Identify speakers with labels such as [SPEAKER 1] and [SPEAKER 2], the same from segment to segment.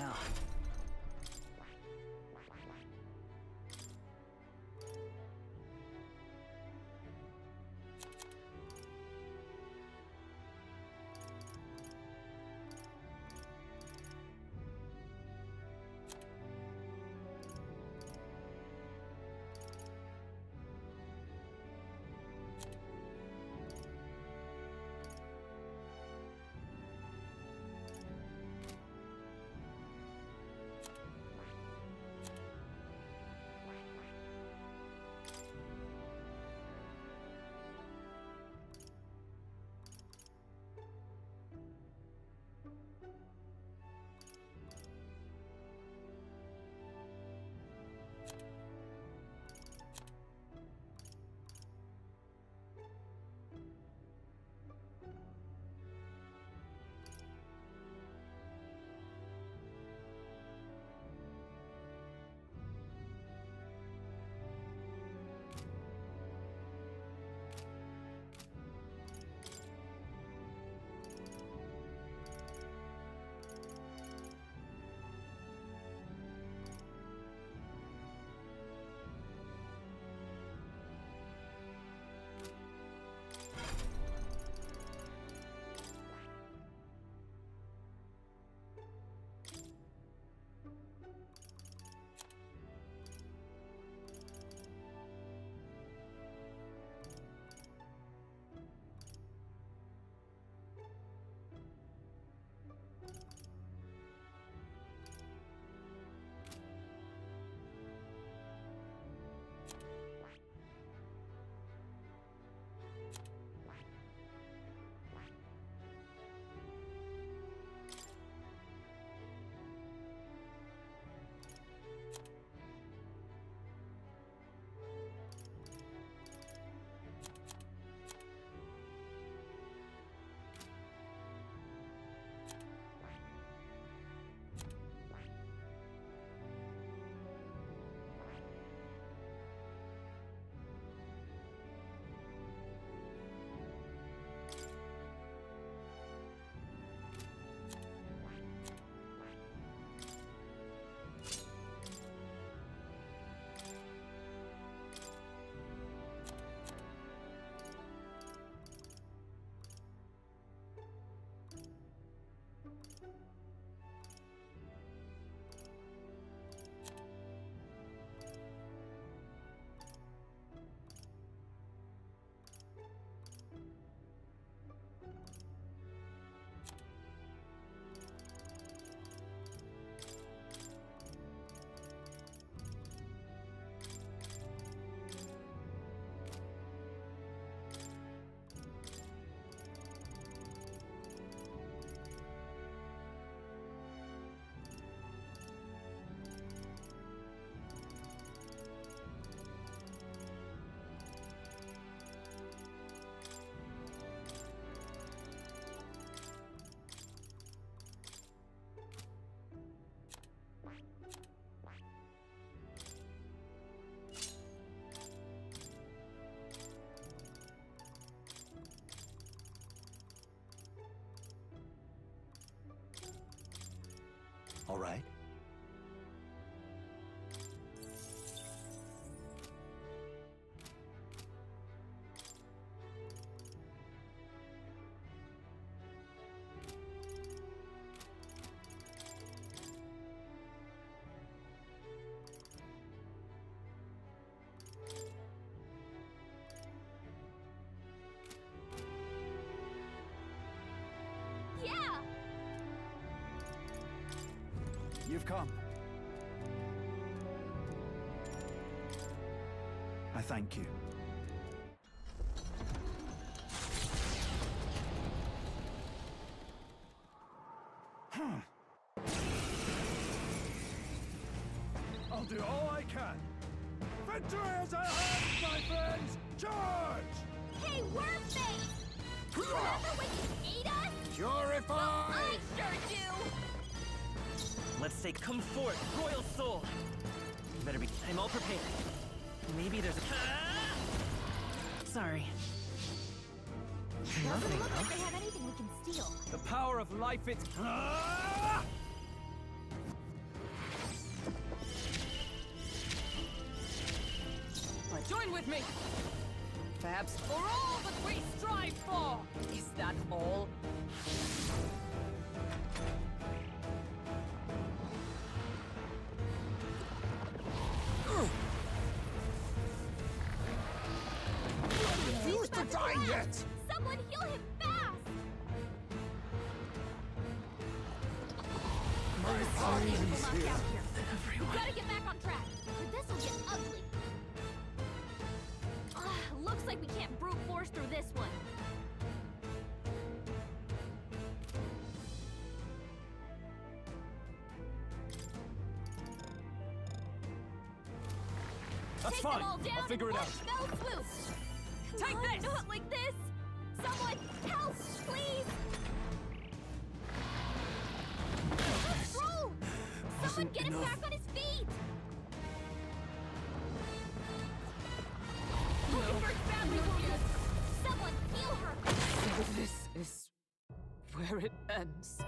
[SPEAKER 1] now.
[SPEAKER 2] All right.
[SPEAKER 3] Yeah!
[SPEAKER 2] You've come. I thank you. I'll do all I can. Victory is at hand, my friends! Charge!
[SPEAKER 3] Hey, Wormface! Remember when you ate us?
[SPEAKER 2] Purify!
[SPEAKER 3] I sure do!
[SPEAKER 1] Let's say come forth, royal soul! You better be... I'm all prepared. Maybe there's a... Ah! Sorry.
[SPEAKER 3] Doesn't
[SPEAKER 1] Nothing,
[SPEAKER 3] look like
[SPEAKER 1] huh?
[SPEAKER 3] they have anything we can steal.
[SPEAKER 1] The power of life, it's... Ah!
[SPEAKER 4] Join with me! Perhaps for all that we strive for! Is that all?
[SPEAKER 2] Refuse to die yet!
[SPEAKER 3] Someone heal him fast!
[SPEAKER 2] My armies
[SPEAKER 3] Knocked
[SPEAKER 2] here!
[SPEAKER 3] out here. We gotta get back on track, or this'll get ugly. Looks like we can't brute force through this one.
[SPEAKER 2] That's
[SPEAKER 3] Take
[SPEAKER 2] fine!
[SPEAKER 3] them all down
[SPEAKER 2] I'll figure
[SPEAKER 3] in
[SPEAKER 2] it
[SPEAKER 3] one
[SPEAKER 2] out!
[SPEAKER 3] fell swoop.
[SPEAKER 4] Take
[SPEAKER 3] Come on,
[SPEAKER 4] this!
[SPEAKER 3] Not like this! Someone help, please! Roll! Someone
[SPEAKER 2] Wasn't
[SPEAKER 3] get him
[SPEAKER 2] enough.
[SPEAKER 3] back on his feet! Huckenberg's badly wounded! Someone heal her!
[SPEAKER 4] So this is where it ends.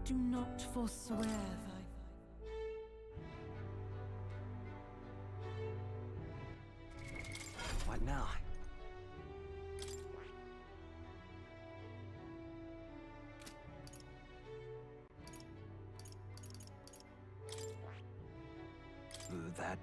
[SPEAKER 4] Do not forswear thy...
[SPEAKER 1] What now? That...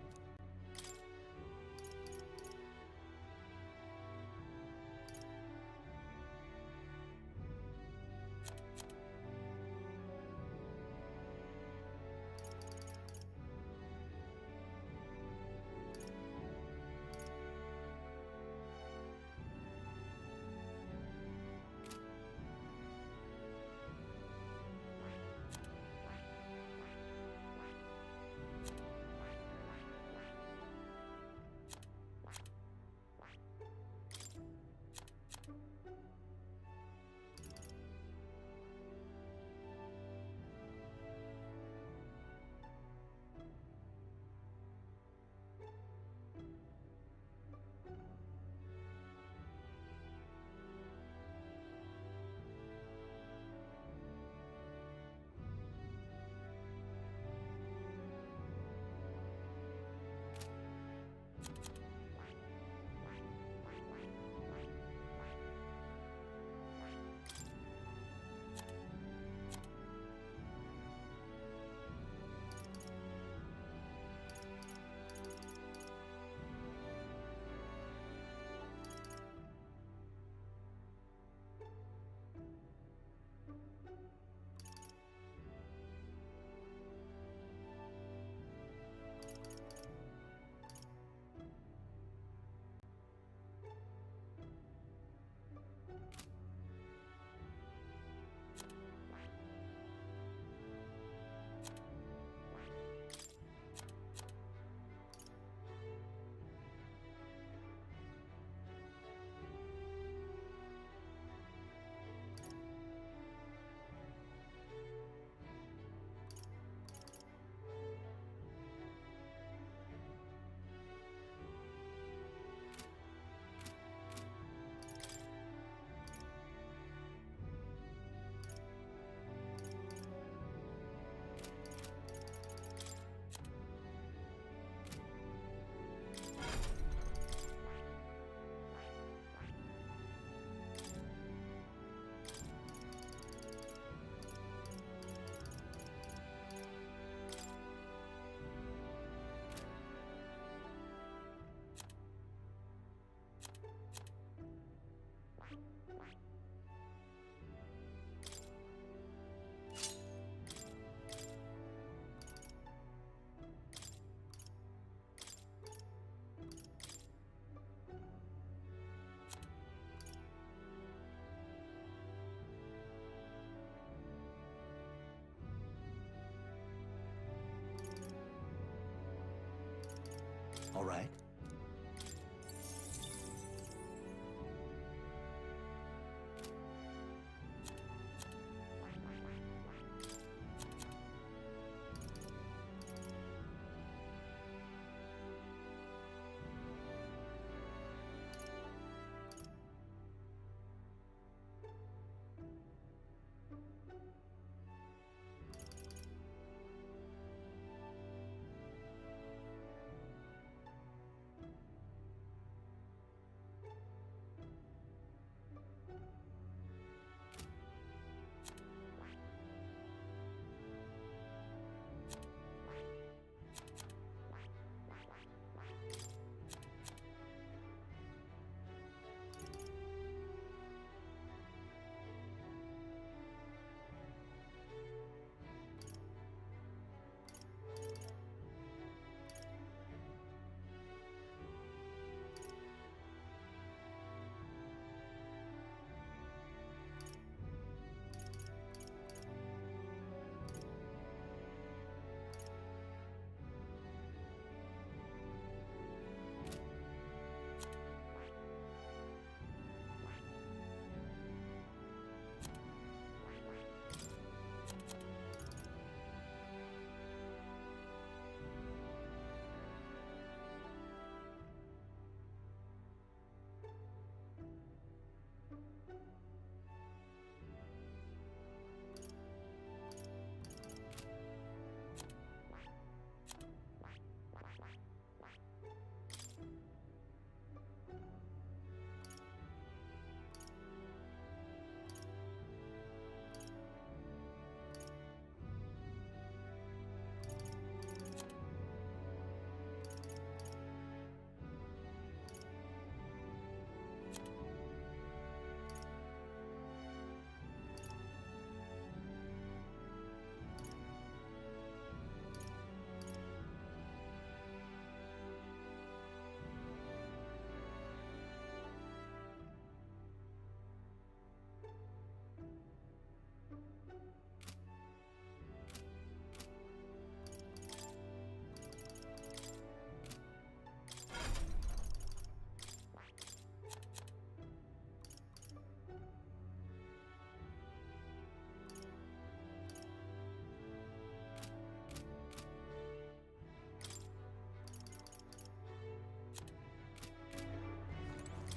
[SPEAKER 5] all right?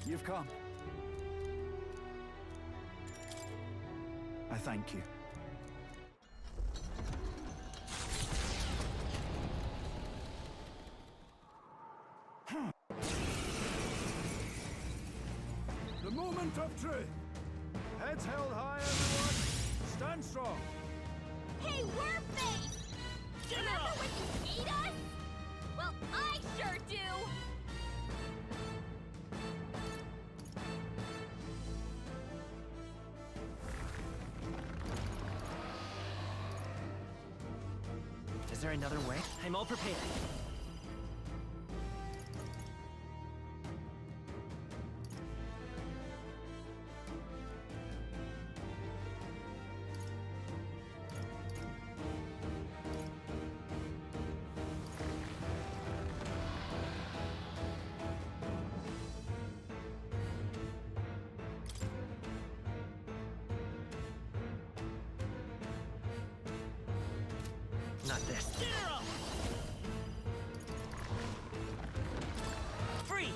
[SPEAKER 2] You've come. I thank you. The moment of truth. Heads held high, everyone. Stand strong.
[SPEAKER 3] Hey, Warface! Remember when you ate us? Well, I sure do!
[SPEAKER 1] Is there another way? I'm all prepared. Not this. Zero! Freeze!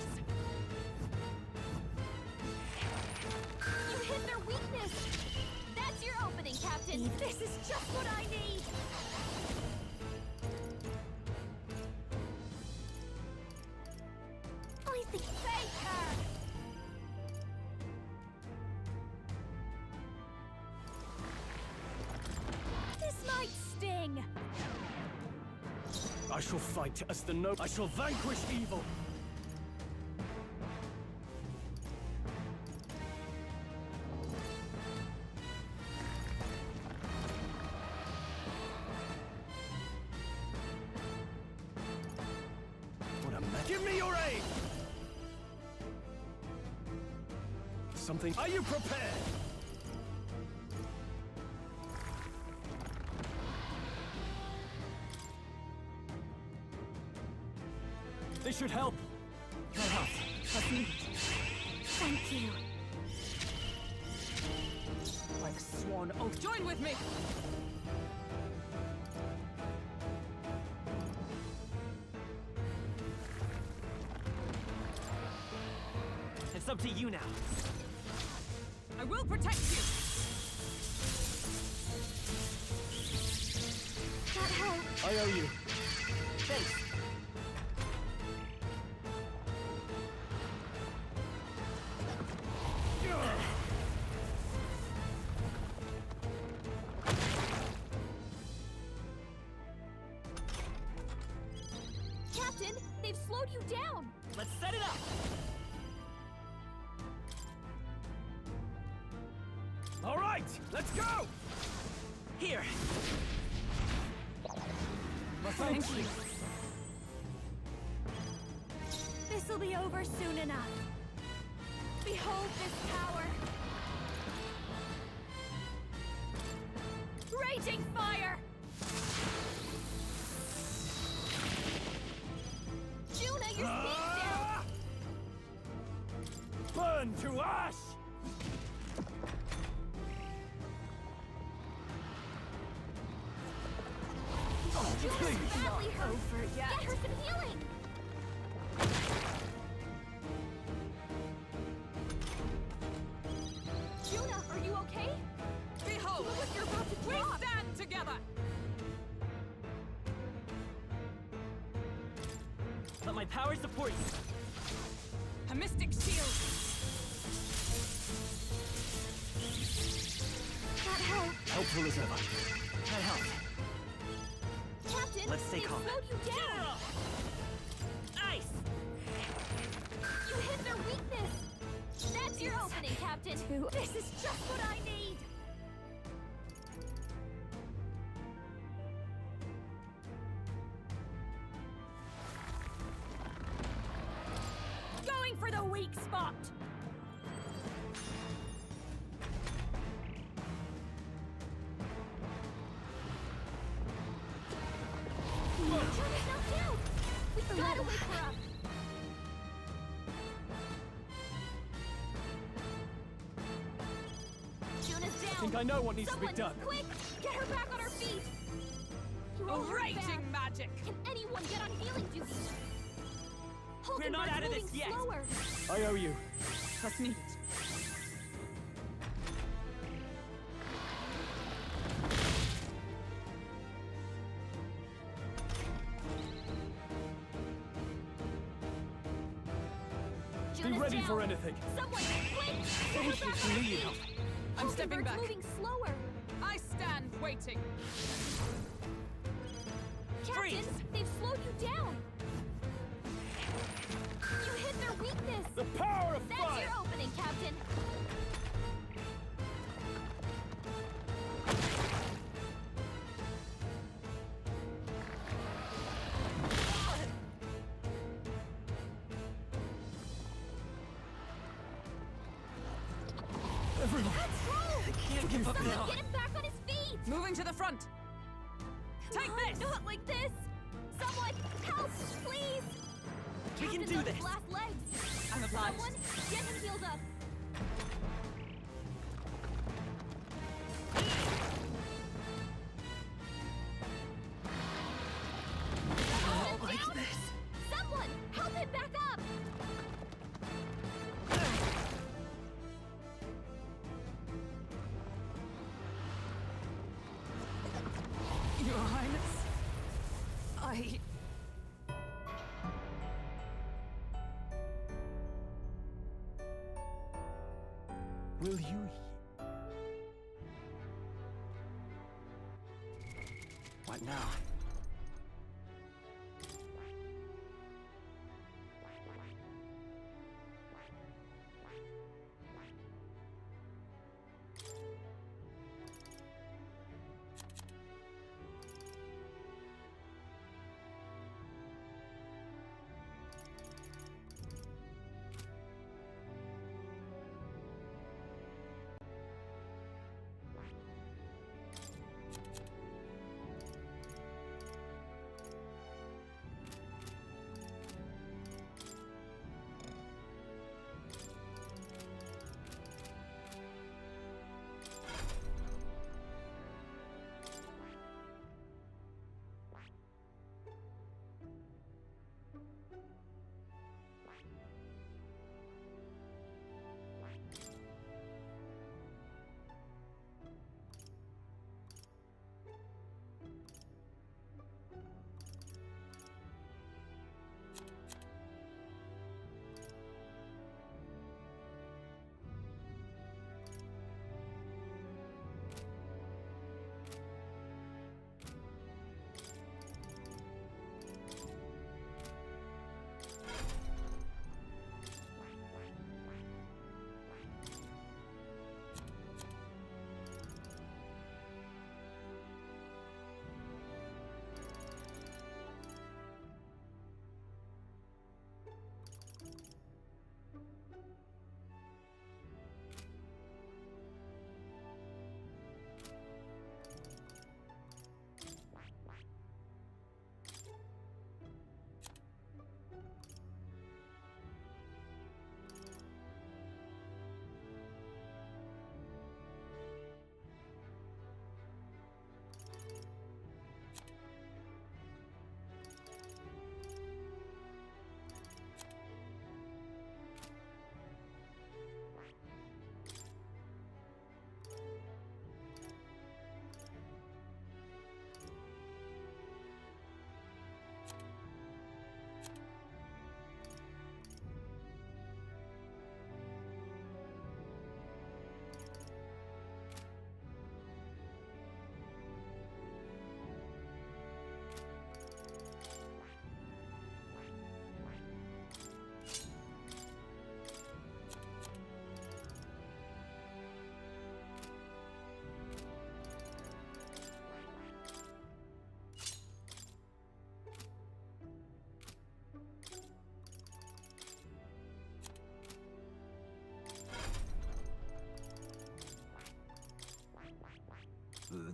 [SPEAKER 3] You hit their weakness! That's your opening, Captain! This is just what I need! I think Faker! This might sting!
[SPEAKER 2] I shall fight as the noble. I shall vanquish evil. What a mess. Give me your aid! Something. Are you prepared? This should help.
[SPEAKER 1] That helped.
[SPEAKER 4] Trust me.
[SPEAKER 3] Thank you.
[SPEAKER 4] By the sworn oath. Join with me!
[SPEAKER 1] It's up to you now.
[SPEAKER 4] I will protect you!
[SPEAKER 3] That helped.
[SPEAKER 2] I owe you.
[SPEAKER 1] Thanks.
[SPEAKER 3] Captain, they've slowed you down.
[SPEAKER 1] Let's set it up.
[SPEAKER 2] All right, let's go.
[SPEAKER 1] Here.
[SPEAKER 2] Thank you.
[SPEAKER 3] This'll be over soon enough. Behold this power. Raging fire! Juna, your speed's down!
[SPEAKER 2] Burn to ash!
[SPEAKER 3] Juna's
[SPEAKER 2] please.
[SPEAKER 3] badly hurt.
[SPEAKER 4] Over yet.
[SPEAKER 3] Get her some healing! Juna, are you okay?
[SPEAKER 4] Behold!
[SPEAKER 3] Look what you're about to
[SPEAKER 4] We
[SPEAKER 3] drop!
[SPEAKER 4] stand together!
[SPEAKER 1] Let my power support you.
[SPEAKER 4] A mystic shield!
[SPEAKER 3] That helped.
[SPEAKER 2] Helpful as ever.
[SPEAKER 1] That helped.
[SPEAKER 3] Captain,
[SPEAKER 1] Let's stay
[SPEAKER 3] they've
[SPEAKER 1] calm.
[SPEAKER 3] slowed you down!
[SPEAKER 1] General! Ice!
[SPEAKER 3] You hit their weakness! That's your opening, Captain! This is just what I need! Going for the weak spot! Juna's knocked out! We gotta wake her up! Juna's down!
[SPEAKER 2] I think I know what needs to be
[SPEAKER 3] Someone,
[SPEAKER 2] done.
[SPEAKER 3] quick! Get her back on her feet! Throw
[SPEAKER 4] A
[SPEAKER 3] her
[SPEAKER 4] raging
[SPEAKER 3] back.
[SPEAKER 4] magic!
[SPEAKER 3] Can anyone get on healing duty?
[SPEAKER 1] We're not
[SPEAKER 3] Hulkenberg's
[SPEAKER 1] out of this
[SPEAKER 3] moving
[SPEAKER 1] yet.
[SPEAKER 3] Slower.
[SPEAKER 2] I owe you.
[SPEAKER 4] Trust me.
[SPEAKER 2] Be
[SPEAKER 3] Juna's
[SPEAKER 2] ready
[SPEAKER 3] down.
[SPEAKER 2] for anything.
[SPEAKER 3] Someone, quick! Get her
[SPEAKER 2] Thank you
[SPEAKER 3] back
[SPEAKER 2] for
[SPEAKER 3] on her
[SPEAKER 2] needing
[SPEAKER 3] feet.
[SPEAKER 2] help.
[SPEAKER 4] I'm stepping
[SPEAKER 3] Hulkenberg's
[SPEAKER 4] back.
[SPEAKER 3] moving slower.
[SPEAKER 4] I stand waiting.
[SPEAKER 3] Captain,
[SPEAKER 1] Freeze.
[SPEAKER 3] they've slowed you down. You hit their weakness.
[SPEAKER 2] The power of
[SPEAKER 3] That's
[SPEAKER 2] fire!
[SPEAKER 3] your opening, Captain.
[SPEAKER 2] Everyone,
[SPEAKER 3] Let's roll!
[SPEAKER 1] I can't give up
[SPEAKER 3] Someone
[SPEAKER 1] now.
[SPEAKER 3] get him back on his feet!
[SPEAKER 4] Moving to the front. Take
[SPEAKER 3] Come on,
[SPEAKER 4] this!
[SPEAKER 3] Not like this! Someone, help, please!
[SPEAKER 1] We can
[SPEAKER 3] Captain's
[SPEAKER 1] do
[SPEAKER 3] on his
[SPEAKER 1] this.
[SPEAKER 3] last legs.
[SPEAKER 4] I'm obliged.
[SPEAKER 3] Someone, get him healed up.
[SPEAKER 1] I don't like this.
[SPEAKER 3] Someone, help him back up!
[SPEAKER 4] Your Highness. I...
[SPEAKER 2] will you...
[SPEAKER 1] What now?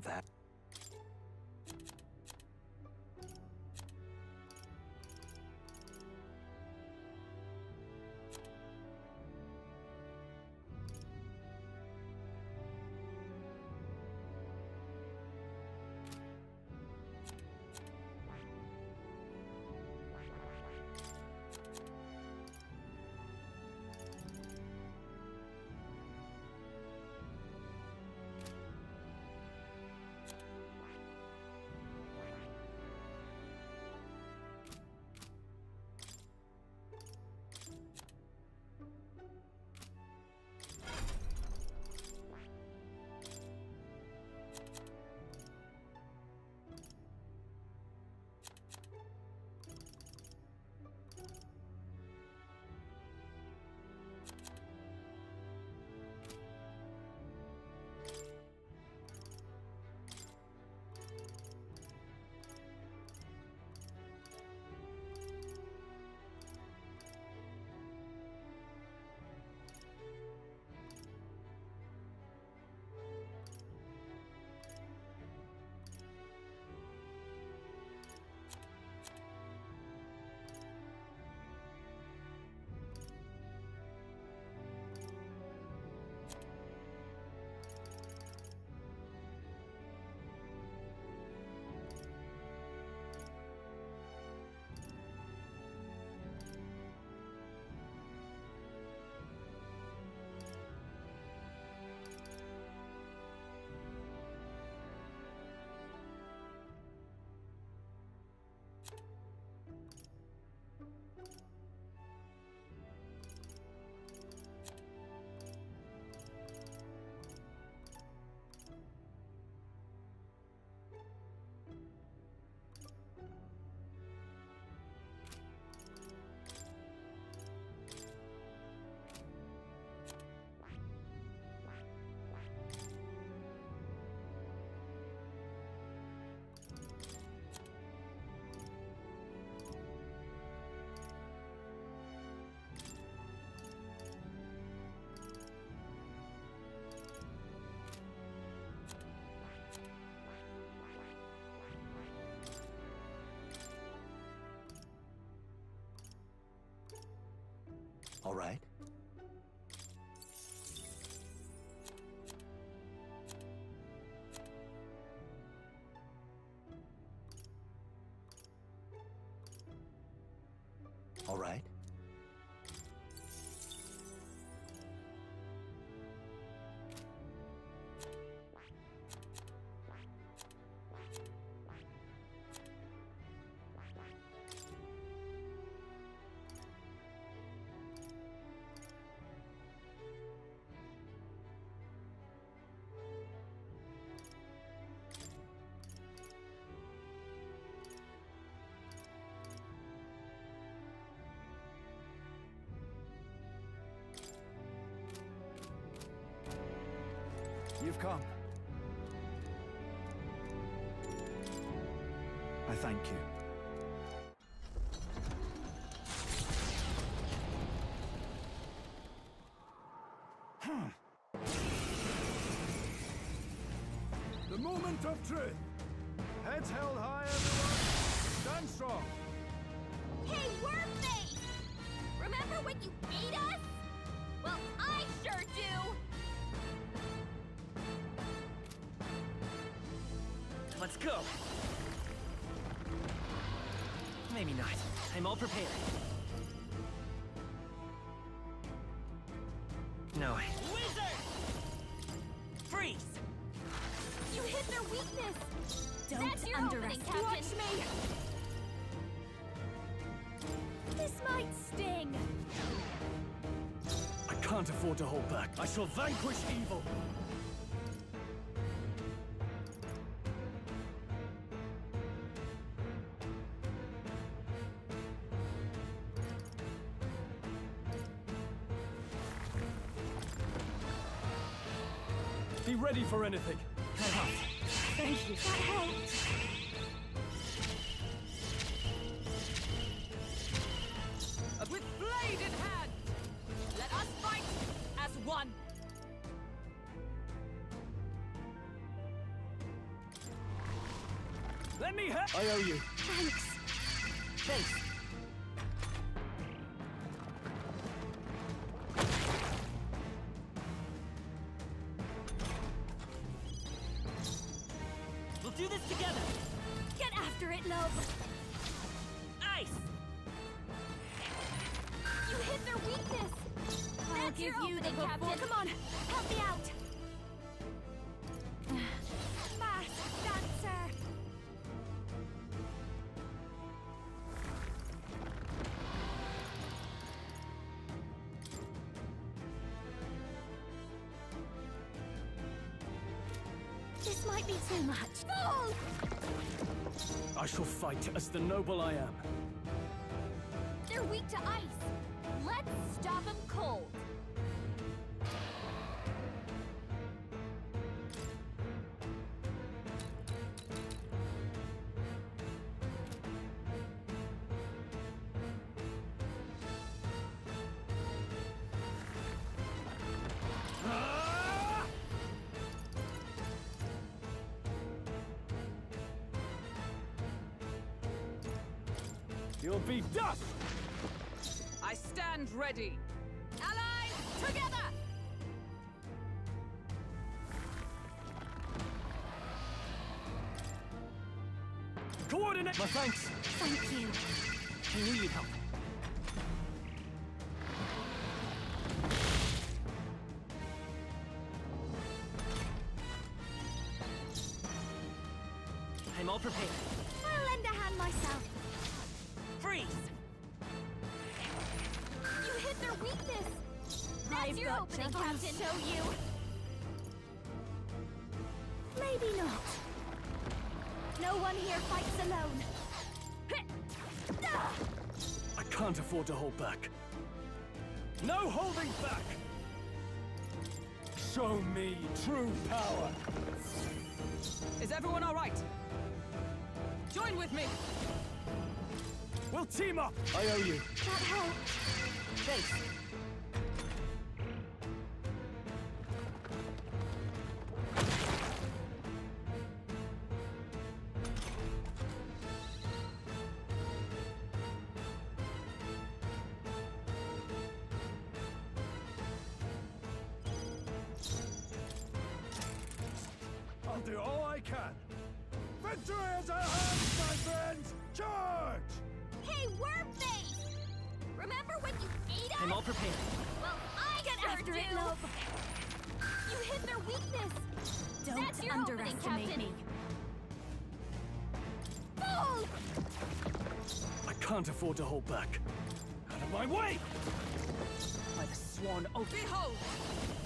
[SPEAKER 5] that. All right. All right.
[SPEAKER 2] You've come. I thank you. The moment of truth. Heads held high, everyone. Stand strong.
[SPEAKER 3] Hey, Wormface! Remember when you beat us? Well, I sure do!
[SPEAKER 1] Let's go! Maybe not. I'm all prepared. No. Wizard! Freeze!
[SPEAKER 3] You hit their weakness!
[SPEAKER 4] Don't
[SPEAKER 3] That's your opening, Captain!
[SPEAKER 4] Watch me!
[SPEAKER 3] This might sting!
[SPEAKER 2] I can't afford to hold back. I shall vanquish evil. Be ready for anything.
[SPEAKER 4] Thank you.
[SPEAKER 3] That helped!
[SPEAKER 4] With blade in hand, let us fight as one.
[SPEAKER 2] Let me help.
[SPEAKER 1] I owe you.
[SPEAKER 3] Thanks.
[SPEAKER 1] Thanks. We'll do this together.
[SPEAKER 3] Get after it, love.
[SPEAKER 1] Ice.
[SPEAKER 3] You hit their weakness.
[SPEAKER 4] I'll
[SPEAKER 3] That's
[SPEAKER 4] give
[SPEAKER 3] your
[SPEAKER 4] you the
[SPEAKER 3] opening, Captain.
[SPEAKER 4] before-
[SPEAKER 3] Come on, help me out. Masked dancer. This might be too much. Fool!
[SPEAKER 2] I shall fight as the noble I am.
[SPEAKER 3] They're weak to ice. Let's stop them cold.
[SPEAKER 2] Ah! You'll be dust!
[SPEAKER 4] I stand ready. Allies, together!
[SPEAKER 2] Coordinate!
[SPEAKER 1] My thanks.
[SPEAKER 3] Thank you.
[SPEAKER 1] I knew you'd help. I'm all prepared.
[SPEAKER 3] I'll lend a hand myself.
[SPEAKER 1] Freeze!
[SPEAKER 3] You hit their weakness. That's
[SPEAKER 4] I've
[SPEAKER 3] your
[SPEAKER 4] got
[SPEAKER 3] opening,
[SPEAKER 4] to
[SPEAKER 3] Captain.
[SPEAKER 4] show you.
[SPEAKER 3] Maybe not. No one here fights alone.
[SPEAKER 2] I can't afford to hold back. No holding back! Show me true power!
[SPEAKER 4] Is everyone all right? Join with me.
[SPEAKER 2] We'll team up!
[SPEAKER 1] I owe you.
[SPEAKER 3] That helped.
[SPEAKER 1] Thanks.
[SPEAKER 2] I'll do all I can. Victory is at hand, my friends! Charge!
[SPEAKER 3] Hey, Wormface! Remember when you ate us?
[SPEAKER 1] I'm all prepared.
[SPEAKER 3] Well, I get after it, love. You hit their weakness.
[SPEAKER 4] Don't
[SPEAKER 3] That's your opening,
[SPEAKER 4] underestimate
[SPEAKER 3] Captain.
[SPEAKER 4] me.
[SPEAKER 3] Fool!
[SPEAKER 2] I can't afford to hold back. Out of my way!
[SPEAKER 1] By the sworn oath.
[SPEAKER 4] Behold,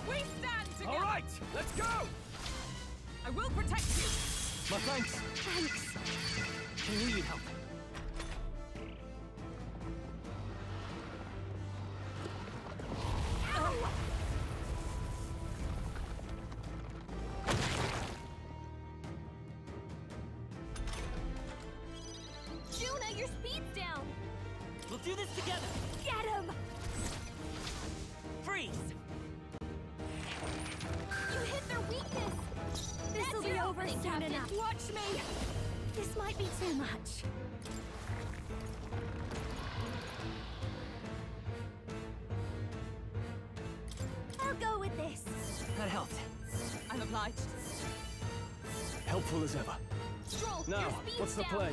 [SPEAKER 4] we stand together.
[SPEAKER 2] All right, let's go!
[SPEAKER 4] I will protect you.
[SPEAKER 1] My thanks.
[SPEAKER 3] Thanks.
[SPEAKER 1] I knew you'd help.
[SPEAKER 3] Ow! Juna, your speed's down.
[SPEAKER 1] We'll do this together.
[SPEAKER 3] Get him!
[SPEAKER 1] Freeze!
[SPEAKER 3] You hit their weakness. This'll be over soon enough. Watch me. This might be too much. I'll go with this.
[SPEAKER 1] That helped.
[SPEAKER 4] I'm obliged.
[SPEAKER 2] Helpful as ever.
[SPEAKER 3] Stroll,
[SPEAKER 2] Now,
[SPEAKER 3] your speed's
[SPEAKER 2] what's the
[SPEAKER 3] down.
[SPEAKER 2] play?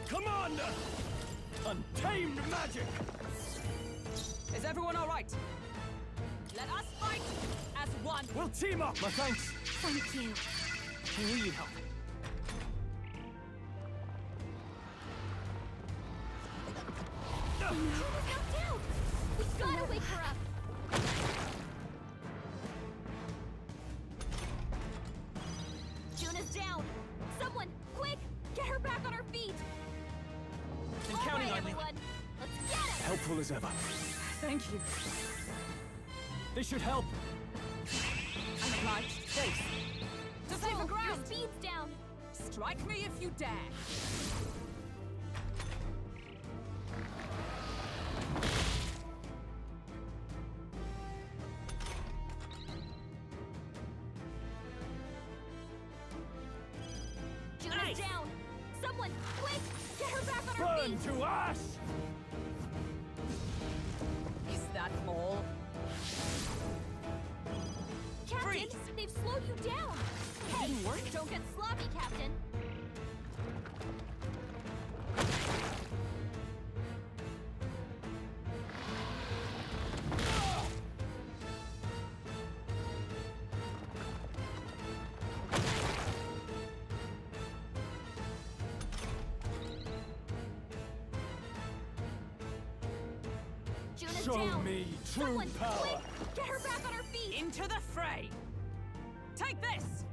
[SPEAKER 2] Commander! Untamed magic!
[SPEAKER 4] Is everyone all right? Let us fight as one.
[SPEAKER 2] We'll team up!
[SPEAKER 1] My thanks.
[SPEAKER 3] Thank you.
[SPEAKER 1] I knew you'd help.
[SPEAKER 3] Juna's knocked out. We've gotta wake her up. Juna's down. Someone, quick, get her back on her feet.
[SPEAKER 1] I'm
[SPEAKER 3] All
[SPEAKER 1] counting
[SPEAKER 3] right,
[SPEAKER 1] on you.
[SPEAKER 3] everyone. Let's get him.
[SPEAKER 2] Helpful as ever.
[SPEAKER 4] Thank you.
[SPEAKER 2] This should help.
[SPEAKER 4] I'm obliged.
[SPEAKER 1] Thanks.
[SPEAKER 4] To save the
[SPEAKER 3] Your
[SPEAKER 4] ground.
[SPEAKER 3] speed's down.
[SPEAKER 4] Strike me if you dare.
[SPEAKER 3] Juna's
[SPEAKER 1] Nice.
[SPEAKER 3] down. Someone, Get her back on her
[SPEAKER 2] Burn
[SPEAKER 3] feet!
[SPEAKER 2] to ash!
[SPEAKER 4] Is that all?
[SPEAKER 3] Captain,
[SPEAKER 4] Freeze!
[SPEAKER 3] they've slowed you down! Hey,
[SPEAKER 4] Didn't work?
[SPEAKER 3] don't get sloppy, Captain! Juna's
[SPEAKER 2] Show
[SPEAKER 3] down!
[SPEAKER 2] me true
[SPEAKER 3] Someone,
[SPEAKER 2] power!
[SPEAKER 3] quick! Get her back on her feet!
[SPEAKER 4] Into the fray! Take this!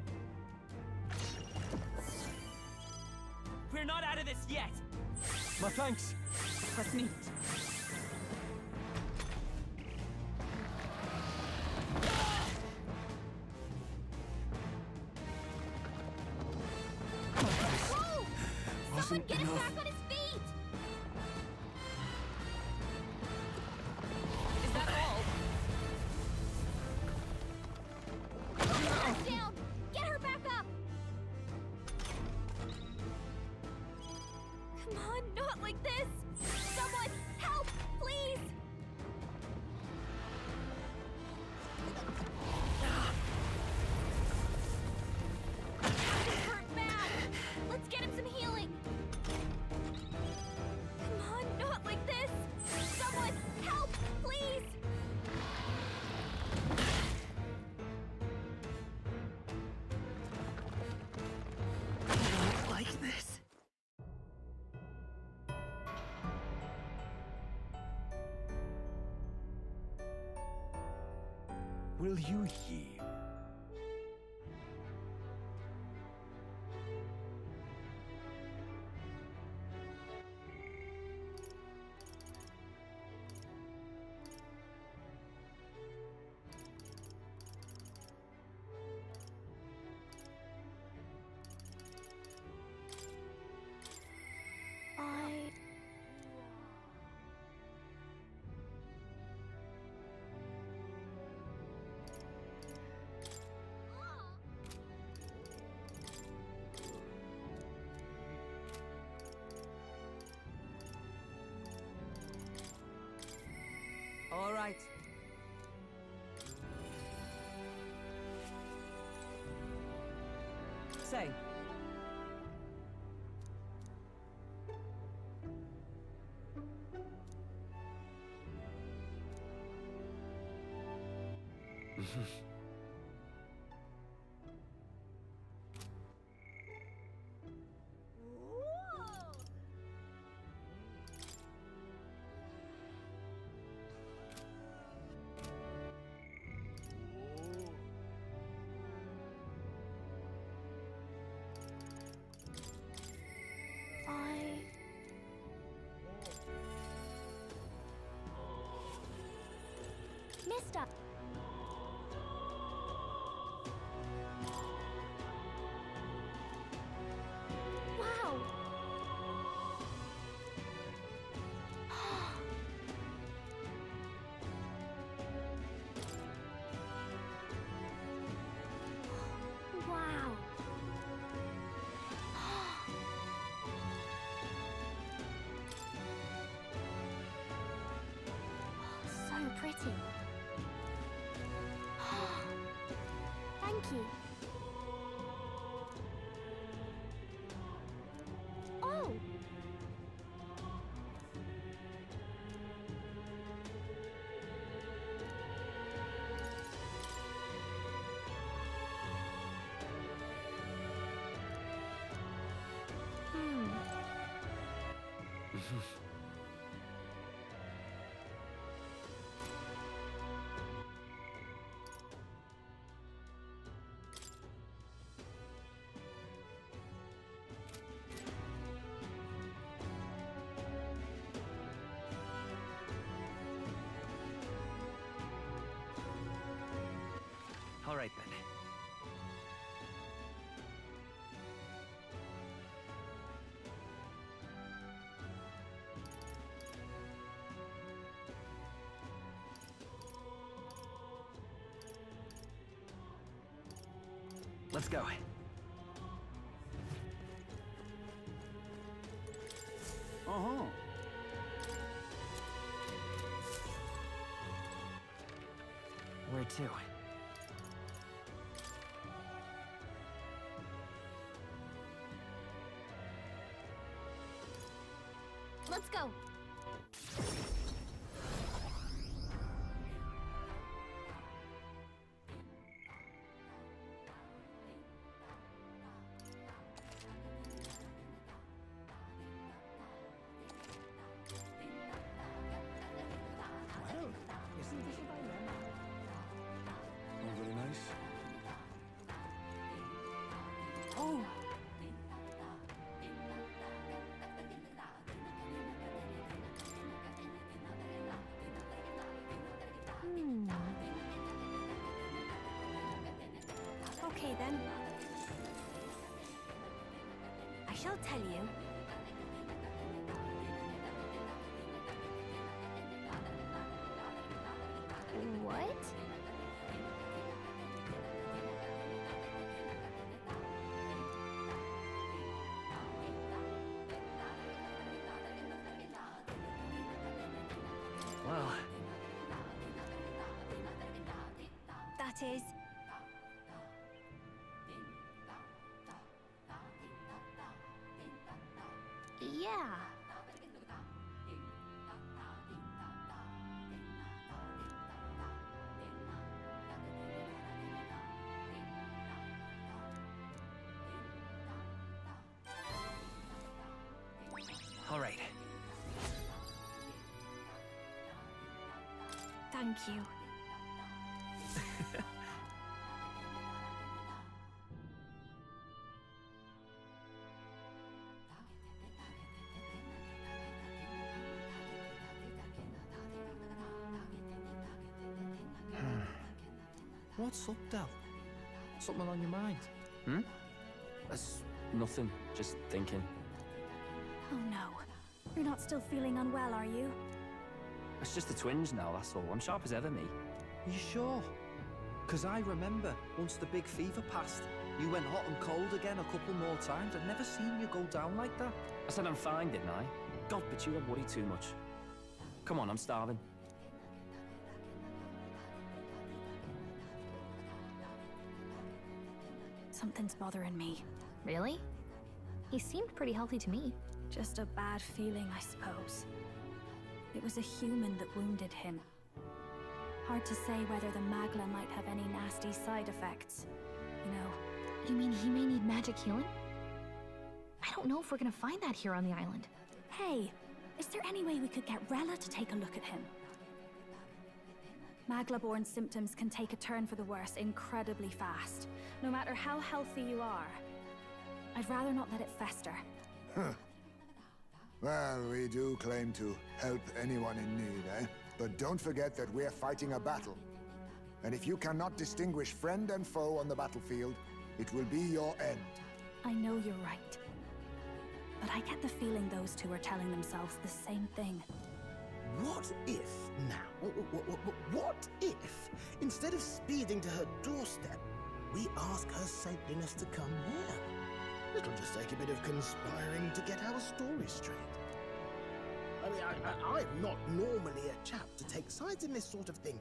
[SPEAKER 1] We're not out of this yet!
[SPEAKER 2] My thanks!
[SPEAKER 4] That's neat.
[SPEAKER 3] Whoa! Someone
[SPEAKER 2] Wasn't
[SPEAKER 3] get him
[SPEAKER 2] enough.
[SPEAKER 3] back on his feet!
[SPEAKER 4] Is that all?
[SPEAKER 3] Juna's down! Get her back up! Come on, not like this! Someone, help, please! Captain's hurt bad! Let's get him some healing! Come on, not like this! Someone, help, please!
[SPEAKER 1] Like this.
[SPEAKER 2] Will you heal?
[SPEAKER 3] I...
[SPEAKER 4] All right. Say,
[SPEAKER 3] Whoa! I... Mister! Wow! Wow! So pretty. Thank you. Oh! Hmm.
[SPEAKER 1] All right then. Let's go.
[SPEAKER 2] Uh-huh.
[SPEAKER 1] Where to?
[SPEAKER 3] Let's go.
[SPEAKER 2] Well, isn't this what I meant? All very nice.
[SPEAKER 4] Oh,
[SPEAKER 3] Okay then. I shall tell you. What?
[SPEAKER 1] Well,
[SPEAKER 3] That is. Yeah.
[SPEAKER 1] all right.
[SPEAKER 3] Thank you.
[SPEAKER 5] What's up, Del? Something on your mind?
[SPEAKER 6] That's nothing, just thinking.
[SPEAKER 3] Oh no. You're not still feeling unwell, are you?
[SPEAKER 6] It's just the twinge now, that's all. I'm sharp as ever, me.
[SPEAKER 5] You sure? 'Cause I remember, once the big fever passed, you went hot and cold again a couple more times. I've never seen you go down like that.
[SPEAKER 6] I said I'm fine, didn't I? God, but you don't worry too much. Come on, I'm starving.
[SPEAKER 3] Something's bothering me.
[SPEAKER 7] Really? He seemed pretty healthy to me.
[SPEAKER 3] Just a bad feeling, I suppose. It was a human that wounded him. Hard to say whether the Magla might have any nasty side effects. You know,
[SPEAKER 7] You mean he may need magic healing? I don't know if we're gonna find that here on the island.
[SPEAKER 3] hey, is there any way we could get Rella to take a look at him? Magla-borne symptoms can take a turn for the worse incredibly fast, no matter how healthy you are. I'd rather not let it fester.
[SPEAKER 8] Well, we do claim to help anyone in need, eh? But don't forget that we're fighting a battle. And if you cannot distinguish friend and foe on the battlefield, it will be your end.
[SPEAKER 3] I know you're right. But I get the feeling those two are telling themselves the same thing.
[SPEAKER 9] What if now? What if, instead of speeding to her doorstep, we ask her saintliness to come here? It'll just take a bit of conspiring to get our story straight. I mean, I'm not normally a chap to take sides in this sort of thing,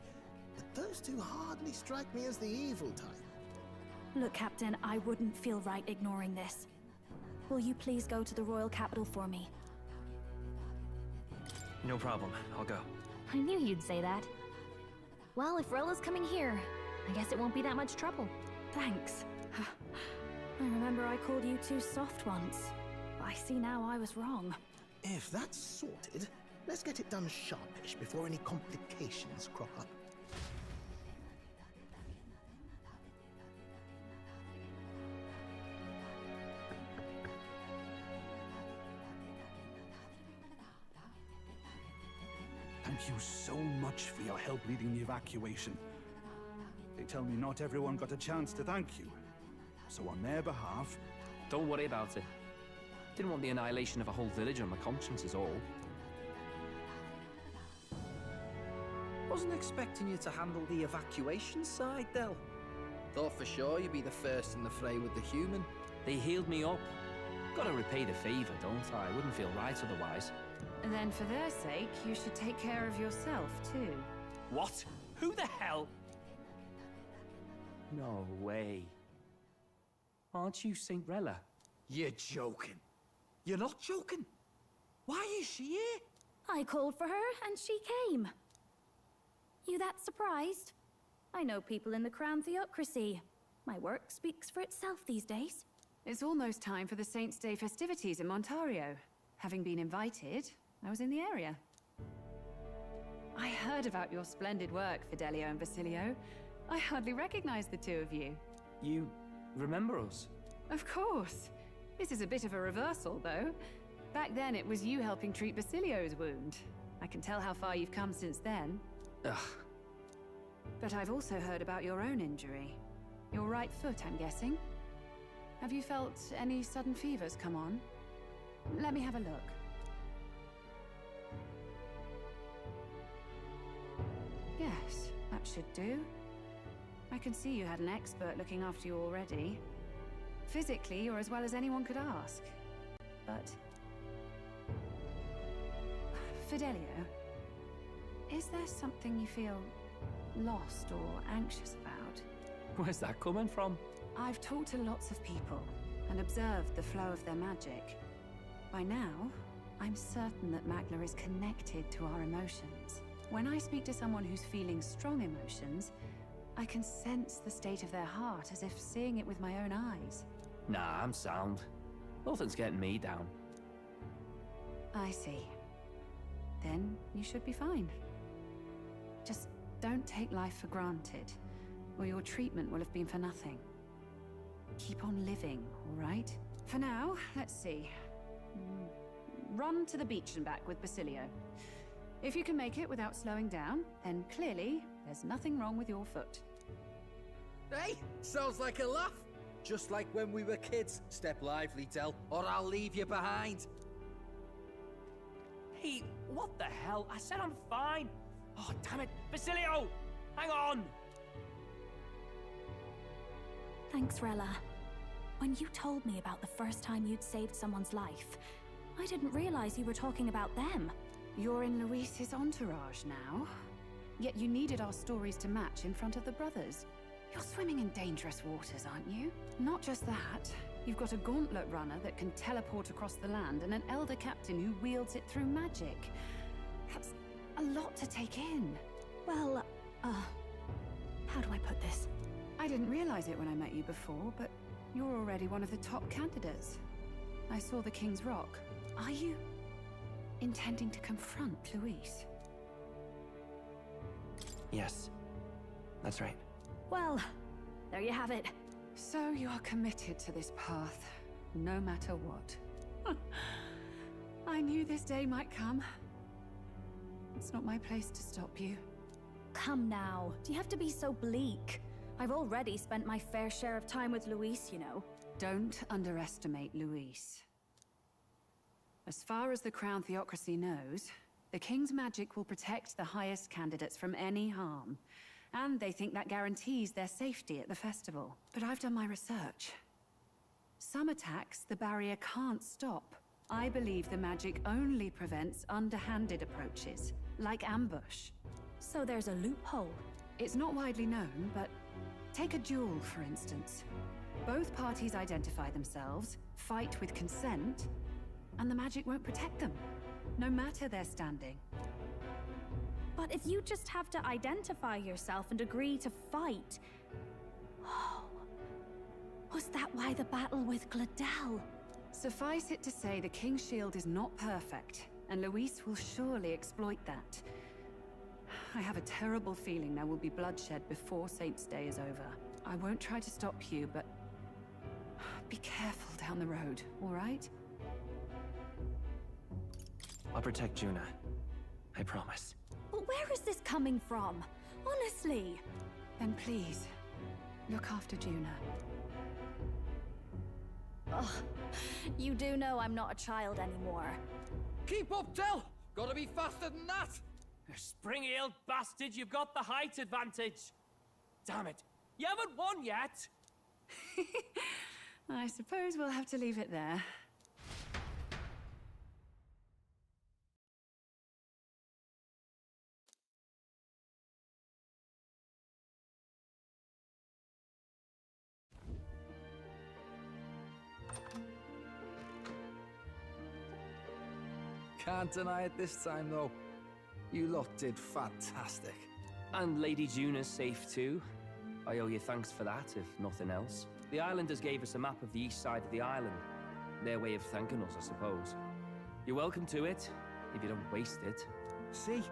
[SPEAKER 9] but those two hardly strike me as the evil type.
[SPEAKER 3] Look, Captain, I wouldn't feel right ignoring this. Will you please go to the royal capital for me?
[SPEAKER 1] No problem. I'll go.
[SPEAKER 7] I knew you'd say that. Well, if Rella's coming here, I guess it won't be that much trouble.
[SPEAKER 3] Thanks. I remember I called you too soft once. I see now I was wrong.
[SPEAKER 9] If that's sorted, let's get it done sharpish before any complications crop up.
[SPEAKER 2] Thank you so much for your help leading the evacuation. They tell me not everyone got a chance to thank you. So on their behalf...
[SPEAKER 6] Don't worry about it. Didn't want the annihilation of a whole village on my conscience is all.
[SPEAKER 5] Wasn't expecting you to handle the evacuation side, Del. Thought for sure you'd be the first in the fray with the human.
[SPEAKER 6] They healed me up. Gotta repay the favor, don't I? Wouldn't feel right otherwise.
[SPEAKER 4] And then for their sake, you should take care of yourself, too.
[SPEAKER 6] What? Who the hell? No way. Aren't you Saint Rella?
[SPEAKER 5] You're joking. You're not joking. Why is she here?
[SPEAKER 3] I called for her, and she came. You that surprised? I know people in the Crown Theocracy. My work speaks for itself these days.
[SPEAKER 4] It's almost time for the Saints' Day festivities in Montario. Having been invited, I was in the area. I heard about your splendid work, Fidelio and Basilio. I hardly recognize the two of you.
[SPEAKER 6] You remember us?
[SPEAKER 4] Of course. This is a bit of a reversal, though. Back then, it was you helping treat Basilio's wound. I can tell how far you've come since then.
[SPEAKER 6] Ugh.
[SPEAKER 4] But I've also heard about your own injury. Your right foot, I'm guessing. Have you felt any sudden fevers come on? Let me have a look. Yes, that should do. I can see you had an expert looking after you already. Physically, you're as well as anyone could ask. But... Fidelio, is there something you feel lost or anxious about?
[SPEAKER 6] Where's that coming from?
[SPEAKER 4] I've talked to lots of people and observed the flow of their magic. By now, I'm certain that Magla is connected to our emotions. When I speak to someone who's feeling strong emotions, I can sense the state of their heart as if seeing it with my own eyes.
[SPEAKER 6] Nah, I'm sound. Nothing's getting me down.
[SPEAKER 4] I see. Then you should be fine. Just don't take life for granted, or your treatment will have been for nothing. Keep on living, all right? For now, let's see. Run to the beach and back with Basilio. If you can make it without slowing down, then clearly there's nothing wrong with your foot.
[SPEAKER 5] Hey, sounds like a laugh. Just like when we were kids. Step lively, Del, or I'll leave you behind.
[SPEAKER 6] Hey, what the hell? I said I'm fine. Oh, damn it. Basilio! Hang on!
[SPEAKER 3] Thanks, Rella. When you told me about the first time you'd saved someone's life, I didn't realize you were talking about them.
[SPEAKER 4] You're in Luis's entourage now. Yet you needed our stories to match in front of the brothers. You're swimming in dangerous waters, aren't you? Not just that. You've got a gauntlet runner that can teleport across the land and an elder captain who wields it through magic. That's a lot to take in.
[SPEAKER 3] Well, how do I put this?
[SPEAKER 4] I didn't realize it when I met you before, but you're already one of the top candidates. I saw the King's Rock. Are you intending to confront Luis?
[SPEAKER 6] Yes, that's right.
[SPEAKER 3] Well, there you have it.
[SPEAKER 4] So you are committed to this path, no matter what. I knew this day might come. It's not my place to stop you.
[SPEAKER 3] Come now, do you have to be so bleak? I've already spent my fair share of time with Luis, you know.
[SPEAKER 4] Don't underestimate Luis. As far as the Crown Theocracy knows, the King's magic will protect the highest candidates from any harm. And they think that guarantees their safety at the festival. But I've done my research. Some attacks the barrier can't stop. I believe the magic only prevents underhanded approaches, like ambush.
[SPEAKER 3] So there's a loophole.
[SPEAKER 4] It's not widely known, but take a duel, for instance. Both parties identify themselves, fight with consent, and the magic won't protect them, no matter their standing.
[SPEAKER 3] But if you just have to identify yourself and agree to fight... Oh, was that why the battle with Gladel?
[SPEAKER 4] Suffice it to say the King's Shield is not perfect, and Luis will surely exploit that. I have a terrible feeling there will be bloodshed before Saints' Day is over. I won't try to stop you, but... be careful down the road, all right?
[SPEAKER 6] I'll protect Juna. I promise.
[SPEAKER 3] But where is this coming from? Honestly.
[SPEAKER 4] Then please, look after Juna.
[SPEAKER 3] Ugh. You do know I'm not a child anymore.
[SPEAKER 5] Keep up, Del! Gotta be faster than that!
[SPEAKER 6] Spring-heeled bastard, you've got the height advantage. Damn it. You haven't won yet.
[SPEAKER 4] I suppose we'll have to leave it there.
[SPEAKER 5] Can't deny it this time, though. You lot did fantastic.
[SPEAKER 6] And Lady Juna's safe too. I owe you thanks for that, if nothing else. The islanders gave us a map of the east side of the island. Their way of thanking us, I suppose. You're welcome to it, if you don't waste it.
[SPEAKER 5] See?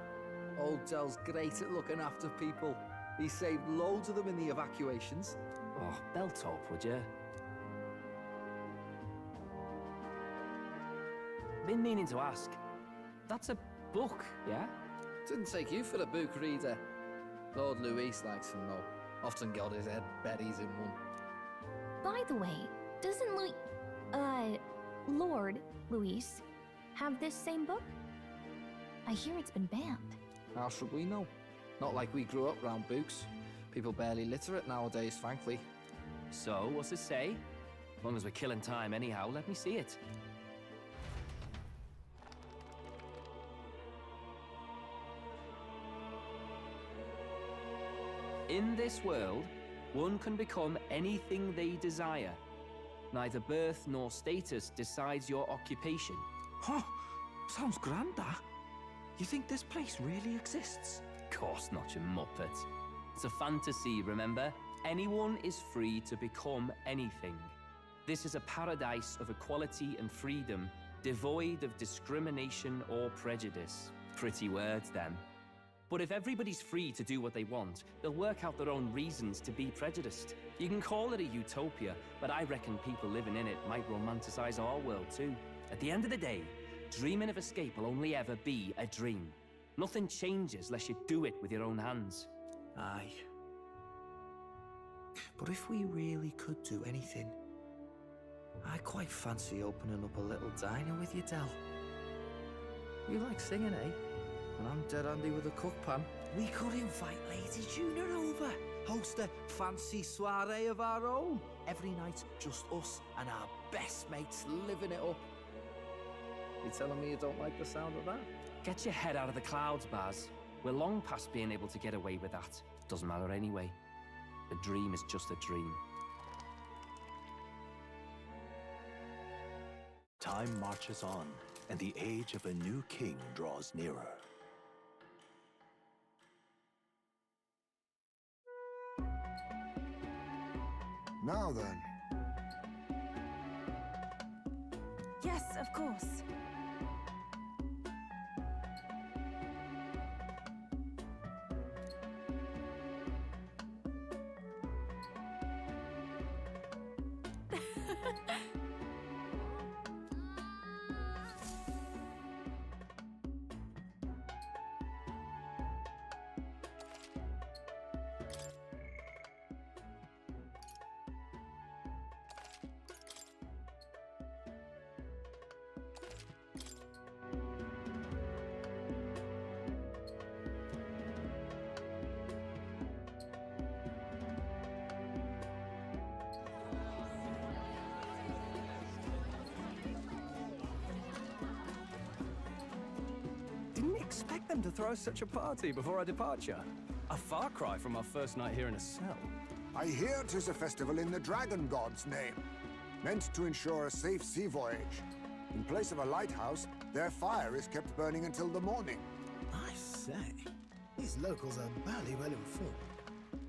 [SPEAKER 5] Old Dell's great at looking after people. He saved loads of them in the evacuations.
[SPEAKER 6] Oh, belt up, would you? Been meaning to ask. That's a book, yeah?
[SPEAKER 5] Didn't take you for a book reader. Lord Luis likes them, though. Often got his head buried in one.
[SPEAKER 7] By the way, doesn't Lord Luis have this same book? I hear it's been banned.
[SPEAKER 5] How should we know? Not like we grew up round books. People barely literate nowadays, frankly.
[SPEAKER 6] So, what's it say? As long as we're killing time anyhow, let me see it. In this world, one can become anything they desire. Neither birth nor status decides your occupation.
[SPEAKER 5] Huh? Sounds grand, that. You think this place really exists?
[SPEAKER 6] Of course not, you muppet. It's a fantasy, remember? Anyone is free to become anything. This is a paradise of equality and freedom, devoid of discrimination or prejudice. Pretty words, them. But if everybody's free to do what they want, they'll work out their own reasons to be prejudiced. You can call it a utopia, but I reckon people living in it might romanticize our world too. At the end of the day, dreaming of escape will only ever be a dream. Nothing changes unless you do it with your own hands.
[SPEAKER 9] Aye. But if we really could do anything, I quite fancy opening up a little diner with you, Del.
[SPEAKER 5] You like singing, eh? And I'm dead handy with a cook pan.
[SPEAKER 9] We could invite Lady Juna over.
[SPEAKER 5] Host a fancy soiree of our own. Every night, just us and our best mates living it up. You telling me you don't like the sound of that?
[SPEAKER 6] Get your head out of the clouds, Baz. We're long past being able to get away with that. Doesn't matter anyway. The dream is just a dream.
[SPEAKER 10] Time marches on, and the age of a new king draws nearer.
[SPEAKER 8] Now then.
[SPEAKER 3] Yes, of course.
[SPEAKER 11] Didn't expect them to throw such a party before our departure. A far cry from our first night here in a cell.
[SPEAKER 8] I hear 'tis a festival in the Dragon God's name, meant to ensure a safe sea voyage. In place of a lighthouse, their fire is kept burning until the morning.
[SPEAKER 9] I say, these locals are barely well informed.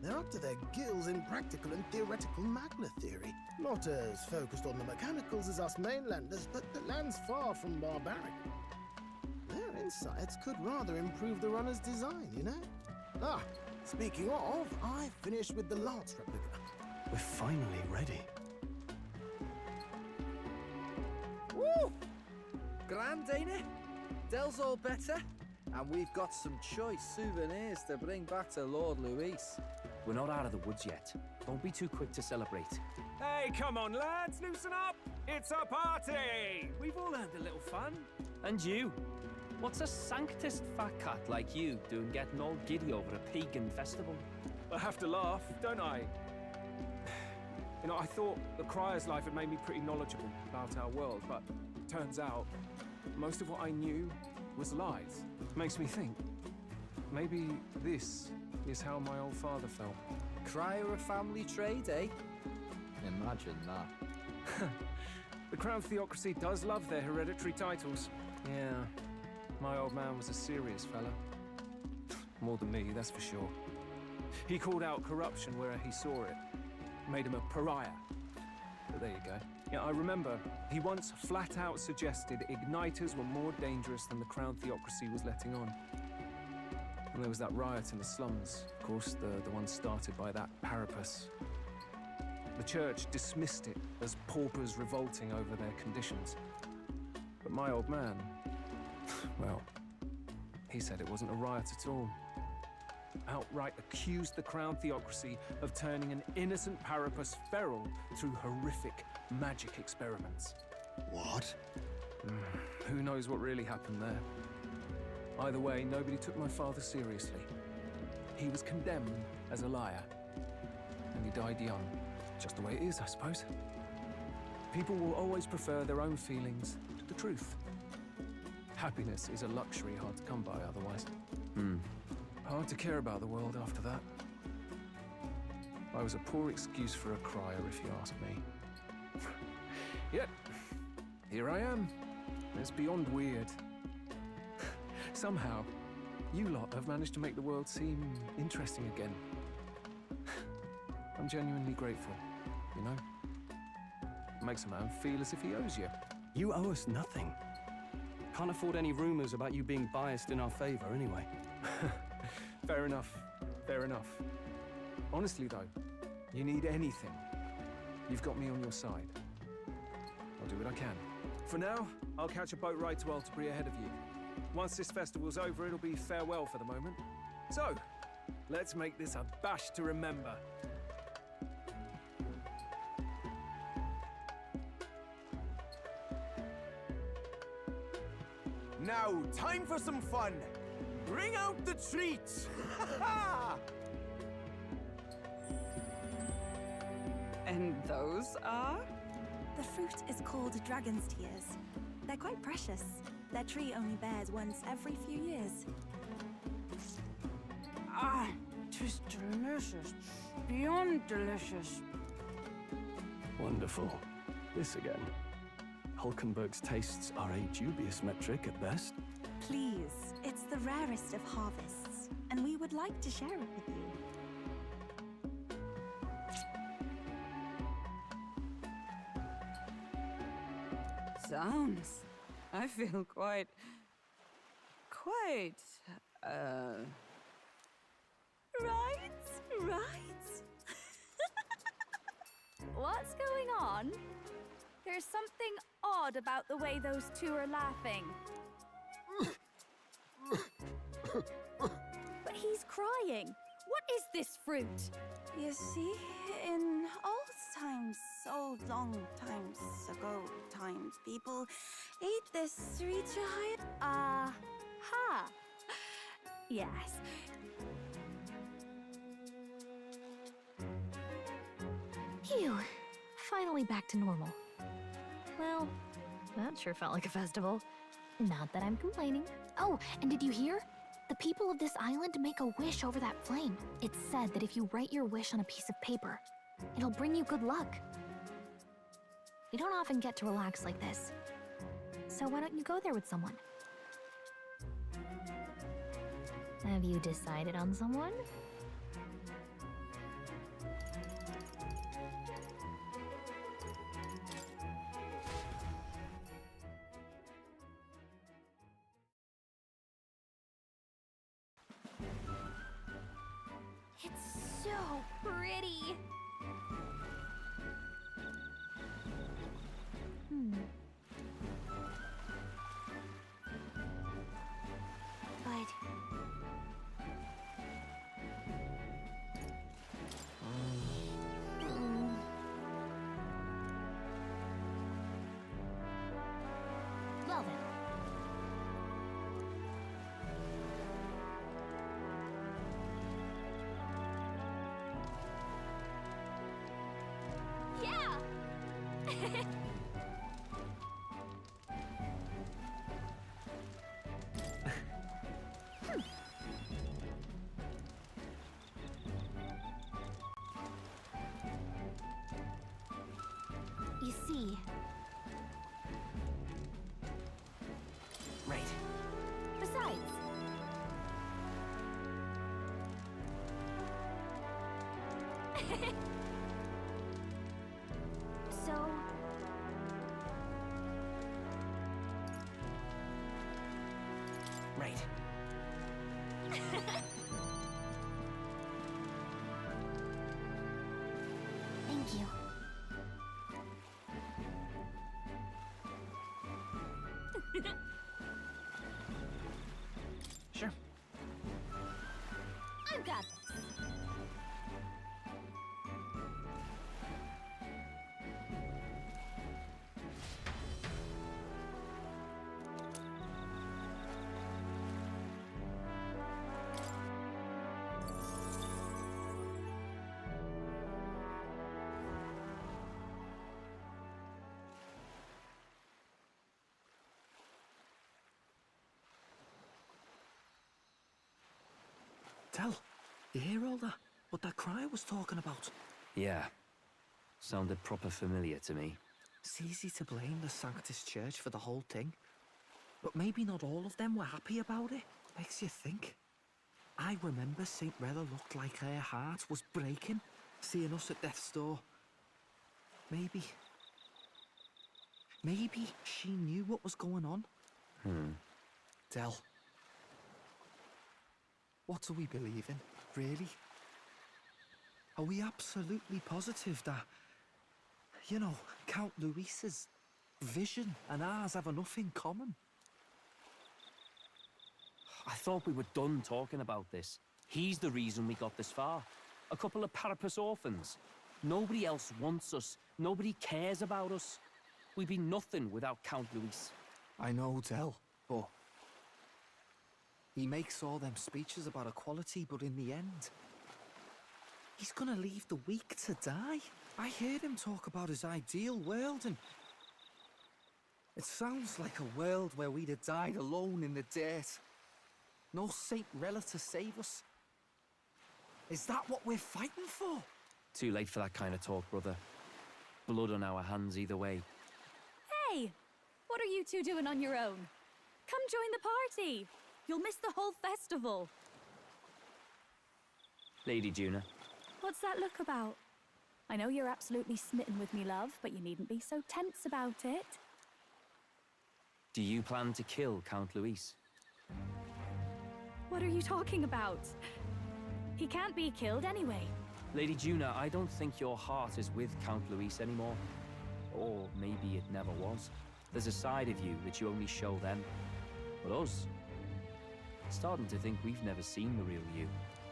[SPEAKER 9] They're up to their gills in practical and theoretical Magna theory. Not as focused on the mechanicals as us mainlanders, but the land's far from barbaric. Their insights could rather improve the runner's design, you know? Ah, speaking of, I finished with the Lance replica.
[SPEAKER 11] We're finally ready.
[SPEAKER 5] Woo! Grand, ain't it? Del's all better, and we've got some choice souvenirs to bring back to Lord Luis.
[SPEAKER 6] We're not out of the woods yet. Don't be too quick to celebrate.
[SPEAKER 11] Hey, come on, lads, loosen up! It's a party! We've all earned a little fun.
[SPEAKER 6] And you? What's a sanctist fat cat like you doing getting all giddy over a pagan festival?
[SPEAKER 11] I have to laugh, don't I? You know, I thought the Crier's life had made me pretty knowledgeable about our world, but turns out most of what I knew was lies. Makes me think, maybe this is how my old father felt.
[SPEAKER 5] Crier a family trade, eh? Imagine that.
[SPEAKER 11] The Crown Theocracy does love their hereditary titles.
[SPEAKER 6] Yeah,
[SPEAKER 11] My old man was a serious fella. More than me, that's for sure. He called out corruption where he saw it. Made him a pariah. But there you go. Yeah, I remember he once flat out suggested igniters were more dangerous than the Crown Theocracy was letting on. And there was that riot in the slums, of course, the one started by that Parapus. The church dismissed it as paupers revolting over their conditions. But my old man, well, he said it wasn't a riot at all. Outright accused the Crown Theocracy of turning an innocent Parapus feral through horrific magic experiments.
[SPEAKER 9] What?
[SPEAKER 11] Who knows what really happened there? Either way, nobody took my father seriously. He was condemned as a liar, and he died young. Just the way it is, I suppose. People will always prefer their own feelings to the truth. Happiness is a luxury hard to come by otherwise. Hard to care about the world after that. I was a poor excuse for a crier, if you ask me. Yet, here I am. It's beyond weird. Somehow, you lot have managed to make the world seem interesting again. I'm genuinely grateful, you know? It makes a man feel as if he owes you.
[SPEAKER 12] You owe us nothing. Can't afford any rumors about you being biased in our favor, anyway.
[SPEAKER 11] Fair enough. Fair enough. Honestly, though, you need anything, you've got me on your side. I'll do what I can. For now, I'll catch a boat ride to Altabri ahead of you. Once this festival's over, it'll be farewell for the moment. So, let's make this a bash to remember.
[SPEAKER 13] Now, time for some fun. Bring out the treats!
[SPEAKER 4] And those are?
[SPEAKER 14] The fruit is called dragon's tears. They're quite precious. Their tree only bears once every few years.
[SPEAKER 4] Ah, 'tis delicious. Beyond delicious.
[SPEAKER 12] Wonderful. This again. Hulkenberg's tastes are a dubious metric at best.
[SPEAKER 14] Please, it's the rarest of harvests, and we would like to share it with you.
[SPEAKER 4] Sounds. I feel quite...
[SPEAKER 3] Right? What's going on? There's something odd about the way those two are laughing. But he's crying. What is this fruit?
[SPEAKER 14] You see, in old times, so long times ago times, people ate this sweet to hide.
[SPEAKER 3] Ha! Yes.
[SPEAKER 7] Phew. Finally back to normal. Well, that sure felt like a festival. Not that I'm complaining. Oh, and did you hear? The people of this island make a wish over that flame. It's said that if you write your wish on a piece of paper, it'll bring you good luck. We don't often get to relax like this. So why don't you go there with someone? Have you decided on someone?
[SPEAKER 3] It's so pretty. But...
[SPEAKER 7] Well then.
[SPEAKER 3] Yeah!
[SPEAKER 7] You see,
[SPEAKER 1] Right.
[SPEAKER 7] So...
[SPEAKER 5] Right.
[SPEAKER 7] Thank you.
[SPEAKER 5] Sure.
[SPEAKER 7] I've got this.
[SPEAKER 5] Tell, you hear all that? What that crier was talking about?
[SPEAKER 6] Yeah. Sounded proper familiar to me.
[SPEAKER 5] It's easy to blame the Sanctus Church for the whole thing. But maybe not all of them were happy about it. Makes you think. I remember St. Rella looked like her heart was breaking, seeing us at death's door. Maybe she knew what was going on. Del. What do we believe in, really? Are we absolutely positive that, you know, Count Luis's vision and ours have enough in common?
[SPEAKER 6] I thought we were done talking about this. He's the reason we got this far. A couple of Parapus orphans. Nobody else wants us. Nobody cares about us. We'd be nothing without Count Luis.
[SPEAKER 5] I know, Del, but... he makes all them speeches about equality, but in the end... he's gonna leave the weak to die. I heard him talk about his ideal world, and... it sounds like a world where we'd have died alone in the dirt. No Saint Rella to save us. Is that what we're fighting for?
[SPEAKER 6] Too late for that kind of talk, brother. Blood on our hands either way.
[SPEAKER 3] Hey! What are you two doing on your own? Come join the party! You'll miss the whole festival.
[SPEAKER 6] Lady Juna.
[SPEAKER 3] What's that look about? I know you're absolutely smitten with me, love, but you needn't be so tense about it.
[SPEAKER 6] Do you plan to kill Count Luis?
[SPEAKER 3] What are you talking about? He can't be killed anyway.
[SPEAKER 6] Lady Juna, I don't think your heart is with Count Luis anymore. Or maybe it never was. There's a side of you that you only show them. But us, starting to think we've never seen the real you.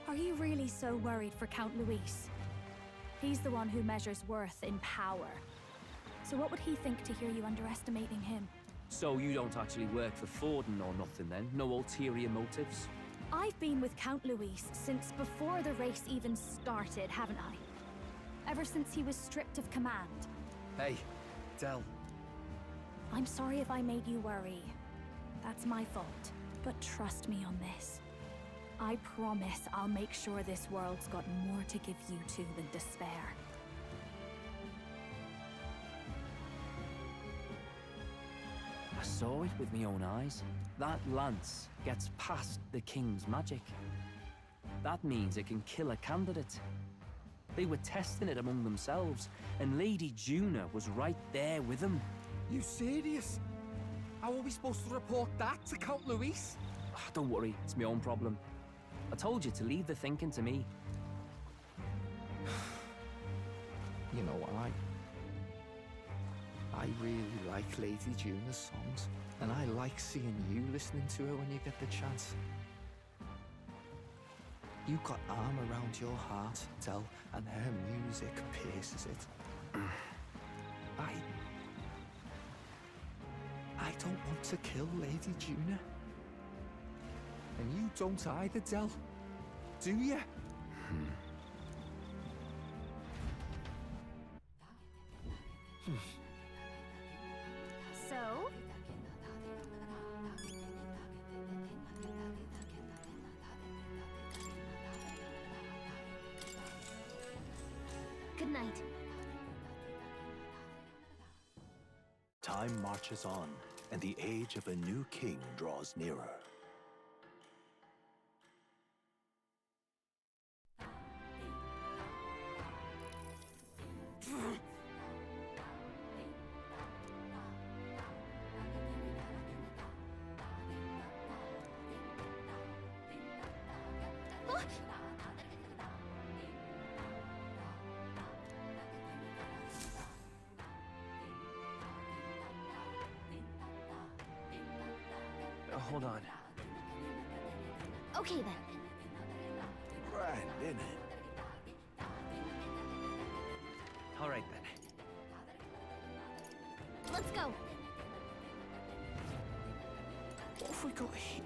[SPEAKER 3] Are you really so worried for Count Luis? He's the one who measures worth in power. So what would he think to hear you underestimating him?
[SPEAKER 6] So you don't actually work for Forden or nothing then? No ulterior motives?
[SPEAKER 3] I've been with Count Luis since before the race even started, haven't I? Ever since he was stripped of command.
[SPEAKER 5] Hey, Del.
[SPEAKER 3] I'm sorry if I made you worry. That's my fault. But trust me on this. I promise I'll make sure this world's got more to give you two than despair.
[SPEAKER 6] I saw it with my own eyes. That lance gets past the king's magic. That means it can kill a candidate. They were testing it among themselves, and Lady Juna was right there with them.
[SPEAKER 5] You serious? How are we supposed to report that to Count Luis?
[SPEAKER 6] Don't worry, it's my own problem. I told you to leave the thinking to me.
[SPEAKER 5] You know, I really like Lady Juna's songs, and I like seeing you listening to her when you get the chance. You got arm around your heart, Del, and her music pierces it. I don't want to kill Lady Juna. And you don't either, Del. Do you?
[SPEAKER 3] So?
[SPEAKER 7] Good night.
[SPEAKER 10] Time marches on, and the age of a new king draws nearer.
[SPEAKER 1] hold on.
[SPEAKER 7] Okay then.
[SPEAKER 2] Grand, innit?
[SPEAKER 1] All right then.
[SPEAKER 7] Let's go.
[SPEAKER 2] What have we got here?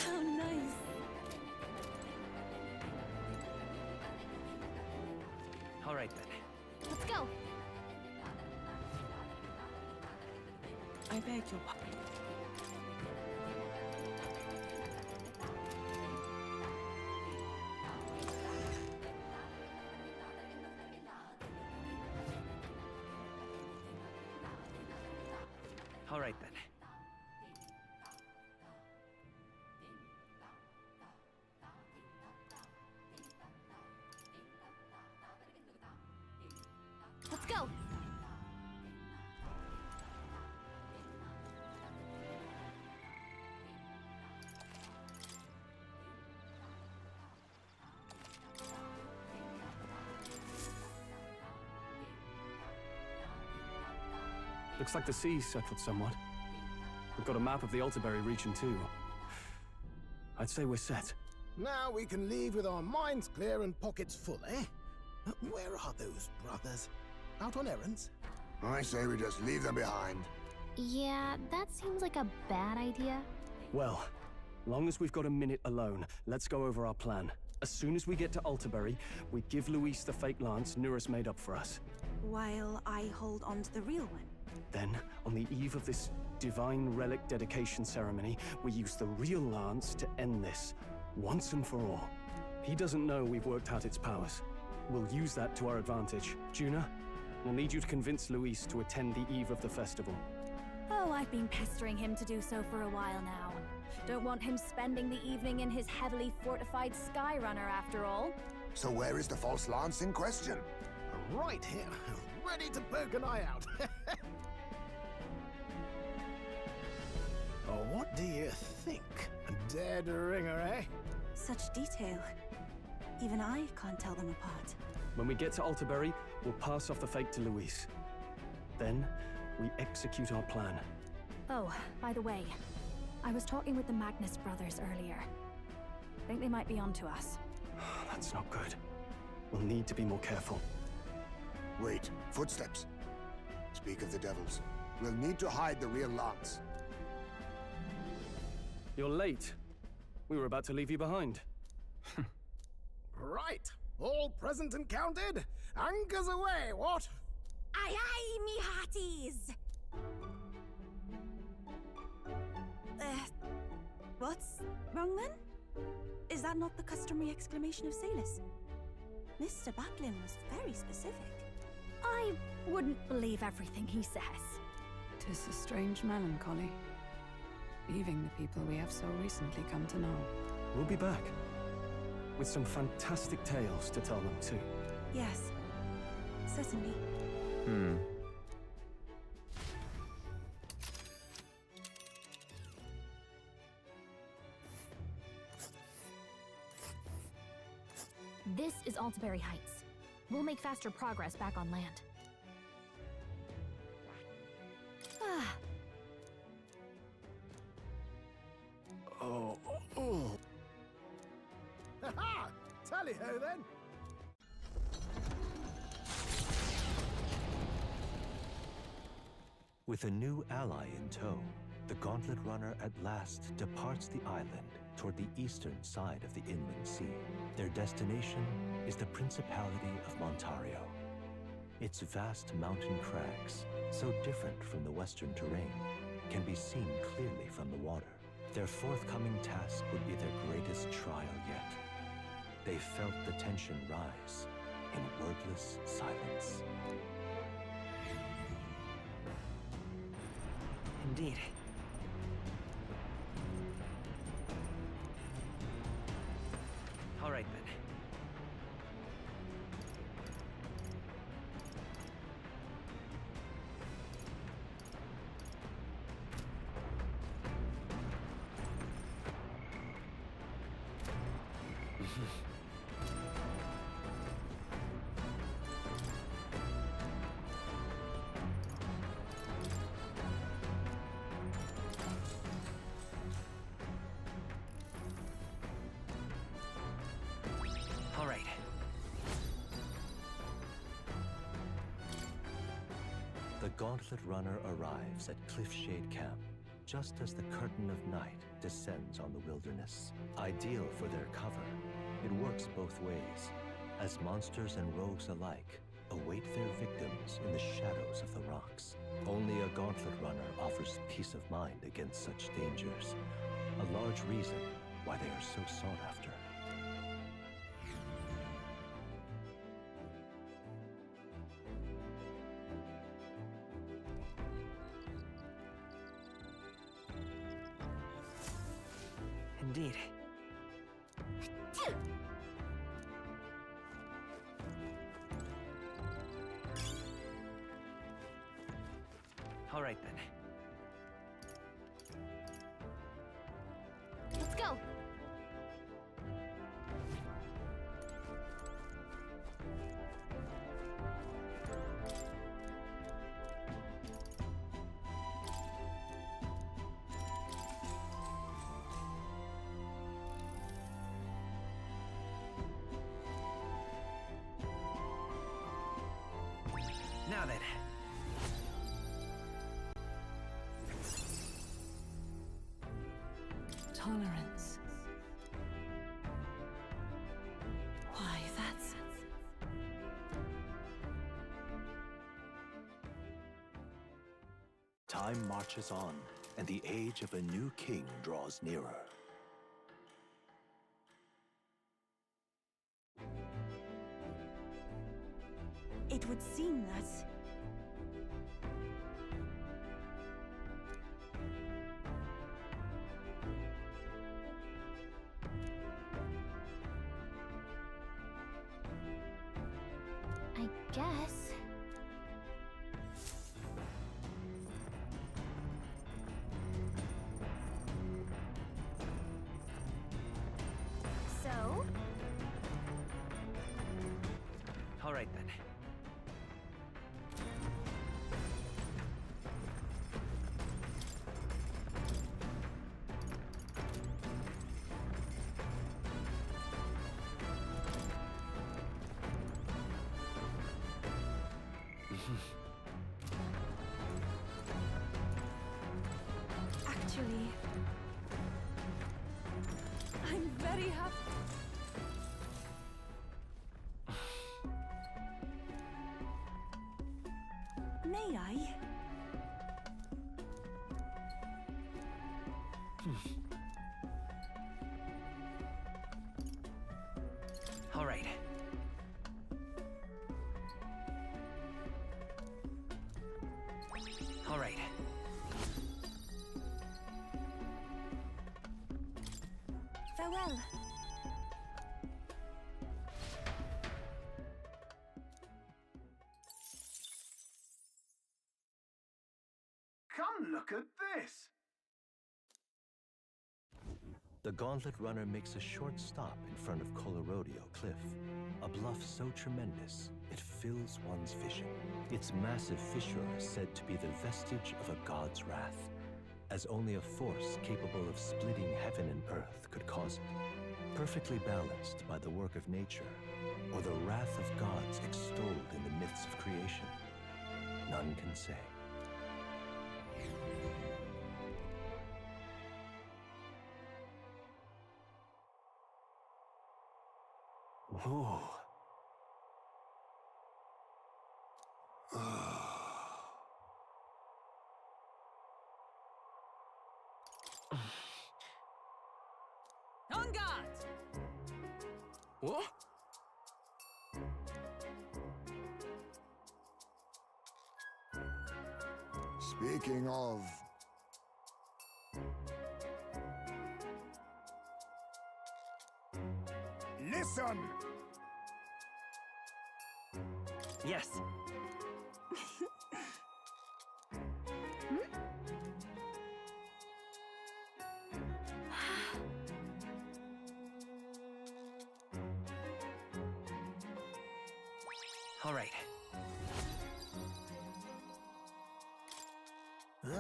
[SPEAKER 14] How nice.
[SPEAKER 1] All right then.
[SPEAKER 7] Let's go.
[SPEAKER 14] I beg your pardon.
[SPEAKER 1] All right then.
[SPEAKER 7] Let's go.
[SPEAKER 12] Looks like the sea's settled somewhat. We've got a map of the Altaberry region too. I'd say we're set.
[SPEAKER 9] Now we can leave with our minds clear and pockets full, eh? Where are those brothers? Out on errands?
[SPEAKER 8] I say we just leave them behind.
[SPEAKER 7] Yeah, that seems like a bad idea.
[SPEAKER 12] Well, long as we've got a minute alone, let's go over our plan. As soon as we get to Altaberry, we give Luis the fake lance Nuris made up for us.
[SPEAKER 14] While I hold on to the real one.
[SPEAKER 12] Then, on the eve of this divine relic dedication ceremony, we use the real lance to end this, once and for all. He doesn't know we've worked out its powers. We'll use that to our advantage. Juna, we'll need you to convince Luis to attend the eve of the festival.
[SPEAKER 3] Oh, I've been pestering him to do so for a while now. Don't want him spending the evening in his heavily fortified Skyrunner after all.
[SPEAKER 8] So where is the false lance in question?
[SPEAKER 9] Right here, ready to poke an eye out. Oh, what do you think? A dead ringer, eh?
[SPEAKER 14] Such detail. Even I can't tell them apart.
[SPEAKER 12] When we get to Altaberry, we'll pass off the fake to Luis. Then, we execute our plan.
[SPEAKER 3] Oh, by the way, I was talking with the Magnus brothers earlier. Think they might be onto us.
[SPEAKER 12] That's not good. We'll need to be more careful.
[SPEAKER 8] Wait, footsteps. Speak of the devils. We'll need to hide the real lance.
[SPEAKER 12] You're late. We were about to leave you behind.
[SPEAKER 9] Right, all present and counted? Anchors away, what?
[SPEAKER 14] Aye aye, me hearties! What's wrong then? Is that not the customary exclamation of Salus? Mr. Batlin was very specific.
[SPEAKER 3] I wouldn't believe everything he says.
[SPEAKER 4] 'Tis a strange melancholy, leaving the people we have so recently come to know.
[SPEAKER 12] We'll be back, with some fantastic tales to tell them too.
[SPEAKER 14] Yes, Certainly.
[SPEAKER 7] This is Altaberry Heights. We'll make faster progress back on land. Ah.
[SPEAKER 9] Oh. Ha-ha! Tally-ho then!
[SPEAKER 10] With a new ally in tow, the Gauntlet Runner at last departs the island toward the eastern side of the inland sea. Their destination is the Principality of Montario. Its vast mountain crags, so different from the western terrain, can be seen clearly from the water. Their forthcoming task would be their greatest trial yet. They felt the tension rise in wordless silence.
[SPEAKER 1] Indeed. All right, then. All right.
[SPEAKER 10] The Gauntlet Runner arrives at Cliffshade Camp just as the curtain of night descends on the wilderness. Ideal for their cover, it works both ways, as monsters and rogues alike await their victims in the shadows of the rocks. Only a Gauntlet Runner offers peace of mind against such dangers, a large reason why they are so sought after.
[SPEAKER 1] Indeed. All right, then.
[SPEAKER 7] Let's go!
[SPEAKER 1] Now then.
[SPEAKER 14] Tolerance. Why, that's...
[SPEAKER 10] Time marches on, and the age of a new king draws nearer.
[SPEAKER 14] It would seem that...
[SPEAKER 7] I guess. So?
[SPEAKER 1] All right, then.
[SPEAKER 14] Actually... I'm very happy... May I?
[SPEAKER 1] All right. All right.
[SPEAKER 14] Farewell.
[SPEAKER 2] Look at this!
[SPEAKER 10] The Gauntlet Runner makes a short stop in front of Colorodeo Cliff, a bluff so tremendous it fills one's vision. Its massive fissure is said to be the vestige of a god's wrath, as only a force capable of splitting heaven and earth could cause it. Perfectly balanced by the work of nature, or the wrath of gods extolled in the myths of creation, none can say.
[SPEAKER 12] Whoa.
[SPEAKER 14] On guard!
[SPEAKER 12] What?
[SPEAKER 8] Speaking of... Listen!
[SPEAKER 1] Yes. All right.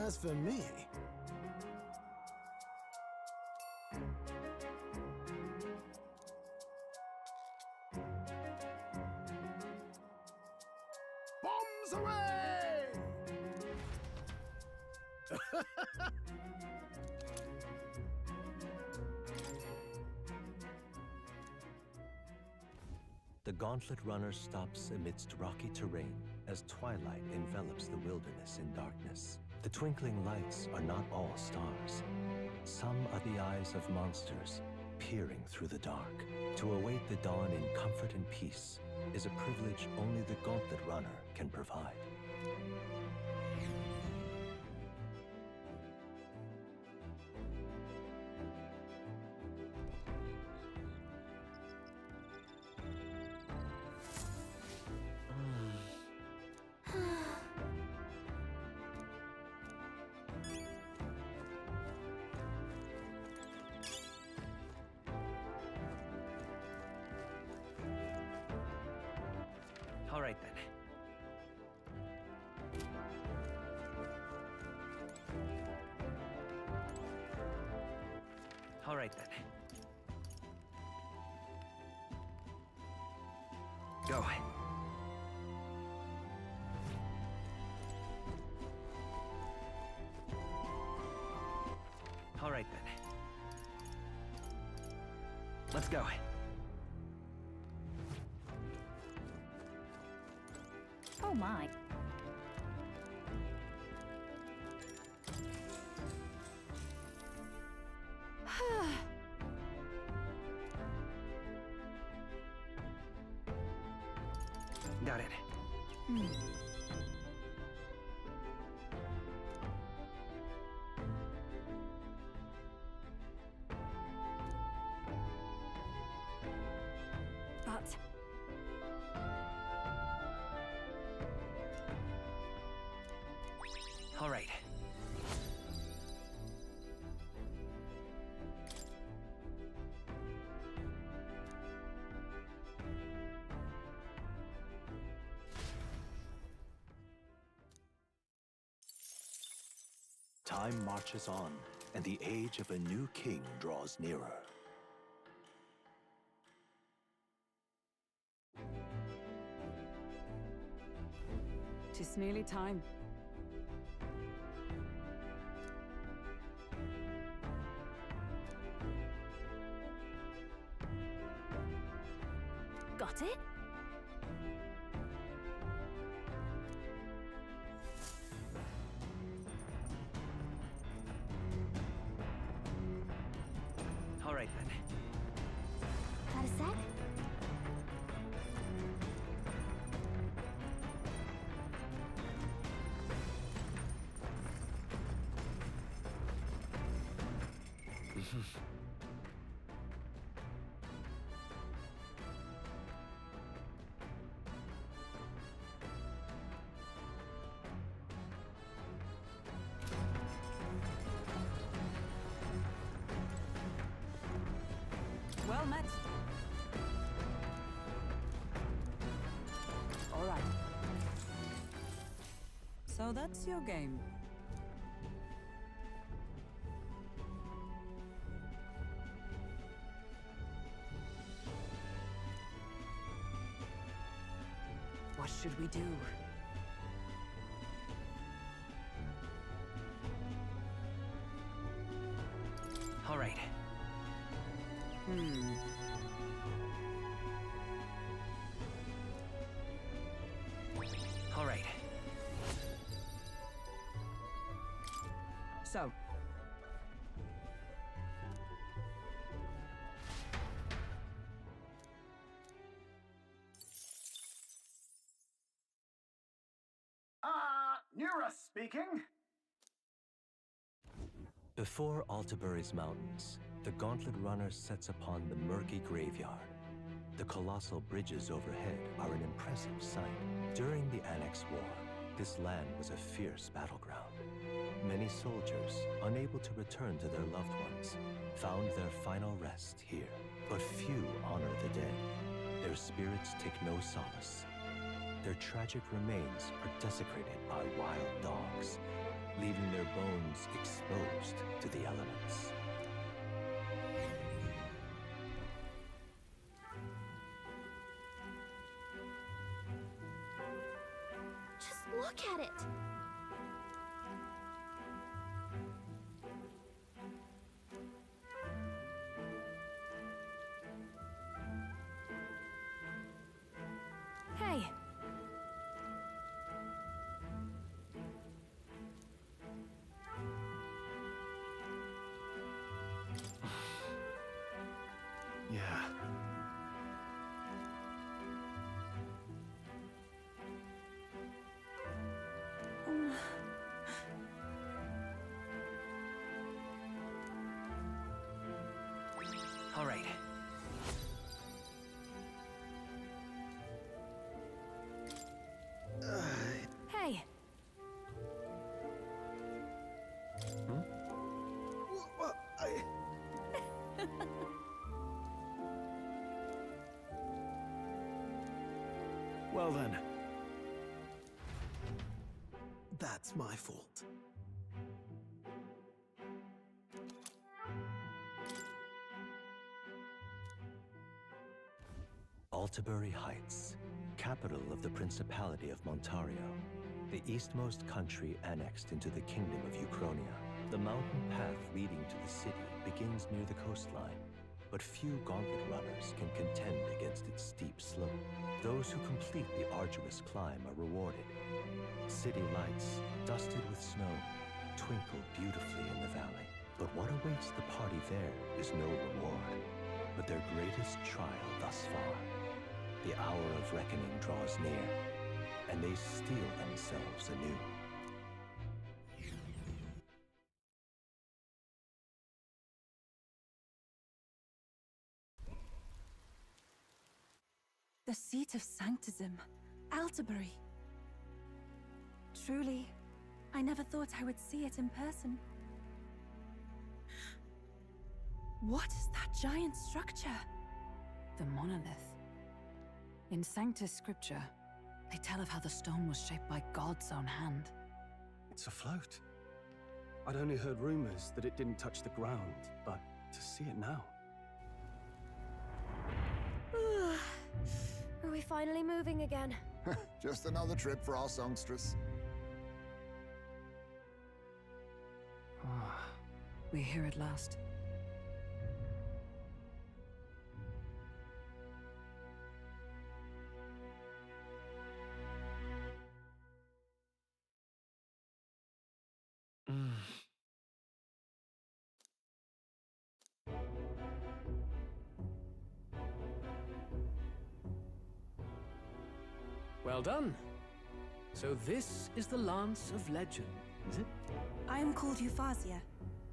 [SPEAKER 9] As for me... Bombs away!
[SPEAKER 10] The Gauntlet Runner stops amidst rocky terrain as twilight envelops the wilderness in darkness. The twinkling lights are not all stars. Some are the eyes of monsters peering through the dark. To await the dawn in comfort and peace is a privilege only the Gauntlet Runner can provide.
[SPEAKER 1] All right then. All right then. Go. All right then. Let's go.
[SPEAKER 3] Oh my.
[SPEAKER 1] Got it.
[SPEAKER 3] But...
[SPEAKER 1] All right.
[SPEAKER 10] Time marches on, and the age of a new king draws nearer.
[SPEAKER 4] Tis nearly time.
[SPEAKER 3] Got it?
[SPEAKER 1] All right then.
[SPEAKER 7] Got a sec?
[SPEAKER 14] Well met.
[SPEAKER 15] All right. So that's your game. What should we do?
[SPEAKER 1] All right. All right.
[SPEAKER 15] So,
[SPEAKER 13] Nura speaking.
[SPEAKER 10] Before Altabury's mountains, the Gauntlet Runner sets upon the murky graveyard. The colossal bridges overhead are an impressive sight. During the Annex War, this land was a fierce battleground. Many soldiers, unable to return to their loved ones, found their final rest here. But few honor the dead. Their spirits take no solace. Their tragic remains are desecrated by wild dogs, leaving their bones exposed to the elements.
[SPEAKER 7] Just look at it!
[SPEAKER 3] Hey!
[SPEAKER 12] Yeah.
[SPEAKER 1] All right.
[SPEAKER 3] Hey!
[SPEAKER 9] Well,
[SPEAKER 12] Well then.
[SPEAKER 9] That's my fault.
[SPEAKER 10] Altabury Heights, capital of the Principality of Montario, the eastmost country annexed into the Kingdom of Uchronia. The mountain path leading to the city begins near the coastline, but few Gauntlet runners can contend against its steep slope. Those who complete the arduous climb are rewarded. City lights, dusted with snow, twinkle beautifully in the valley. But what awaits the party there is no reward, but their greatest trial thus far. The hour of reckoning draws near, and they steel themselves anew.
[SPEAKER 14] The seat of Sanctism, Altabury. Truly, I never thought I would see it in person. What is that giant structure?
[SPEAKER 15] The monolith. In Sanctus Scripture, they tell of how the stone was shaped by God's own hand.
[SPEAKER 12] It's afloat. I'd only heard rumors that it didn't touch the ground, but to see it now.
[SPEAKER 7] Are we finally moving again?
[SPEAKER 8] Just another trip for our songstress.
[SPEAKER 15] We're here at last.
[SPEAKER 11] Well done. So this is the Lance of Legend, is it?
[SPEAKER 14] I am called ReFantazio,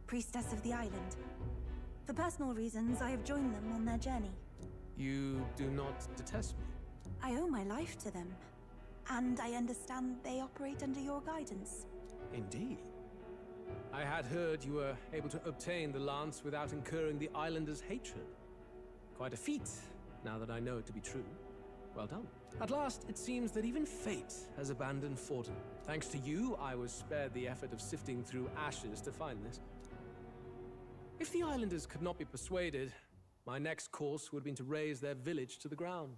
[SPEAKER 14] priestess of the island. For personal reasons, I have joined them on their journey.
[SPEAKER 11] You do not detest me?
[SPEAKER 14] I owe my life to them, and I understand they operate under your guidance.
[SPEAKER 11] Indeed. I had heard you were able to obtain the lance without incurring the islanders' hatred. Quite a feat, now that I know it to be true. Well done. At last, it seems that even fate has abandoned Forden. Thanks to you, I was spared the effort of sifting through ashes to find this. If the islanders could not be persuaded, my next course would have been to raze their village to the ground.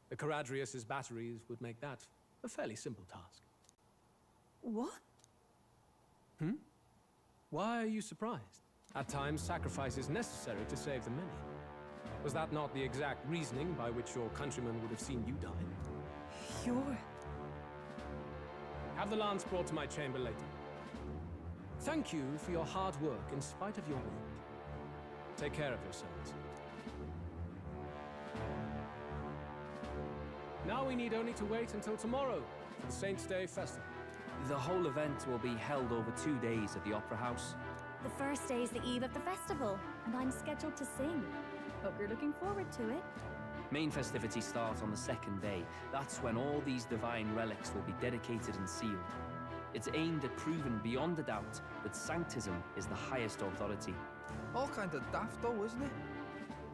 [SPEAKER 11] The Caradrius's batteries would make that a fairly simple task.
[SPEAKER 14] What?
[SPEAKER 11] Why are you surprised? At times, sacrifice is necessary to save the many. Was that not the exact reasoning by which your countrymen would have seen you die?
[SPEAKER 14] You're...
[SPEAKER 11] Have the lance brought to my chamber later. Thank you for your hard work in spite of your wound. Take care of yourselves. Now we need only to wait until tomorrow for the Saints' Day Festival.
[SPEAKER 6] The whole event will be held over 2 days at the Opera House.
[SPEAKER 3] The first day is the eve of the festival, and I'm scheduled to sing. Hope you're looking forward to it.
[SPEAKER 6] Main festivities start on the second day. That's when all these divine relics will be dedicated and sealed. It's aimed at proving beyond a doubt that Sanctism is the highest authority.
[SPEAKER 5] All kind of daft though, isn't it?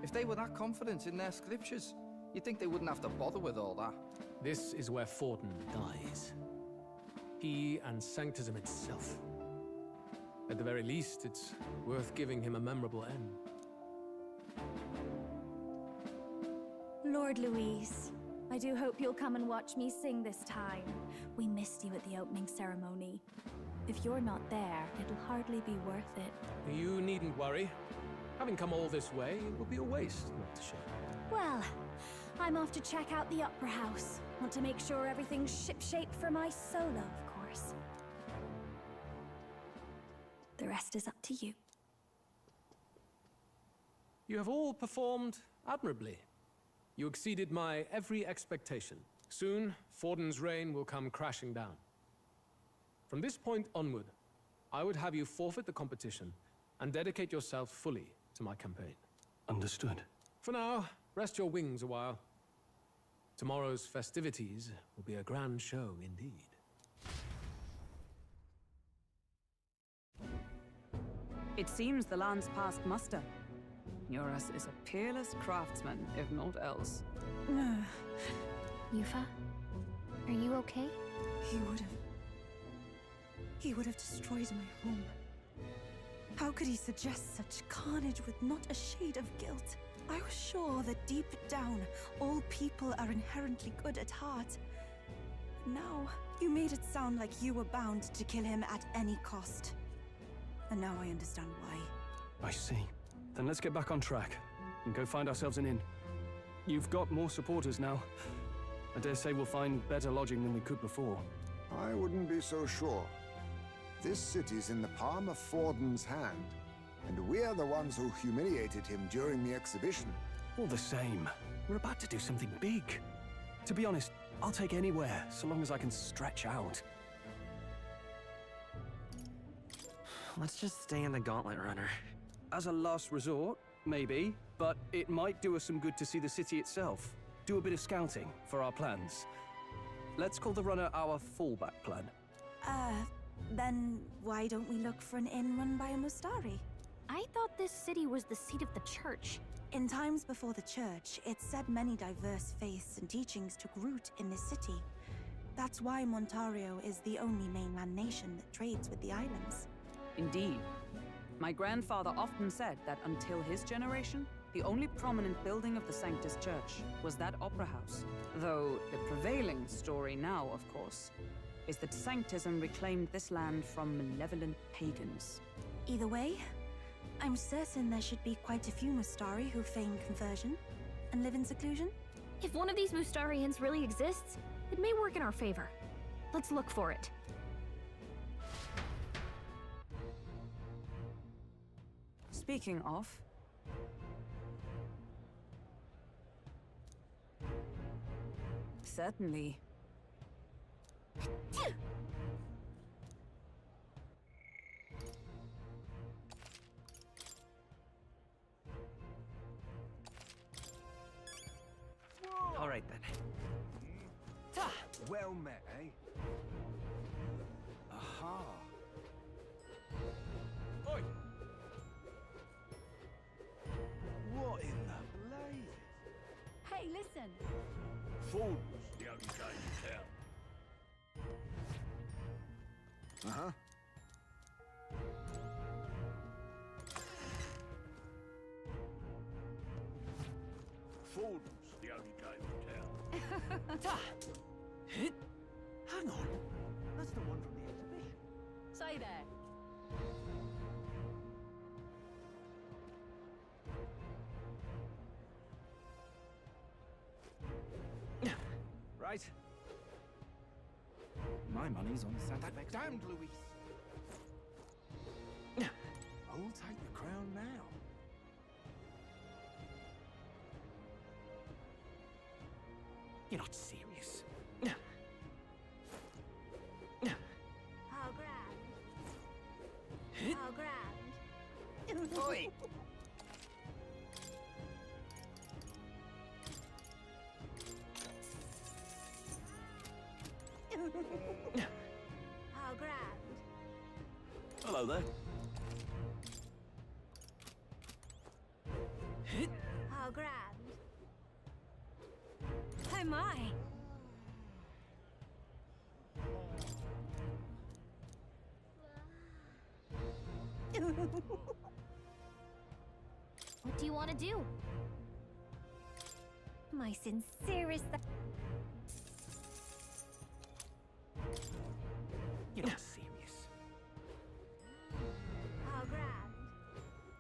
[SPEAKER 5] If they were that confident in their scriptures, you'd think they wouldn't have to bother with all that.
[SPEAKER 11] This is where Forden dies. He and Sanctism itself. At the very least, it's worth giving him a memorable end.
[SPEAKER 3] Lord Louise, I do hope you'll come and watch me sing this time. We missed you at the opening ceremony. If you're not there, it'll hardly be worth it.
[SPEAKER 11] You needn't worry. Having come all this way, it would be a waste not to show.
[SPEAKER 3] Well, I'm off to check out the Opera House. Want to make sure everything's shipshape for my solo, of course. The rest is up to you.
[SPEAKER 11] You have all performed admirably. You exceeded my every expectation. Soon, Forden's reign will come crashing down. From this point onward, I would have you forfeit the competition and dedicate yourself fully to my campaign.
[SPEAKER 12] Understood.
[SPEAKER 11] For now, rest your wings a while. Tomorrow's festivities will be a grand show indeed.
[SPEAKER 15] It seems the land's passed muster. Eurus is a peerless craftsman, if not else.
[SPEAKER 7] Yufa, are you okay?
[SPEAKER 14] He would have destroyed my home. How could he suggest such carnage with not a shade of guilt? I was sure that deep down, all people are inherently good at heart. Now, you made it sound like you were bound to kill him at any cost. And now I understand why.
[SPEAKER 12] I see. Then let's get back on track and go find ourselves an inn. You've got more supporters now. I dare say we'll find better lodging than we could before.
[SPEAKER 8] I wouldn't be so sure. This city's in the palm of Forden's hand, and we're the ones who humiliated him during the exhibition.
[SPEAKER 12] All the same, we're about to do something big. To be honest, I'll take anywhere, so long as I can stretch out.
[SPEAKER 1] Let's just stay in the Gauntlet Runner.
[SPEAKER 12] As a last resort, maybe, but it might do us some good to see the city itself. Do a bit of scouting for our plans. Let's call the runner our fallback plan.
[SPEAKER 14] Then why don't we look for an inn run by a Mustari?
[SPEAKER 7] I thought this city was the seat of the church.
[SPEAKER 14] In times before the church, it's said many diverse faiths and teachings took root in this city. That's why Montario is the only mainland nation that trades with the islands.
[SPEAKER 15] Indeed. My grandfather often said that until his generation, the only prominent building of the Sanctus Church was that opera house. Though the prevailing story now, of course, is that Sanctism reclaimed this land from malevolent pagans.
[SPEAKER 14] Either way, I'm certain there should be quite a few Mustari who feign conversion and live in seclusion.
[SPEAKER 7] If one of these Mustarians really exists, it may work in our favor. Let's look for it.
[SPEAKER 15] Speaking of... Certainly.
[SPEAKER 1] All right then.
[SPEAKER 13] Well met, eh? Aha.
[SPEAKER 11] Oi!
[SPEAKER 13] What in the
[SPEAKER 3] listen.
[SPEAKER 16] Food's the only game in town.
[SPEAKER 8] Uh-huh.
[SPEAKER 16] Food's the only game in town.
[SPEAKER 9] Hang on. That's the one from the exhibition.
[SPEAKER 3] Say there.
[SPEAKER 11] Right. My money's on Santa Fe.
[SPEAKER 9] Damned Luis!
[SPEAKER 11] I'll take the crown now. You're not serious.
[SPEAKER 3] How grand. How grand.
[SPEAKER 11] Oi!
[SPEAKER 3] How grand.
[SPEAKER 10] Hello there.
[SPEAKER 3] How grand. Oh my. What do you want to do? My sincerest.
[SPEAKER 11] You're not serious.
[SPEAKER 3] How grand.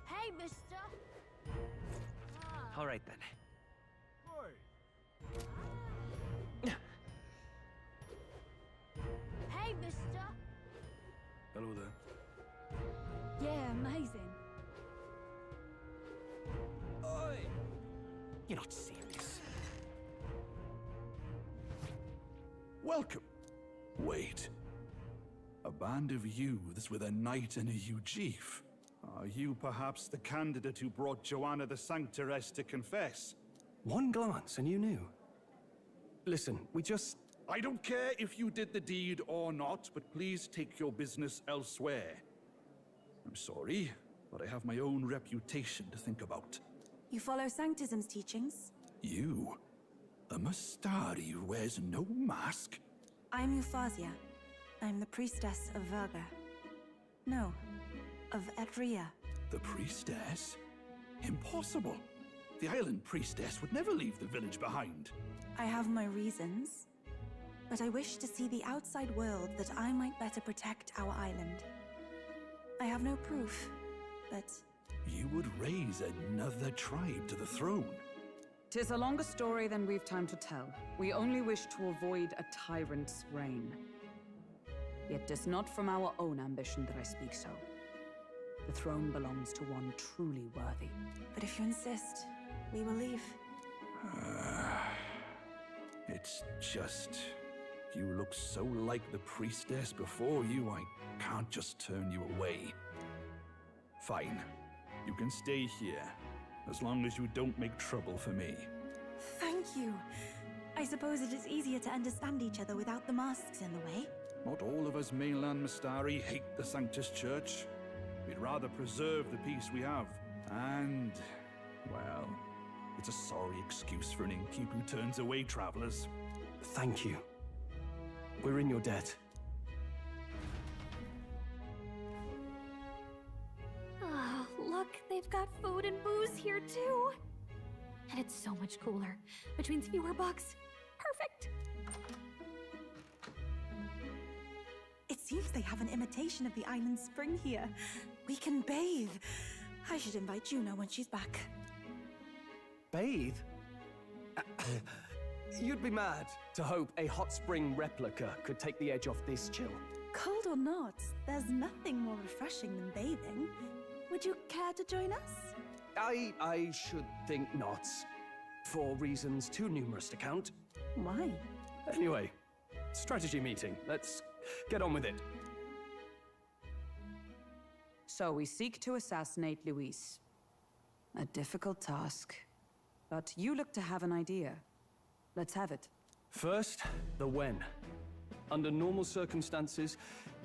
[SPEAKER 3] Hey, mister.
[SPEAKER 1] All right then.
[SPEAKER 3] Hey, mister.
[SPEAKER 11] Hello there.
[SPEAKER 3] Yeah, amazing.
[SPEAKER 11] Oi! You're not serious.
[SPEAKER 2] Welcome. Wait. A band of youths with a knight and a Ujif. Are you perhaps the candidate who brought Joanna the Sanctoress to confess?
[SPEAKER 12] One glance and you knew. Listen, we just...
[SPEAKER 2] I don't care if you did the deed or not, but please take your business elsewhere. I'm sorry, but I have my own reputation to think about.
[SPEAKER 14] You follow Sanctism's teachings?
[SPEAKER 2] You? A Mastari who wears no mask?
[SPEAKER 14] I'm Euphazia. I'm the priestess of Verga. No, of Edria.
[SPEAKER 2] The priestess? Impossible. The island priestess would never leave the village behind.
[SPEAKER 14] I have my reasons, but I wish to see the outside world that I might better protect our island. I have no proof, but...
[SPEAKER 2] You would raise another tribe to the throne.
[SPEAKER 15] 'Tis a longer story than we've time to tell. We only wish to avoid a tyrant's reign. Yet 'tis not from our own ambition that I speak so. The throne belongs to one truly worthy.
[SPEAKER 14] But if you insist, we will leave.
[SPEAKER 2] It's just... You look so like the priestess before you, I can't just turn you away. Fine. You can stay here, as long as you don't make trouble for me.
[SPEAKER 14] Thank you. I suppose it is easier to understand each other without the masks in the way.
[SPEAKER 2] Not all of us mainland Mastari hate the Sanctus Church. We'd rather preserve the peace we have. And, well, it's a sorry excuse for an innkeep who turns away travelers.
[SPEAKER 12] Thank you. We're in your debt.
[SPEAKER 3] Oh, look, they've got food and booze here too. And it's so much cooler, which means fewer bugs. Perfect.
[SPEAKER 14] It seems they have an imitation of the island spring here. We can bathe. I should invite Juno when she's back.
[SPEAKER 12] Bathe? You'd be mad to hope a hot spring replica could take the edge off this chill.
[SPEAKER 14] Cold or not, there's nothing more refreshing than bathing. Would you care to join us?
[SPEAKER 12] I should think not. For reasons too numerous to count.
[SPEAKER 14] Why?
[SPEAKER 12] Anyway, strategy meeting. Let's get on with it.
[SPEAKER 15] So we seek to assassinate Luis. A difficult task. But you look to have an idea. Let's have it.
[SPEAKER 12] First, the when. Under normal circumstances,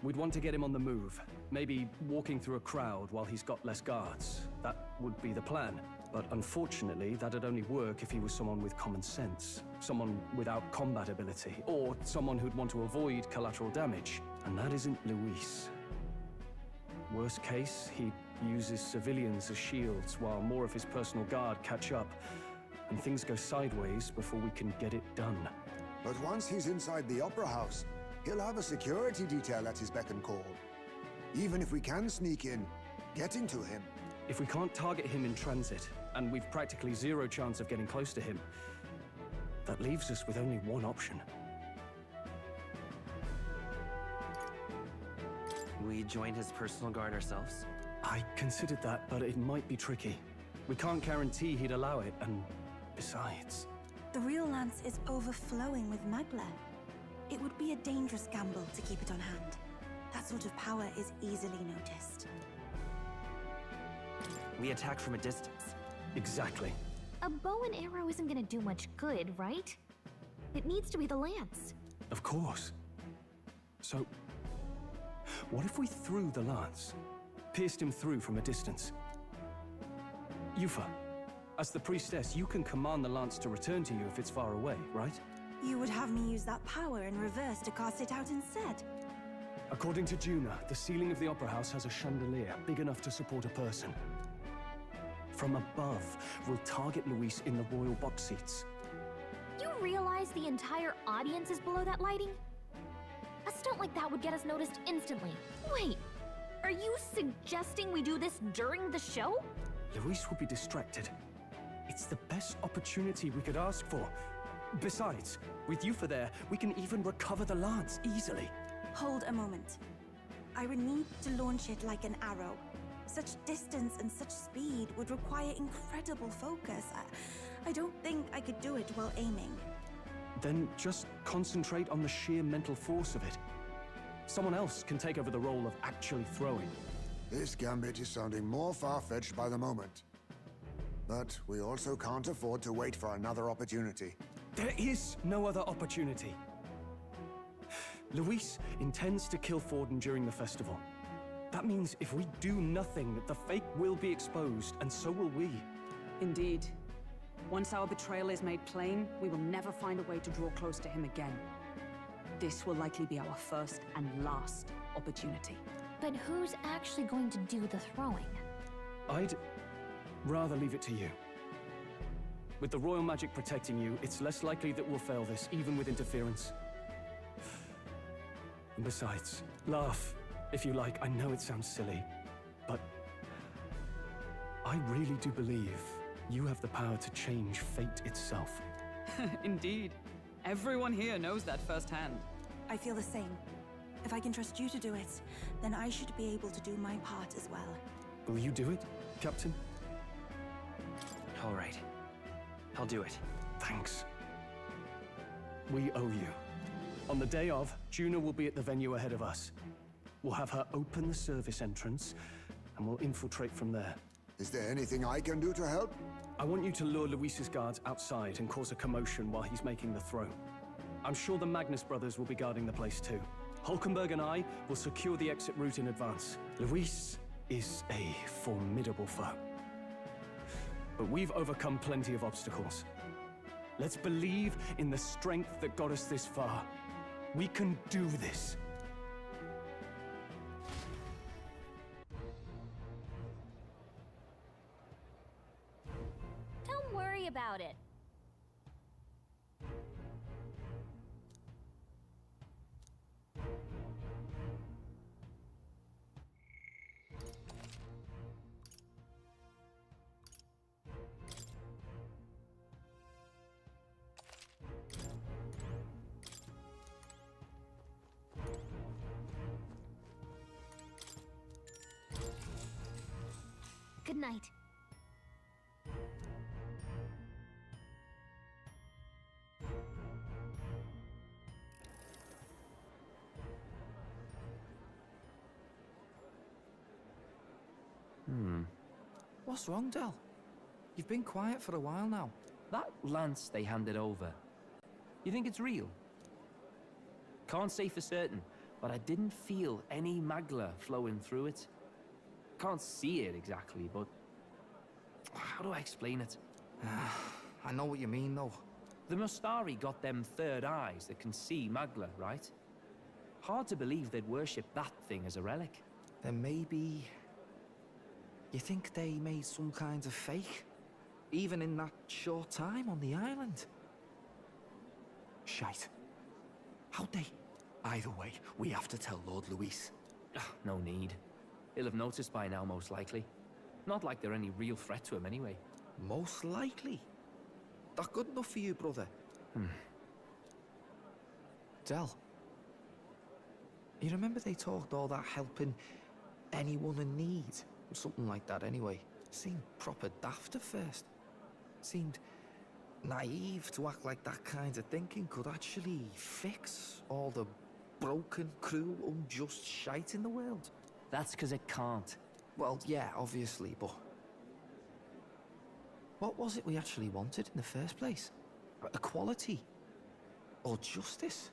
[SPEAKER 12] we'd want to get him on the move. Maybe walking through a crowd while he's got less guards. That would be the plan. But unfortunately, that'd only work if he was someone with common sense. Someone without combat ability. Or someone who'd want to avoid collateral damage. And that isn't Luis. Worst case, he uses civilians as shields while more of his personal guard catch up. And things go sideways before we can get it done.
[SPEAKER 8] But once he's inside the Opera House, he'll have a security detail at his beck and call. Even if we can sneak in, getting to him.
[SPEAKER 12] If we can't target him in transit, and we've practically zero chance of getting close to him, that leaves us with only one option.
[SPEAKER 1] We join his personal guard ourselves?
[SPEAKER 12] I considered that, but it might be tricky. We can't guarantee he'd allow it, and besides...
[SPEAKER 14] The real lance is overflowing with Magla. It would be a dangerous gamble to keep it on hand. That sort of power is easily noticed.
[SPEAKER 1] We attack from a distance.
[SPEAKER 12] Exactly.
[SPEAKER 7] A bow and arrow isn't gonna do much good, right? It needs to be the lance.
[SPEAKER 12] Of course. So, what if we threw the lance? Pierced him through from a distance? Yufa, as the priestess, you can command the lance to return to you if it's far away, right?
[SPEAKER 14] You would have me use that power in reverse to cast it out instead.
[SPEAKER 12] According to Juna, the ceiling of the Opera House has a chandelier big enough to support a person. From above, we'll target Luis in the royal box seats.
[SPEAKER 7] You realize the entire audience is below that lighting? A stunt like that would get us noticed instantly. Wait, are you suggesting we do this during the show?
[SPEAKER 12] Luis will be distracted. It's the best opportunity we could ask for. Besides, with Yufa there, we can even recover the lance easily.
[SPEAKER 14] Hold a moment. I would need to launch it like an arrow. Such distance and such speed would require incredible focus. I don't think I could do it while aiming.
[SPEAKER 12] Then just concentrate on the sheer mental force of it. Someone else can take over the role of actually throwing.
[SPEAKER 8] This gambit is sounding more far-fetched by the moment. But we also can't afford to wait for another opportunity.
[SPEAKER 12] There is no other opportunity. Luis intends to kill Forden during the festival. That means if we do nothing, the fake will be exposed, and so will we.
[SPEAKER 15] Indeed. Once our betrayal is made plain, we will never find a way to draw close to him again. This will likely be our first and last opportunity.
[SPEAKER 7] But who's actually going to do the throwing?
[SPEAKER 12] I'd rather leave it to you. With the royal magic protecting you, it's less likely that we'll fail this, even with interference. And besides, laugh, if you like. I know it sounds silly, but I really do believe you have the power to change fate itself.
[SPEAKER 15] Indeed. Everyone here knows that firsthand.
[SPEAKER 14] I feel the same. If I can trust you to do it, then I should be able to do my part as well.
[SPEAKER 12] Will you do it, Captain?
[SPEAKER 1] All right. I'll do it.
[SPEAKER 12] Thanks. We owe you. On the day of, Juna will be at the venue ahead of us. We'll have her open the service entrance, and we'll infiltrate from there.
[SPEAKER 8] Is there anything I can do to help?
[SPEAKER 12] I want you to lure Luis's guards outside and cause a commotion while he's making the throw. I'm sure the Magnus brothers will be guarding the place too. Hulkenberg and I will secure the exit route in advance. Luis is a formidable foe. But we've overcome plenty of obstacles. Let's believe in the strength that got us this far. We can do this.
[SPEAKER 7] Don't worry about it. Good night.
[SPEAKER 5] What's wrong, Del? You've been quiet for a while now.
[SPEAKER 6] That lance they handed over, you think it's real? Can't say for certain, but I didn't feel any magla flowing through it. Can't see it exactly, but how do I explain it?
[SPEAKER 5] I know what you mean, though.
[SPEAKER 6] The Mustari got them third eyes that can see magla, right? Hard to believe they'd worship that thing as a relic.
[SPEAKER 5] Then maybe... You think they made some kind of fake? Even in that short time on the island? Shite. How'd they? Either way, we have to tell Lord Luis.
[SPEAKER 6] No need. He'll have noticed by now, most likely. Not like they're any real threat to him anyway.
[SPEAKER 5] Most likely? That good enough for you, brother? Del. You remember they talked all that helping anyone in need? Something like that anyway. Seemed proper daft at first. Seemed naive to act like that kind of thinking could actually fix all the broken, cruel, unjust shite in the world.
[SPEAKER 6] That's because it can't.
[SPEAKER 5] Well, yeah, obviously, but... What was it we actually wanted in the first place? Equality? Or justice?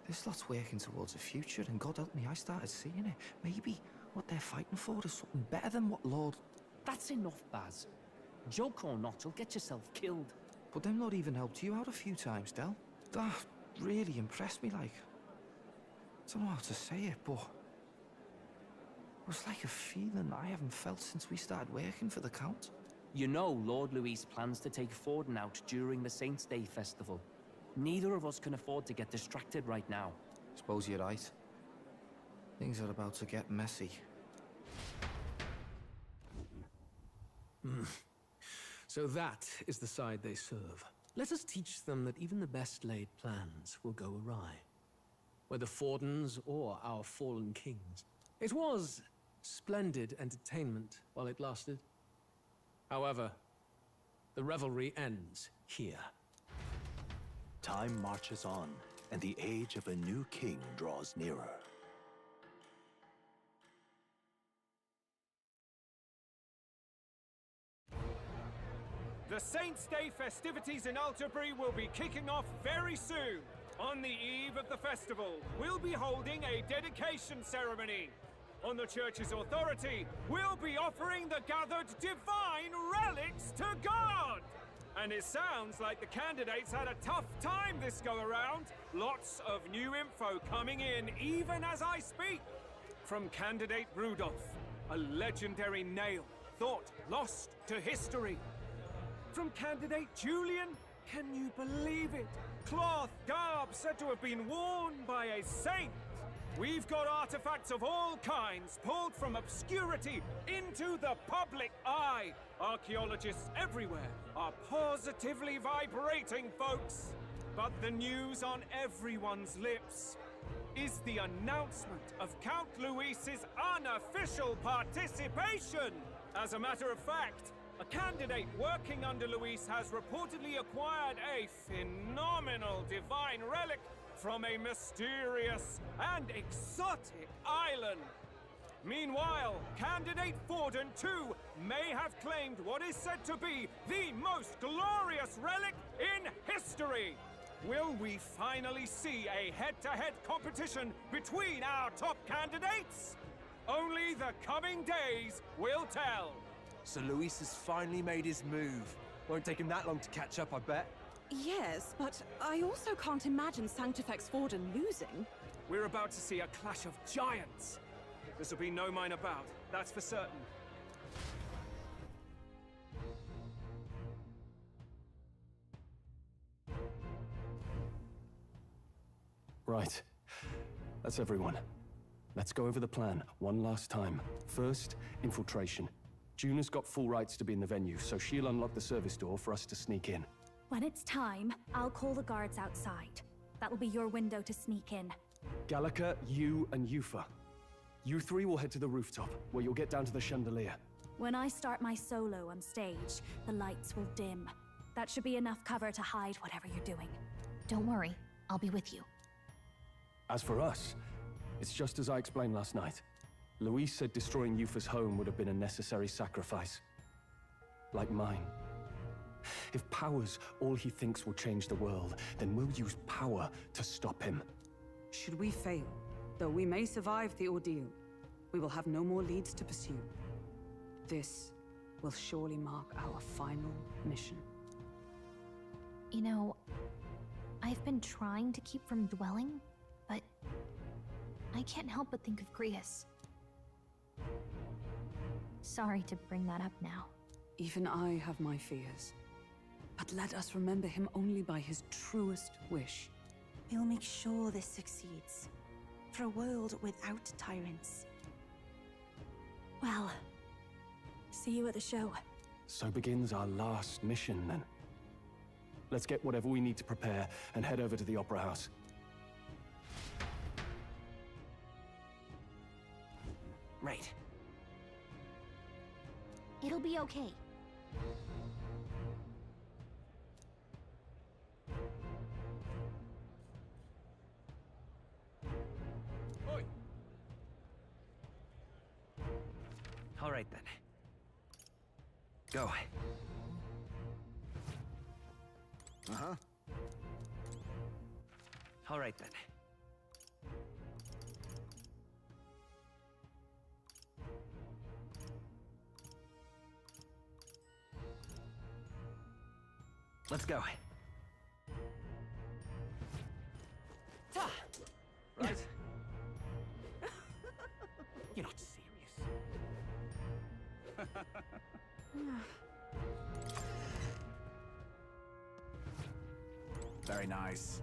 [SPEAKER 5] This lot's working towards a future, and God help me, I started seeing it. Maybe what they're fighting for is something better than what Lord...
[SPEAKER 6] That's enough, Baz. Joke or not, you'll get yourself killed.
[SPEAKER 5] But them not even helped you out a few times, Del. That really impressed me, like... I don't know how to say it, but... It was like a feeling I haven't felt since we started working for the Count.
[SPEAKER 6] You know Lord Luis plans to take Forden out during the Saints' Day festival. Neither of us can afford to get distracted right now.
[SPEAKER 5] Suppose you're right. Things are about to get messy.
[SPEAKER 17] So that is the side they serve. Let us teach them that even the best laid plans will go awry. Whether Forden's or our fallen kings. It was splendid entertainment while it lasted. However, the revelry ends here.
[SPEAKER 10] Time marches on, and the age of a new king draws nearer.
[SPEAKER 11] The Saints' Day festivities in Alterbury will be kicking off very soon. On the eve of the festival, we'll be holding a dedication ceremony. On the church's authority, we'll be offering the gathered divine relics to God! And it sounds like the candidates had a tough time this go-around. Lots of new info coming in even as I speak. From candidate Rudolph, a legendary nail, thought lost to history. From candidate Julian, can you believe it? Cloth garb said to have been worn by a saint. We've got artifacts of all kinds pulled from obscurity into the public eye. Archaeologists everywhere are positively vibrating, folks. But the news on everyone's lips is the announcement of Count Luis's unofficial participation. As a matter of fact, a candidate working under Luis has reportedly acquired a phenomenal divine relic from a mysterious and exotic island. Meanwhile, candidate Forden, too, may have claimed what is said to be the most glorious relic in history. Will we finally see a head-to-head competition between our top candidates? Only the coming days will tell.
[SPEAKER 13] So Luis has finally made his move. Won't take him that long to catch up, I bet.
[SPEAKER 14] Yes, but I also can't imagine Sanctifex Forden losing.
[SPEAKER 11] We're about to see a clash of giants. This will be no minor bout, that's for certain.
[SPEAKER 12] Right. That's everyone. Let's go over the plan one last time. First, infiltration. Juna's got full rights to be in the venue, so she'll unlock the service door for us to sneak in.
[SPEAKER 3] When it's time, I'll call the guards outside. That'll be your window to sneak in.
[SPEAKER 12] Gallica, you, and Yufa. You three will head to the rooftop, where you'll get down to the chandelier.
[SPEAKER 3] When I start my solo on stage, the lights will dim. That should be enough cover to hide whatever you're doing.
[SPEAKER 7] Don't worry, I'll be with you.
[SPEAKER 12] As for us, it's just as I explained last night. Luis said destroying Yufa's home would have been a necessary sacrifice. Like mine. If power's all he thinks will change the world, then we'll use power to stop him.
[SPEAKER 15] Should we fail, though we may survive the ordeal, we will have no more leads to pursue. This will surely mark our final mission.
[SPEAKER 7] You know, I've been trying to keep from dwelling, but I can't help but think of Grius. Sorry to bring that up now.
[SPEAKER 15] Even I have my fears. But let us remember him only by his truest wish.
[SPEAKER 14] We'll make sure this succeeds. For a world without tyrants. Well, see you at the show.
[SPEAKER 12] So begins our last mission, then. Let's get whatever we need to prepare and head over to the Opera House.
[SPEAKER 1] Right.
[SPEAKER 7] It'll be okay.
[SPEAKER 1] All right then. Go.
[SPEAKER 8] Uh-huh.
[SPEAKER 1] All right then. Let's go. Ta! Right. You're not serious.
[SPEAKER 2] Very nice.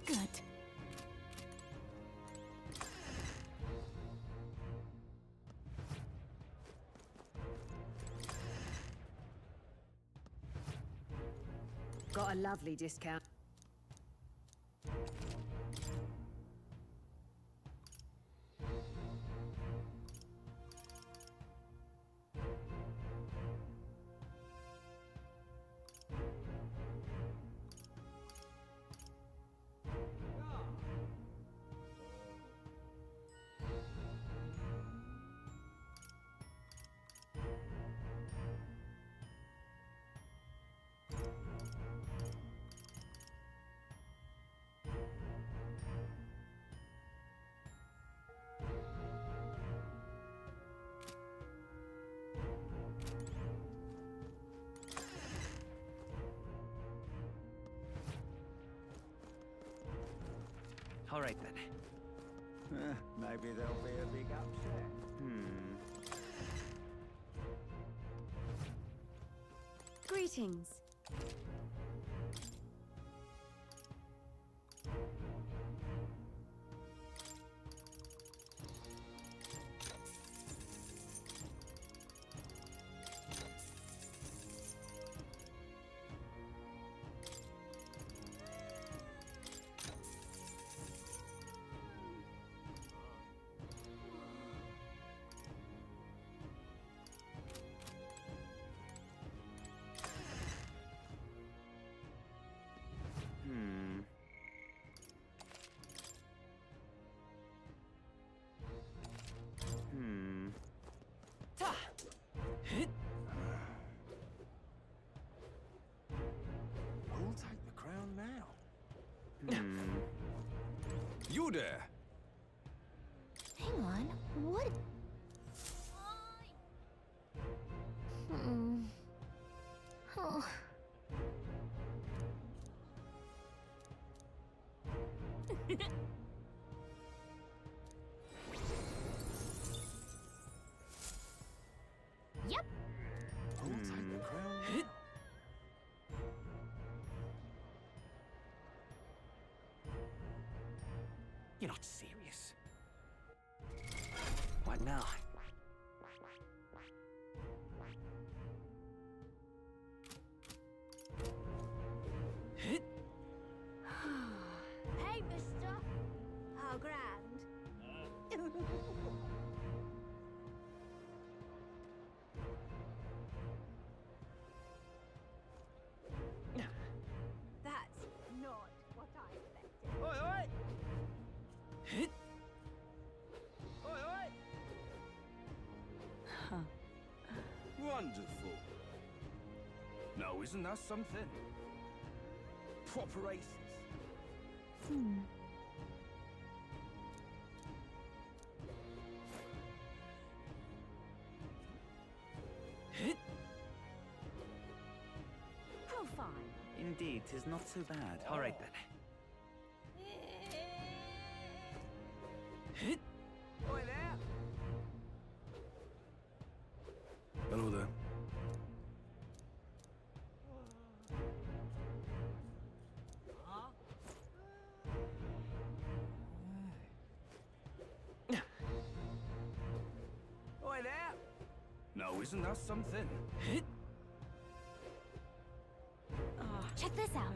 [SPEAKER 14] Good.
[SPEAKER 4] Got a lovely discount.
[SPEAKER 1] All right then.
[SPEAKER 18] Maybe there'll be a big upset.
[SPEAKER 14] Greetings.
[SPEAKER 2] Who'll take the crown now? You there!
[SPEAKER 7] Hang on, what? Oh. Yep.
[SPEAKER 2] Who'll take the crown now?
[SPEAKER 1] You're not serious. What now?
[SPEAKER 3] Hey, mister. How grand. That's not what I expected.
[SPEAKER 1] Oi, oi! Hit! Oi, oi!
[SPEAKER 2] Wonderful. Now, isn't that something? Proper aces.
[SPEAKER 1] Hit!
[SPEAKER 3] How fine.
[SPEAKER 1] Indeed, 'tis not so bad. All right, then. Hit!
[SPEAKER 11] Oi there!
[SPEAKER 2] Hello there.
[SPEAKER 11] Oi there!
[SPEAKER 2] Now, isn't that something?
[SPEAKER 1] Hit!
[SPEAKER 7] Check this out.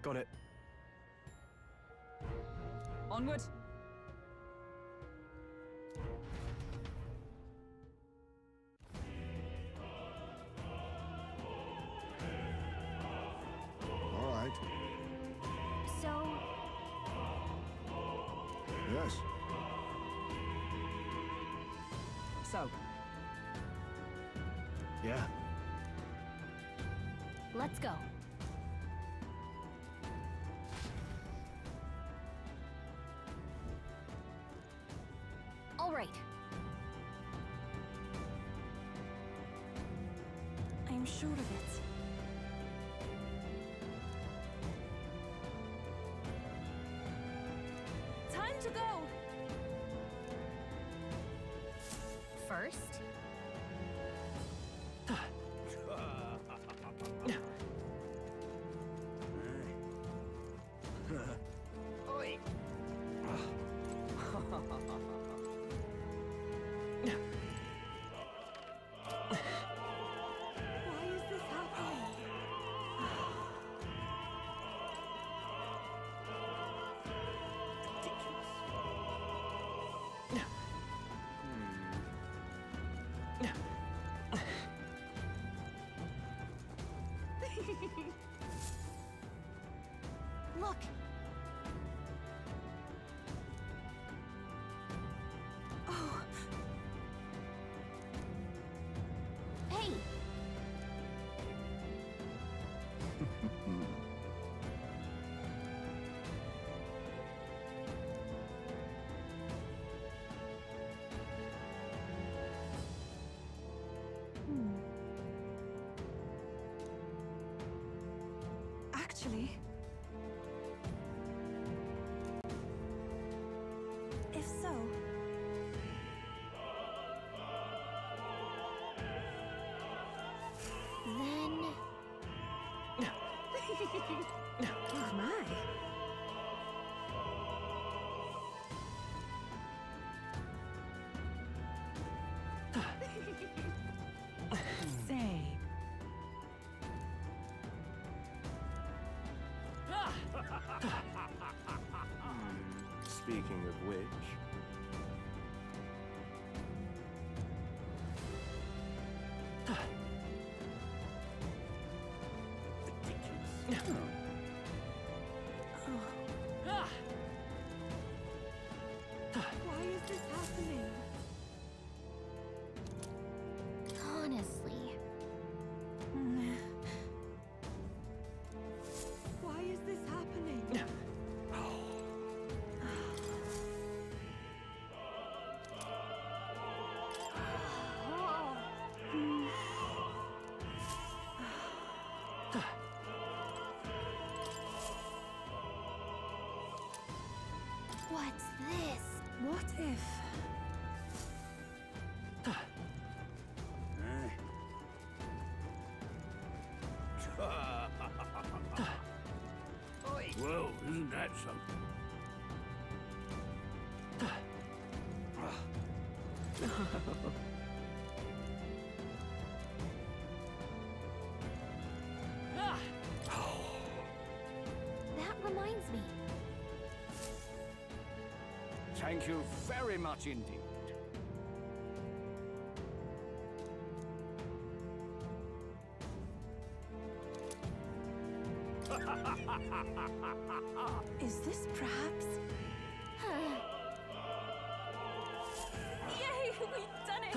[SPEAKER 12] Got it.
[SPEAKER 15] Onward!
[SPEAKER 8] All right.
[SPEAKER 3] So,
[SPEAKER 8] Yes.
[SPEAKER 15] So,
[SPEAKER 12] Yeah.
[SPEAKER 7] Let's go. All right.
[SPEAKER 14] I'm sure of it. Time to go!
[SPEAKER 7] First,
[SPEAKER 1] Oi!
[SPEAKER 14] Why is this happening?
[SPEAKER 3] look.
[SPEAKER 14] Oh,
[SPEAKER 7] hey,
[SPEAKER 14] actually, if so,
[SPEAKER 7] then
[SPEAKER 14] oh my. Say.
[SPEAKER 10] Speaking of which,
[SPEAKER 14] Why is this happening?
[SPEAKER 7] honestly,
[SPEAKER 14] Why is this happening?
[SPEAKER 7] What's this?
[SPEAKER 14] What if...
[SPEAKER 16] Well, isn't that something?
[SPEAKER 7] That reminds me.
[SPEAKER 16] Thank you very much indeed.
[SPEAKER 14] Is this perhaps... Yay! We've done it!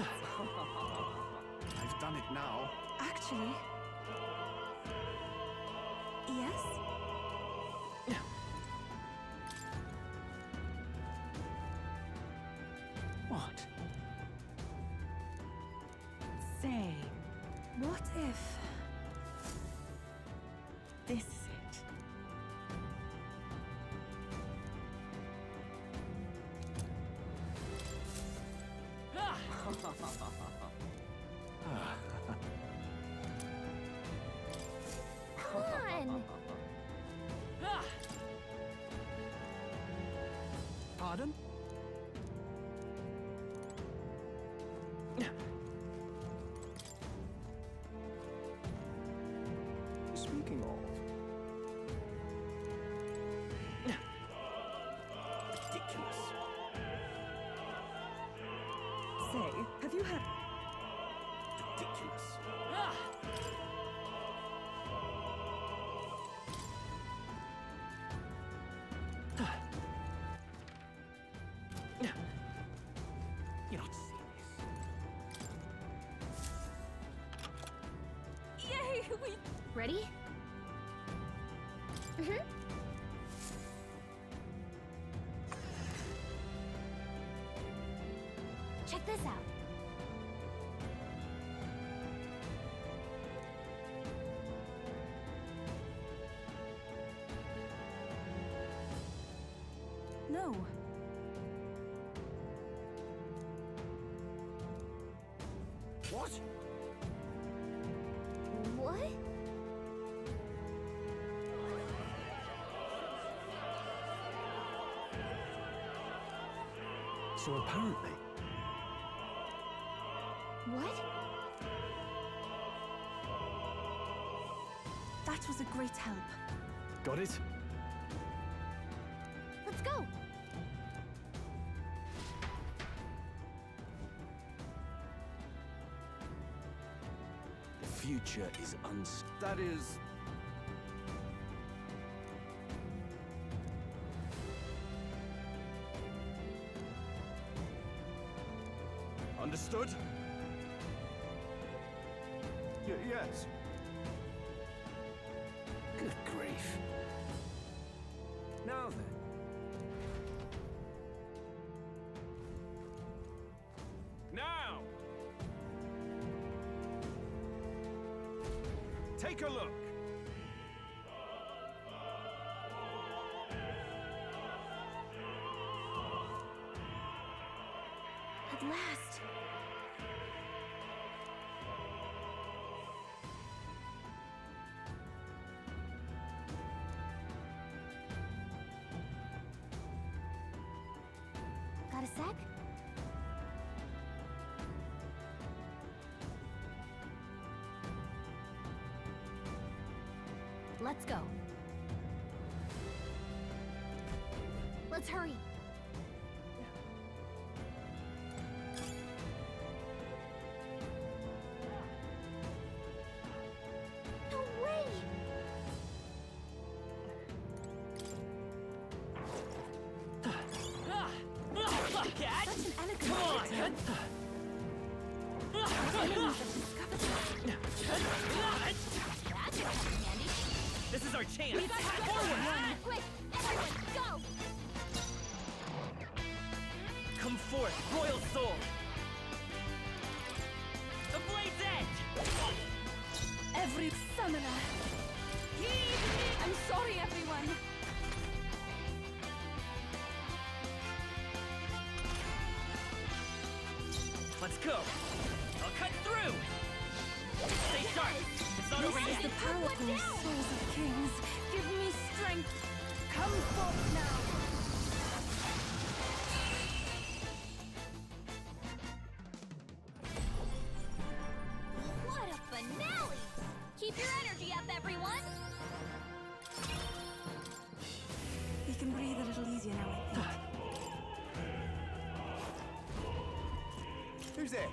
[SPEAKER 5] I've done it now.
[SPEAKER 14] Actually... Yes?
[SPEAKER 5] What?
[SPEAKER 14] Say, what if... This is it?
[SPEAKER 7] Come on!
[SPEAKER 5] Pardon? Speaking of...
[SPEAKER 16] Ridiculous.
[SPEAKER 14] Say, have you had...
[SPEAKER 16] Ridiculous.
[SPEAKER 5] You're not serious.
[SPEAKER 14] Yay! We...
[SPEAKER 7] Ready? Mm-hmm. Check this out.
[SPEAKER 14] No.
[SPEAKER 16] What?
[SPEAKER 7] What?
[SPEAKER 12] So apparently,
[SPEAKER 7] What?
[SPEAKER 14] That was a great help.
[SPEAKER 12] got it?
[SPEAKER 7] Let's go!
[SPEAKER 16] The future is That is... Understood? Yes.
[SPEAKER 5] Good grief.
[SPEAKER 16] Now then. Now! Take a look.
[SPEAKER 7] At last. Got a sec? Let's go. Let's hurry. No way!
[SPEAKER 1] Cat!
[SPEAKER 14] Such an elegant
[SPEAKER 1] Come on!
[SPEAKER 14] item. Our enemies have discovered it.
[SPEAKER 1] This is our chance!
[SPEAKER 7] We gotta go!
[SPEAKER 1] Forward!
[SPEAKER 7] Quick! Everyone, go!
[SPEAKER 1] Come forth, royal soul! The blade's edge!
[SPEAKER 14] Every summoner. I'm sorry, everyone.
[SPEAKER 1] Let's go! I'll cut through! Stay sharp! It's not over
[SPEAKER 14] This
[SPEAKER 1] yet!
[SPEAKER 14] is the powerful souls of kings. Give me strength. Come forth now.
[SPEAKER 7] What a finale! Keep your energy up, everyone!
[SPEAKER 14] We can breathe a little easier now, I think.
[SPEAKER 13] Who's there?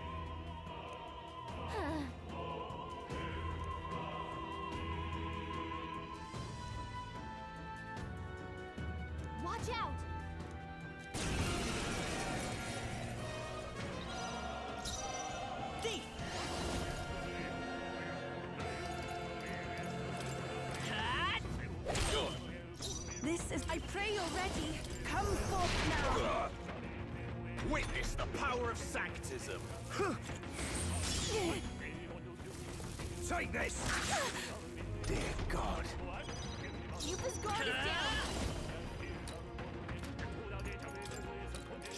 [SPEAKER 7] Watch out!
[SPEAKER 1] Thief!
[SPEAKER 14] This is. I pray you're ready. Come forth now.
[SPEAKER 16] Witness the power of sanctism. Take this! Dear God.
[SPEAKER 7] Cupid's guard is down!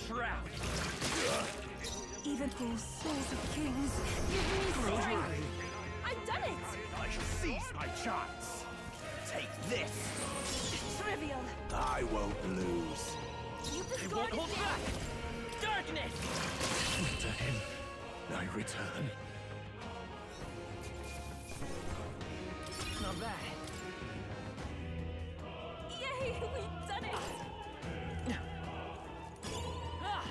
[SPEAKER 1] Shroud!
[SPEAKER 14] Even whole souls of kings, give me strength. I've done it.
[SPEAKER 16] I shall seize my chance. Take this!
[SPEAKER 14] Trivial.
[SPEAKER 16] I won't lose.
[SPEAKER 7] Cupid's
[SPEAKER 1] I
[SPEAKER 7] guard
[SPEAKER 1] won't hold
[SPEAKER 7] is down!
[SPEAKER 1] back! Darkness!
[SPEAKER 16] To him, I return.
[SPEAKER 1] Not bad.
[SPEAKER 14] Yay, we've done it.
[SPEAKER 1] Ah!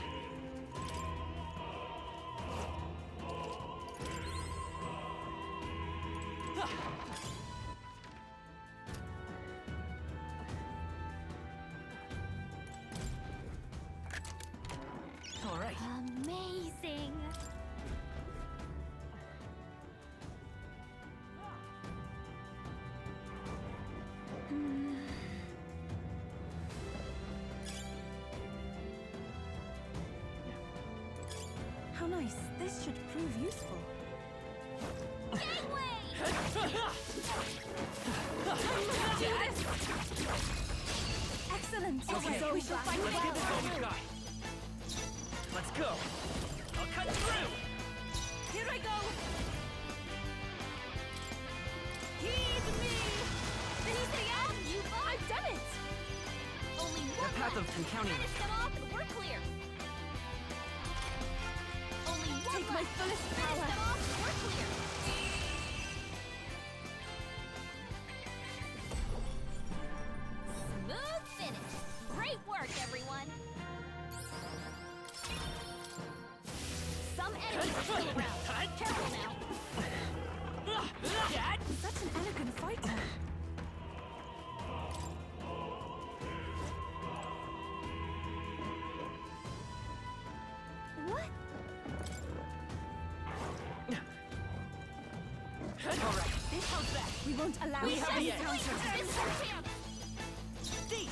[SPEAKER 1] Ah! All right.
[SPEAKER 7] Amazing!
[SPEAKER 14] How nice. This should prove useful. Excellent.
[SPEAKER 1] Okay,
[SPEAKER 14] We shall find
[SPEAKER 1] let's give it all we've
[SPEAKER 14] out.
[SPEAKER 1] got. Let's go. I'll cut through.
[SPEAKER 14] Here I go. Heed me. This is the end. I've done it.
[SPEAKER 7] Only
[SPEAKER 1] Their
[SPEAKER 7] one
[SPEAKER 1] path
[SPEAKER 7] left.
[SPEAKER 1] of encountering
[SPEAKER 7] Finish them off and we're clear. Only one
[SPEAKER 14] Take my
[SPEAKER 7] left.
[SPEAKER 14] fullest
[SPEAKER 7] Finish
[SPEAKER 14] power.
[SPEAKER 7] them off and we're clear. Smooth finish. Great work, everyone. Some enemies are still around. Careful now.
[SPEAKER 14] Such an elegant fighter.
[SPEAKER 7] What?
[SPEAKER 1] All right. How's that?
[SPEAKER 14] We won't allow
[SPEAKER 1] We have
[SPEAKER 14] any
[SPEAKER 1] the edge.
[SPEAKER 14] counters.
[SPEAKER 7] This is our chance.
[SPEAKER 1] Thief!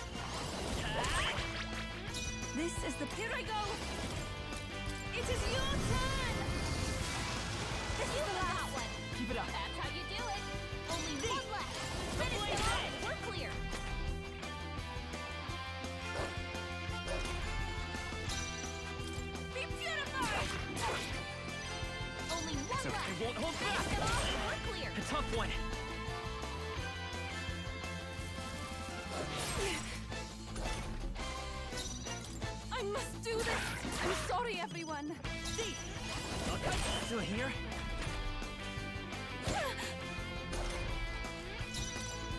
[SPEAKER 14] This is the. Here I go. It is your turn. This is the
[SPEAKER 7] That
[SPEAKER 14] last.
[SPEAKER 7] one.
[SPEAKER 1] Keep it up.
[SPEAKER 7] That's how you do it. Only
[SPEAKER 1] Thief.
[SPEAKER 7] one left. Finish
[SPEAKER 1] blaze
[SPEAKER 7] them off.
[SPEAKER 1] edge.
[SPEAKER 7] We're clear.
[SPEAKER 14] Be beautified.
[SPEAKER 7] Only one
[SPEAKER 1] So
[SPEAKER 7] left.
[SPEAKER 1] I won't hold
[SPEAKER 7] Finish
[SPEAKER 1] back.
[SPEAKER 7] them off and we're clear.
[SPEAKER 1] A tough one.
[SPEAKER 14] I must do this. I'm sorry, everyone.
[SPEAKER 1] Thief! I'll cut. Still here?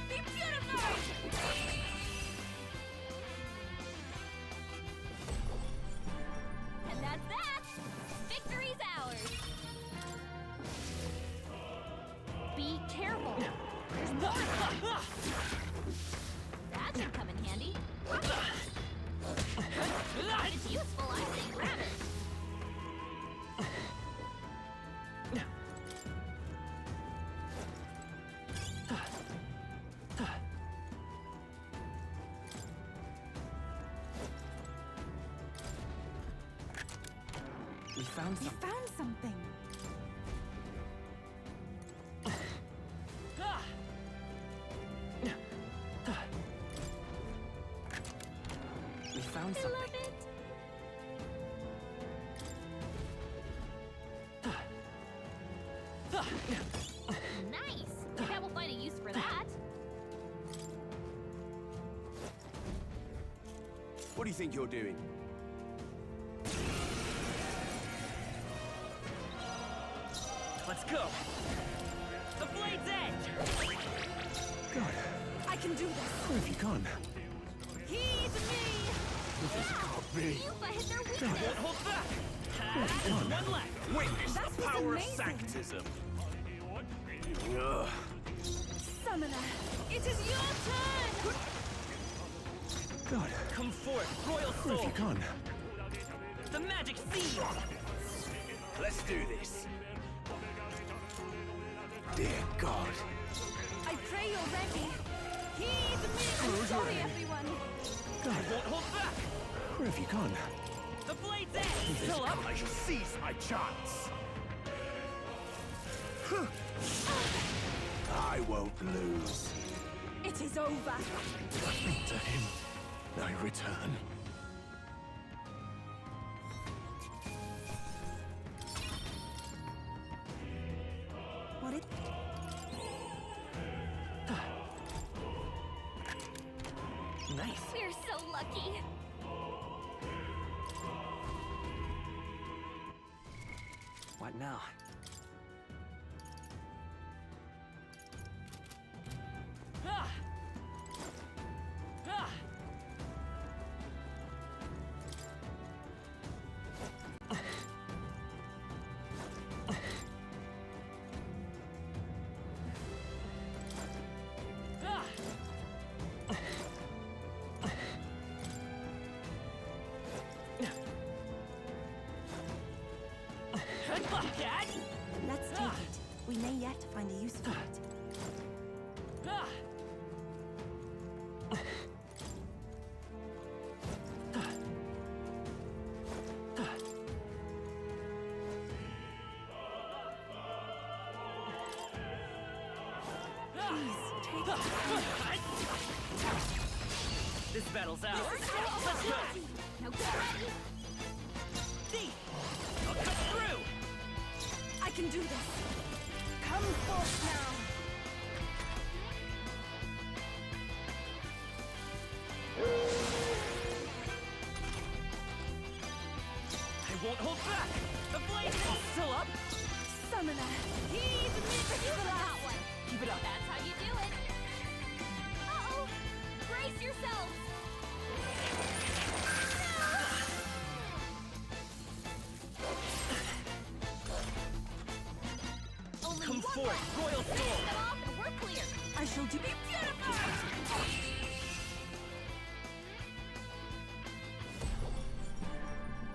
[SPEAKER 14] Be beautified.
[SPEAKER 7] And that's that. Victory's ours. Be careful. There's more. That should come in handy. If it's useful, I say grab it.
[SPEAKER 1] We found
[SPEAKER 14] You
[SPEAKER 1] some.
[SPEAKER 14] found something.
[SPEAKER 1] Ah! We found
[SPEAKER 7] I
[SPEAKER 1] something.
[SPEAKER 7] love it. Nice! Yeah, we'll find a use for that.
[SPEAKER 16] What do you think you're doing?
[SPEAKER 1] Let's go! The blade's edge!
[SPEAKER 2] God,
[SPEAKER 14] I can do this.
[SPEAKER 2] where have you gone?
[SPEAKER 14] Heed me!
[SPEAKER 2] This can't be.
[SPEAKER 7] Yuba hit their weakness!
[SPEAKER 1] Won't hold back! One left!
[SPEAKER 16] Witness
[SPEAKER 14] That
[SPEAKER 16] the
[SPEAKER 14] was
[SPEAKER 16] power
[SPEAKER 14] amazing.
[SPEAKER 16] of sanctism.
[SPEAKER 14] Summoner, it is your turn!
[SPEAKER 2] God,
[SPEAKER 1] Come forth, royal
[SPEAKER 2] where have
[SPEAKER 1] soul!
[SPEAKER 2] you gone?
[SPEAKER 1] The magic seed!
[SPEAKER 16] Let's do this.
[SPEAKER 2] Dear God.
[SPEAKER 14] I pray you're ready. Heed me! I'm sorry, everyone.
[SPEAKER 2] God,
[SPEAKER 1] Won't hold back!
[SPEAKER 2] where have you gone?
[SPEAKER 1] The blade's edge! Still up!
[SPEAKER 16] I shall seize my chance. I won't lose.
[SPEAKER 14] It is over.
[SPEAKER 2] To him, I return.
[SPEAKER 14] What it?
[SPEAKER 1] Nice!
[SPEAKER 7] We're so lucky!
[SPEAKER 1] What now? Ah! Ah! Ah! Cat!
[SPEAKER 14] Let's take it. We may yet find a use for it.
[SPEAKER 1] Ah! This battle's ours. Let's go!
[SPEAKER 7] Now get ready!
[SPEAKER 1] Thief! I'll cut through!
[SPEAKER 14] I can do this. Come forth now.
[SPEAKER 1] I won't hold back! The blade is still up!
[SPEAKER 14] Summoner, heed me for
[SPEAKER 7] You
[SPEAKER 14] the
[SPEAKER 7] got
[SPEAKER 14] last.
[SPEAKER 7] one!
[SPEAKER 1] Keep it up!
[SPEAKER 7] That's how you do it! Uh-oh! Brace yourselves! Only
[SPEAKER 1] Come
[SPEAKER 7] one
[SPEAKER 1] forth,
[SPEAKER 7] left.
[SPEAKER 1] royal
[SPEAKER 7] Finish
[SPEAKER 1] soul!
[SPEAKER 7] them off and we're clear!
[SPEAKER 14] I shall do be beautified.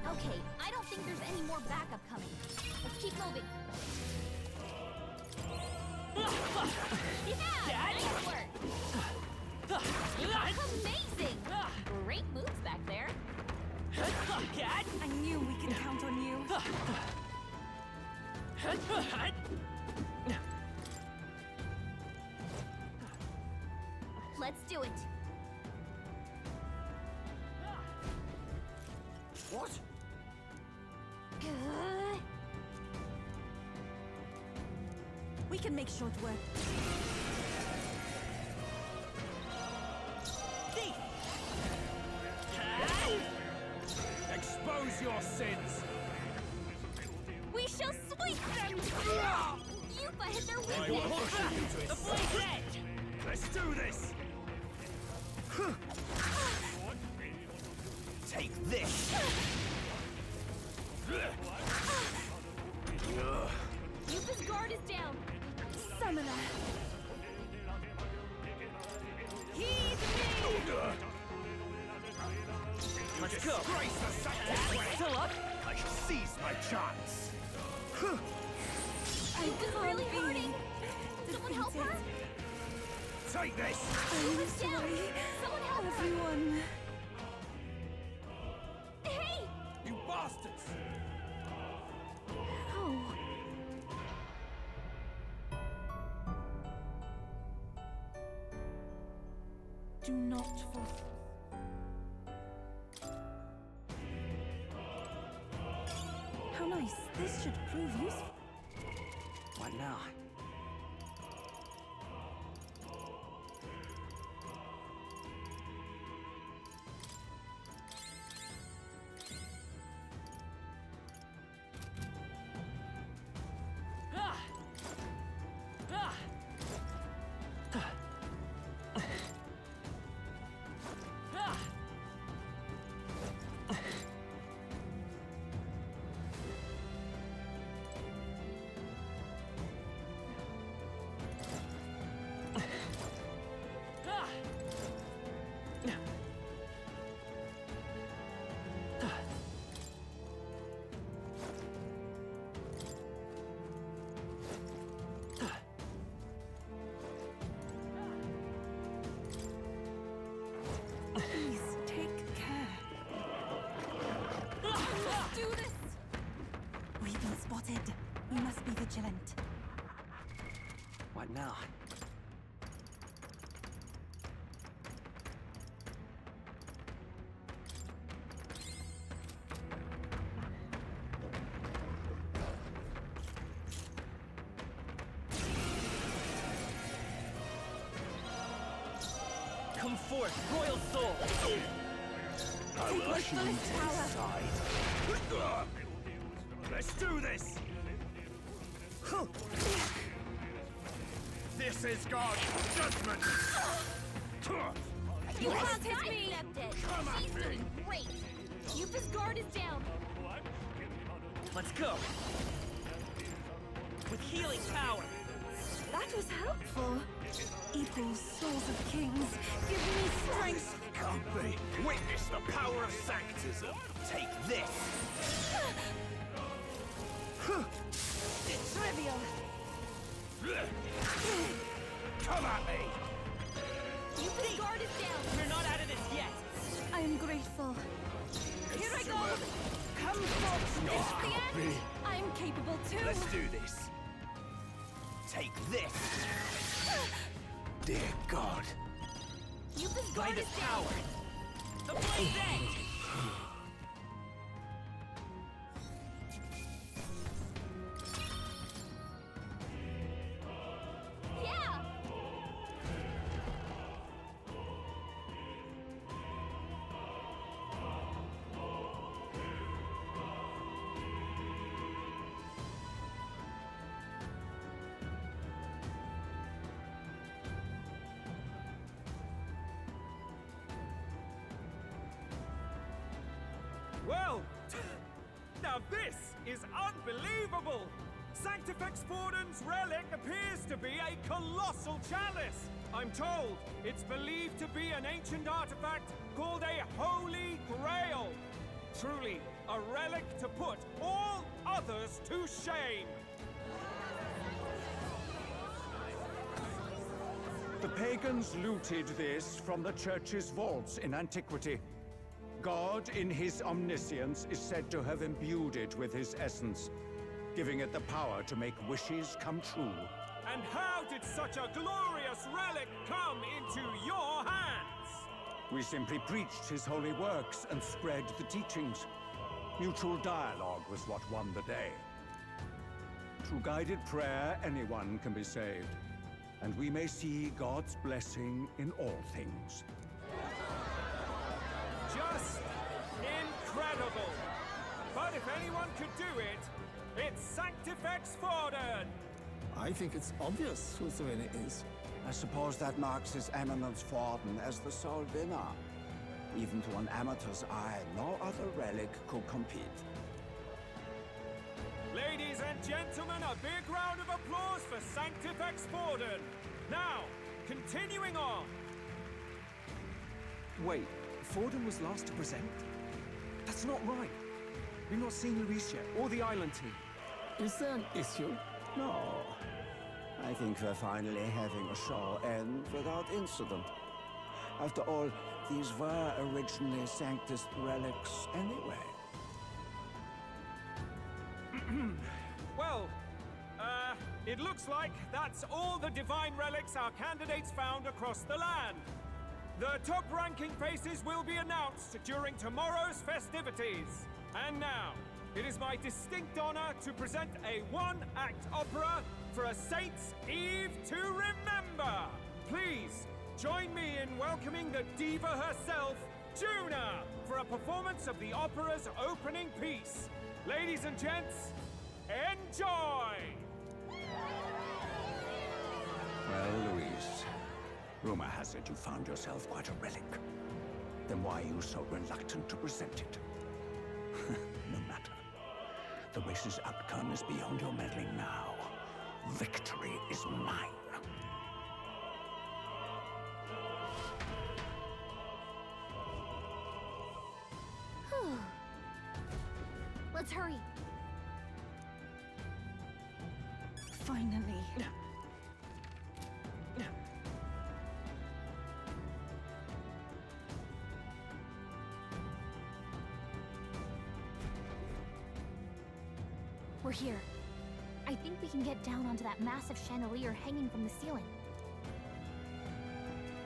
[SPEAKER 7] Okay, I don't think there's any more backup coming. Let's keep moving. Yeah, nice work! Amazing! Great moves back there.
[SPEAKER 1] Cat!
[SPEAKER 14] I knew we could count on you.
[SPEAKER 7] Let's do it.
[SPEAKER 16] What?
[SPEAKER 14] We can make short work.
[SPEAKER 1] Thief!
[SPEAKER 16] Expose your sins.
[SPEAKER 7] We shall sweep them! Yuba hit their
[SPEAKER 16] I
[SPEAKER 7] weakness!
[SPEAKER 16] will usher you to
[SPEAKER 1] The
[SPEAKER 16] its
[SPEAKER 1] blade's edge!
[SPEAKER 16] Let's do this. Take this.
[SPEAKER 7] Yuba's guard is down.
[SPEAKER 14] Summoner. Heed me!
[SPEAKER 1] Let's go!
[SPEAKER 16] Disgrace the sanctuary.
[SPEAKER 1] Still up?
[SPEAKER 16] I shall seize my chance.
[SPEAKER 7] Yuba's really hurting. Someone help her?
[SPEAKER 16] Take this.
[SPEAKER 7] Yuba's down. Someone help her.
[SPEAKER 14] Everyone.
[SPEAKER 7] Hey!
[SPEAKER 16] You bastards.
[SPEAKER 14] No. Do not force. How nice. This should prove useful.
[SPEAKER 1] What now?
[SPEAKER 14] Please, take care. Let's do this! We've been spotted. We must be vigilant.
[SPEAKER 1] What now? Come forth, Royal Soul!
[SPEAKER 16] I will usher you to his side. Let's do this! This is God's judgment!
[SPEAKER 7] You have me!
[SPEAKER 16] Come at
[SPEAKER 7] She's
[SPEAKER 16] me!
[SPEAKER 7] doing great! Keep his guard is down!
[SPEAKER 1] Let's go! With healing power!
[SPEAKER 14] That was helpful. Equal souls of kings, give me strength.
[SPEAKER 16] Can't be. Witness the power of sanctism. Take this!
[SPEAKER 14] It's trivial.
[SPEAKER 16] Come at me!
[SPEAKER 7] Keep his guard is down!
[SPEAKER 1] We're not out of this yet!
[SPEAKER 14] I am grateful.
[SPEAKER 7] Here I go!
[SPEAKER 14] Come forth.
[SPEAKER 16] Not
[SPEAKER 14] It's the
[SPEAKER 16] copy.
[SPEAKER 14] end. I am capable too.
[SPEAKER 16] Let's do this. Take this! Dear God.
[SPEAKER 7] Keep his
[SPEAKER 1] By
[SPEAKER 7] guard
[SPEAKER 1] the
[SPEAKER 7] is
[SPEAKER 1] power!
[SPEAKER 7] down!
[SPEAKER 1] The Blaze Edge!
[SPEAKER 7] Yeah!
[SPEAKER 11] Well, now this is unbelievable! Sanctifex Forden's relic appears to be a colossal chalice! I'm told it's believed to be an ancient artifact called a Holy Grail! Truly, a relic to put all others to shame!
[SPEAKER 19] The pagans looted this from the church's vaults in antiquity. God, in his omniscience, is said to have imbued it with his essence, giving it the power to make wishes come true.
[SPEAKER 11] And how did such a glorious relic come into your hands?
[SPEAKER 19] We simply preached his holy works and spread the teachings. Mutual dialogue was what won the day. Through guided prayer, anyone can be saved, and we may see God's blessing in all things.
[SPEAKER 11] Just incredible! But if anyone could do it, it's Sanctifex Forden!
[SPEAKER 20] I think it's obvious whose win it is. I suppose that marks His Eminence Forden as the sole winner. Even to an amateur's eye, no other relic could compete.
[SPEAKER 11] Ladies and gentlemen, a big round of applause for Sanctifex Forden! Now, continuing on!
[SPEAKER 17] Wait, Forden was last to present? That's not right. We've not seen Luis yet, or the island team.
[SPEAKER 20] Is there an issue? No. I think we're finally having a show end without incident. After all, these were originally Sanctus relics anyway.
[SPEAKER 11] Well, it looks like that's all the divine relics our candidates found across the land. The top-ranking faces will be announced during tomorrow's festivities. And now, it is my distinct honor to present a one-act opera for a Saints' Eve to remember. Please, join me in welcoming the diva herself, Juna, for a performance of the opera's opening piece. Ladies and gents, enjoy!
[SPEAKER 19] Well, Louise, rumor has it you found yourself quite a relic. Then why are you so reluctant to present it? No matter. The race's outcome is beyond your meddling now. Victory is mine.
[SPEAKER 7] Let's hurry.
[SPEAKER 14] Finally.
[SPEAKER 7] We're here. I think we can get down onto that massive chandelier hanging from the ceiling.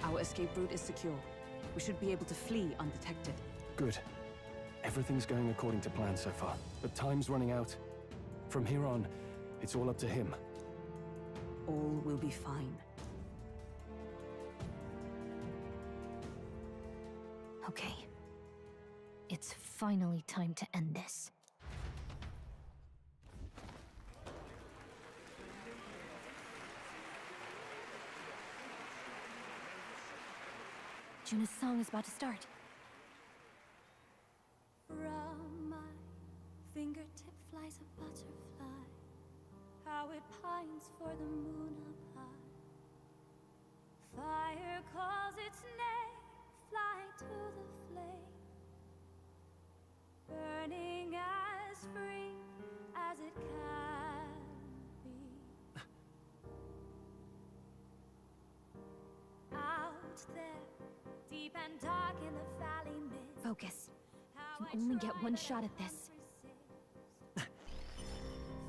[SPEAKER 15] Our escape route is secure. We should be able to flee undetected.
[SPEAKER 12] Good. Everything's going according to plan so far, but time's running out. From here on, it's all up to him.
[SPEAKER 15] All will be fine.
[SPEAKER 7] Okay. It's finally time to end this. Juna's song is about to start.
[SPEAKER 3] From my fingertip flies a butterfly, how it pines for the moon up high. Fire calls its name, fly to the flame, burning as free as it can be. Out there, deep and dark in the valley mist.
[SPEAKER 7] Focus. You can only get one shot at this.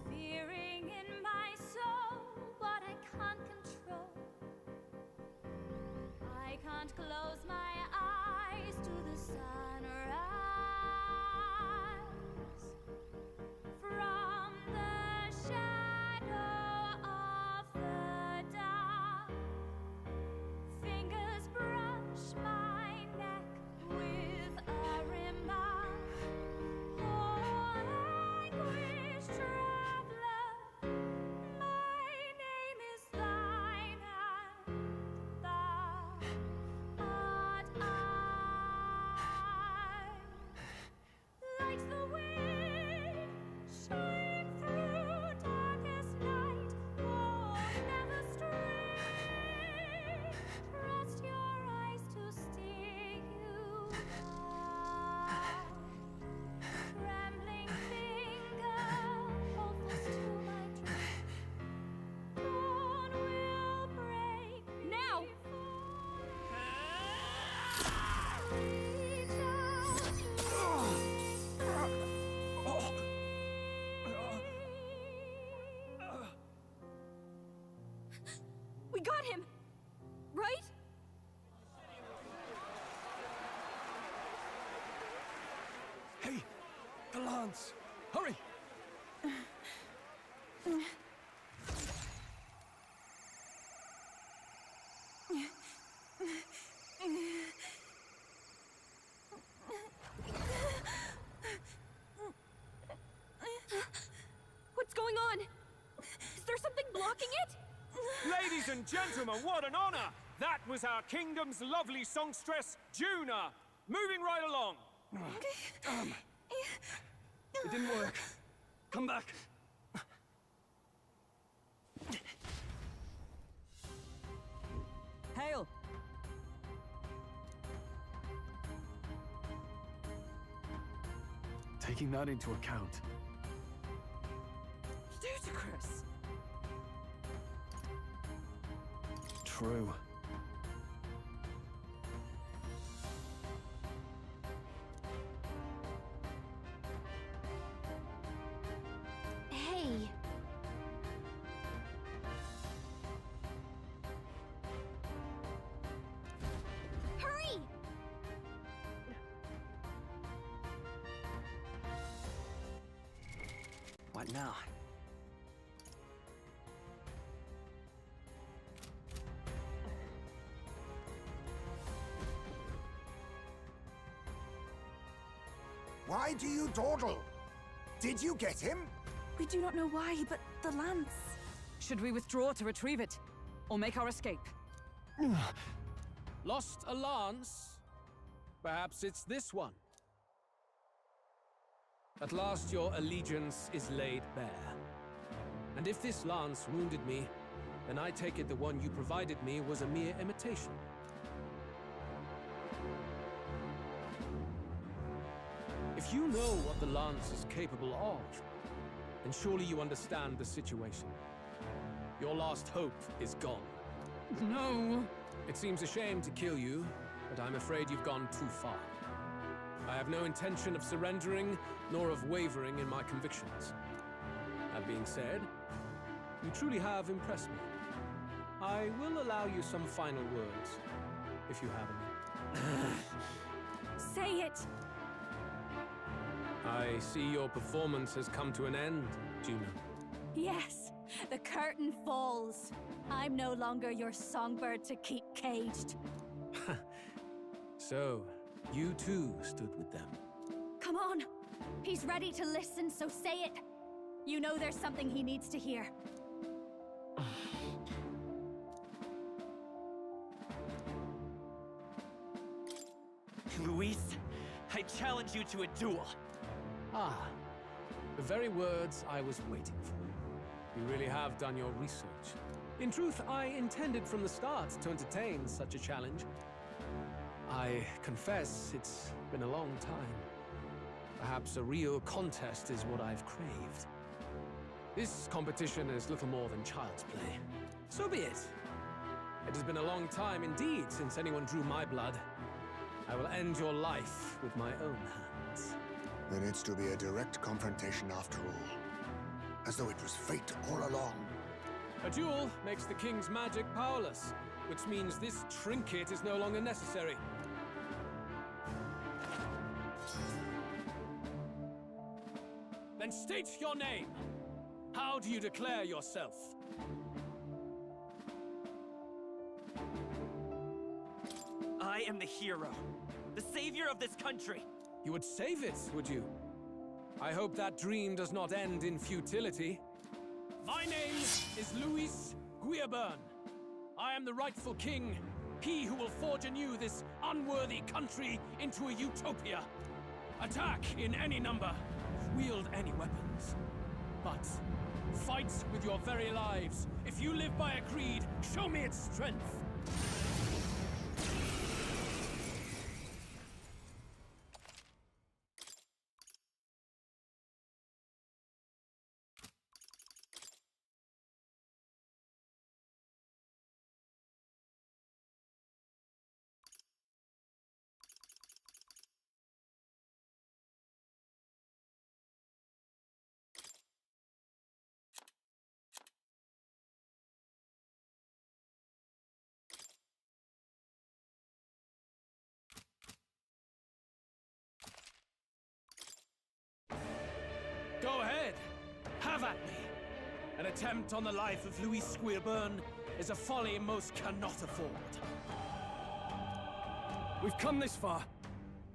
[SPEAKER 3] Fearing in my soul what I can't control. I can't close my eyes to the sunrise. From the shadow of the dark, fingers brush my neck with a remark. Oh, anguish traveler, my name is thine, and thou art I. Like the wind, shine through darkest night. Oh, never stray. Trust your eyes to steer you by. Trembling finger, hopefuls to my dream. Dawn will break now.
[SPEAKER 14] We got him! Right?
[SPEAKER 12] Hey! The lance! Hurry!
[SPEAKER 14] What's going on? Is there something blocking it?
[SPEAKER 11] Ladies and gentlemen, what an honor! That was our kingdom's lovely songstress, Juna. Moving right along.
[SPEAKER 12] Damn! It didn't work. Come back.
[SPEAKER 15] Hail!
[SPEAKER 12] Taking that into account,
[SPEAKER 15] Ludicrous!
[SPEAKER 12] true.
[SPEAKER 7] Hey! Hurry!
[SPEAKER 1] What now?
[SPEAKER 8] Why do you dawdle? Did you get him?
[SPEAKER 14] We do not know why, but the lance.
[SPEAKER 15] Should we withdraw to retrieve it? Or make our escape?
[SPEAKER 17] Lost a lance? Perhaps it's this one. At last your allegiance is laid bare. And if this lance wounded me, then I take it the one you provided me was a mere imitation. If you know what the lance is capable of, then surely you understand the situation. Your last hope is gone.
[SPEAKER 15] No!
[SPEAKER 17] It seems a shame to kill you, but I'm afraid you've gone too far. I have no intention of surrendering, nor of wavering in my convictions. That being said, you truly have impressed me. I will allow you some final words, if you have any.
[SPEAKER 14] Say it!
[SPEAKER 17] I see your performance has come to an end, Juno.
[SPEAKER 3] Yes, the curtain falls. I'm no longer your songbird to keep caged.
[SPEAKER 17] So, you too stood with them.
[SPEAKER 3] Come on! He's ready to listen, so say it! You know there's something he needs to hear.
[SPEAKER 1] Luis, I challenge you to a duel.
[SPEAKER 17] Ah, the very words I was waiting for. You really have done your research. In truth, I intended from the start to entertain such a challenge. I confess it's been a long time. Perhaps a real contest is what I've craved. This competition is little more than child's play. So be it. It has been a long time indeed since anyone drew my blood. I will end your life with my own hands.
[SPEAKER 8] Then it's to be a direct confrontation after all. As though it was fate all along.
[SPEAKER 17] A duel makes the king's magic powerless, which means this trinket is no longer necessary. Then state your name. How do you declare yourself?
[SPEAKER 1] I am the hero, the savior of this country.
[SPEAKER 17] You would save it, would you? I hope that dream does not end in futility. My name is Luis Guiaburn. I am the rightful king, he who will forge anew this unworthy country into a utopia. Attack in any number, wield any weapons. But fight with your very lives. If you live by a creed, show me its strength. Go ahead! Have at me! An attempt on the life of Luis Guiaburn is a folly most cannot afford. We've come this far.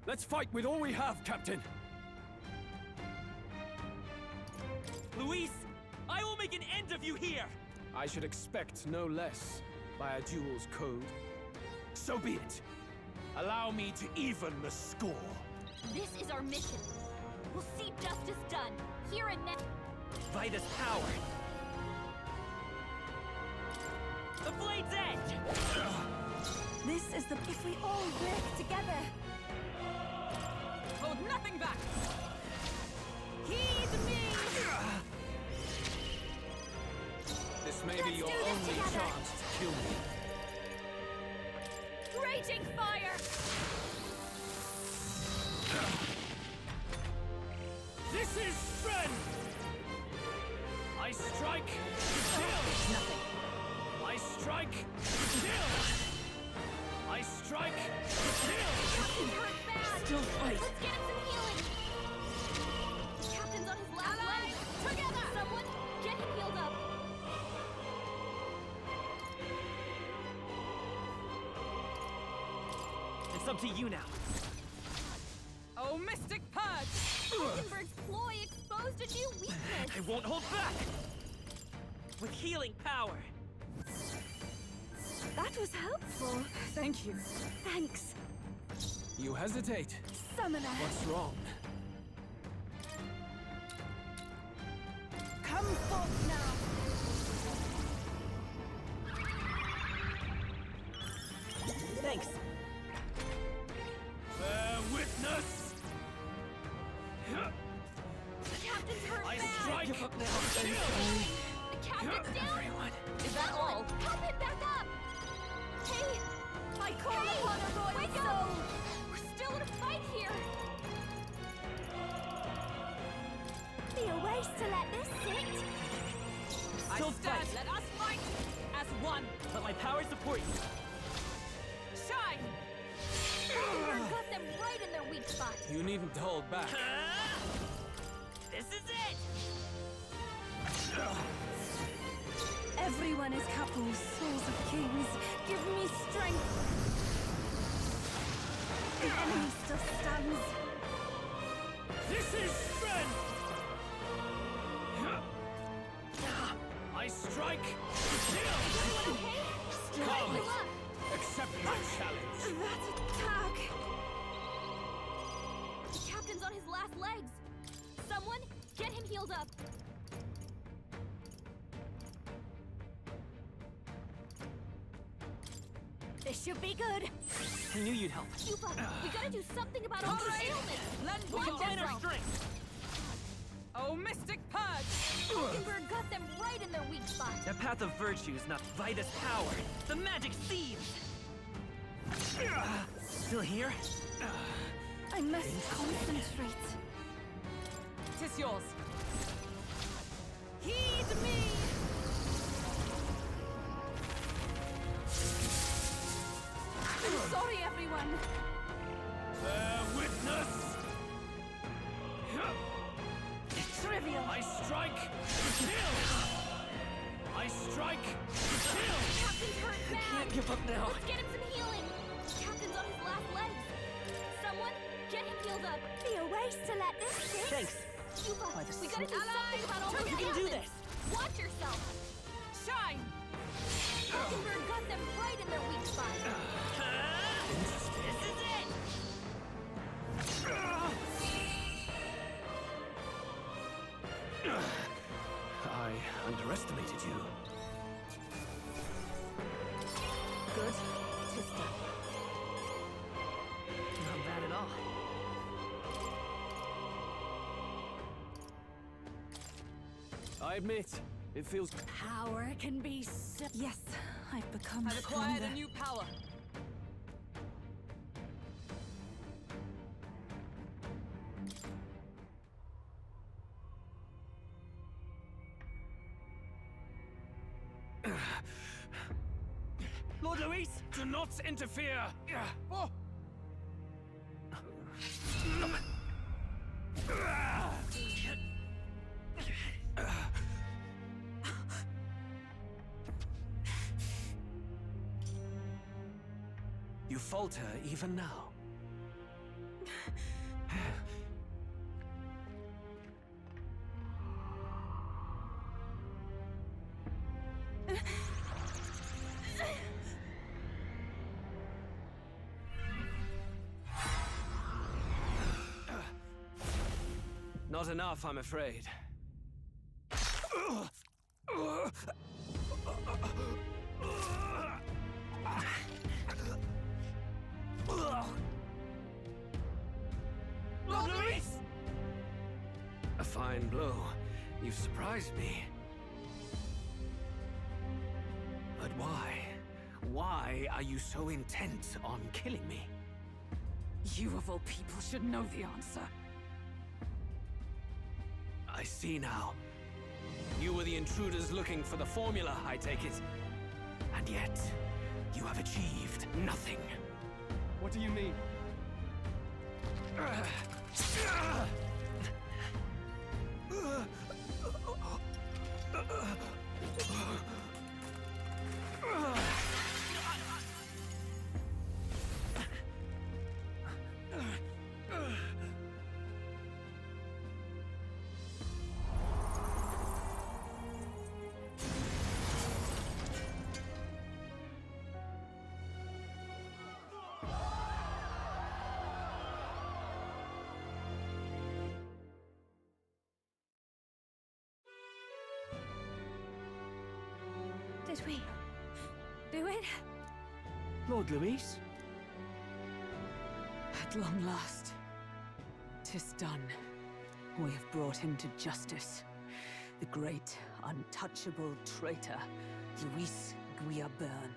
[SPEAKER 17] Let's fight with all we have, Captain!
[SPEAKER 1] Luis, I will make an end of you here!
[SPEAKER 17] I should expect no less by a duel's code. So be it. Allow me to even the score.
[SPEAKER 3] This is our mission. We'll see justice done, here and now.
[SPEAKER 1] By this power. The blade's edge!
[SPEAKER 14] This is the... If we all work together...
[SPEAKER 15] Hold nothing back!
[SPEAKER 14] Heed me!
[SPEAKER 17] This may be your only chance to kill me.
[SPEAKER 3] Raging fire!
[SPEAKER 17] This is strength! I strike to kill!
[SPEAKER 15] Nothing.
[SPEAKER 17] I strike to kill! I strike to kill!
[SPEAKER 3] Captain's hurt bad!
[SPEAKER 15] Still fight!
[SPEAKER 3] Let's get him some healing! Captain's on his last leg! Together!
[SPEAKER 1] come to you now.
[SPEAKER 15] Oh, Mystic Purge!
[SPEAKER 7] Heisenberg's ploy exposed a new weakness.
[SPEAKER 1] I won't hold back! With healing power.
[SPEAKER 14] That was helpful.
[SPEAKER 15] Thank you.
[SPEAKER 14] Thanks.
[SPEAKER 11] You hesitate.
[SPEAKER 14] Summoner.
[SPEAKER 11] What's wrong?
[SPEAKER 14] Come forth now.
[SPEAKER 1] Thanks.
[SPEAKER 16] Bear witness!
[SPEAKER 7] The captain's hurt
[SPEAKER 16] I
[SPEAKER 7] bad.
[SPEAKER 16] strike!
[SPEAKER 1] Give up now.
[SPEAKER 7] The captain's down.
[SPEAKER 1] Everyone.
[SPEAKER 7] Is that all? Help him back up. Hey.
[SPEAKER 14] I call upon a royal
[SPEAKER 7] Wake
[SPEAKER 14] soul.
[SPEAKER 7] up. We're still in a fight here.
[SPEAKER 14] Be a waste to let this sit.
[SPEAKER 15] I
[SPEAKER 1] Still
[SPEAKER 15] stand.
[SPEAKER 1] fight.
[SPEAKER 15] Let us fight as one.
[SPEAKER 1] Let my power support you.
[SPEAKER 15] Shine!
[SPEAKER 7] Heisenberg got them right in their weak spot.
[SPEAKER 11] You needn't hold back.
[SPEAKER 1] This is it!
[SPEAKER 14] Everyone is couples, souls of kings. Give me strength. The enemy still stands.
[SPEAKER 16] This is strength! I strike! Kill!
[SPEAKER 7] Okay?
[SPEAKER 16] Come!
[SPEAKER 7] Look.
[SPEAKER 16] Accept my challenge!
[SPEAKER 14] That attack!
[SPEAKER 7] The captain's on his last legs. Someone, get him healed up.
[SPEAKER 14] This should be good.
[SPEAKER 1] I knew you'd help.
[SPEAKER 7] Pupa, we gotta do something about all this ailment.
[SPEAKER 15] Lend
[SPEAKER 1] We
[SPEAKER 15] one
[SPEAKER 1] combine our
[SPEAKER 15] yourself.
[SPEAKER 1] strength.
[SPEAKER 15] Oh, Mystic Purge!
[SPEAKER 7] Heisenberg got them right in their weak spot.
[SPEAKER 1] That path of virtue is not Vitus power. The magic seeds. Still here?
[SPEAKER 14] I must concentrate.
[SPEAKER 15] Tis yours. Heed me!
[SPEAKER 14] I'm sorry, everyone.
[SPEAKER 16] Bear witness!
[SPEAKER 14] Trivial.
[SPEAKER 16] I strike! Kill! I strike! Kill!
[SPEAKER 7] Captain's hurt bad.
[SPEAKER 1] Can't give up now.
[SPEAKER 7] Let's get him some healing. Captain's on his last legs. Someone, get him healed up.
[SPEAKER 14] Be a waste to let this sit.
[SPEAKER 1] Thanks.
[SPEAKER 7] Pupa,
[SPEAKER 1] By the
[SPEAKER 7] we gotta do
[SPEAKER 1] sword.
[SPEAKER 7] something about all this
[SPEAKER 1] You can do
[SPEAKER 7] ailment.
[SPEAKER 1] this.
[SPEAKER 7] Watch yourself.
[SPEAKER 15] Shine!
[SPEAKER 7] Heisenberg got them right in their weak spot.
[SPEAKER 1] This is it!
[SPEAKER 12] I underestimated you.
[SPEAKER 7] Good. Tis done.
[SPEAKER 1] Not bad at all.
[SPEAKER 11] I admit, it feels...
[SPEAKER 14] Power can be so... Yes, I've become
[SPEAKER 15] I've acquired
[SPEAKER 14] stronger.
[SPEAKER 15] a new power.
[SPEAKER 16] Lord Luis, do not interfere! Oh.
[SPEAKER 12] You falter even now.
[SPEAKER 11] Not enough, I'm afraid.
[SPEAKER 16] Lord Luis!
[SPEAKER 11] A fine blow. You've surprised me. But why? Why are you so intent on killing me?
[SPEAKER 15] You of all people should know the answer.
[SPEAKER 11] I see now. You were the intruders looking for the formula, I take it. And yet, you have achieved nothing.
[SPEAKER 12] What do you mean?
[SPEAKER 3] Did we do it?
[SPEAKER 17] Lord Luis?
[SPEAKER 15] At long last, 'tis done. We have brought him to justice. The great, untouchable traitor, Luis Guillaburn,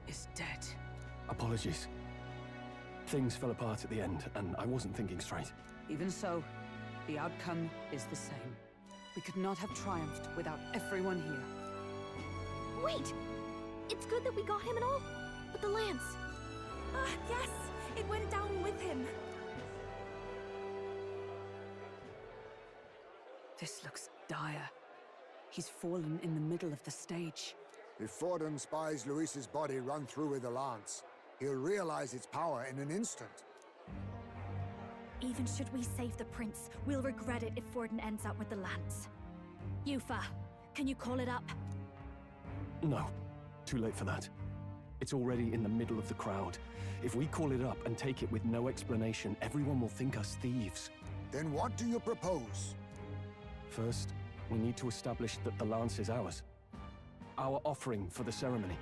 [SPEAKER 15] is dead.
[SPEAKER 12] Apologies. Things fell apart at the end, and I wasn't thinking straight.
[SPEAKER 15] Even so, the outcome is the same. We could not have triumphed without everyone here.
[SPEAKER 7] Wait! It's good that we got him and all, but the lance...
[SPEAKER 14] Ah, yes! It went down with him.
[SPEAKER 15] This looks dire. He's fallen in the middle of the stage.
[SPEAKER 8] If Forden spies Luis's body run through with a lance, he'll realize its power in an instant.
[SPEAKER 3] Even should we save the prince, we'll regret it if Forden ends up with the lance. Yufa, can you call it up?
[SPEAKER 12] No. Too late for that. It's already in the middle of the crowd. If we call it up and take it with no explanation, everyone will think us thieves.
[SPEAKER 8] Then what do you propose?
[SPEAKER 12] First, we need to establish that the lance is ours. Our offering for the ceremony.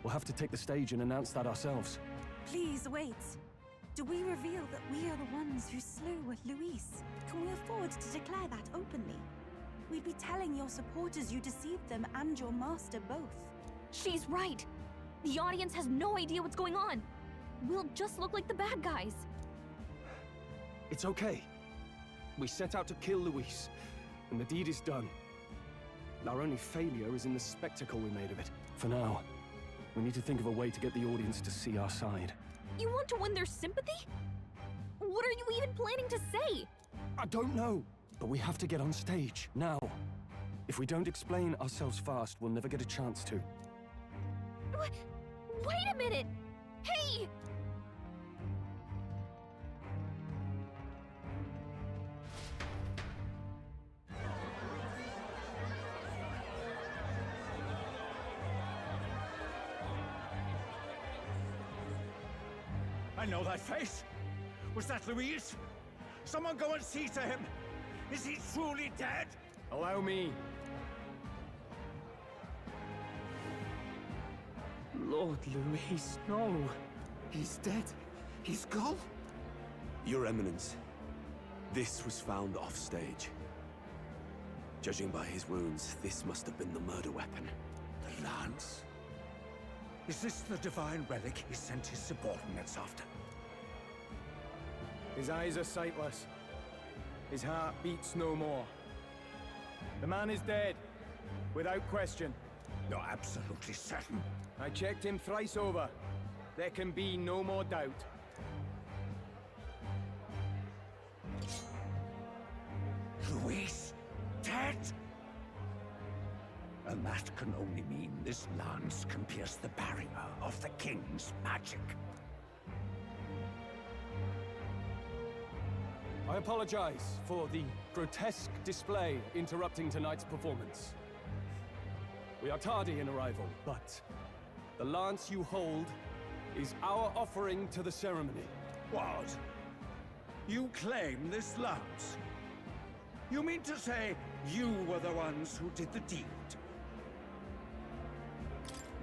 [SPEAKER 12] We'll have to take the stage and announce that ourselves.
[SPEAKER 14] Please wait. Do we reveal that we are the ones who slew Luis? Can we afford to declare that openly? We'd be telling your supporters you deceived them and your master both.
[SPEAKER 7] She's right! The audience has no idea what's going on! We'll just look like the bad guys.
[SPEAKER 12] It's okay. We set out to kill Luis, and the deed is done. Our only failure is in the spectacle we made of it. For now, we need to think of a way to get the audience to see our side.
[SPEAKER 7] You want to win their sympathy? What are you even planning to say?
[SPEAKER 12] I don't know, but we have to get on stage, now. If we don't explain ourselves fast, we'll never get a chance to.
[SPEAKER 7] Wait a minute! Hey!
[SPEAKER 19] I know that face. Was that Luis? Someone go and see to him. Is he truly dead?
[SPEAKER 17] Allow me.
[SPEAKER 5] Lord Luis, no. He's dead. He's gone.
[SPEAKER 21] Your Eminence, this was found off-stage. Judging by his wounds, this must have been the murder weapon.
[SPEAKER 19] The lance? Is this the divine relic he sent his subordinates after?
[SPEAKER 17] His eyes are sightless. His heart beats no more. The man is dead, without question.
[SPEAKER 19] You're absolutely certain?
[SPEAKER 17] I checked him thrice over. There can be no more doubt.
[SPEAKER 19] Luis, dead? And that can only mean this lance can pierce the barrier of the king's magic.
[SPEAKER 12] I apologize for the grotesque display interrupting tonight's performance. We are tardy in arrival, but the lance you hold is our offering to the ceremony.
[SPEAKER 19] What? You claim this lance? You mean to say you were the ones who did the deed?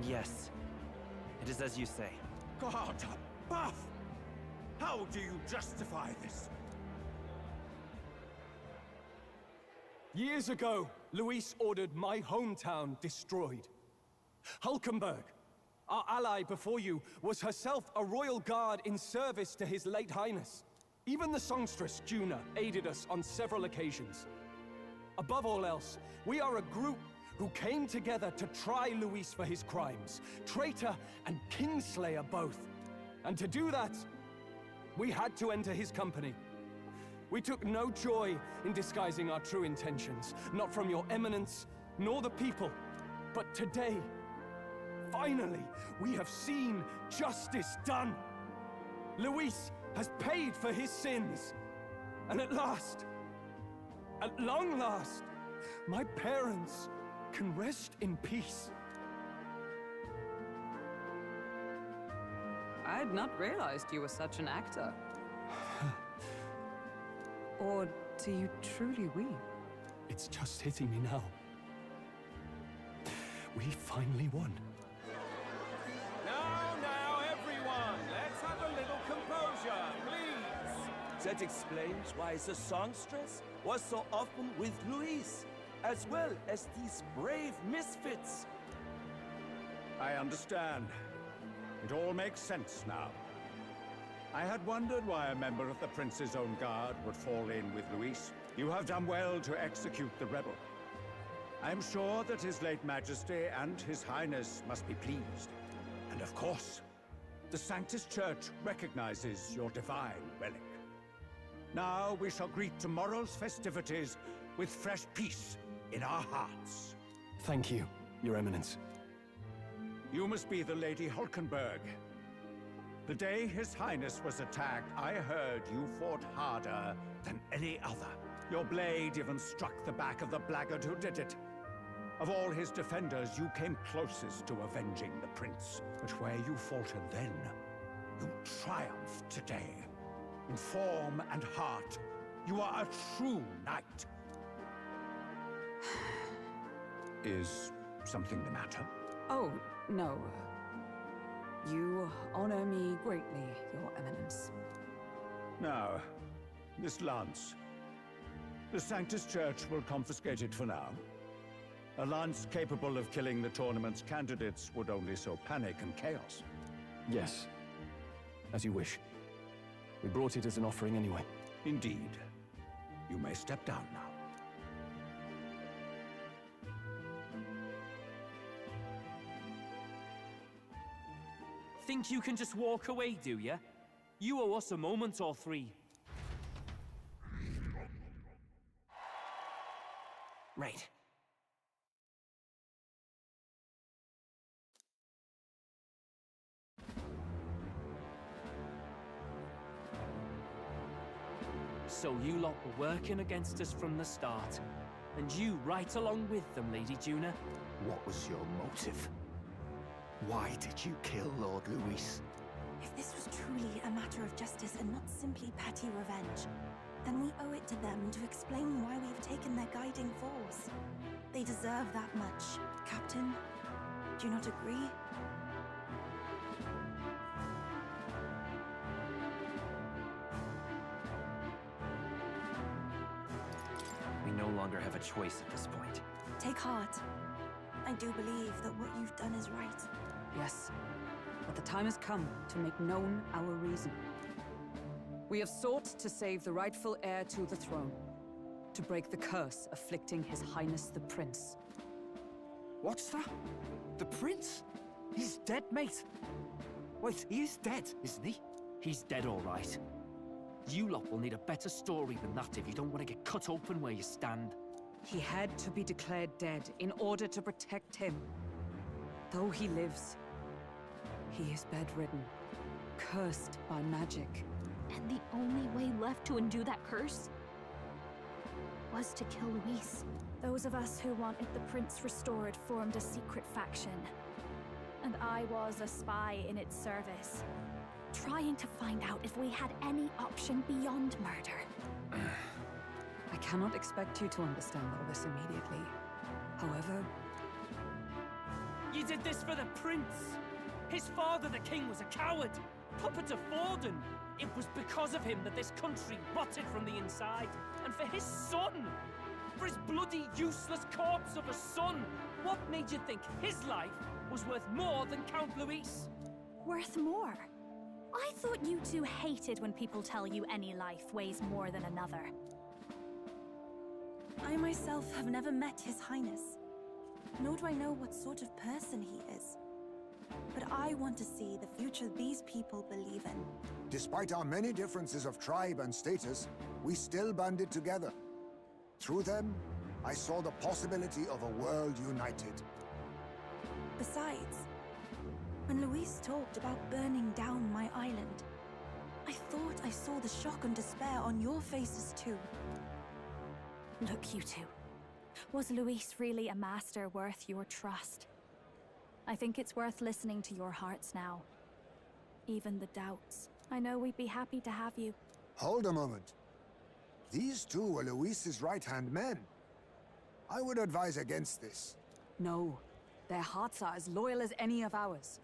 [SPEAKER 1] Yes. It is as you say.
[SPEAKER 19] God above! How do you justify this?
[SPEAKER 12] Years ago, Luis ordered my hometown destroyed. Hulkenberg, our ally before you, was herself a royal guard in service to his late highness. Even the songstress, Juna, aided us on several occasions. Above all else, we are a group who came together to try Luis for his crimes, traitor and kingslayer both. And to do that, we had to enter his company. We took no joy in disguising our true intentions, not from your eminence, nor the people. But today, finally, we have seen justice done. Luis has paid for his sins. And at last, at long last, my parents can rest in peace.
[SPEAKER 15] I had not realized you were such an actor. Or do you truly weep?
[SPEAKER 12] It's just hitting me now. We finally won.
[SPEAKER 11] Now, everyone, let's have a little composure, please.
[SPEAKER 16] That explains why the songstress was so often with Luis, as well as these brave misfits.
[SPEAKER 19] I understand. It all makes sense now. I had wondered why a member of the Prince's own guard would fall in with Luis. You have done well to execute the rebel. I am sure that His late Majesty and His Highness must be pleased. And of course, the Sanctus Church recognizes your divine relic. Now we shall greet tomorrow's festivities with fresh peace in our hearts.
[SPEAKER 12] Thank you, Your Eminence.
[SPEAKER 19] You must be the Lady Hulkenberg. The day His Highness was attacked, I heard you fought harder than any other. Your blade even struck the back of the blackguard who did it. Of all his defenders, you came closest to avenging the prince. But where you faltered then, you triumph today. In form and heart, you are a true knight. Is something the matter?
[SPEAKER 15] Oh, no. You honor me greatly, Your Eminence.
[SPEAKER 19] Now, this lance. The Sanctus Church will confiscate it for now. A lance capable of killing the tournament's candidates would only sow panic and chaos.
[SPEAKER 12] Yes. As you wish. We brought it as an offering anyway.
[SPEAKER 19] Indeed. You may step down now.
[SPEAKER 6] Think you can just walk away, do ya? You owe us a moment or three. Right. So you lot were working against us from the start. And you right along with them, Lady Juna?
[SPEAKER 5] What was your motive? Why did you kill Lord Luis?
[SPEAKER 14] If this was truly a matter of justice and not simply petty revenge, then we owe it to them to explain why we've taken their guiding force. They deserve that much. Captain, do you not agree?
[SPEAKER 1] We no longer have a choice at this point.
[SPEAKER 14] Take heart. I do believe that what you've done is right.
[SPEAKER 15] Yes, but the time has come to make known our reason. We have sought to save the rightful heir to the throne, to break the curse afflicting His Highness the Prince.
[SPEAKER 5] What's that? The prince? He's dead, mate. Wait, he is dead, isn't he?
[SPEAKER 6] He's dead, all right. You lot will need a better story than that if you don't want to get cut open where you stand.
[SPEAKER 15] He had to be declared dead in order to protect him. Though he lives, he is bedridden, cursed by magic.
[SPEAKER 7] And the only way left to undo that curse was to kill Luis.
[SPEAKER 3] Those of us who wanted the prince restored formed a secret faction. And I was a spy in its service, trying to find out if we had any option beyond murder.
[SPEAKER 15] I cannot expect you to understand all this immediately. However...
[SPEAKER 6] You did this for the prince! His father, the king, was a coward! Puppet to Forden! It was because of him that this country rotted from the inside! And for his son! For his bloody, useless corpse of a son! What made you think his life was worth more than Count Luis?
[SPEAKER 3] Worth more? I thought you two hated when people tell you any life weighs more than another.
[SPEAKER 14] I myself have never met His Highness, nor do I know what sort of person he is. But I want to see the future these people believe in.
[SPEAKER 8] Despite our many differences of tribe and status, we still banded together. Through them, I saw the possibility of a world united.
[SPEAKER 14] Besides, when Luis talked about burning down my island, I thought I saw the shock and despair on your faces too.
[SPEAKER 3] Look, you two. Was Luis really a master worth your trust? I think it's worth listening to your hearts now. Even the doubts. I know we'd be happy to have you.
[SPEAKER 8] Hold a moment. These two were Luis's right-hand men. I would advise against this.
[SPEAKER 15] No. Their hearts are as loyal as any of ours.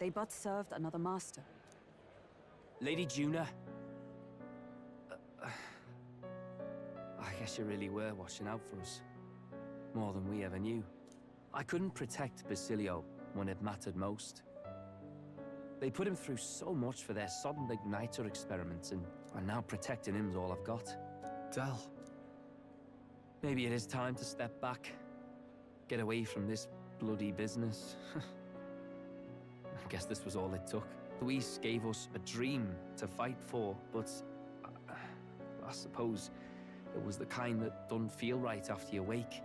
[SPEAKER 15] They but served another master.
[SPEAKER 6] Lady Juna. I guess you really were watching out for us. More than we ever knew. I couldn't protect Basilio when it mattered most. They put him through so much for their sodden igniter experiments, and now protecting him's all I've got.
[SPEAKER 5] Del.
[SPEAKER 6] Maybe it is time to step back. Get away from this bloody business. I guess this was all it took. Luis gave us a dream to fight for, but I suppose it was the kind that doesn't feel right after you wake.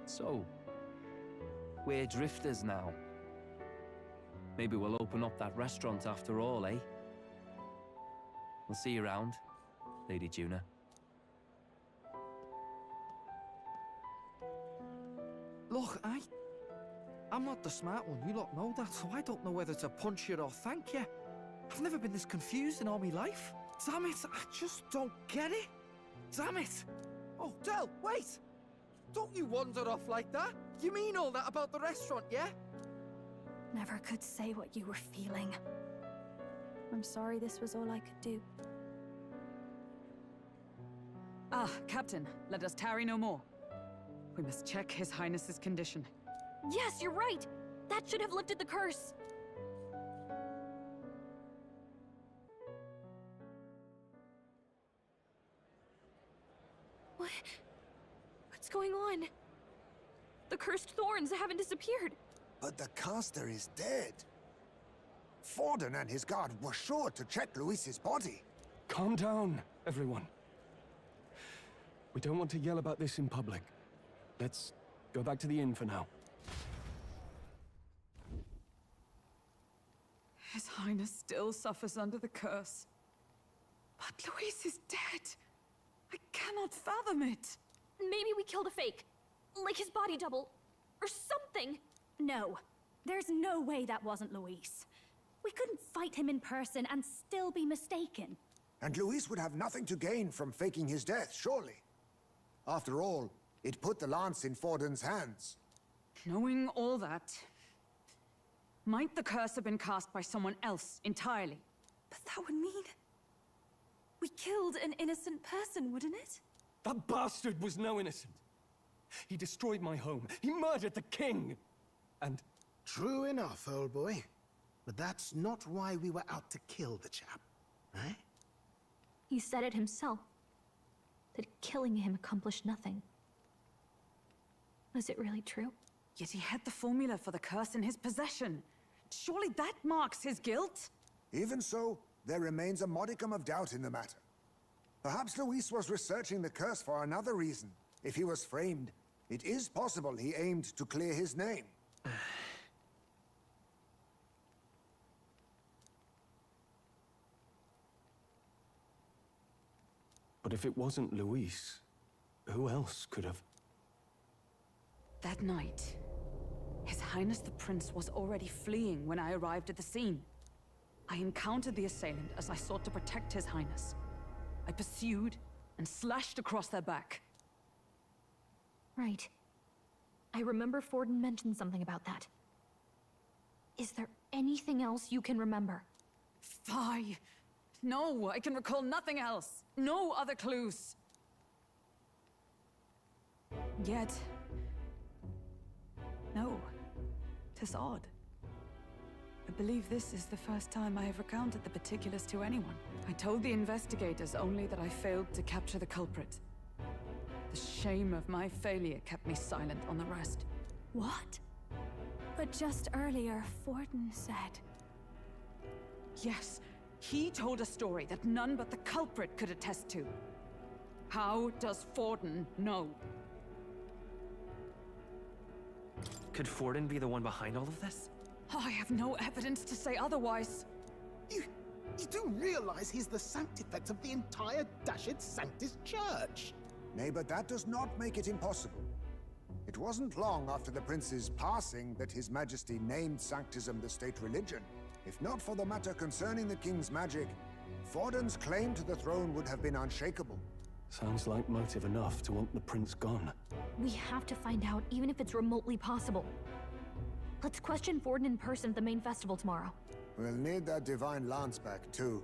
[SPEAKER 6] So, we're drifters now. Maybe we'll open up that restaurant after all, eh? We'll see you around, Lady Juna.
[SPEAKER 5] Look, I'm not the smart one, you lot know that, so I don't know whether to punch you or thank you. I've never been this confused in all my life. Damn it, I just don't get it. Damn it! Oh, Del, wait! Don't you wander off like that? You mean all that about the restaurant, yeah?
[SPEAKER 3] Never could say what you were feeling. I'm sorry this was all I could do.
[SPEAKER 15] Ah, Captain, let us tarry no more. We must check His Highness's condition.
[SPEAKER 7] Yes, you're right! That should have lifted the curse! What's going on? The cursed thorns haven't disappeared.
[SPEAKER 8] But the caster is dead. Forden and his guard were sure to check Luis's body.
[SPEAKER 12] Calm down, everyone. We don't want to yell about this in public. Let's go back to the inn for now.
[SPEAKER 15] His Highness still suffers under the curse. But Luis is dead. I cannot fathom it.
[SPEAKER 7] Maybe we killed a fake. Like his body double. Or something.
[SPEAKER 3] No. There's no way that wasn't Luis. We couldn't fight him in person and still be mistaken.
[SPEAKER 8] And Luis would have nothing to gain from faking his death, surely. After all, it put the lance in Forden's hands.
[SPEAKER 15] Knowing all that, might the curse have been cast by someone else entirely?
[SPEAKER 14] But that would mean... we killed an innocent person, wouldn't it?
[SPEAKER 12] That bastard was no innocent. He destroyed my home. He murdered the king. And...
[SPEAKER 9] True enough, old boy. But that's not why we were out to kill the chap, right?
[SPEAKER 7] He said it himself. That killing him accomplished nothing. Was it really true?
[SPEAKER 15] Yet he had the formula for the curse in his possession. Surely that marks his guilt?
[SPEAKER 8] Even so, there remains a modicum of doubt in the matter. Perhaps Luis was researching the curse for another reason. If he was framed, it is possible he aimed to clear his name.
[SPEAKER 12] But if it wasn't Luis, who else could have...
[SPEAKER 15] That night, His Highness the Prince was already fleeing when I arrived at the scene. I encountered the assailant as I sought to protect His Highness. I pursued and slashed across their back.
[SPEAKER 7] Right. I remember Forden mentioned something about that. Is there anything else you can remember?
[SPEAKER 15] Fie! No, I can recall nothing else. No other clues. Yet... no. 'Tis odd. I believe this is the first time I have recounted the particulars to anyone. I told the investigators only that I failed to capture the culprit. The shame of my failure kept me silent on the rest.
[SPEAKER 3] What? But just earlier, Forden said...
[SPEAKER 15] Yes, he told a story that none but the culprit could attest to. How does Forden know?
[SPEAKER 1] Could Forden be the one behind all of this?
[SPEAKER 15] I have no evidence to say otherwise.
[SPEAKER 9] You do realize he's the sanctifex of the entire Dashed Sanctus Church?
[SPEAKER 8] Nay, but that does not make it impossible. It wasn't long after the prince's passing that His Majesty named Sanctism the state religion. If not for the matter concerning the king's magic, Forden's claim to the throne would have been unshakable.
[SPEAKER 12] Sounds like motive enough to want the prince gone.
[SPEAKER 3] We have to find out, even if it's remotely possible. Let's question Forden in person at the main festival tomorrow.
[SPEAKER 8] We'll need that divine lance back, too.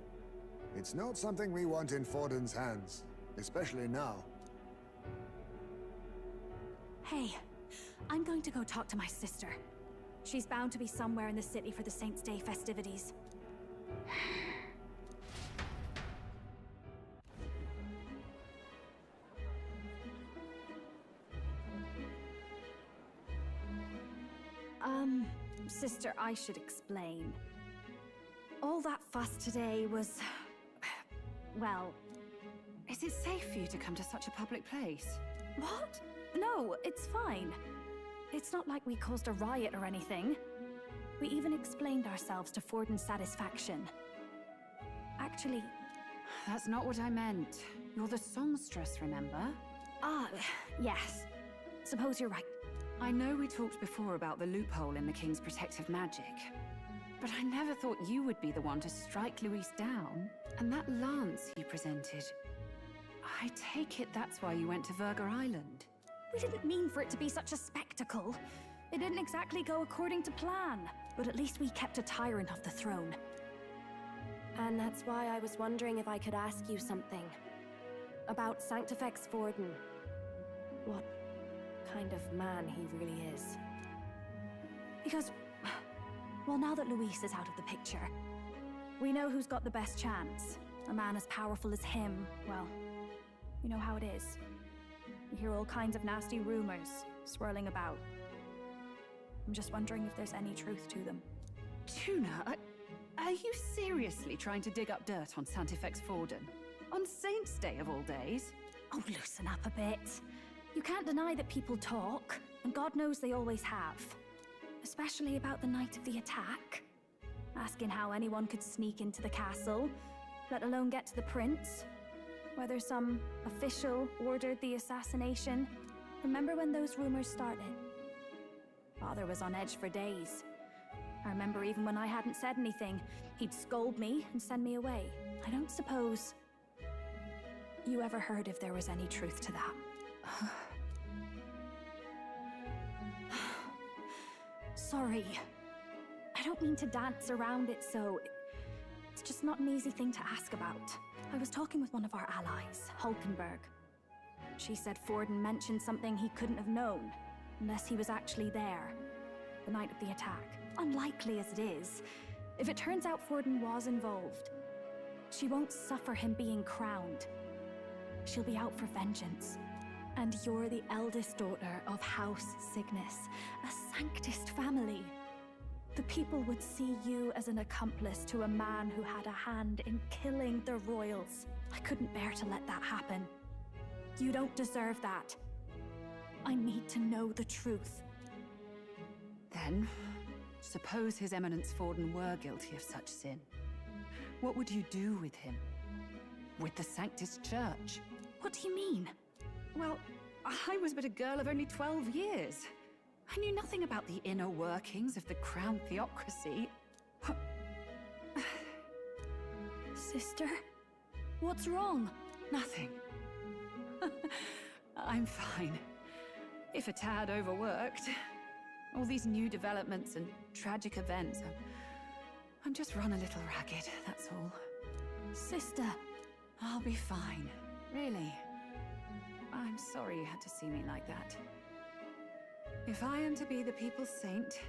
[SPEAKER 8] It's not something we want in Forden's hands, especially now.
[SPEAKER 3] Hey, I'm going to go talk to my sister. She's bound to be somewhere in the city for the Saints' Day festivities. Sister, I should explain. All that fuss today was... well...
[SPEAKER 15] Is it safe for you to come to such a public place?
[SPEAKER 3] What? No, it's fine. It's not like we caused a riot or anything. We even explained ourselves to Forden's satisfaction. Actually...
[SPEAKER 15] That's not what I meant. You're the songstress, remember?
[SPEAKER 3] Yes. Suppose you're right.
[SPEAKER 15] I know we talked before about the loophole in the King's protective magic, but I never thought you would be the one to strike Luis down. And that lance you presented... I take it that's why you went to Verger Island.
[SPEAKER 3] We didn't mean for it to be such a spectacle. It didn't exactly go according to plan, but at least we kept a tyrant off the throne.
[SPEAKER 4] And that's why I was wondering if I could ask you something. About Sanctifex Forden. What kind of man he really is.
[SPEAKER 3] Because, well, now that Luis is out of the picture, we know who's got the best chance. A man as powerful as him, well, you know how it is. You hear all kinds of nasty rumors swirling about. I'm just wondering if there's any truth to them.
[SPEAKER 15] Tuna, are you seriously trying to dig up dirt on Sanctifex Forden? On Saints' Day of all days?
[SPEAKER 3] Oh, loosen up a bit. You can't deny that people talk, and God knows they always have. Especially about the night of the attack. Asking how anyone could sneak into the castle, let alone get to the prince. Whether some official ordered the assassination. Remember when those rumors started? Father was on edge for days. I remember even when I hadn't said anything, he'd scold me and send me away. I don't suppose you ever heard if there was any truth to that. Sorry. I don't mean to dance around it, so... It's just not an easy thing to ask about. I was talking with one of our allies, Hulkenberg. She said Forden mentioned something he couldn't have known, unless he was actually there, the night of the attack. Unlikely as it is, if it turns out Forden was involved, she won't suffer him being crowned. She'll be out for vengeance. And you're the eldest daughter of House Cygnus, a Sanctist family. The people would see you as an accomplice to a man who had a hand in killing the royals. I couldn't bear to let that happen. You don't deserve that. I need to know the truth.
[SPEAKER 15] Then, suppose His Eminence Forden were guilty of such sin. What would you do with him? With the Sanctus Church?
[SPEAKER 3] What do you mean?
[SPEAKER 15] Well, I was but a girl of only 12 years. I knew nothing about the inner workings of the crown theocracy.
[SPEAKER 3] Sister? What's wrong?
[SPEAKER 15] Nothing. I'm fine. If a tad overworked. All these new developments and tragic events. I'm just run a little ragged, that's all.
[SPEAKER 3] Sister.
[SPEAKER 15] I'll be fine. Really. I'm sorry you had to see me like that. If I am to be the people's saint,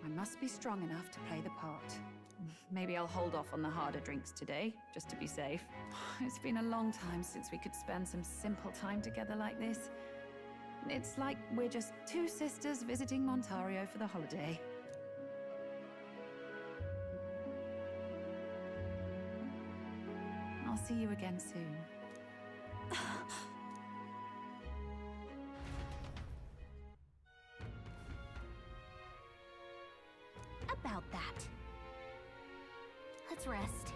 [SPEAKER 15] I must be strong enough to play the part. Maybe I'll hold off on the harder drinks today, just to be safe. It's been a long time since we could spend some simple time together like this. It's like we're just two sisters visiting Montario for the holiday. I'll see you again soon.
[SPEAKER 3] About that. Let's rest.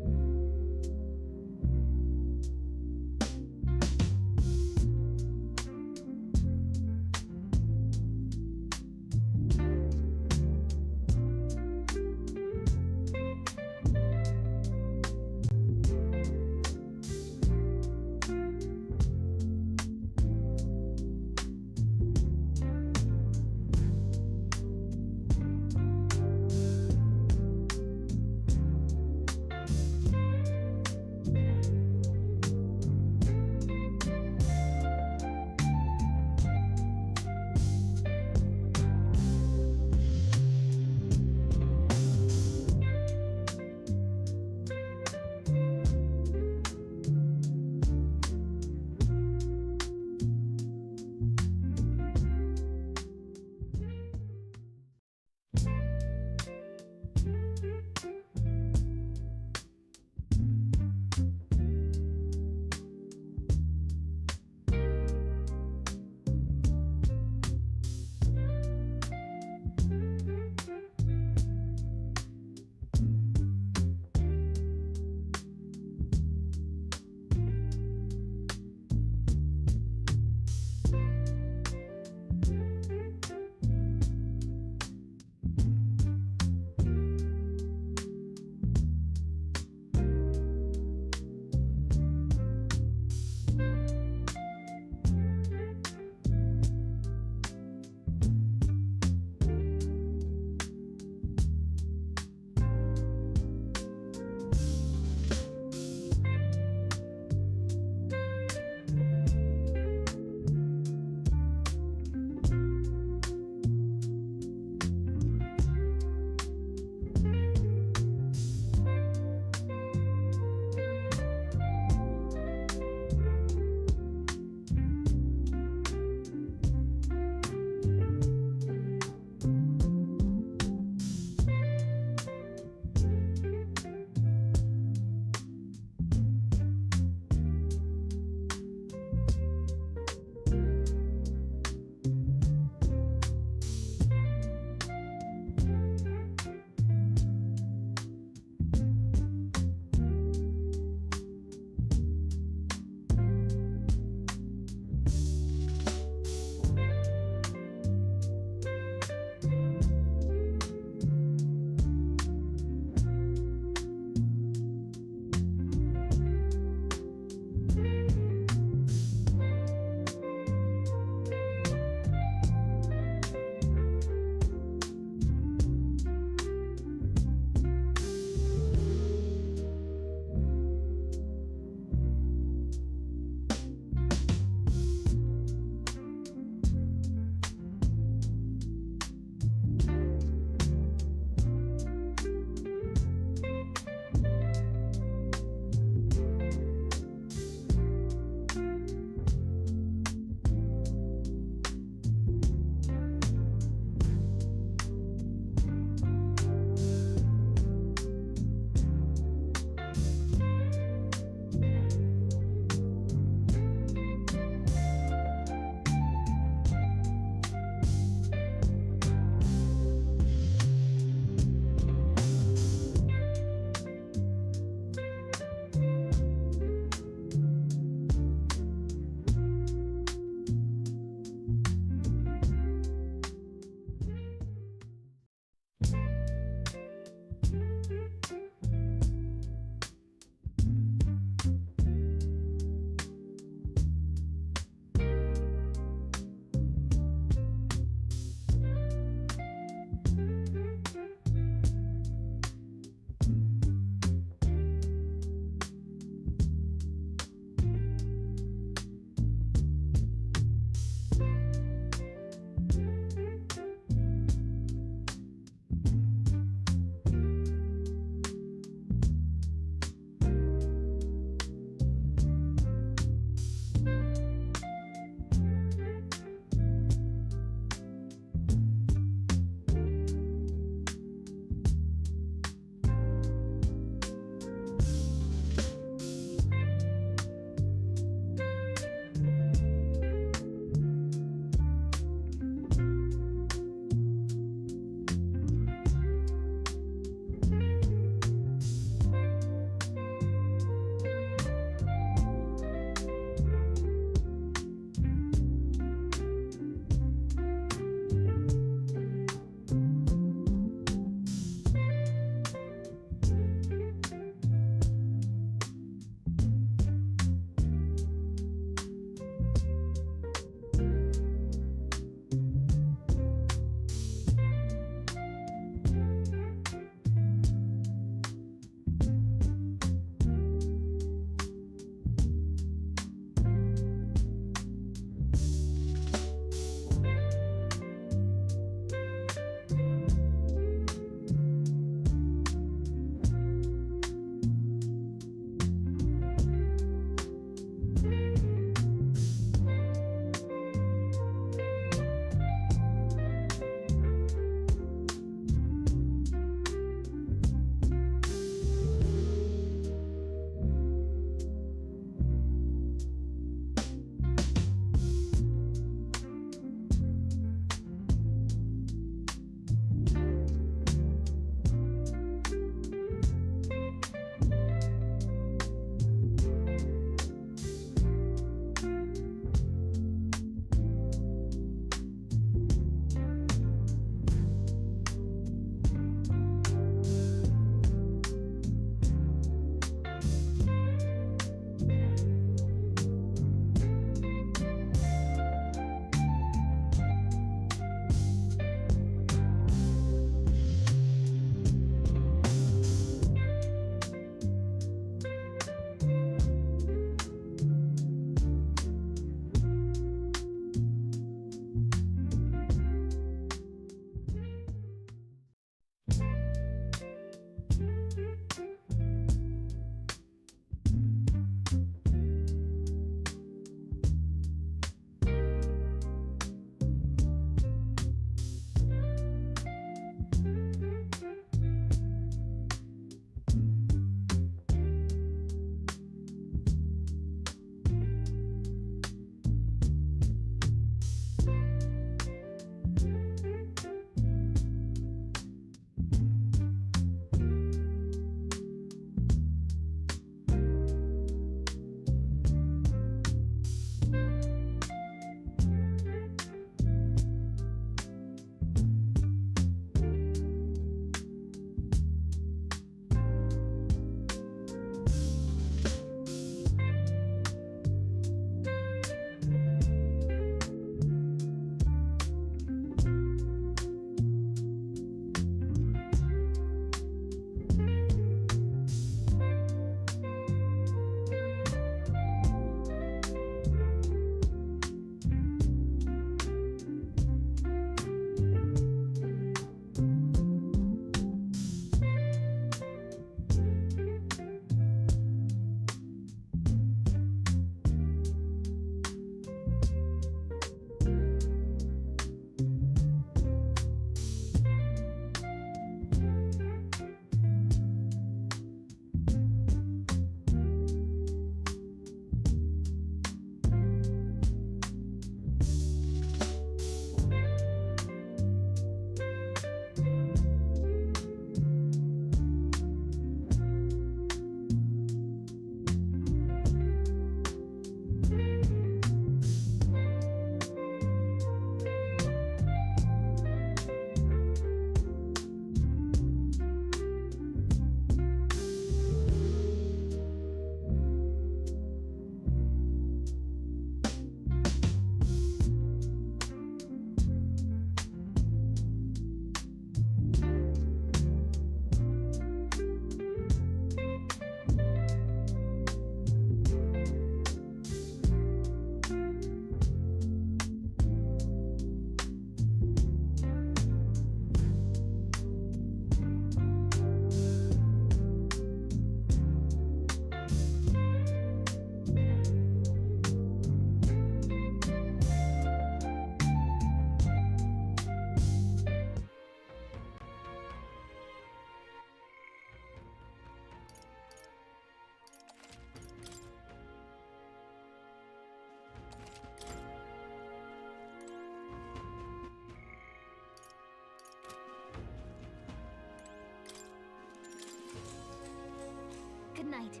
[SPEAKER 7] Good night.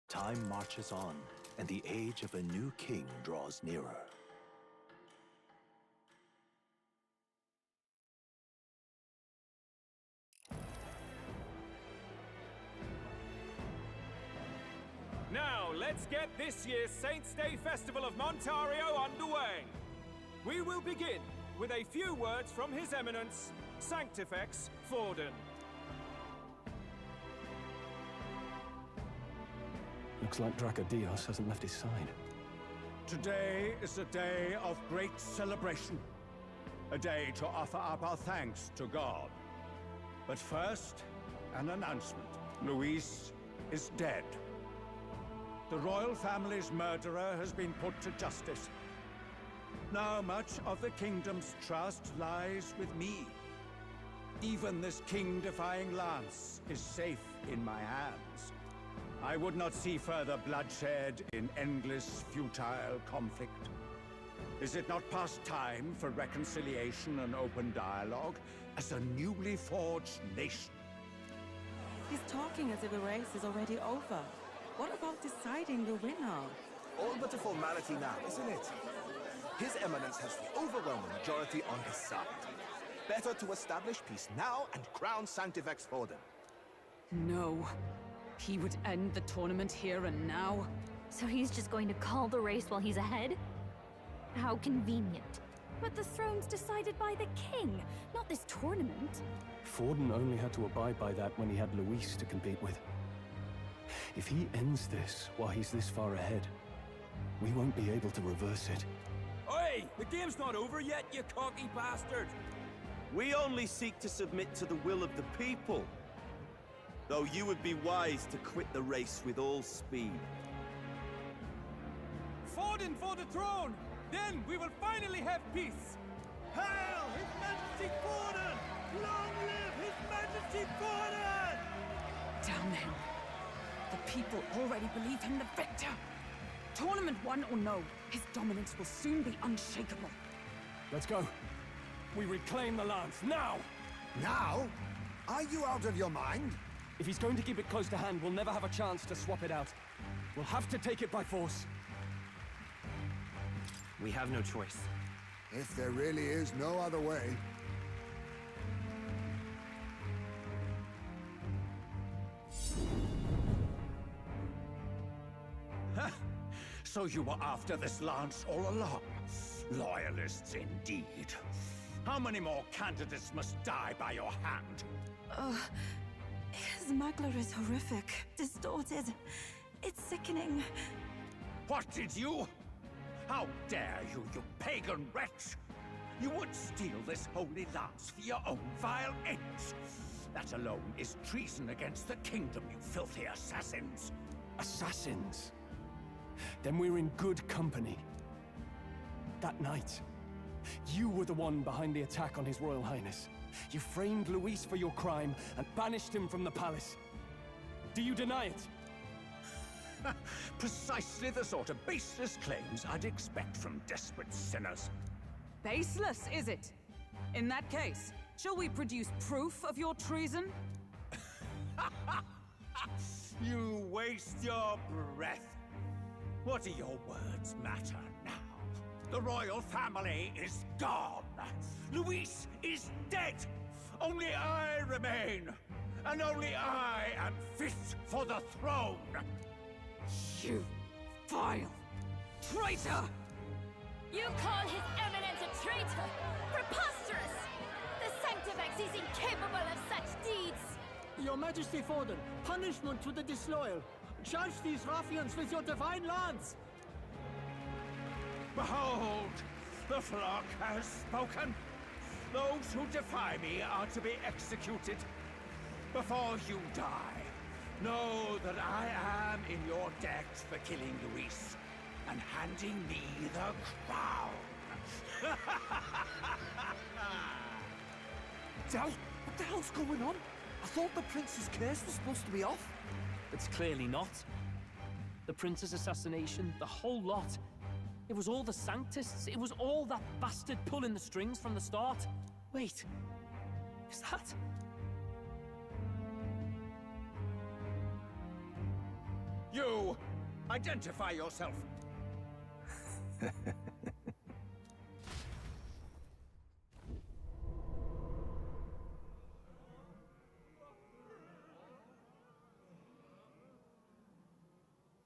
[SPEAKER 10] Time marches on, and the age of a new king draws nearer.
[SPEAKER 11] Now, let's get this year's Saints' Day Festival of Montario underway. We will begin with a few words from His Eminence, Sanctifex Forden.
[SPEAKER 12] Looks like Dracodios hasn't left his side.
[SPEAKER 19] Today is a day of great celebration. A day to offer up our thanks to God. But first, an announcement. Luis is dead. The royal family's murderer has been put to justice. Now much of the kingdom's trust lies with me. Even this king-defying lance is safe in my hands. I would not see further bloodshed in endless, futile conflict. Is it not past time for reconciliation and open dialogue as a newly forged nation?
[SPEAKER 18] He's talking as if the race is already over. What about deciding the winner?
[SPEAKER 13] All but a formality now, isn't it? His Eminence has the overwhelming majority on his side. Better to establish peace now and crown Sanctifex Forden.
[SPEAKER 15] No. He would end the tournament here and now.
[SPEAKER 7] So he's just going to call the race while he's ahead? How convenient.
[SPEAKER 3] But the throne's decided by the king, not this tournament.
[SPEAKER 12] Forden only had to abide by that when he had Luis to compete with. If he ends this while he's this far ahead, we won't be able to reverse it.
[SPEAKER 16] Oi! The game's not over yet, you cocky bastard! We only seek to submit to the will of the people. Though you would be wise to quit the race with all speed.
[SPEAKER 11] Forden for the throne! Then we will finally have peace!
[SPEAKER 13] Hail His Majesty Forden! Long live His Majesty Forden!
[SPEAKER 15] Damn him. The people already believe him the victor. Tournament won or no, his dominance will soon be unshakable.
[SPEAKER 12] Let's go. We reclaim the lance, now!
[SPEAKER 8] Now? Are you out of your mind?
[SPEAKER 12] If he's going to keep it close to hand, we'll never have a chance to swap it out. We'll have to take it by force.
[SPEAKER 1] We have no choice.
[SPEAKER 8] If there really is no other way.
[SPEAKER 19] So you were after this lance all along? Loyalists indeed. How many more candidates must die by your hand?
[SPEAKER 14] His Magler is horrific, distorted. It's sickening.
[SPEAKER 19] What did you? How dare you, you pagan wretch! You would steal this holy lance for your own vile ends. That alone is treason against the kingdom, you filthy assassins.
[SPEAKER 12] Assassins? Then we're in good company. That night, you were the one behind the attack on His Royal Highness. You framed Luis for your crime and banished him from the palace. Do you deny it?
[SPEAKER 19] Precisely the sort of baseless claims I'd expect from desperate sinners.
[SPEAKER 15] Baseless, is it? In that case, shall we produce proof of your treason?
[SPEAKER 19] You waste your breath. What do your words matter now? The royal family is gone. Luis is dead. Only I remain. And only I am fit for the throne.
[SPEAKER 15] You vile traitor!
[SPEAKER 3] You call His Eminence a traitor? Preposterous! The Sanctifex is incapable of such deeds!
[SPEAKER 13] Your Majesty Forden, punishment to the disloyal. Judge these ruffians with your divine lance!
[SPEAKER 19] Behold, the flock has spoken. Those who defy me are to be executed. Before you die, know that I am in your debt for killing Luis and handing me the crown.
[SPEAKER 5] Del, what the hell's going on? I thought the prince's curse was supposed to be off.
[SPEAKER 6] It's clearly not. The prince's assassination, the whole lot. It was all the Sanctists. It was all that bastard pulling the strings from the start.
[SPEAKER 12] Wait.
[SPEAKER 1] Is that?
[SPEAKER 19] You! Identify yourself!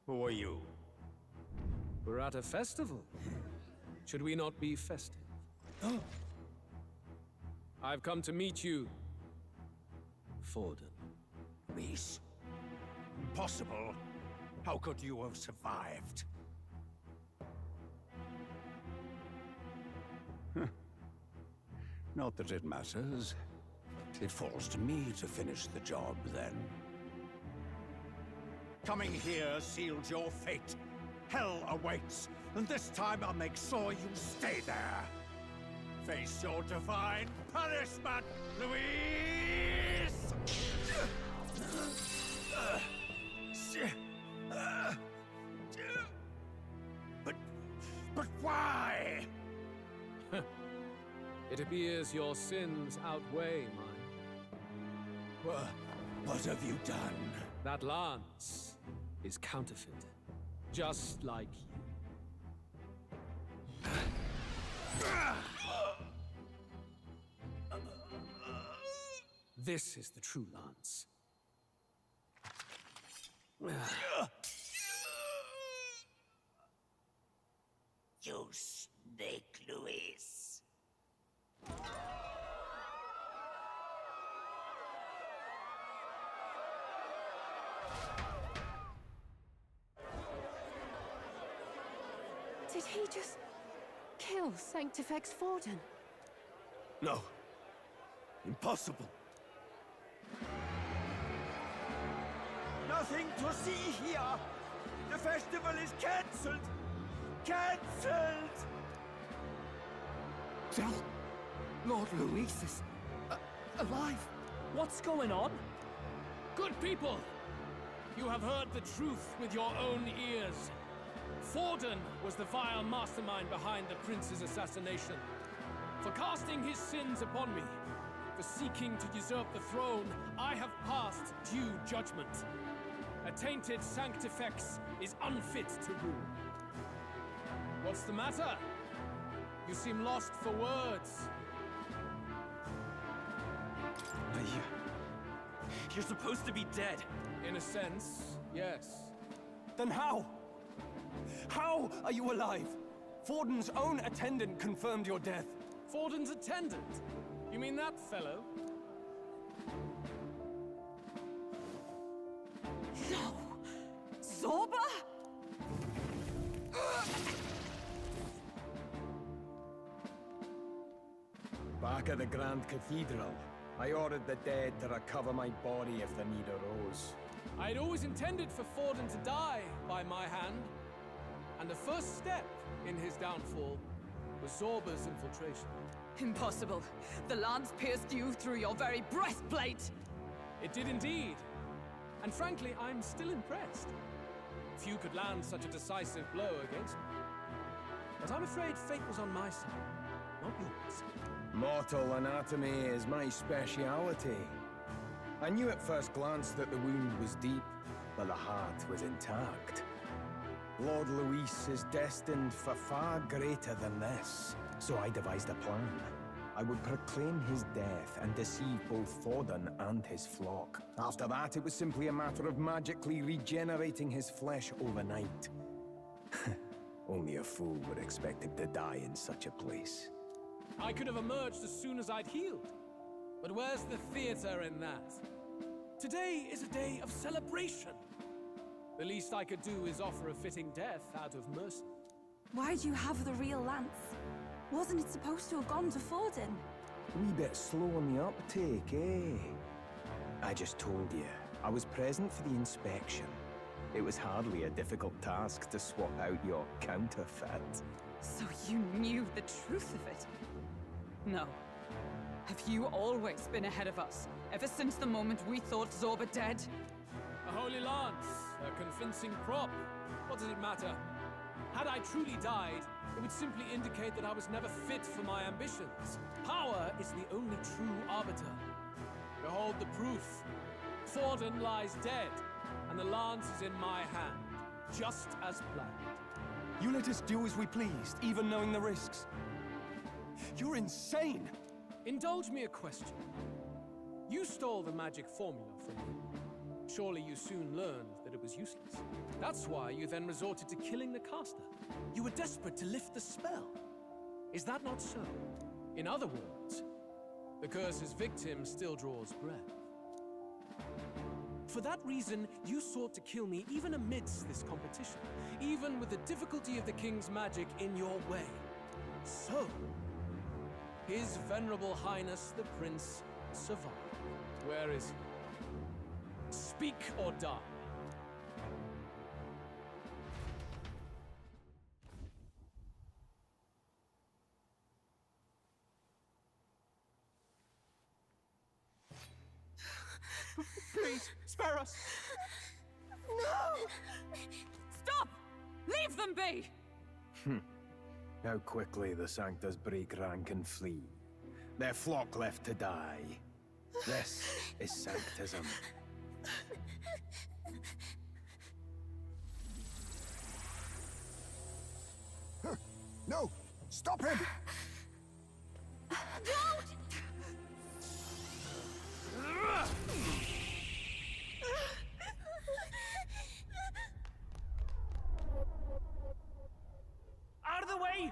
[SPEAKER 11] Who are you? We're at a festival. Should we not be festive? I've come to meet you, Forden.
[SPEAKER 19] Reese? Impossible. How could you have survived? Not that it matters. It falls to me to finish the job, then. Coming here sealed your fate. Hell awaits, and this time I'll make sure you stay there. Face your divine punishment, Louise! But why?
[SPEAKER 11] It appears your sins outweigh mine.
[SPEAKER 19] What have you done?
[SPEAKER 11] That lance is counterfeit, just like you. This is the true lance.
[SPEAKER 19] You snake, Louise.
[SPEAKER 4] Did he just kill Sanctifex Forden?
[SPEAKER 16] No. Impossible. Nothing to see here. The festival is cancelled. Cancelled!
[SPEAKER 5] Del, Lord Louis is alive.
[SPEAKER 1] What's going on?
[SPEAKER 2] Good people! You have heard the truth with your own ears. Forden was the vile mastermind behind the prince's assassination. For casting his sins upon me, for seeking to usurp the throne, I have passed due judgment. A tainted Sanctifex is unfit to rule. What's the matter? You seem lost for words.
[SPEAKER 1] You're supposed to be dead.
[SPEAKER 2] In a sense, yes.
[SPEAKER 12] Then how? How are you alive? Forden's own attendant confirmed your death.
[SPEAKER 2] Forden's attendant? You mean that fellow?
[SPEAKER 14] No! Zorba?
[SPEAKER 22] Back at the Grand Cathedral, I ordered the dead to recover my body if the need arose.
[SPEAKER 2] I had always intended for Forden to die by my hand. And the first step in his downfall was Zorba's infiltration.
[SPEAKER 15] Impossible. The lance pierced you through your very breastplate!
[SPEAKER 2] It did indeed. And frankly, I'm still impressed. Few could land such a decisive blow against me. But I'm afraid fate was on my side, not yours.
[SPEAKER 22] Mortal anatomy is my speciality. I knew at first glance that the wound was deep, but the heart was intact. Lord Luis is destined for far greater than this, so I devised a plan. I would proclaim his death and deceive both Forden and his flock. After that, it was simply a matter of magically regenerating his flesh overnight. Only a fool would expect him to die in such a place.
[SPEAKER 2] I could have emerged as soon as I'd healed. But where's the theater in that? Today is a day of celebration. The least I could do is offer a fitting death out of mercy.
[SPEAKER 14] Why do you have the real lance? Wasn't it supposed to have gone to Forden?
[SPEAKER 22] Wee bit slow on the uptake, eh? I just told you, I was present for the inspection. It was hardly a difficult task to swap out your counterfeit.
[SPEAKER 15] So you knew the truth of it? No. Have you always been ahead of us, ever since the moment we thought Zorba dead?
[SPEAKER 2] A holy lance, a convincing prop. What does it matter? Had I truly died, it would simply indicate that I was never fit for my ambitions. Power is the only true arbiter. Behold the proof. Forden lies dead, and the lance is in my hand, just as planned.
[SPEAKER 12] You let us do as we pleased, even knowing the risks. You're insane!
[SPEAKER 2] Indulge me a question. You stole the magic formula from me. Surely you soon learned that it was useless. That's why you then resorted to killing the caster. You were desperate to lift the spell. Is that not so? In other words, the curse's victim still draws breath. For that reason, you sought to kill me even amidst this competition, even with the difficulty of the king's magic in your way. So, His Venerable Highness the Prince survived. Where is he? Speak or die.
[SPEAKER 12] Please, spare us!
[SPEAKER 15] No! Stop! Leave them be!
[SPEAKER 22] How quickly the Sanctus break rank and flee. Their flock left to die. This is Sanctism.
[SPEAKER 8] No! Stop him!
[SPEAKER 15] Don't!
[SPEAKER 1] Out of the way!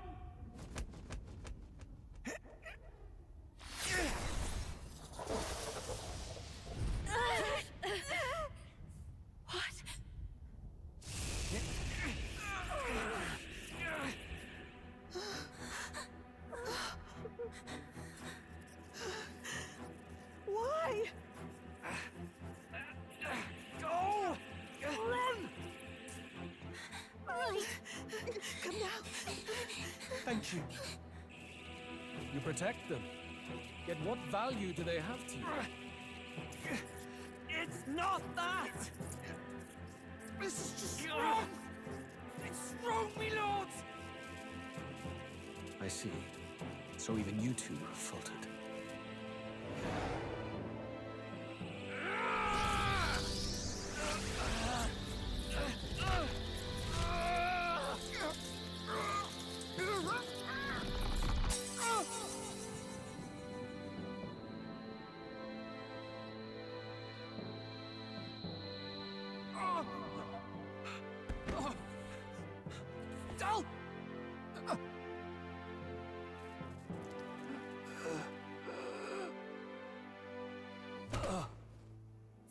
[SPEAKER 15] What?
[SPEAKER 14] Why?
[SPEAKER 1] Go! Run!
[SPEAKER 14] Right. Come now.
[SPEAKER 2] Thank you. You protect them. Yet what value do they have to you?
[SPEAKER 1] It's not that! This is just wrong! It's wrong, me lords!
[SPEAKER 17] I see. So even you two have faltered.
[SPEAKER 1] Dal!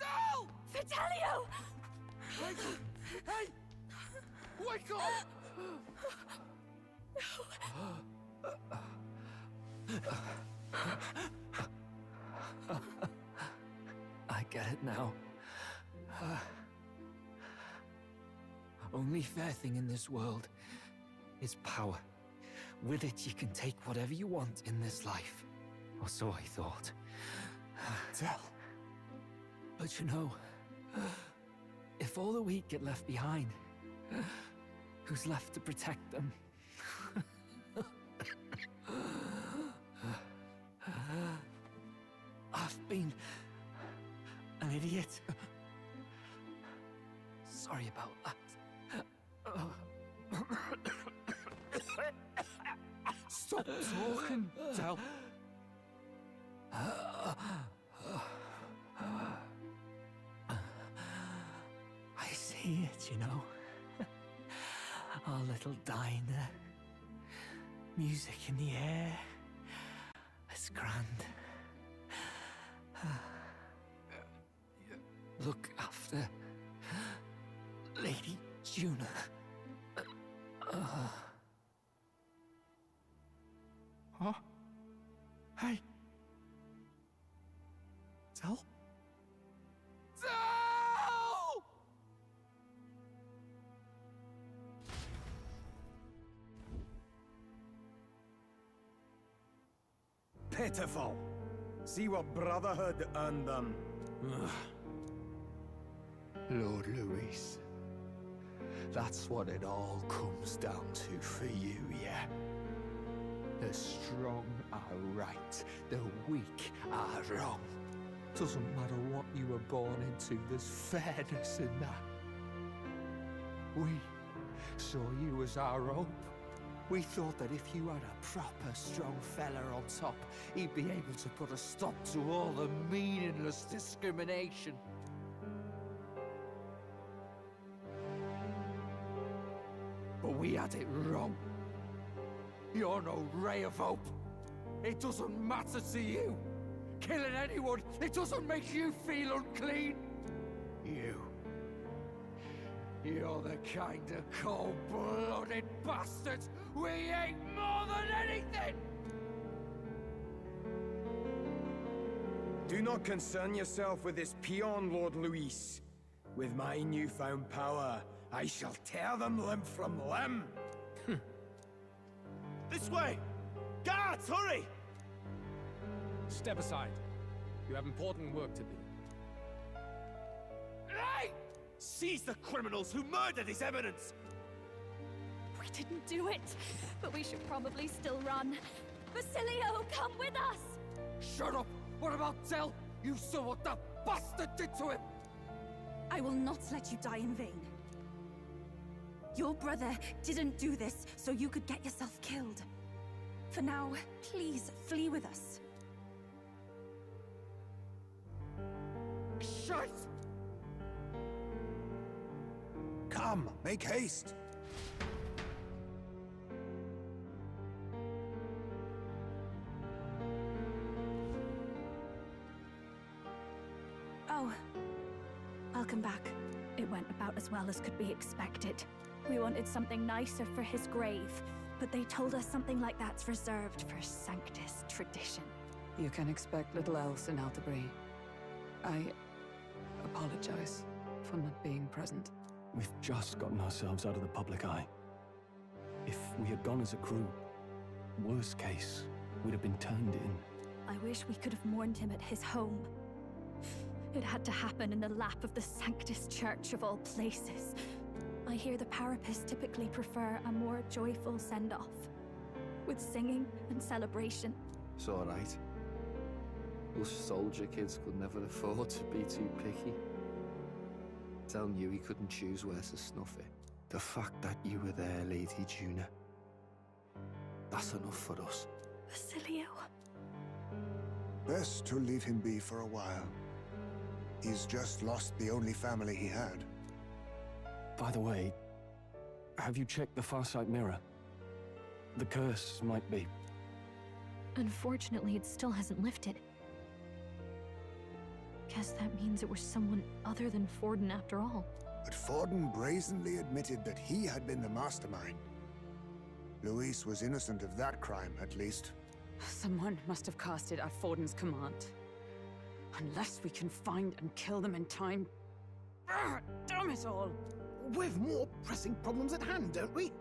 [SPEAKER 1] Dal!
[SPEAKER 15] Fidelio!
[SPEAKER 1] Hey! Wake up!
[SPEAKER 5] I get it now. Only fair thing in this world is power. With it, you can take whatever you want in this life. Or so I thought.
[SPEAKER 8] Tell.
[SPEAKER 5] But you know, if all the weak get left behind, who's left to protect them? I've been an idiot. Sorry about that. Stop talking, Del. I see it, you know. Our little diner. Music in the air. It's grand. Look after Lady Juna. Huh? Hey. Del?
[SPEAKER 1] Dal!
[SPEAKER 22] Pitiful. See what Brotherhood earned them.
[SPEAKER 5] Lord Luis. That's what it all comes down to for you, yeah? The strong are right, the weak are wrong. Doesn't matter what you were born into, there's fairness in that. We saw you as our hope. We thought that if you had a proper strong fella on top, he'd be able to put a stop to all the meaningless discrimination. But we had it wrong. You're no ray of hope. It doesn't matter to you. Killing anyone, it doesn't make you feel unclean. You're the kind of cold-blooded bastards we hate more than anything!
[SPEAKER 22] Do not concern yourself with this peon, Lord Luis. With my newfound power, I shall tear them limb from limb.
[SPEAKER 16] This way! Guards, hurry!
[SPEAKER 2] Step aside. You have important work to do.
[SPEAKER 16] Hey! Seize the criminals who murdered His Eminence!
[SPEAKER 3] We didn't do it, but we should probably still run. Basilio, come with us!
[SPEAKER 5] Shut up! What about Tell? You saw what that bastard did to him!
[SPEAKER 14] I will not let you die in vain. Your brother didn't do this so you could get yourself killed. For now, please flee with us.
[SPEAKER 5] Shit!
[SPEAKER 8] Come, make haste!
[SPEAKER 14] Oh, welcome back.
[SPEAKER 3] It went about as well as could be expected. We wanted something nicer for his grave, but they told us something like that's reserved for Sanctus tradition.
[SPEAKER 15] You can expect little else in Altabri. I apologize for not being present.
[SPEAKER 12] We've just gotten ourselves out of the public eye. If we had gone as a group, worst case, we'd have been turned in.
[SPEAKER 3] I wish we could have mourned him at his home. It had to happen in the lap of the Sanctus Church of all places. I hear the Parapists typically prefer a more joyful send-off, with singing and celebration.
[SPEAKER 5] It's all right. Us soldier kids could never afford to be too picky. Telling you he couldn't choose where to snuff it. The fact that you were there, Lady Juna, that's enough for us.
[SPEAKER 3] Basilio.
[SPEAKER 8] Best to leave him be for a while. He's just lost the only family he had.
[SPEAKER 12] By the way, have you checked the Farsight mirror? The curse might be...
[SPEAKER 7] Unfortunately, it still hasn't lifted. Guess that means it was someone other than Forden after all.
[SPEAKER 8] But Forden brazenly admitted that he had been the mastermind. Luis was innocent of that crime, at least.
[SPEAKER 15] Someone must have cast it at Forden's command. Unless we can find and kill them in time. Damn it all!
[SPEAKER 9] We've more pressing problems at hand, don't we?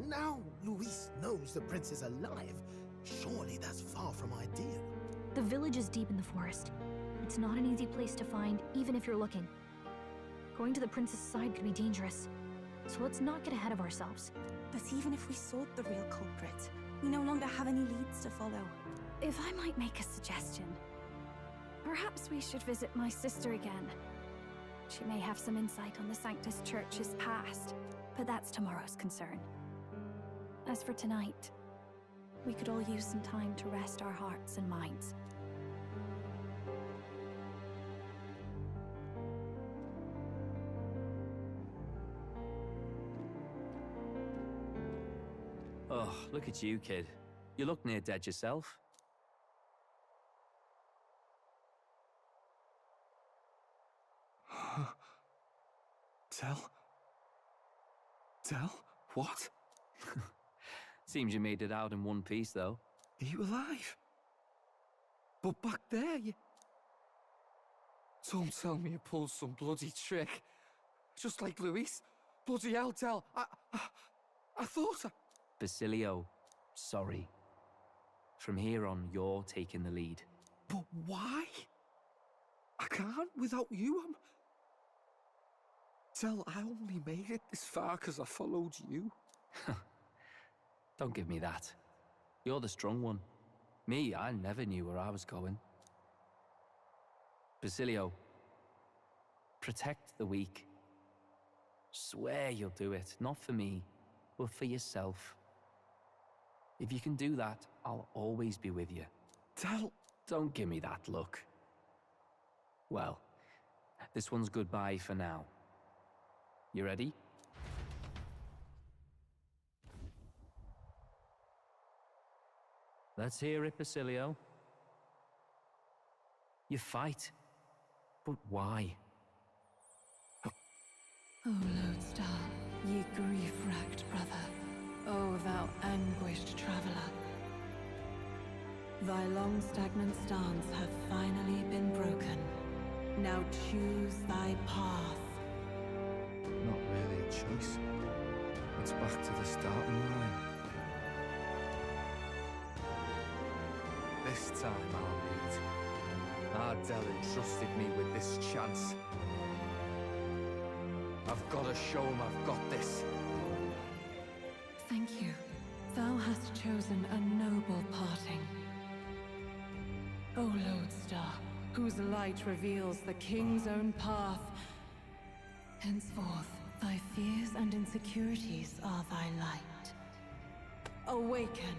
[SPEAKER 9] Now Luis knows the prince is alive. Surely that's far from ideal.
[SPEAKER 7] The village is deep in the forest. It's not an easy place to find, even if you're looking. Going to the prince's side could be dangerous. So let's not get ahead of ourselves.
[SPEAKER 14] But even if we sought the real culprit, we no longer have any leads to follow.
[SPEAKER 3] If I might make a suggestion, perhaps we should visit my sister again. She may have some insight on the Sanctus Church's past, but that's tomorrow's concern. As for tonight, we could all use some time to rest our hearts and minds.
[SPEAKER 6] Oh, look at you, kid. You look near dead yourself.
[SPEAKER 5] Tell? What?
[SPEAKER 6] Seems you made it out in one piece, though.
[SPEAKER 5] Are you alive? But back there, you... Don't tell me you pulled some bloody trick. Just like Luis. Bloody hell, Tell. I thought I...
[SPEAKER 6] Basilio, sorry. From here on, you're taking the lead.
[SPEAKER 5] But why? I can't without you. Tell, I only made it this far because I followed you.
[SPEAKER 6] Don't give me that. You're the strong one. Me, I never knew where I was going. Basilio, protect the weak. Swear you'll do it, not for me, but for yourself. If you can do that, I'll always be with you. Don't give me that look. Well, this one's goodbye for now. You ready? Let's hear it, Basilio. You fight, but why?
[SPEAKER 14] O Lodestar, ye grief-racked brother, O thou anguished traveler. Thy long stagnant stance hath finally been broken. Now choose thy path.
[SPEAKER 5] Not really a choice. It's back to the starting line. This time I'll lead. Ardell entrusted me with this chance. I've got to show him I've got this.
[SPEAKER 14] Thank you. Thou hast chosen a noble parting. O Lodestar, whose light reveals the king's own path. Henceforth, thy fears and insecurities are thy light. Awaken!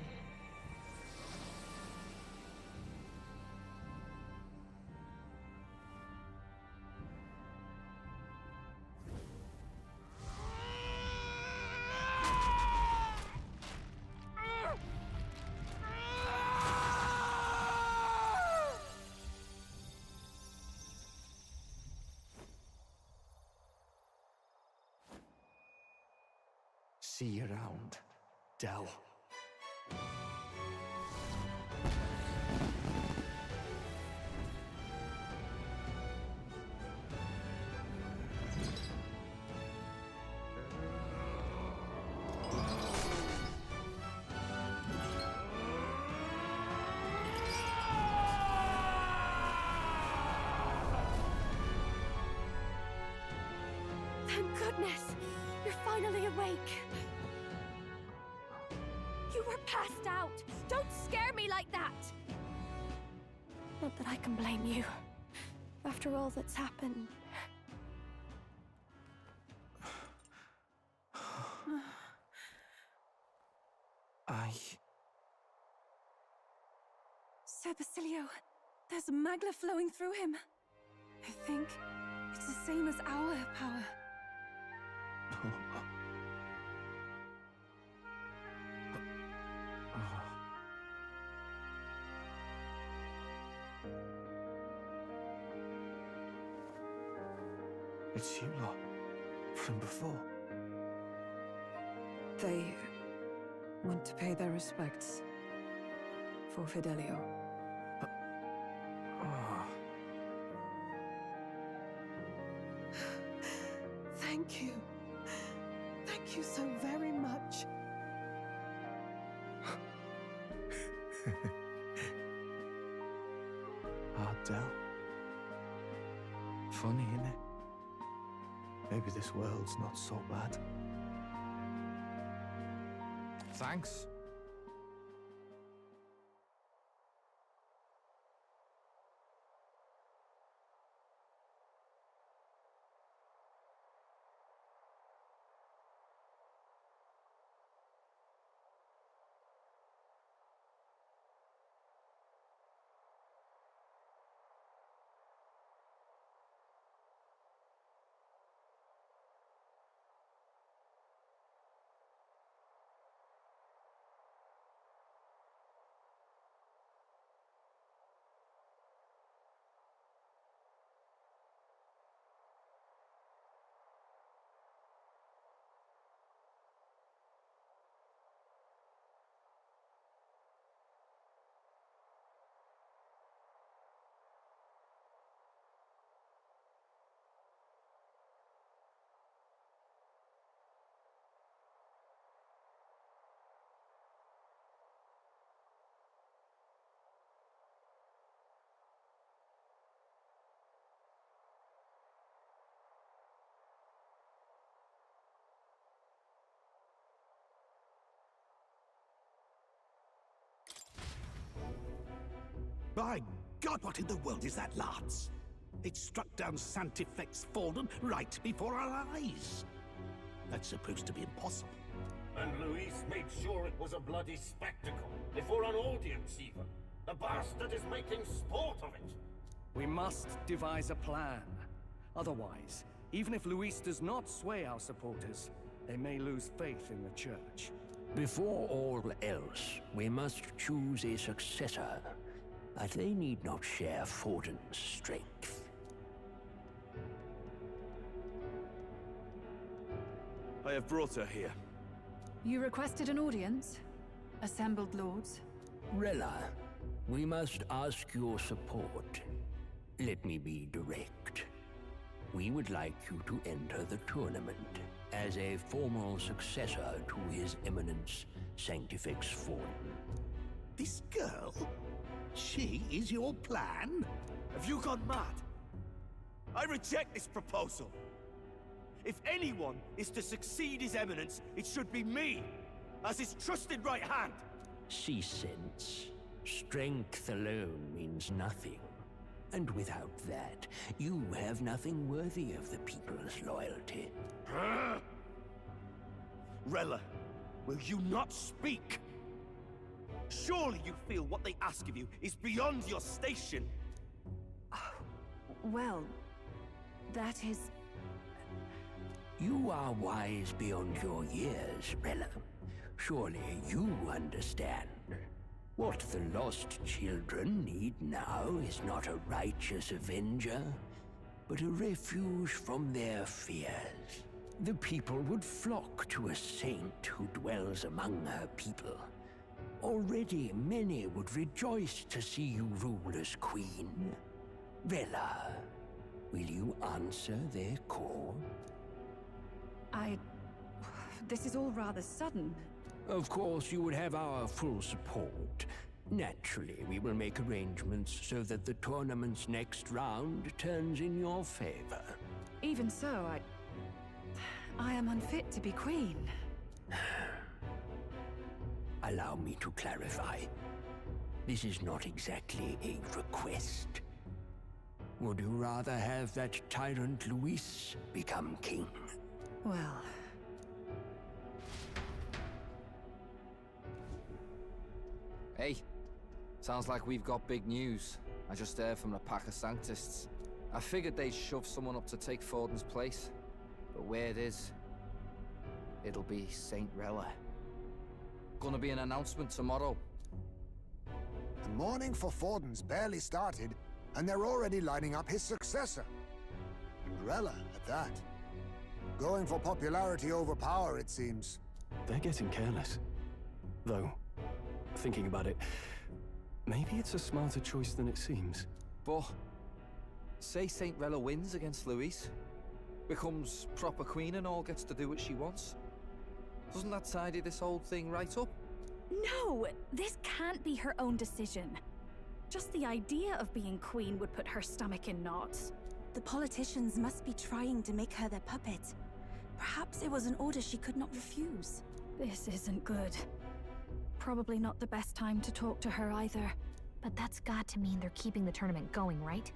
[SPEAKER 5] See you around, Dell.
[SPEAKER 4] Thank goodness! You're finally awake! You were passed out! Don't scare me like that! Not that I can blame you. After all that's happened.
[SPEAKER 14] Sir Basilio, there's magla flowing through him. I think it's the same as our power.
[SPEAKER 5] It's you lot. From before.
[SPEAKER 14] They want to pay their respects for Fidelio. Thank you. Thank you so very much.
[SPEAKER 5] Ardell. Funny, innit? Maybe this world's not so bad. Thanks.
[SPEAKER 20] My God, what in the world is that, Lance? It struck down Sanctifex Forden right before our eyes. That's supposed to be impossible.
[SPEAKER 21] And Luis made sure it was a bloody spectacle, before an audience even. The bastard is making sport of it.
[SPEAKER 23] We must devise a plan. Otherwise, even if Luis does not sway our supporters, they may lose faith in the church.
[SPEAKER 24] Before all else, we must choose a successor. But they need not share Forden's strength.
[SPEAKER 16] I have brought her here.
[SPEAKER 15] You requested an audience? Assembled lords?
[SPEAKER 24] Rella, we must ask your support. Let me be direct. We would like you to enter the tournament as a formal successor to His Eminence Sanctifex Forden.
[SPEAKER 20] This girl? She is your plan?
[SPEAKER 16] Have you gone mad? I reject this proposal. If anyone is to succeed His Eminence, it should be me, as his trusted right hand.
[SPEAKER 24] See sense. Strength alone means nothing. And without that, you have nothing worthy of the people's loyalty.
[SPEAKER 16] Rella, will you not speak? Surely you feel what they ask of you is beyond your station.
[SPEAKER 15] Well, that is...
[SPEAKER 24] You are wise beyond your years, Rella. Surely you understand. What the lost children need now is not a righteous avenger, but a refuge from their fears. The people would flock to a saint who dwells among her people. Already many would rejoice to see you rule as queen. Rella, will you answer their call?
[SPEAKER 15] This is all rather sudden.
[SPEAKER 24] Of course, you would have our full support. Naturally, we will make arrangements so that the tournament's next round turns in your favor.
[SPEAKER 15] Even so, I am unfit to be queen.
[SPEAKER 24] Allow me to clarify. This is not exactly a request. Would you rather have that tyrant Luis become king?
[SPEAKER 15] Well...
[SPEAKER 5] Hey, sounds like we've got big news. I just heard from the pack of Sanctists. I figured they'd shove someone up to take Forden's place. But where it is, it'll be Saint Rella. Gonna be an announcement tomorrow.
[SPEAKER 8] The mourning for Forden's barely started, and they're already lining up his successor. And Rella, at that. Going for popularity over power, it seems.
[SPEAKER 12] They're getting careless. Though, thinking about it, maybe it's a smarter choice than it seems.
[SPEAKER 5] But, say Saint Rella wins against Luis, becomes proper queen and all gets to do what she wants. Doesn't that tidy this whole thing right up?
[SPEAKER 3] No! This can't be her own decision. Just the idea of being queen would put her stomach in knots.
[SPEAKER 14] The politicians must be trying to make her their puppet. Perhaps it was an order she could not refuse.
[SPEAKER 3] This isn't good. Probably not the best time to talk to her either.
[SPEAKER 7] But that's got to mean they're keeping the tournament going, right?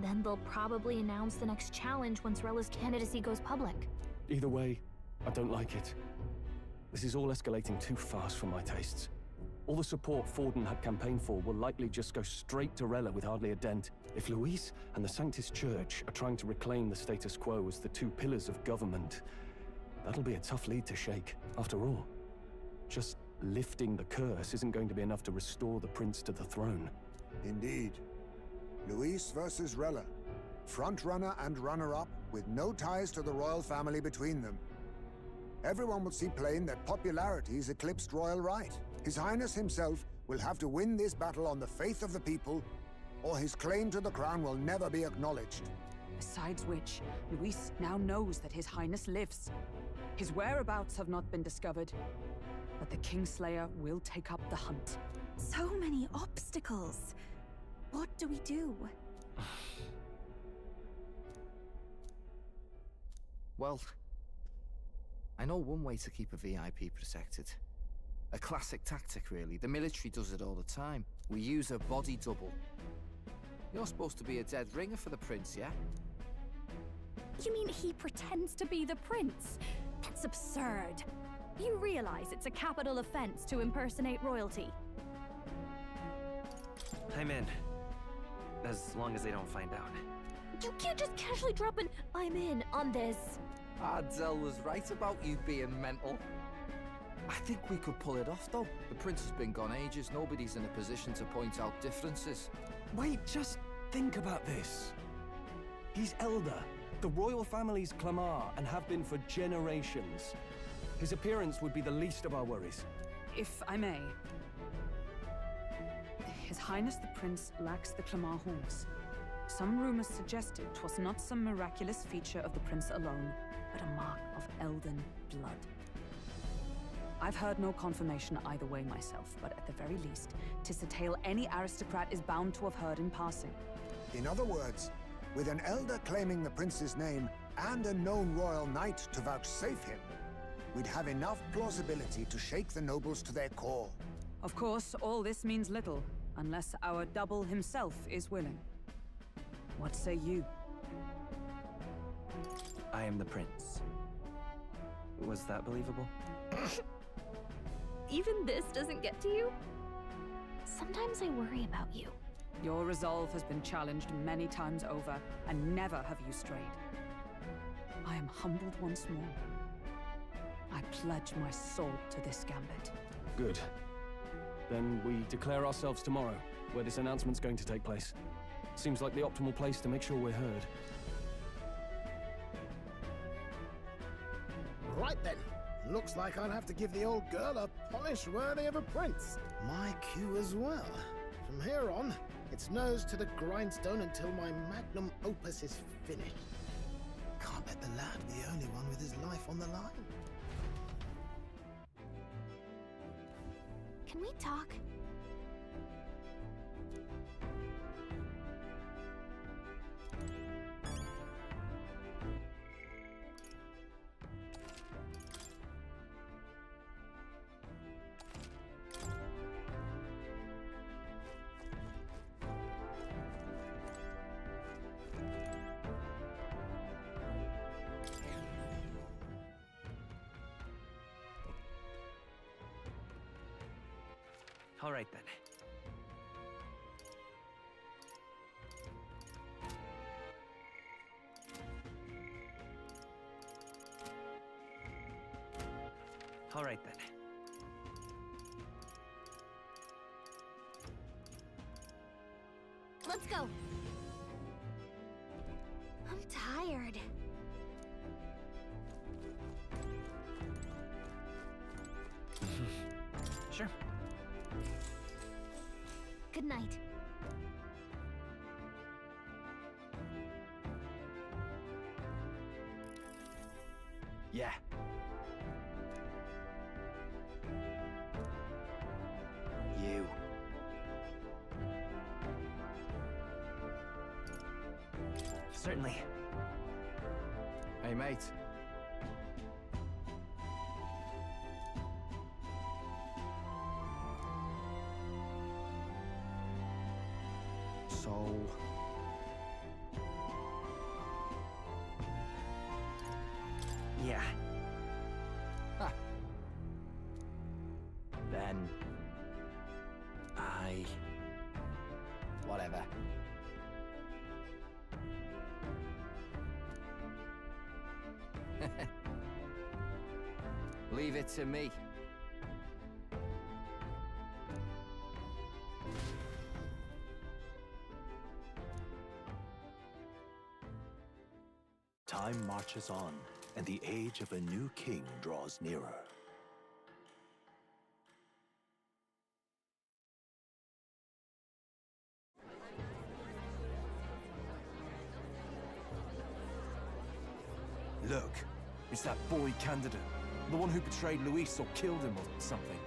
[SPEAKER 7] Then they'll probably announce the next challenge once Rella's candidacy goes public.
[SPEAKER 12] Either way, I don't like it. This is all escalating too fast for my tastes. All the support Forden had campaigned for will likely just go straight to Rella with hardly a dent. If Luis and the Sanctis Church are trying to reclaim the status quo as the two pillars of government, that'll be a tough lead to shake. After all, just lifting the curse isn't going to be enough to restore the prince to the throne.
[SPEAKER 8] Indeed. Luis versus Rella. Frontrunner and runner-up, with no ties to the royal family between them. Everyone will see plain that popularity's eclipsed royal right. His Highness himself will have to win this battle on the faith of the people, or his claim to the crown will never be acknowledged.
[SPEAKER 15] Besides which, Luis now knows that His Highness lives. His whereabouts have not been discovered, but the Kingslayer will take up the hunt.
[SPEAKER 14] So many obstacles. What do we do?
[SPEAKER 5] Well, I know one way to keep a VIP protected. A classic tactic, really. The military does it all the time. We use a body double. You're supposed to be a dead ringer for the prince, yeah?
[SPEAKER 3] You mean he pretends to be the prince? That's absurd. You realize it's a capital offense to impersonate royalty?
[SPEAKER 1] I'm in. As long as they don't find out.
[SPEAKER 3] You can't just casually drop an "I'm in" on this.
[SPEAKER 5] Ardell was right about you being mental. I think we could pull it off, though. The prince has been gone ages. Nobody's in a position to point out differences.
[SPEAKER 12] Wait, just think about this. He's elder. The royal family's Clamar and have been for generations. His appearance would be the least of our worries.
[SPEAKER 15] If I may. His Highness the Prince lacks the Clamar horns. Some rumors suggested 'twas not some miraculous feature of the prince alone, but a mark of elden blood. I've heard no confirmation either way myself, but at the very least, 'tis a tale any aristocrat is bound to have heard in passing.
[SPEAKER 8] In other words, with an elder claiming the prince's name and a known royal knight to vouchsafe him, we'd have enough plausibility to shake the nobles to their core.
[SPEAKER 15] Of course, all this means little, unless our double himself is willing. What say you?
[SPEAKER 1] I am the prince. Was that believable?
[SPEAKER 7] Even this doesn't get to you? Sometimes I worry about you.
[SPEAKER 15] Your resolve has been challenged many times over, and never have you strayed. I am humbled once more. I pledge my soul to this gambit.
[SPEAKER 12] Good. Then we declare ourselves tomorrow, where this announcement's going to take place. Seems like the optimal place to make sure we're heard.
[SPEAKER 9] Right then. Looks like I'll have to give the old girl a polish worthy of a prince. My cue as well. From here on, it's nose to the grindstone until my magnum opus is finished. Can't let the lad be the only one with his life on the line.
[SPEAKER 7] Can we talk?
[SPEAKER 1] All right, then. All right, then.
[SPEAKER 7] Let's go. I'm tired.
[SPEAKER 1] Sure.
[SPEAKER 7] Good night.
[SPEAKER 5] Yeah. You.
[SPEAKER 1] Certainly.
[SPEAKER 5] Hey, mate. So...
[SPEAKER 1] Yeah.
[SPEAKER 5] Ha. Then... Whatever. Leave it to me.
[SPEAKER 10] Time marches on, and the age of a new king draws nearer.
[SPEAKER 11] Look, it's that boy candidate. The one who betrayed Luis or killed him or something.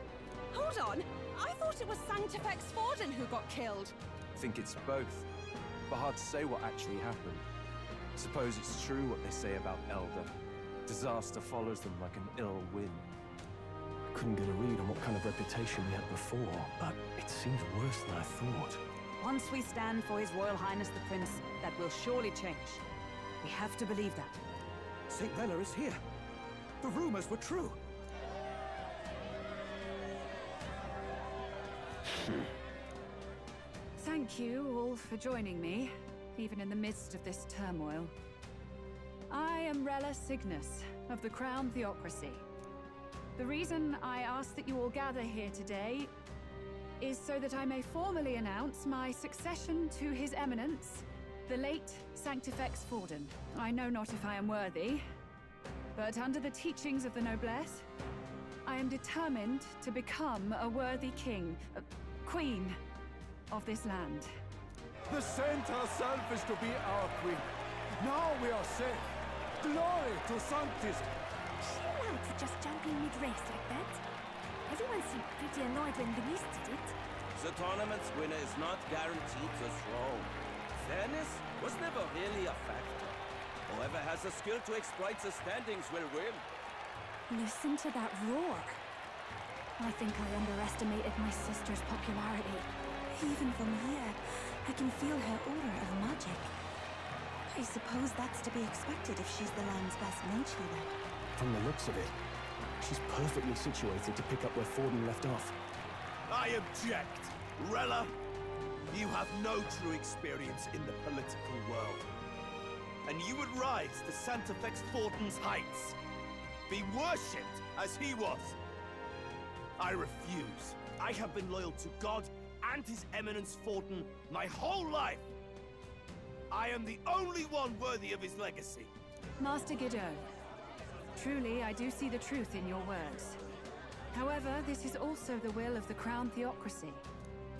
[SPEAKER 13] Hold on! I thought it was Sanctifex Forden who got killed.
[SPEAKER 11] I think it's both, but hard to say what actually happened. Suppose it's true what they say about Elder. Disaster follows them like an ill wind.
[SPEAKER 12] Couldn't get a read on what kind of reputation we had before, but it seems worse than I thought.
[SPEAKER 15] once we stand for His Royal Highness the Prince, that will surely change. We have to believe that.
[SPEAKER 23] St. Rella is here. The rumors were true.
[SPEAKER 15] Thank you all for joining me, even in the midst of this turmoil. I am Rella Cygnus, of the Crown Theocracy. The reason I ask that you all gather here today is so that I may formally announce my succession to His Eminence, the late Sanctifex Forden. I know not if I am worthy, but under the teachings of the noblesse, I am determined to become a worthy king, queen of this land.
[SPEAKER 17] The saint herself is to be our queen. Now we are safe. Glory to Sanctis.
[SPEAKER 3] Is she allowed to just jump in mid-race like that? Everyone seemed pretty annoyed when Louise did it.
[SPEAKER 16] The tournament's winner is not guaranteed the throne. Fairness was never really a factor. Whoever has the skill to exploit the standings will win.
[SPEAKER 3] Listen to that roar. I think I underestimated my sister's popularity.
[SPEAKER 14] Even from here, I can feel her aura of magic. I suppose that's to be expected if she's the land's best mage healer.
[SPEAKER 12] From the looks of it, she's perfectly situated to pick up where Forden left off.
[SPEAKER 16] I object! Rella, you have no true experience in the political world. And you would rise to Sanctifex Forden's heights. Be worshipped as he was. I refuse. I have been loyal to God and His Eminence Forden my whole life. I am the only one worthy of his legacy.
[SPEAKER 15] Master Godot, truly I do see the truth in your words. However, this is also the will of the Crown Theocracy.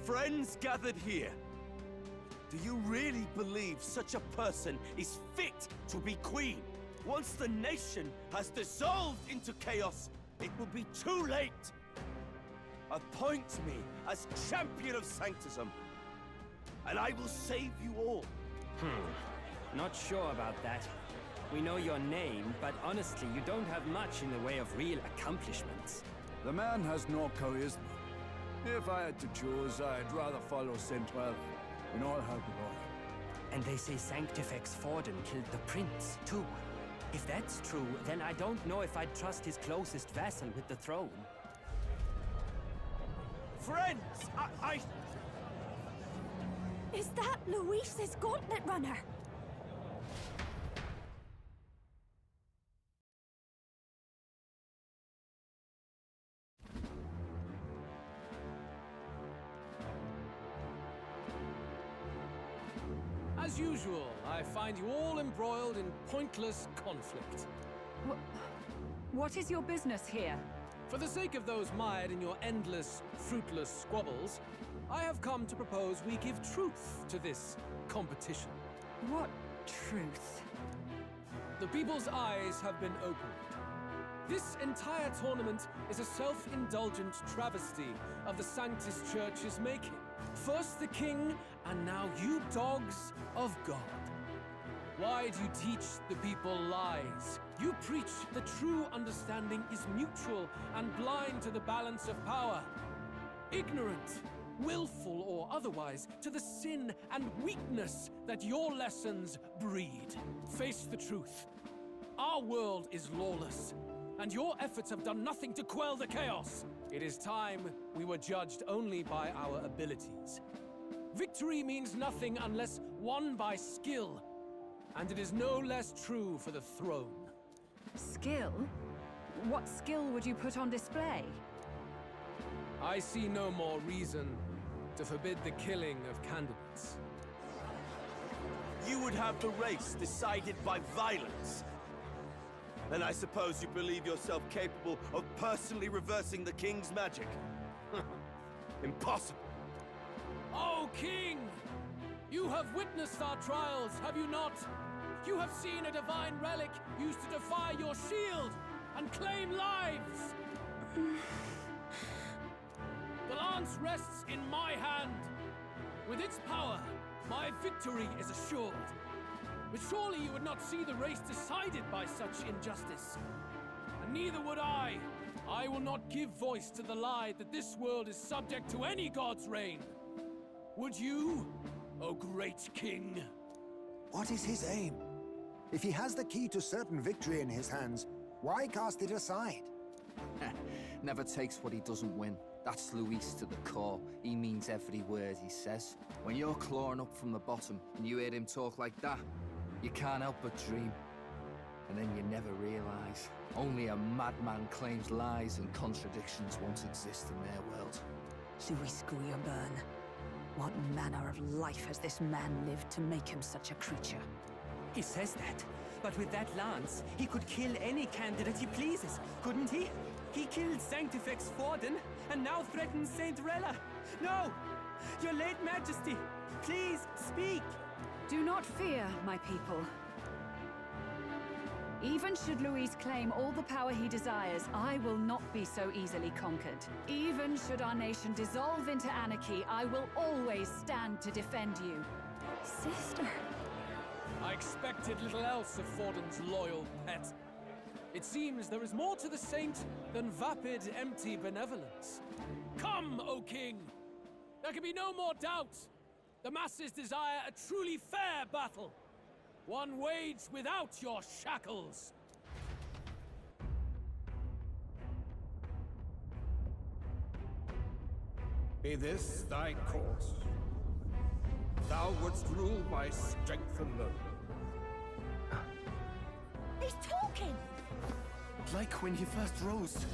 [SPEAKER 16] Friends gathered here, do you really believe such a person is fit to be queen? Once the nation has dissolved into chaos, it will be too late. Appoint me as champion of Sanctism, and I will save you all.
[SPEAKER 18] Not sure about that. We know your name, but honestly, you don't have much in the way of real accomplishments.
[SPEAKER 17] The man has no charisma. If I had to choose, I'd rather follow St. Rella in all her glory.
[SPEAKER 18] And they say Sanctifex Forden killed the prince, too. If that's true, then I don't know if I'd trust his closest vassal with the throne.
[SPEAKER 16] Friends, I...
[SPEAKER 3] Is that Louise's gauntlet runner?
[SPEAKER 2] As usual, I find you all embroiled in pointless conflict.
[SPEAKER 15] What is your business here?
[SPEAKER 2] For the sake of those mired in your endless, fruitless squabbles, I have come to propose we give truth to this competition.
[SPEAKER 15] What truth?
[SPEAKER 2] The people's eyes have been opened. This entire tournament is a self-indulgent travesty of the Sanctus Church's making. First the king, and now you dogs of God. Why do you teach the people lies? You preach the true understanding is mutual and blind to the balance of power. Ignorant, willful or otherwise, to the sin and weakness that your lessons breed. Face the truth. Our world is lawless, and your efforts have done nothing to quell the chaos. It is time we were judged only by our abilities. Victory means nothing unless won by skill, and it is no less true for the throne.
[SPEAKER 15] Skill? What skill would you put on display?
[SPEAKER 2] I see no more reason to forbid the killing of candidates.
[SPEAKER 16] You would have the race decided by violence. And I suppose you believe yourself capable of personally reversing the king's magic? Impossible.
[SPEAKER 2] Oh, King! You have witnessed our trials, have you not? You have seen a divine relic used to defy your shield and claim lives! The lance rests in my hand. With its power, my victory is assured. But surely you would not see the race decided by such injustice. And neither would I. I will not give voice to the lie that this world is subject to any god's reign. Would you, O great king?
[SPEAKER 8] What is his aim? If he has the key to certain victory in his hands, why cast it aside?
[SPEAKER 5] Never takes what he doesn't win. That's Luis to the core. He means every word he says. When you're clawing up from the bottom and you hear him talk like that, you can't help but dream. And then you never realize. Only a madman claims lies and contradictions won't exist in their world.
[SPEAKER 15] Luis Guillerburn, what manner of life has this man lived to make him such a creature?
[SPEAKER 18] He says that, but with that lance, he could kill any candidate he pleases, couldn't he? He killed Sanctifex Forden, and now threatens Saint Rella. No! Your late Majesty, please speak!
[SPEAKER 15] Do not fear, my people. Even should Luis claim all the power he desires, I will not be so easily conquered. Even should our nation dissolve into anarchy, I will always stand to defend you.
[SPEAKER 3] Sister.
[SPEAKER 2] I expected little else of Forden's loyal pet. It seems there is more to the saint than vapid, empty benevolence. Come, O king! There can be no more doubt. The masses desire a truly fair battle. One waged without your shackles.
[SPEAKER 20] Be this thy course. Thou wouldst rule by strength alone.
[SPEAKER 3] He's talking!
[SPEAKER 11] Like when he first rose.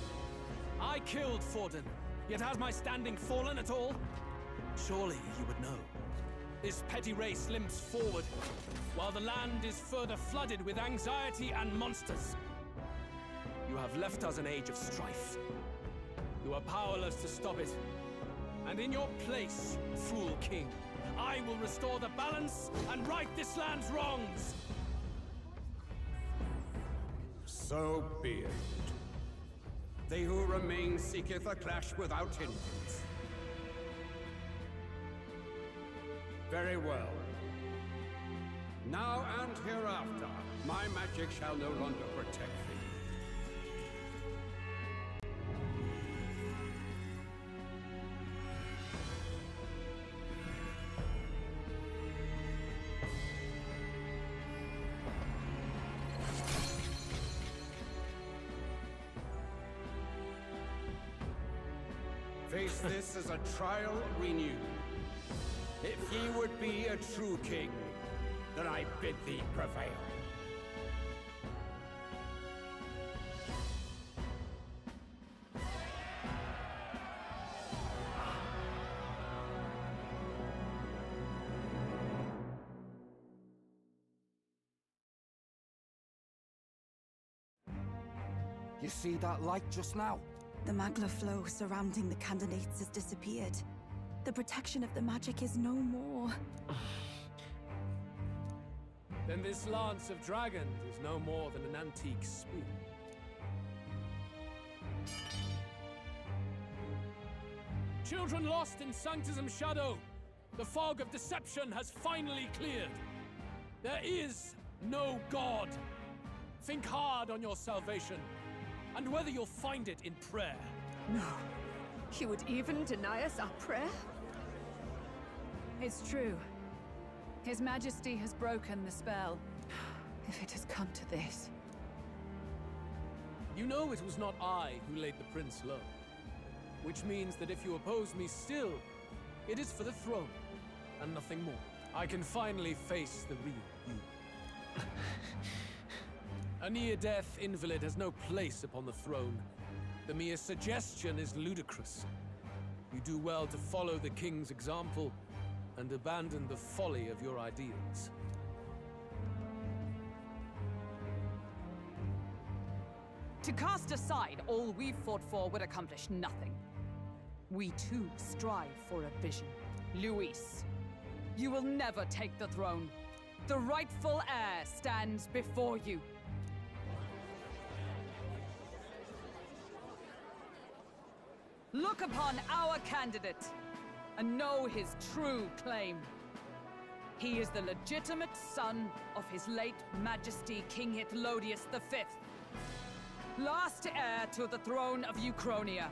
[SPEAKER 2] I killed Forden, yet has my standing fallen at all? Surely you would know. This petty race limps forward, while the land is further flooded with anxiety and monsters. You have left us an age of strife. You are powerless to stop it. And in your place, fool king, I will restore the balance and right this land's wrongs!
[SPEAKER 20] So be it. They who remain seeketh a clash without hindrance. Very well. Now and hereafter, my magic shall no longer protect thee. Face this as a trial renewed. If ye would be a true king, then I bid thee prevail.
[SPEAKER 5] You see that light just now?
[SPEAKER 14] The magla flow surrounding the candidates has disappeared. The protection of the magic is no more.
[SPEAKER 2] Then this lance of dragons is no more than an antique spear. Children lost in Sanctism's shadow! The fog of deception has finally cleared! There is no God! Think hard on your salvation, and whether you'll find it in prayer.
[SPEAKER 15] No. He would even deny us our prayer? It's true. His Majesty has broken the spell. If it has come to this.
[SPEAKER 2] You know it was not I who laid the prince low. Which means that if you oppose me still, it is for the throne, and nothing more. I can finally face the real you. A near-death invalid has no place upon the throne. The mere suggestion is ludicrous. You do well to follow the king's example and abandon the folly of your ideals.
[SPEAKER 15] To cast aside all we've fought for would accomplish nothing. We too strive for a vision. Luis, you will never take the throne. The rightful heir stands before you. Look upon our candidate and know his true claim. He is the legitimate son of his late Majesty King Hitlodius V, last heir to the throne of Uchronia.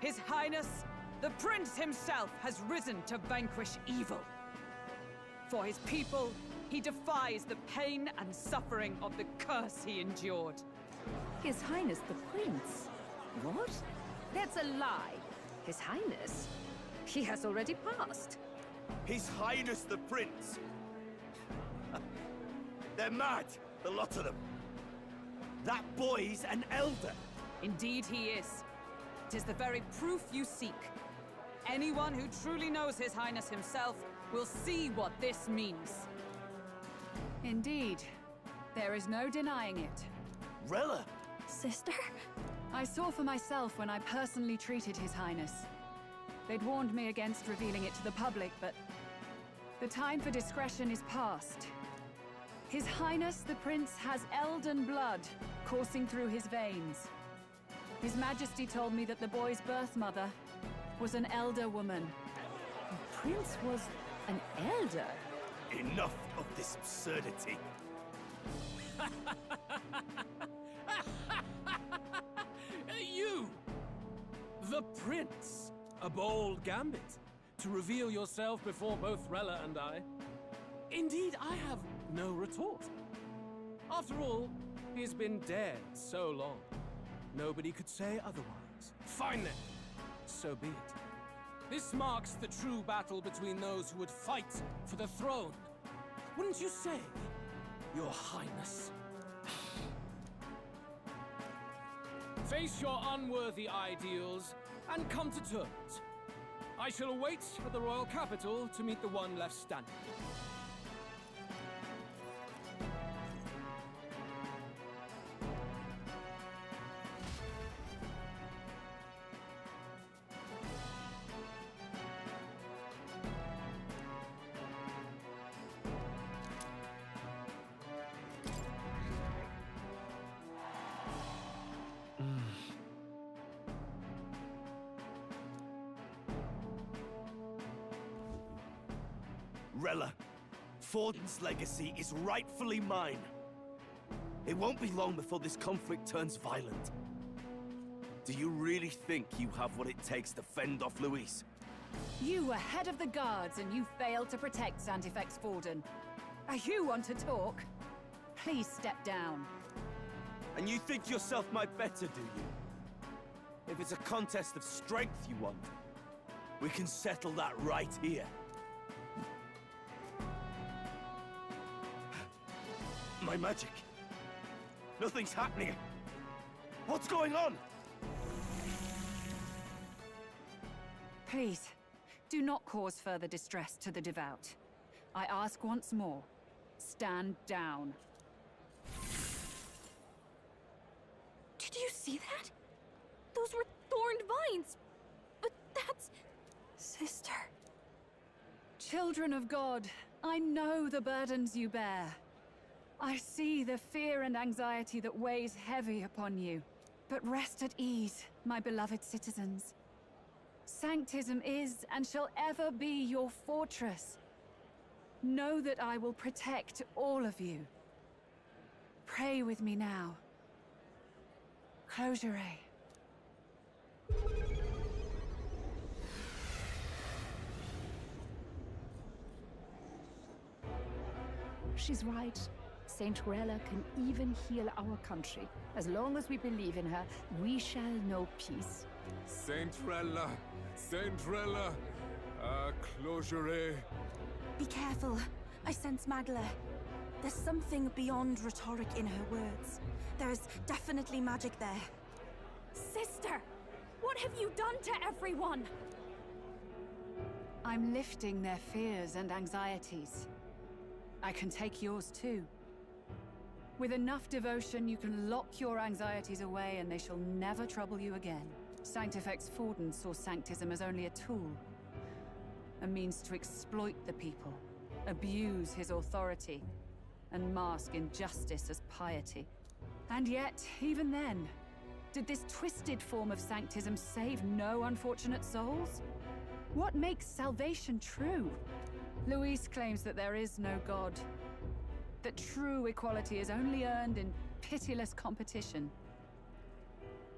[SPEAKER 15] His Highness, The prince himself has risen to vanquish evil. For his people, he defies the pain and suffering of the curse he endured.
[SPEAKER 4] His Highness the Prince? What? That's a lie. His Highness? He has already passed.
[SPEAKER 16] His Highness the Prince! They're mad, the lot of them. That boy's an elder.
[SPEAKER 15] Indeed he is. 'Tis the very proof you seek. Anyone who truly knows His Highness himself will see what this means. Indeed. There is no denying it.
[SPEAKER 16] Rella!
[SPEAKER 3] Sister?
[SPEAKER 15] I saw for myself when I personally treated His Highness. They'd warned me against revealing it to the public, but the time for discretion is past. His Highness the Prince has elden blood coursing through his veins. His Majesty told me that the boy's birth mother was an elder woman.
[SPEAKER 4] The Prince was an elder?
[SPEAKER 16] Enough of this absurdity.
[SPEAKER 2] You! The Prince! A bold gambit to reveal yourself before both Rella and I. Indeed, I have no retort. After all, he's been dead so long. Nobody could say otherwise. Fine then. So be it. This marks the true battle between those who would fight for the throne. Wouldn't you say, Your Highness? Face your unworthy ideals and come to terms. I shall await at the royal capital to meet the one left standing.
[SPEAKER 16] Rella, Forden's legacy is rightfully mine. It won't be long before this conflict turns violent. Do you really think you have what it takes to fend off Luis?
[SPEAKER 15] You were head of the guards and you failed to protect Santifex Forden. You want to talk? Please step down.
[SPEAKER 16] And you think yourself my better, do you? If it's a contest of strength you want, we can settle that right here. My magic. Nothing's happening. What's going on?
[SPEAKER 15] Please, do not cause further distress to the devout. I ask once more, stand down.
[SPEAKER 3] Did you see that? Those were thorned vines. But that's... Sister.
[SPEAKER 15] Children of God, I know the burdens you bear. I see the fear and anxiety that weighs heavy upon you. But rest at ease, my beloved citizens. Sanctism is and shall ever be your fortress. Know that I will protect all of you. Pray with me now. Closure.
[SPEAKER 4] She's right. Saint Rella can even heal our country. As long as we believe in her, we shall know peace.
[SPEAKER 17] Saint Rella! Saint Rella! Closure.
[SPEAKER 14] Be careful. I sense Magla. There's something beyond rhetoric in her words. There's definitely magic there.
[SPEAKER 3] Sister! What have you done to everyone?
[SPEAKER 15] I'm lifting their fears and anxieties. I can take yours too. With enough devotion, you can lock your anxieties away and they shall never trouble you again. Sanctifex Forden saw Sanctism as only a tool. A means to exploit the people, abuse his authority, and mask injustice as piety. And yet, even then, did this twisted form of Sanctism save no unfortunate souls? What makes salvation true? Luis claims that there is no God. That true equality is only earned in pitiless competition.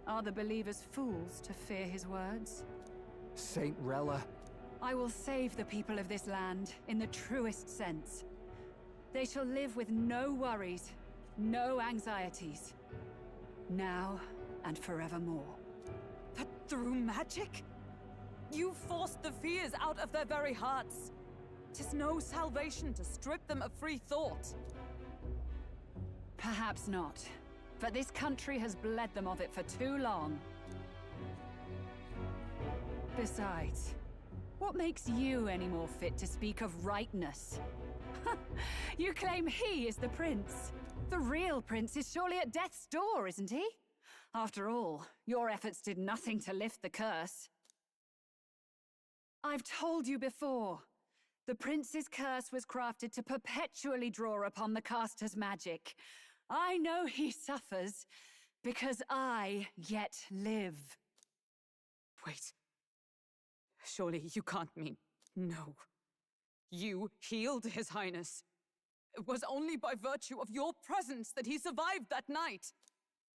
[SPEAKER 15] Are the believers fools to fear his words?
[SPEAKER 5] Saint Rella.
[SPEAKER 4] I will save the people of this land in the truest sense. They shall live with no worries, no anxieties. Now and forevermore.
[SPEAKER 15] But through magic? You forced the fears out of their very hearts. 'Tis no salvation to strip them of free thought.
[SPEAKER 4] Perhaps not. But this country has bled them of it for too long. Besides, what makes you any more fit to speak of rightness? You claim he is the prince. The real prince is surely at death's door, isn't he? After all, your efforts did nothing to lift the curse. I've told you before. The prince's curse was crafted to perpetually draw upon the caster's magic. I know he suffers, because I yet live.
[SPEAKER 15] Wait. Surely you can't mean... No. You healed His Highness. It was only by virtue of your presence that he survived that night.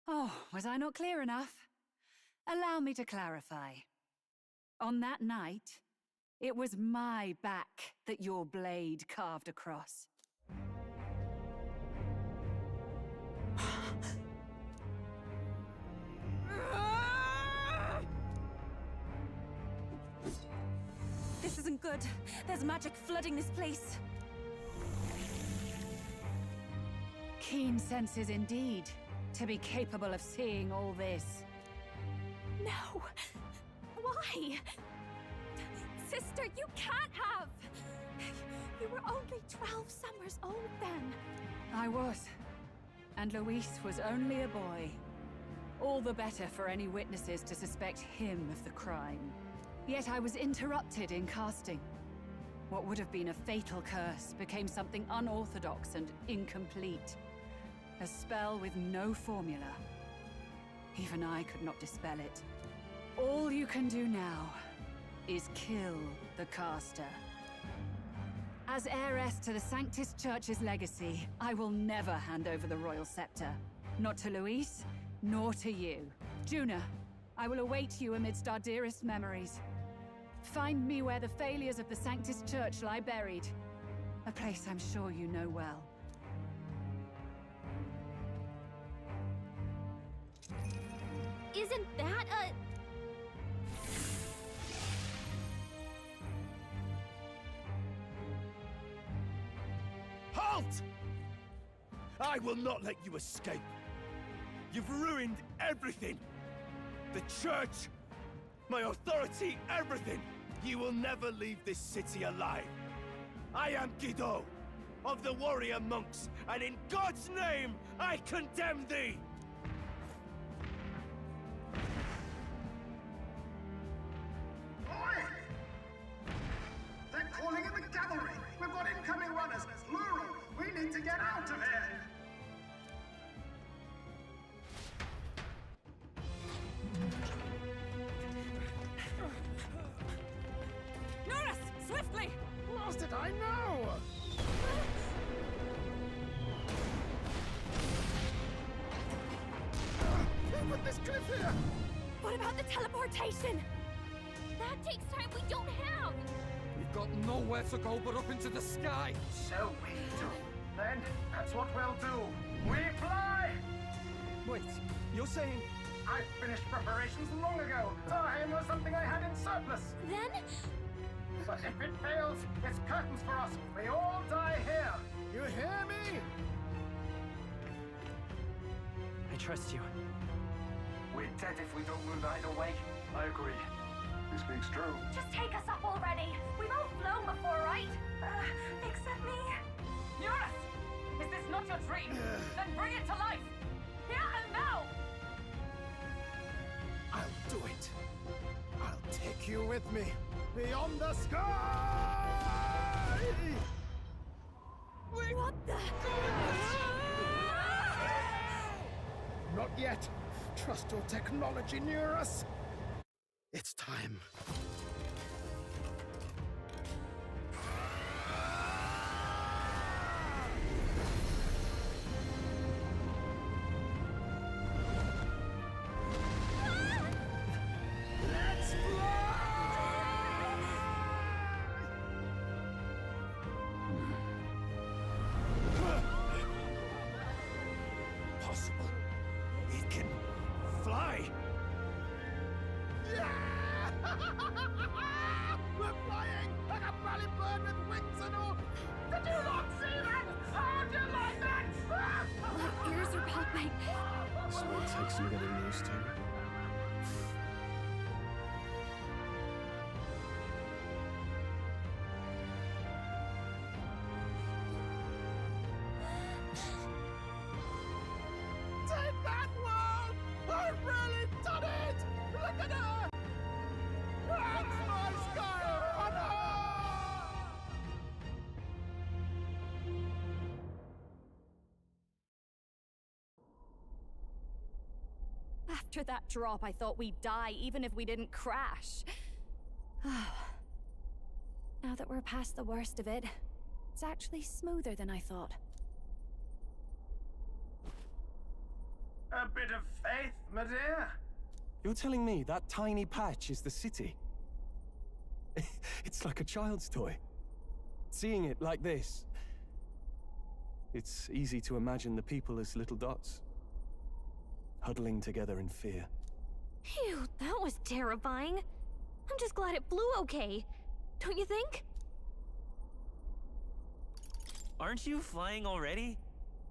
[SPEAKER 4] Oh, was I not clear enough? Allow me to clarify. On that night, it was my back that your blade carved across.
[SPEAKER 14] This isn't good. There's magic flooding this place.
[SPEAKER 4] Keen senses indeed, to be capable of seeing all this.
[SPEAKER 3] No! Why? Sister, you can't have! You were only 12 summers old then.
[SPEAKER 4] I was. And Luis was only a boy. All the better for any witnesses to suspect him of the crime. Yet I was interrupted in casting. What would have been a fatal curse became something unorthodox and incomplete. A spell with no formula. Even I could not dispel it. All you can do now is kill the caster. As heiress to the Sanctus Church's legacy, I will never hand over the royal scepter. Not to Luis, nor to you. Juna, I will await you amidst our dearest memories. Find me where the failures of the Sanctus Church lie buried. A place I'm sure you know well.
[SPEAKER 7] Isn't that a...
[SPEAKER 16] Halt! I will not let you escape. You've ruined everything. The church, my authority, everything. You will never leave this city alive. I am Guido, of the warrior monks, and in God's name, I condemn thee!
[SPEAKER 9] Oi! They're calling in the cavalry! We've got incoming runners, plural! We need to get out of here!
[SPEAKER 15] Norris! Swiftly!
[SPEAKER 9] Lost it, I know! Who put this cliff here?
[SPEAKER 3] What about the teleportation? That takes time we don't have!
[SPEAKER 23] We've got nowhere to go but up into the sky.
[SPEAKER 9] So we do. Then, that's what we'll do. We fly!
[SPEAKER 11] Wait, you're saying...
[SPEAKER 9] I finished preparations long ago. Time was something I had in surplus.
[SPEAKER 3] Then?
[SPEAKER 9] But if it fails, it's curtains for us. We all die here. You hear me?
[SPEAKER 1] I trust you.
[SPEAKER 9] We're dead if we don't move either way. I agree. He speaks true.
[SPEAKER 3] Just take us up already. We've all flown before, right? Except me.
[SPEAKER 15] Eurus! Is this not your dream? Then bring it to life! Here and now!
[SPEAKER 9] I'll do it. I'll take you with me. Beyond the sky!
[SPEAKER 3] What the?
[SPEAKER 9] Not yet. Trust your technology near us. It's time. Let's fly!
[SPEAKER 3] right.
[SPEAKER 12] This will take some getting used to.
[SPEAKER 9] Take that, world! I've really done it! Look at her! That's my Skyrunner!
[SPEAKER 3] After that drop, I thought we'd die, even if we didn't crash. Now that we're past the worst of it, it's actually smoother than I thought.
[SPEAKER 23] A bit of faith, my dear?
[SPEAKER 12] You're telling me that tiny patch is the city? It's like a child's toy. Seeing it like this, it's easy to imagine the people as little dots, huddling together in fear.
[SPEAKER 7] Phew, that was terrifying. I'm just glad it flew okay. Don't you think?
[SPEAKER 1] Aren't you flying already?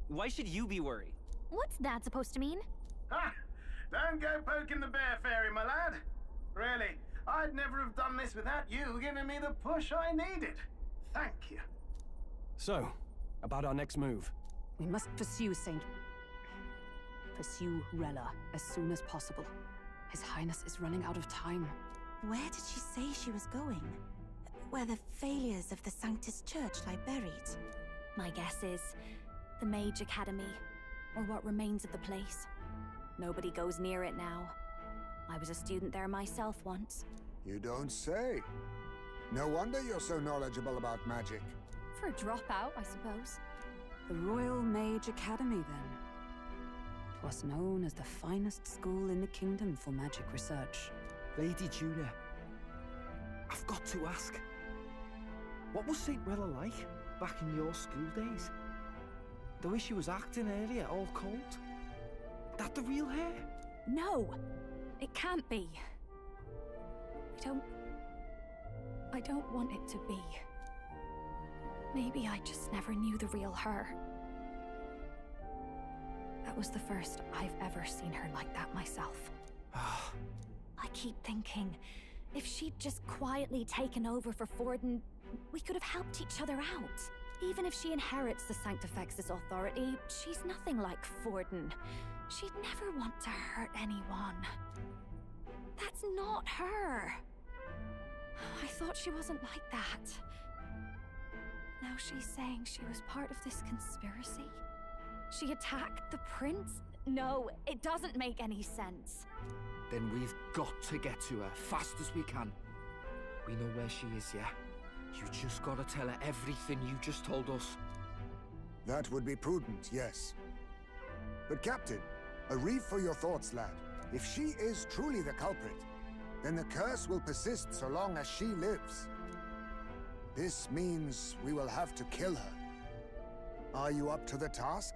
[SPEAKER 1] Why should you be worried?
[SPEAKER 7] What's that supposed to mean?
[SPEAKER 23] Ha! Don't go poking the bear fairy, my lad. Really, I'd never have done this without you giving me the push I needed. Thank you.
[SPEAKER 12] So, about our next move.
[SPEAKER 15] We must pursue Rella as soon as possible. His Highness is running out of time.
[SPEAKER 14] Where did she say she was going? Where the failures of the Sanctus Church lie buried?
[SPEAKER 3] My guess is the Mage Academy, or what remains of the place. Nobody goes near it now. I was a student there myself once.
[SPEAKER 8] You don't say. No wonder you're so knowledgeable about magic.
[SPEAKER 3] For a dropout, I suppose.
[SPEAKER 15] The Royal Mage Academy, then. 'Twas known as the finest school in the kingdom for magic research.
[SPEAKER 5] Lady Julia, I've got to ask. What was St. Rella like back in your school days? The way she was acting earlier, all cold? That the real hair?
[SPEAKER 3] No! It can't be. I don't want it to be. Maybe I just never knew the real her. That was the first I've ever seen her like that myself. I keep thinking, if she'd just quietly taken over for Forden, we could have helped each other out. Even if she inherits the Sanctifex's authority, she's nothing like Forden. She'd never want to hurt anyone. That's not her. I thought she wasn't like that. Now she's saying she was part of this conspiracy? She attacked the prince? No, it doesn't make any sense.
[SPEAKER 5] Then we've got to get to her fast as we can. We know where she is, yeah? You just gotta tell her everything you just told us.
[SPEAKER 8] That would be prudent, yes. But Captain, a reef for your thoughts, lad. If she is truly the culprit, then the curse will persist so long as she lives. This means we will have to kill her. Are you up to the task?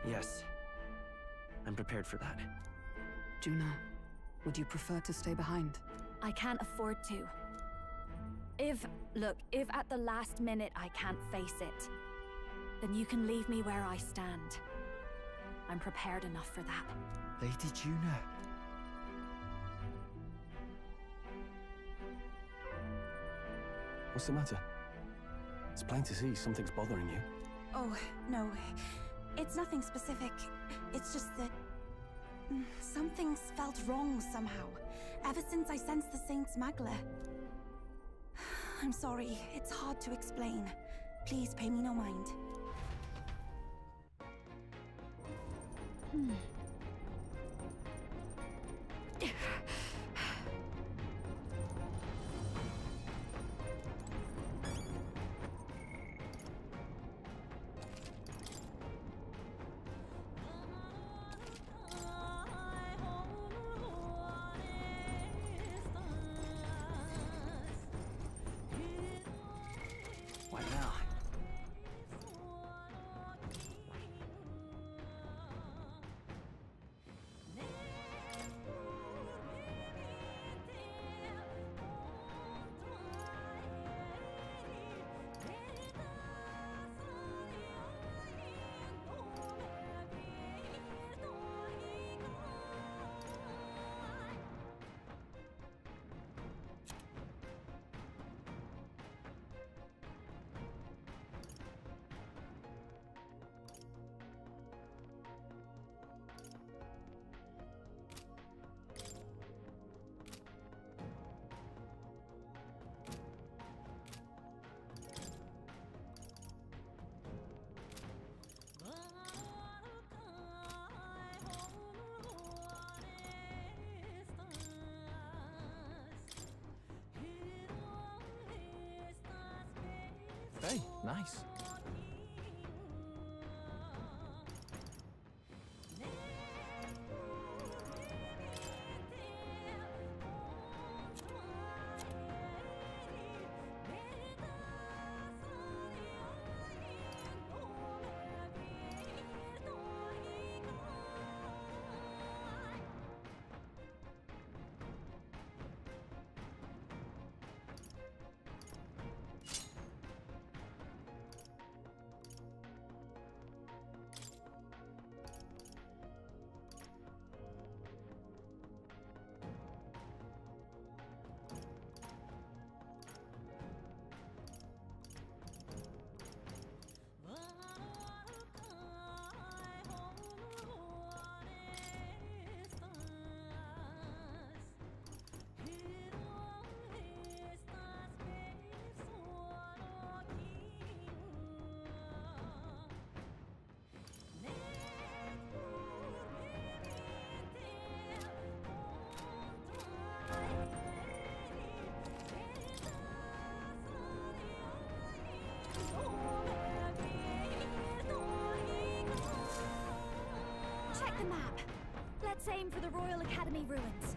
[SPEAKER 1] Yes. I'm prepared for that.
[SPEAKER 15] Juna, would you prefer to stay behind?
[SPEAKER 3] I can't afford to. If at the last minute I can't face it, then you can leave me where I stand. I'm prepared enough for that.
[SPEAKER 5] Lady Juna.
[SPEAKER 12] What's the matter? It's plain to see something's bothering you.
[SPEAKER 14] Oh, no. It's nothing specific. It's just that... something's felt wrong somehow, ever since I sensed the Saint's Magla. I'm sorry, it's hard to explain. Please pay me no mind.
[SPEAKER 1] What now?
[SPEAKER 5] Hey, nice.
[SPEAKER 3] Check the map. Let's aim for the Royal Academy ruins.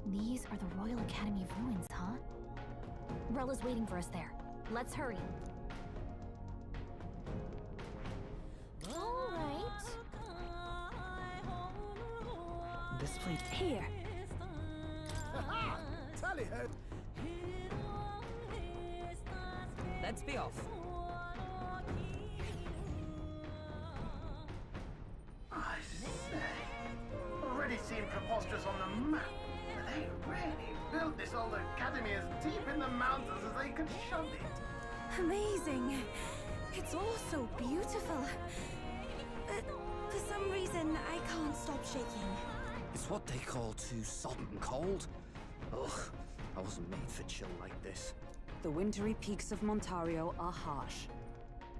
[SPEAKER 7] These are the Royal Academy ruins, huh? Rella's waiting for us there. Let's hurry. All right.
[SPEAKER 1] This place...
[SPEAKER 3] Here.
[SPEAKER 9] Tally-ho!
[SPEAKER 15] Let's be off.
[SPEAKER 23] I say, already seen preposterous on the map. They really built this old academy as deep in the mountains as they could shove it.
[SPEAKER 14] Amazing. It's all so beautiful. But for some reason, I can't stop shaking.
[SPEAKER 5] It's what they call too sodden cold. Ugh, I wasn't made for chill like this.
[SPEAKER 15] The wintry peaks of Montario are harsh.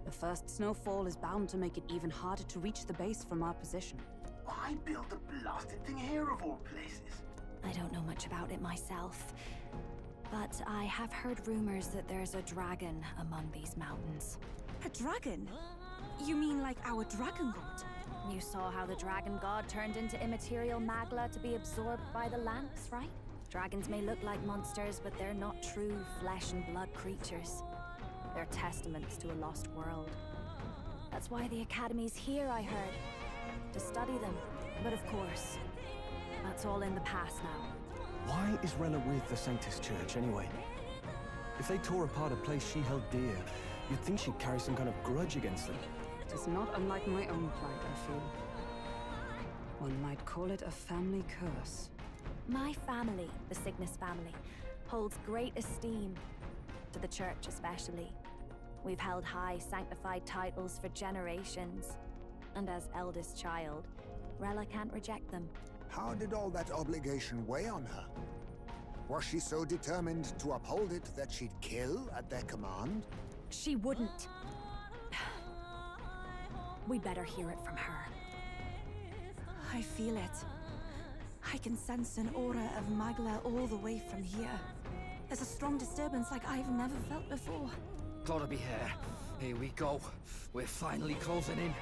[SPEAKER 15] The first snowfall is bound to make it even harder to reach the base from our position.
[SPEAKER 23] Why build a blasted thing here of all places?
[SPEAKER 3] I don't know much about it myself, but I have heard rumors that there's a dragon among these mountains.
[SPEAKER 14] A dragon? You mean like our dragon god?
[SPEAKER 3] You saw how the dragon god turned into immaterial magla to be absorbed by the lamps, right? Dragons may look like monsters, but they're not true flesh and blood creatures. They're testaments to a lost world. That's why the Academy's here, I heard. To study them. But of course, that's all in the past now.
[SPEAKER 12] Why is Rella with the Sanctus Church, anyway? If they tore apart a place she held dear, you'd think she'd carry some kind of grudge against them.
[SPEAKER 15] It is not unlike my own plight, I feel. One might call it a family curse.
[SPEAKER 3] My family, the Cygnus family, holds great esteem, to the Church especially. We've held high sanctified titles for generations, and as eldest child, Rella can't reject them.
[SPEAKER 8] How did all that obligation weigh on her? Was she so determined to uphold it that she'd kill at their command?
[SPEAKER 3] She wouldn't. We'd better hear it from her.
[SPEAKER 14] I feel it. I can sense an aura of Magla all the way from here. There's a strong disturbance like I've never felt before.
[SPEAKER 5] Gotta be here. Here we go. We're finally closing in.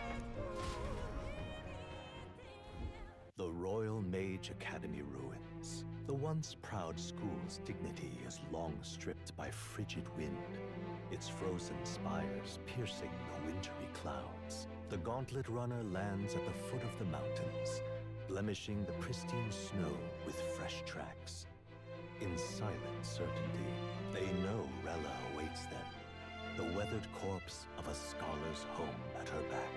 [SPEAKER 10] The Royal Mage Academy ruins. The once proud school's dignity is long stripped by frigid wind, its frozen spires piercing the wintry clouds. The Gauntlet Runner lands at the foot of the mountains, blemishing the pristine snow with fresh tracks. In silent certainty, they know Rella awaits them, the weathered corpse of a scholar's home at her back.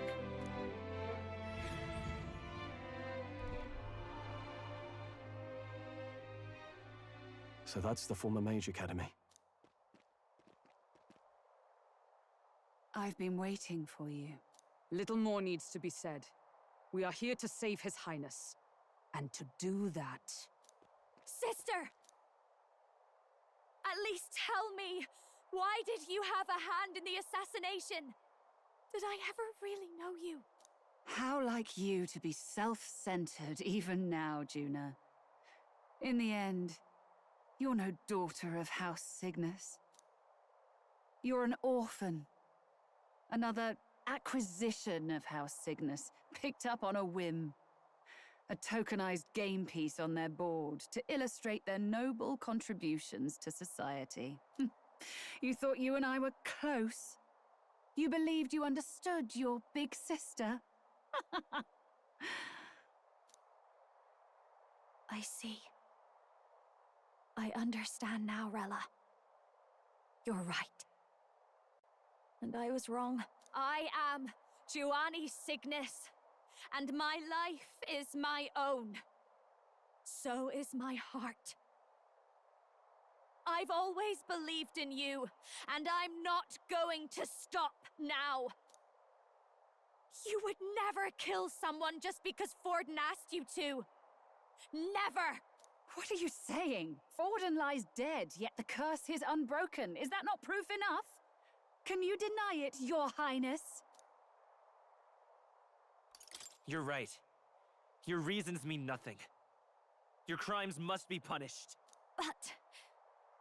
[SPEAKER 12] So that's the former Mage Academy.
[SPEAKER 15] I've been waiting for you. Little more needs to be said. We are here to save His Highness. And to do that...
[SPEAKER 3] Sister! At least tell me, why did you have a hand in the assassination? Did I ever really know you?
[SPEAKER 4] How like you to be self-centered even now, Juna. In the end, you're no daughter of House Cygnus. You're an orphan. Another acquisition of House Cygnus, picked up on a whim. A tokenized game piece on their board to illustrate their noble contributions to society. You thought you and I were close? You believed you understood your big sister?
[SPEAKER 3] I see. I understand now, Rella. You're right. And I was wrong. I am Giovanni Cygnus, and my life is my own. So is my heart. I've always believed in you, and I'm not going to stop now. You would never kill someone just because Forden asked you to. Never!
[SPEAKER 4] What are you saying? Forden lies dead, yet the curse is unbroken. Is that not proof enough? Can you deny it, Your Highness?
[SPEAKER 1] You're right. Your reasons mean nothing. Your crimes must be punished.
[SPEAKER 3] But...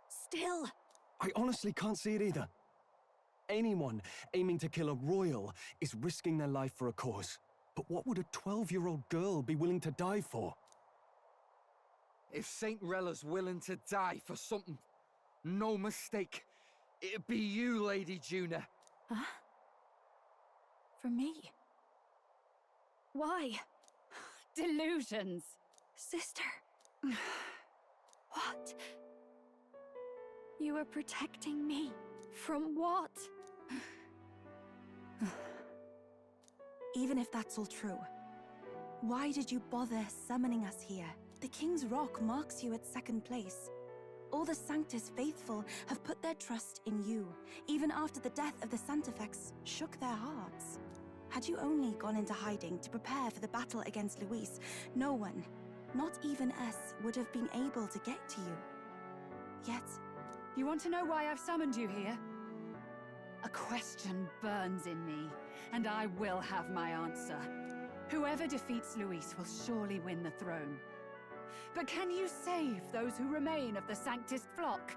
[SPEAKER 3] still...
[SPEAKER 12] I honestly can't see it either. Anyone aiming to kill a royal is risking their life for a cause. But what would a 12-year-old girl be willing to die for?
[SPEAKER 5] If Saint Rella's willing to die for something, no mistake, it'd be you, Lady Juna.
[SPEAKER 3] Huh? For me? Why?
[SPEAKER 4] Delusions.
[SPEAKER 3] Sister. What? You were protecting me. From what?
[SPEAKER 14] Even if that's all true, why did you bother summoning us here? The King's Rock marks you at second place. All the Sanctus faithful have put their trust in you, even after the death of the Santafex shook their hearts. Had you only gone into hiding to prepare for the battle against Luis, no one, not even us, would have been able to get to you. Yet...
[SPEAKER 4] You want to know why I've summoned you here? A question burns in me, and I will have my answer. Whoever defeats Luis will surely win the throne. But can you save those who remain of the Sanctist flock?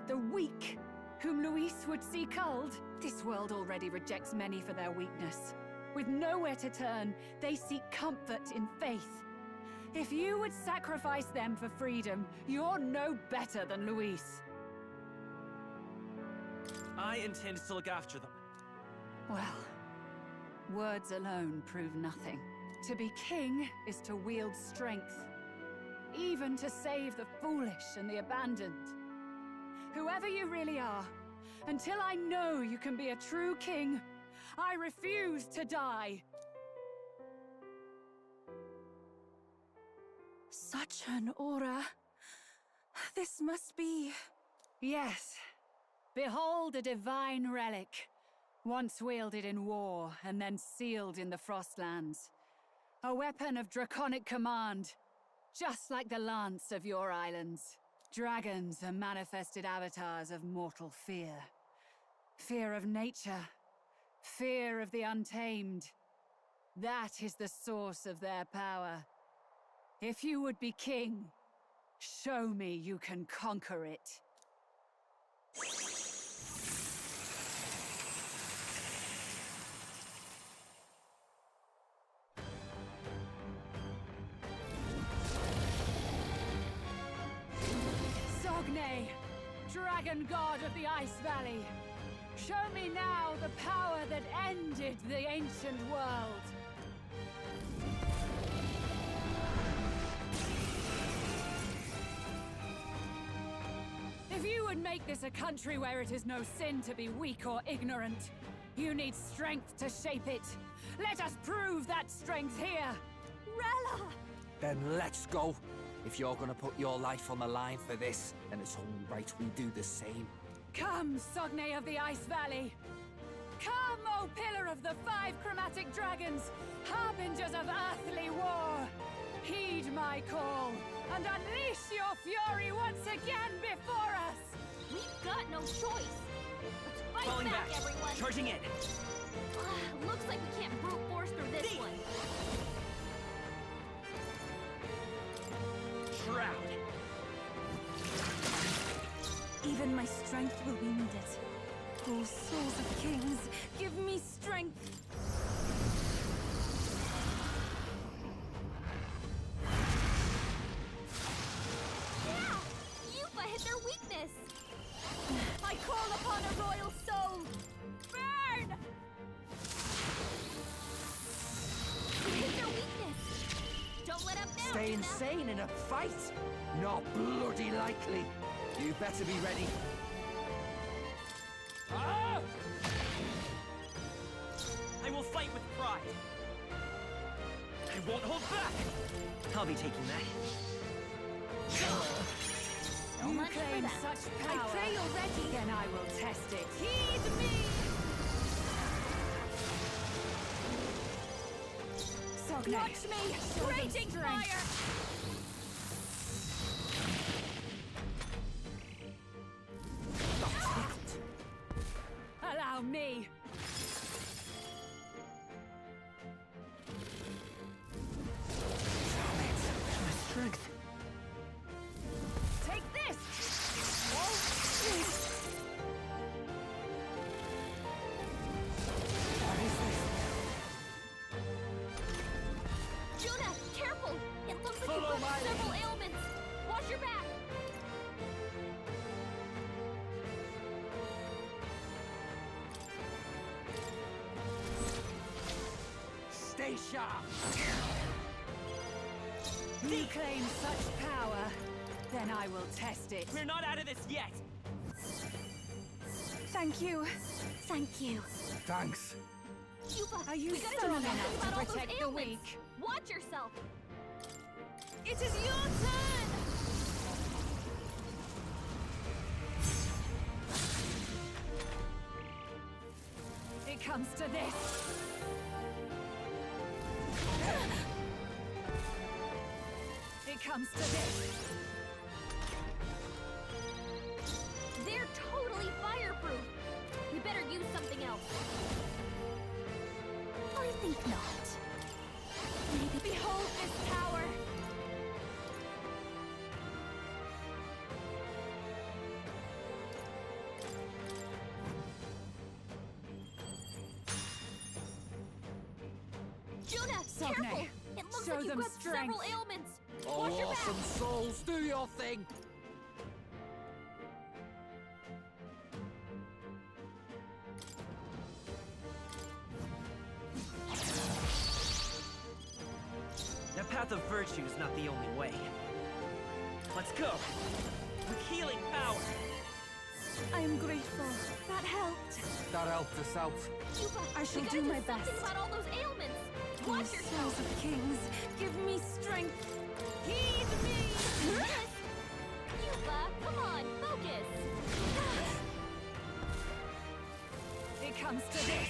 [SPEAKER 4] The weak, whom Luis would see culled? This world already rejects many for their weakness. With nowhere to turn, they seek comfort in faith. If you would sacrifice them for freedom, you're no better than Luis.
[SPEAKER 1] I intend to look after them.
[SPEAKER 4] Well, words alone prove nothing. To be king is to wield strength, even to save the foolish and the abandoned. Whoever you really are, until I know you can be a true king, I refuse to die.
[SPEAKER 14] Such an aura. This must be...
[SPEAKER 4] Yes. Behold a divine relic, once wielded in war and then sealed in the Frostlands. A weapon of draconic command, just like the lance of your islands. Dragons are manifested avatars of mortal fear. Fear of nature, fear of the untamed. That is the source of their power. If you would be king, show me you can conquer it. Sogne, dragon god of the Ice Valley, show me now the power that ended the ancient world. If you would make this a country where it is no sin to be weak or ignorant, you need strength to shape it. Let us prove that strength here.
[SPEAKER 14] Rella!
[SPEAKER 5] Then let's go. If you're gonna put your life on the line for this, then it's only right we do the same.
[SPEAKER 4] Come, Sogne of the Ice Valley! Come, O Pillar of the 5 chromatic dragons, harbingers of earthly war! Heed my call, and unleash your fury once again before us!
[SPEAKER 7] We've got no choice! Let's fight
[SPEAKER 1] Falling back,
[SPEAKER 7] everyone!
[SPEAKER 1] charging in!
[SPEAKER 7] Looks like we can't brute force through this one.
[SPEAKER 1] Shroud!
[SPEAKER 14] Even my strength will be needed. Oh, souls of kings, give me strength!
[SPEAKER 7] Yeah! Yufa hit their weakness! I call upon a royal soul! Burn! We hit their weakness! Don't let up now,
[SPEAKER 5] Stay
[SPEAKER 7] Yuna.
[SPEAKER 5] insane in a fight? Not bloody likely. You better be ready.
[SPEAKER 1] Ah! I will fight with pride. I won't hold back. I'll be taking that.
[SPEAKER 7] So
[SPEAKER 4] You
[SPEAKER 7] much for
[SPEAKER 4] claim
[SPEAKER 7] that.
[SPEAKER 4] such
[SPEAKER 14] I
[SPEAKER 4] power.
[SPEAKER 14] pray you're ready.
[SPEAKER 4] Then I will test it.
[SPEAKER 14] Heed me!
[SPEAKER 4] Sogne,
[SPEAKER 14] Watch me!
[SPEAKER 4] show them
[SPEAKER 14] Raging
[SPEAKER 4] strength.
[SPEAKER 14] fire!
[SPEAKER 4] Allow me.
[SPEAKER 5] My strength.
[SPEAKER 4] Take this!
[SPEAKER 5] What is this?
[SPEAKER 7] Juna, careful! It looks like
[SPEAKER 1] Follow
[SPEAKER 7] you've got
[SPEAKER 1] my
[SPEAKER 7] several ailments. Watch your back!
[SPEAKER 5] Stay sharp.
[SPEAKER 4] You claim such power. Then I will test it.
[SPEAKER 1] We're not out of this yet.
[SPEAKER 14] Thank you.
[SPEAKER 7] Thank you.
[SPEAKER 5] Thanks.
[SPEAKER 7] Yufa,
[SPEAKER 4] Are you
[SPEAKER 7] we gotta do
[SPEAKER 4] strong
[SPEAKER 7] something
[SPEAKER 4] enough to
[SPEAKER 7] about all those
[SPEAKER 4] protect the
[SPEAKER 7] ailments.
[SPEAKER 4] weak?
[SPEAKER 7] Watch yourself.
[SPEAKER 14] It is your turn!
[SPEAKER 4] It comes to this. It comes to this.
[SPEAKER 7] They're totally fireproof. We better use something else.
[SPEAKER 3] I think not.
[SPEAKER 14] Maybe behold this power!
[SPEAKER 4] Sogne.
[SPEAKER 7] Careful! It looks
[SPEAKER 4] Show
[SPEAKER 7] like you've
[SPEAKER 4] them
[SPEAKER 7] got
[SPEAKER 4] strength.
[SPEAKER 7] several ailments.
[SPEAKER 2] Oh,
[SPEAKER 7] Watch your back.
[SPEAKER 2] awesome souls, do your thing!
[SPEAKER 1] The path of virtue is not the only way. Let's go! With healing power!
[SPEAKER 14] I am grateful. That helped.
[SPEAKER 5] That helped us out.
[SPEAKER 14] I shall
[SPEAKER 7] we
[SPEAKER 14] do
[SPEAKER 7] gotta
[SPEAKER 14] my
[SPEAKER 7] something
[SPEAKER 14] best.
[SPEAKER 7] about all those ailments.
[SPEAKER 14] Oh,
[SPEAKER 7] Watch
[SPEAKER 14] Sons
[SPEAKER 7] yourself.
[SPEAKER 14] of kings, give me strength.
[SPEAKER 7] Heed me. Yes. Yuba, come on, focus.
[SPEAKER 4] It comes to this.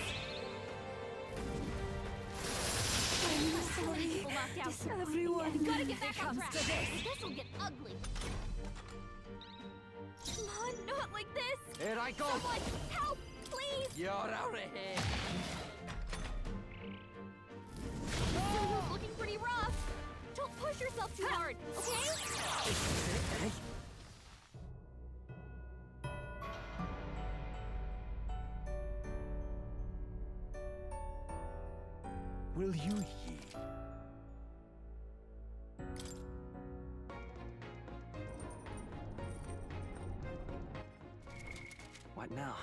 [SPEAKER 14] I'm
[SPEAKER 7] So many
[SPEAKER 14] sorry.
[SPEAKER 7] people knocked out.
[SPEAKER 14] Just everyone.
[SPEAKER 7] We gotta get back on
[SPEAKER 4] comes
[SPEAKER 7] track.
[SPEAKER 4] to this.
[SPEAKER 7] This'll get ugly. Come on, not like this.
[SPEAKER 2] Here I go!
[SPEAKER 7] Someone, help, please.
[SPEAKER 2] You're out of here!
[SPEAKER 7] Silver's looking pretty rough. Don't push yourself too hard, okay?
[SPEAKER 10] Will you yield?
[SPEAKER 1] What now?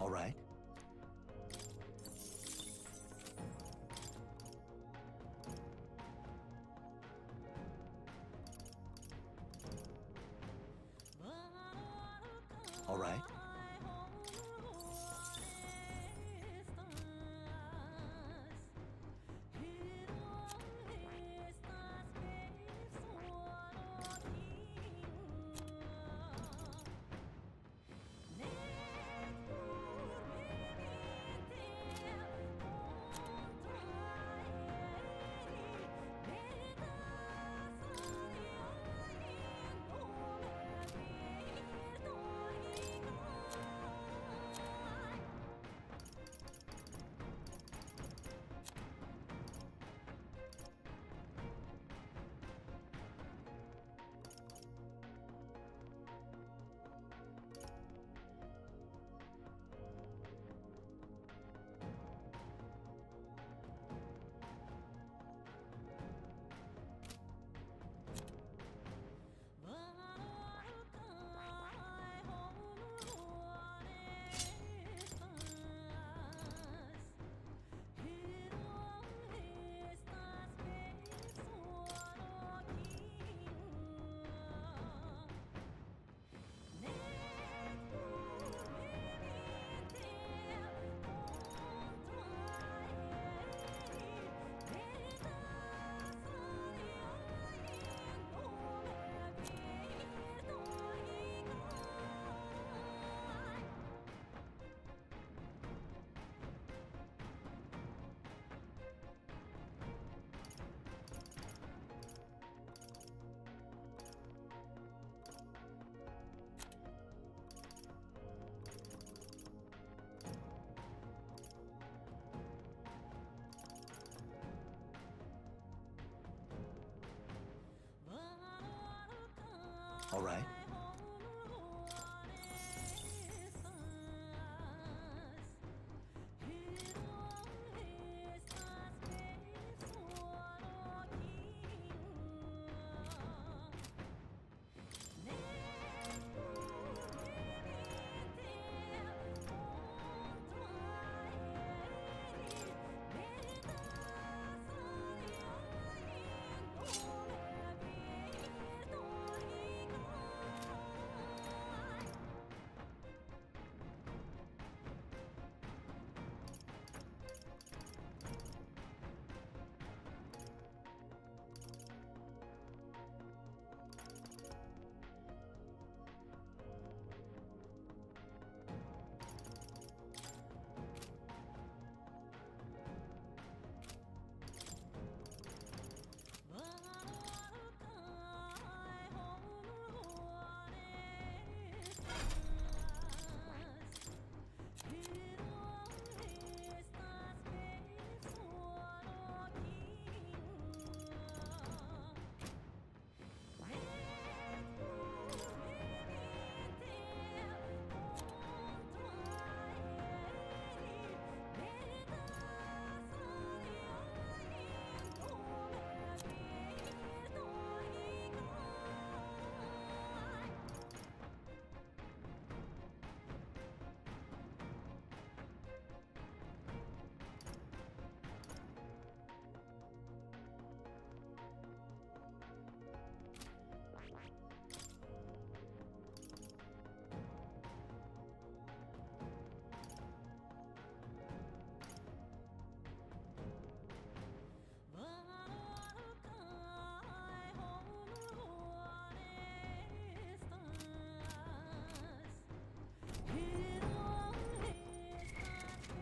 [SPEAKER 10] All right. All right. all right?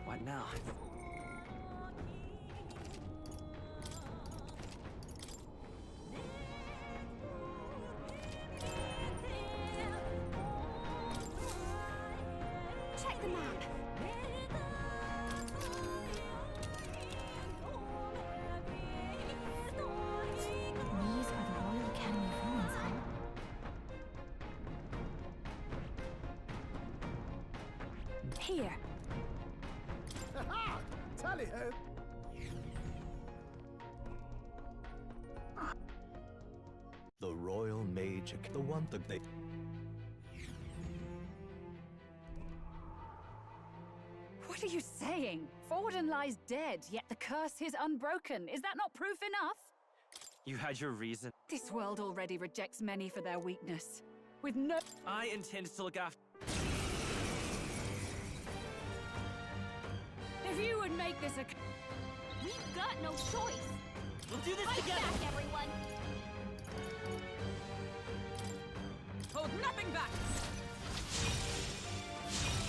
[SPEAKER 1] What now?
[SPEAKER 3] Check the map. These are the Royal Academy ruins, huh? Here.
[SPEAKER 9] Ha! Tally-ho!
[SPEAKER 10] The Royal Mage, the one that they...
[SPEAKER 4] What are you saying? Forden lies dead, yet the curse is unbroken. Is that not proof enough?
[SPEAKER 1] You had your reason.
[SPEAKER 4] This world already rejects many for their weakness. With no...
[SPEAKER 1] I intend to look after...
[SPEAKER 4] If you would make this a...
[SPEAKER 7] We've got no choice.
[SPEAKER 1] We'll do this
[SPEAKER 7] Fight
[SPEAKER 1] together!
[SPEAKER 7] back, everyone!
[SPEAKER 4] Hold nothing back!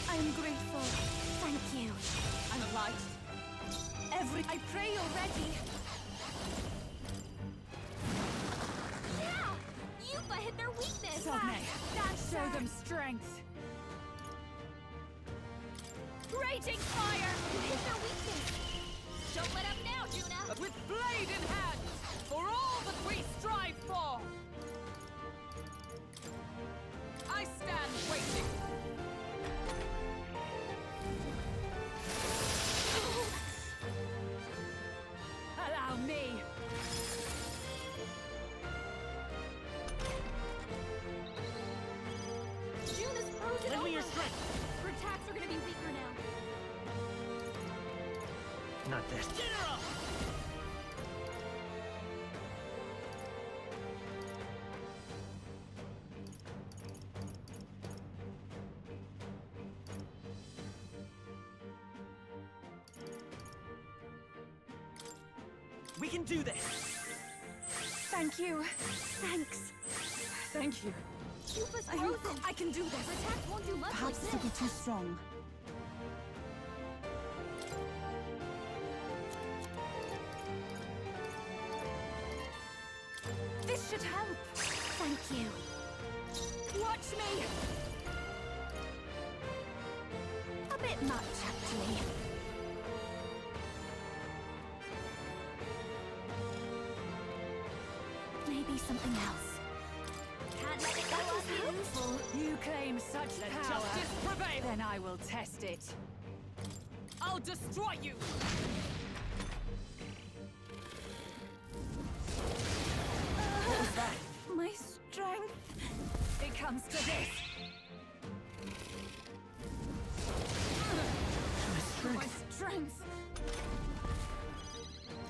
[SPEAKER 3] I'm grateful. Thank you.
[SPEAKER 4] I'm obliged. I pray you're ready.
[SPEAKER 7] Yeah! Yupa hit their weakness!
[SPEAKER 4] Show them strength.
[SPEAKER 7] Raging fire! You hit their weakness! Don't let up now, Juna!
[SPEAKER 4] With blade in hand, for all that we strive for! I stand waiting. Allow me.
[SPEAKER 7] Juna's frozen
[SPEAKER 1] Lend
[SPEAKER 7] over!
[SPEAKER 1] me your strength!
[SPEAKER 7] Her attacks are gonna be weaker now.
[SPEAKER 1] Not this. General! We can do this!
[SPEAKER 4] Thank you.
[SPEAKER 3] Thanks.
[SPEAKER 4] Thank you.
[SPEAKER 7] Yupa's frozen!
[SPEAKER 4] I can do this.
[SPEAKER 7] Her attacks won't do much
[SPEAKER 4] Perhaps
[SPEAKER 7] like
[SPEAKER 4] it'll be
[SPEAKER 7] this.
[SPEAKER 4] too strong. This should help.
[SPEAKER 3] Thank you.
[SPEAKER 4] Watch me.
[SPEAKER 3] A bit much, actually. Maybe something else.
[SPEAKER 7] Can't let it go,
[SPEAKER 4] You claim such
[SPEAKER 15] Let
[SPEAKER 4] power.
[SPEAKER 15] justice prevail.
[SPEAKER 4] Then I will test it.
[SPEAKER 15] I'll destroy you!
[SPEAKER 4] What was that?
[SPEAKER 14] My strength.
[SPEAKER 4] It comes to this.
[SPEAKER 14] My strength.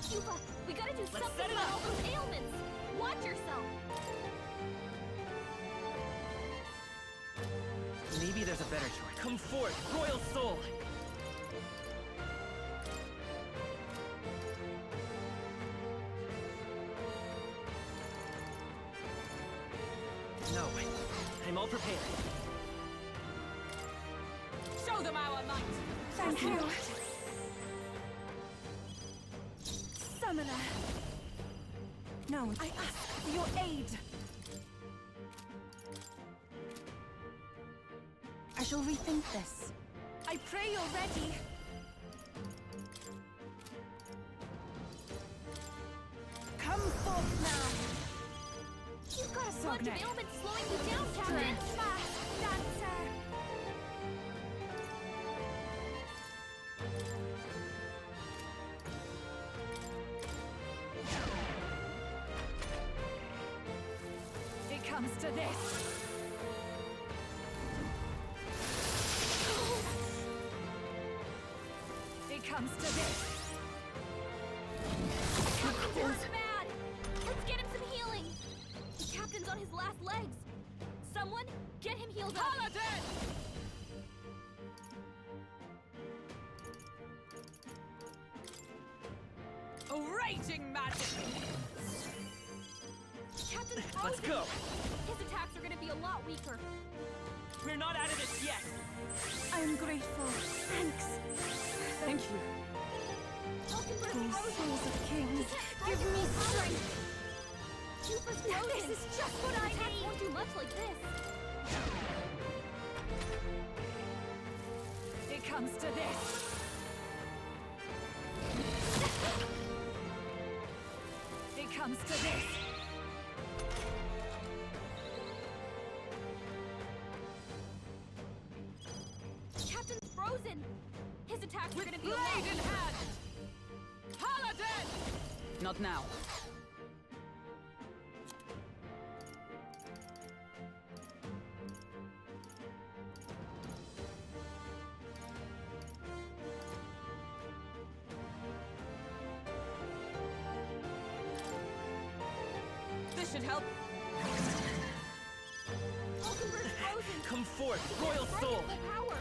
[SPEAKER 7] Cuba, we gotta do
[SPEAKER 1] Let's
[SPEAKER 7] something
[SPEAKER 1] set it
[SPEAKER 7] about
[SPEAKER 1] up.
[SPEAKER 7] all those ailments. Watch yourself.
[SPEAKER 1] Maybe there's a better choice. Come forth, royal soul! No, I'm all prepared.
[SPEAKER 15] Show them our might!
[SPEAKER 14] Thank you. Summoner. No, I ask for your aid. I shall rethink this. I pray you're ready. Come forth now.
[SPEAKER 7] You've got a bunch of
[SPEAKER 14] Sogne.
[SPEAKER 7] ailments slowing you down, Captain.
[SPEAKER 14] Fast dancer.
[SPEAKER 4] It comes to this. It comes to this.
[SPEAKER 7] Captain's bad. Let's get him some healing. The captain's on his last legs. Someone, get him healed up.
[SPEAKER 15] Paladin! A raging magic!
[SPEAKER 7] Captain's frozen.
[SPEAKER 1] Let's go!
[SPEAKER 7] His attacks are gonna be a lot weaker.
[SPEAKER 1] We're not out of this yet!
[SPEAKER 14] I am grateful. Thanks.
[SPEAKER 4] Thank you.
[SPEAKER 7] Falconberg's
[SPEAKER 14] Oh,
[SPEAKER 7] frozen.
[SPEAKER 14] souls of kings,
[SPEAKER 7] Give
[SPEAKER 14] give me strength.
[SPEAKER 7] Cuba's frozen.
[SPEAKER 14] This is just what I
[SPEAKER 7] Attacks
[SPEAKER 14] need.
[SPEAKER 7] won't do much like this.
[SPEAKER 4] It comes to this. It comes to this.
[SPEAKER 7] Captain's frozen. His attacks are gonna be a lot
[SPEAKER 15] Blade in
[SPEAKER 7] weaker.
[SPEAKER 15] hand! Paladin! Not now. This should help.
[SPEAKER 7] Falconberg's frozen.
[SPEAKER 1] Come forth, royal
[SPEAKER 7] Strike
[SPEAKER 1] soul!
[SPEAKER 7] at full power.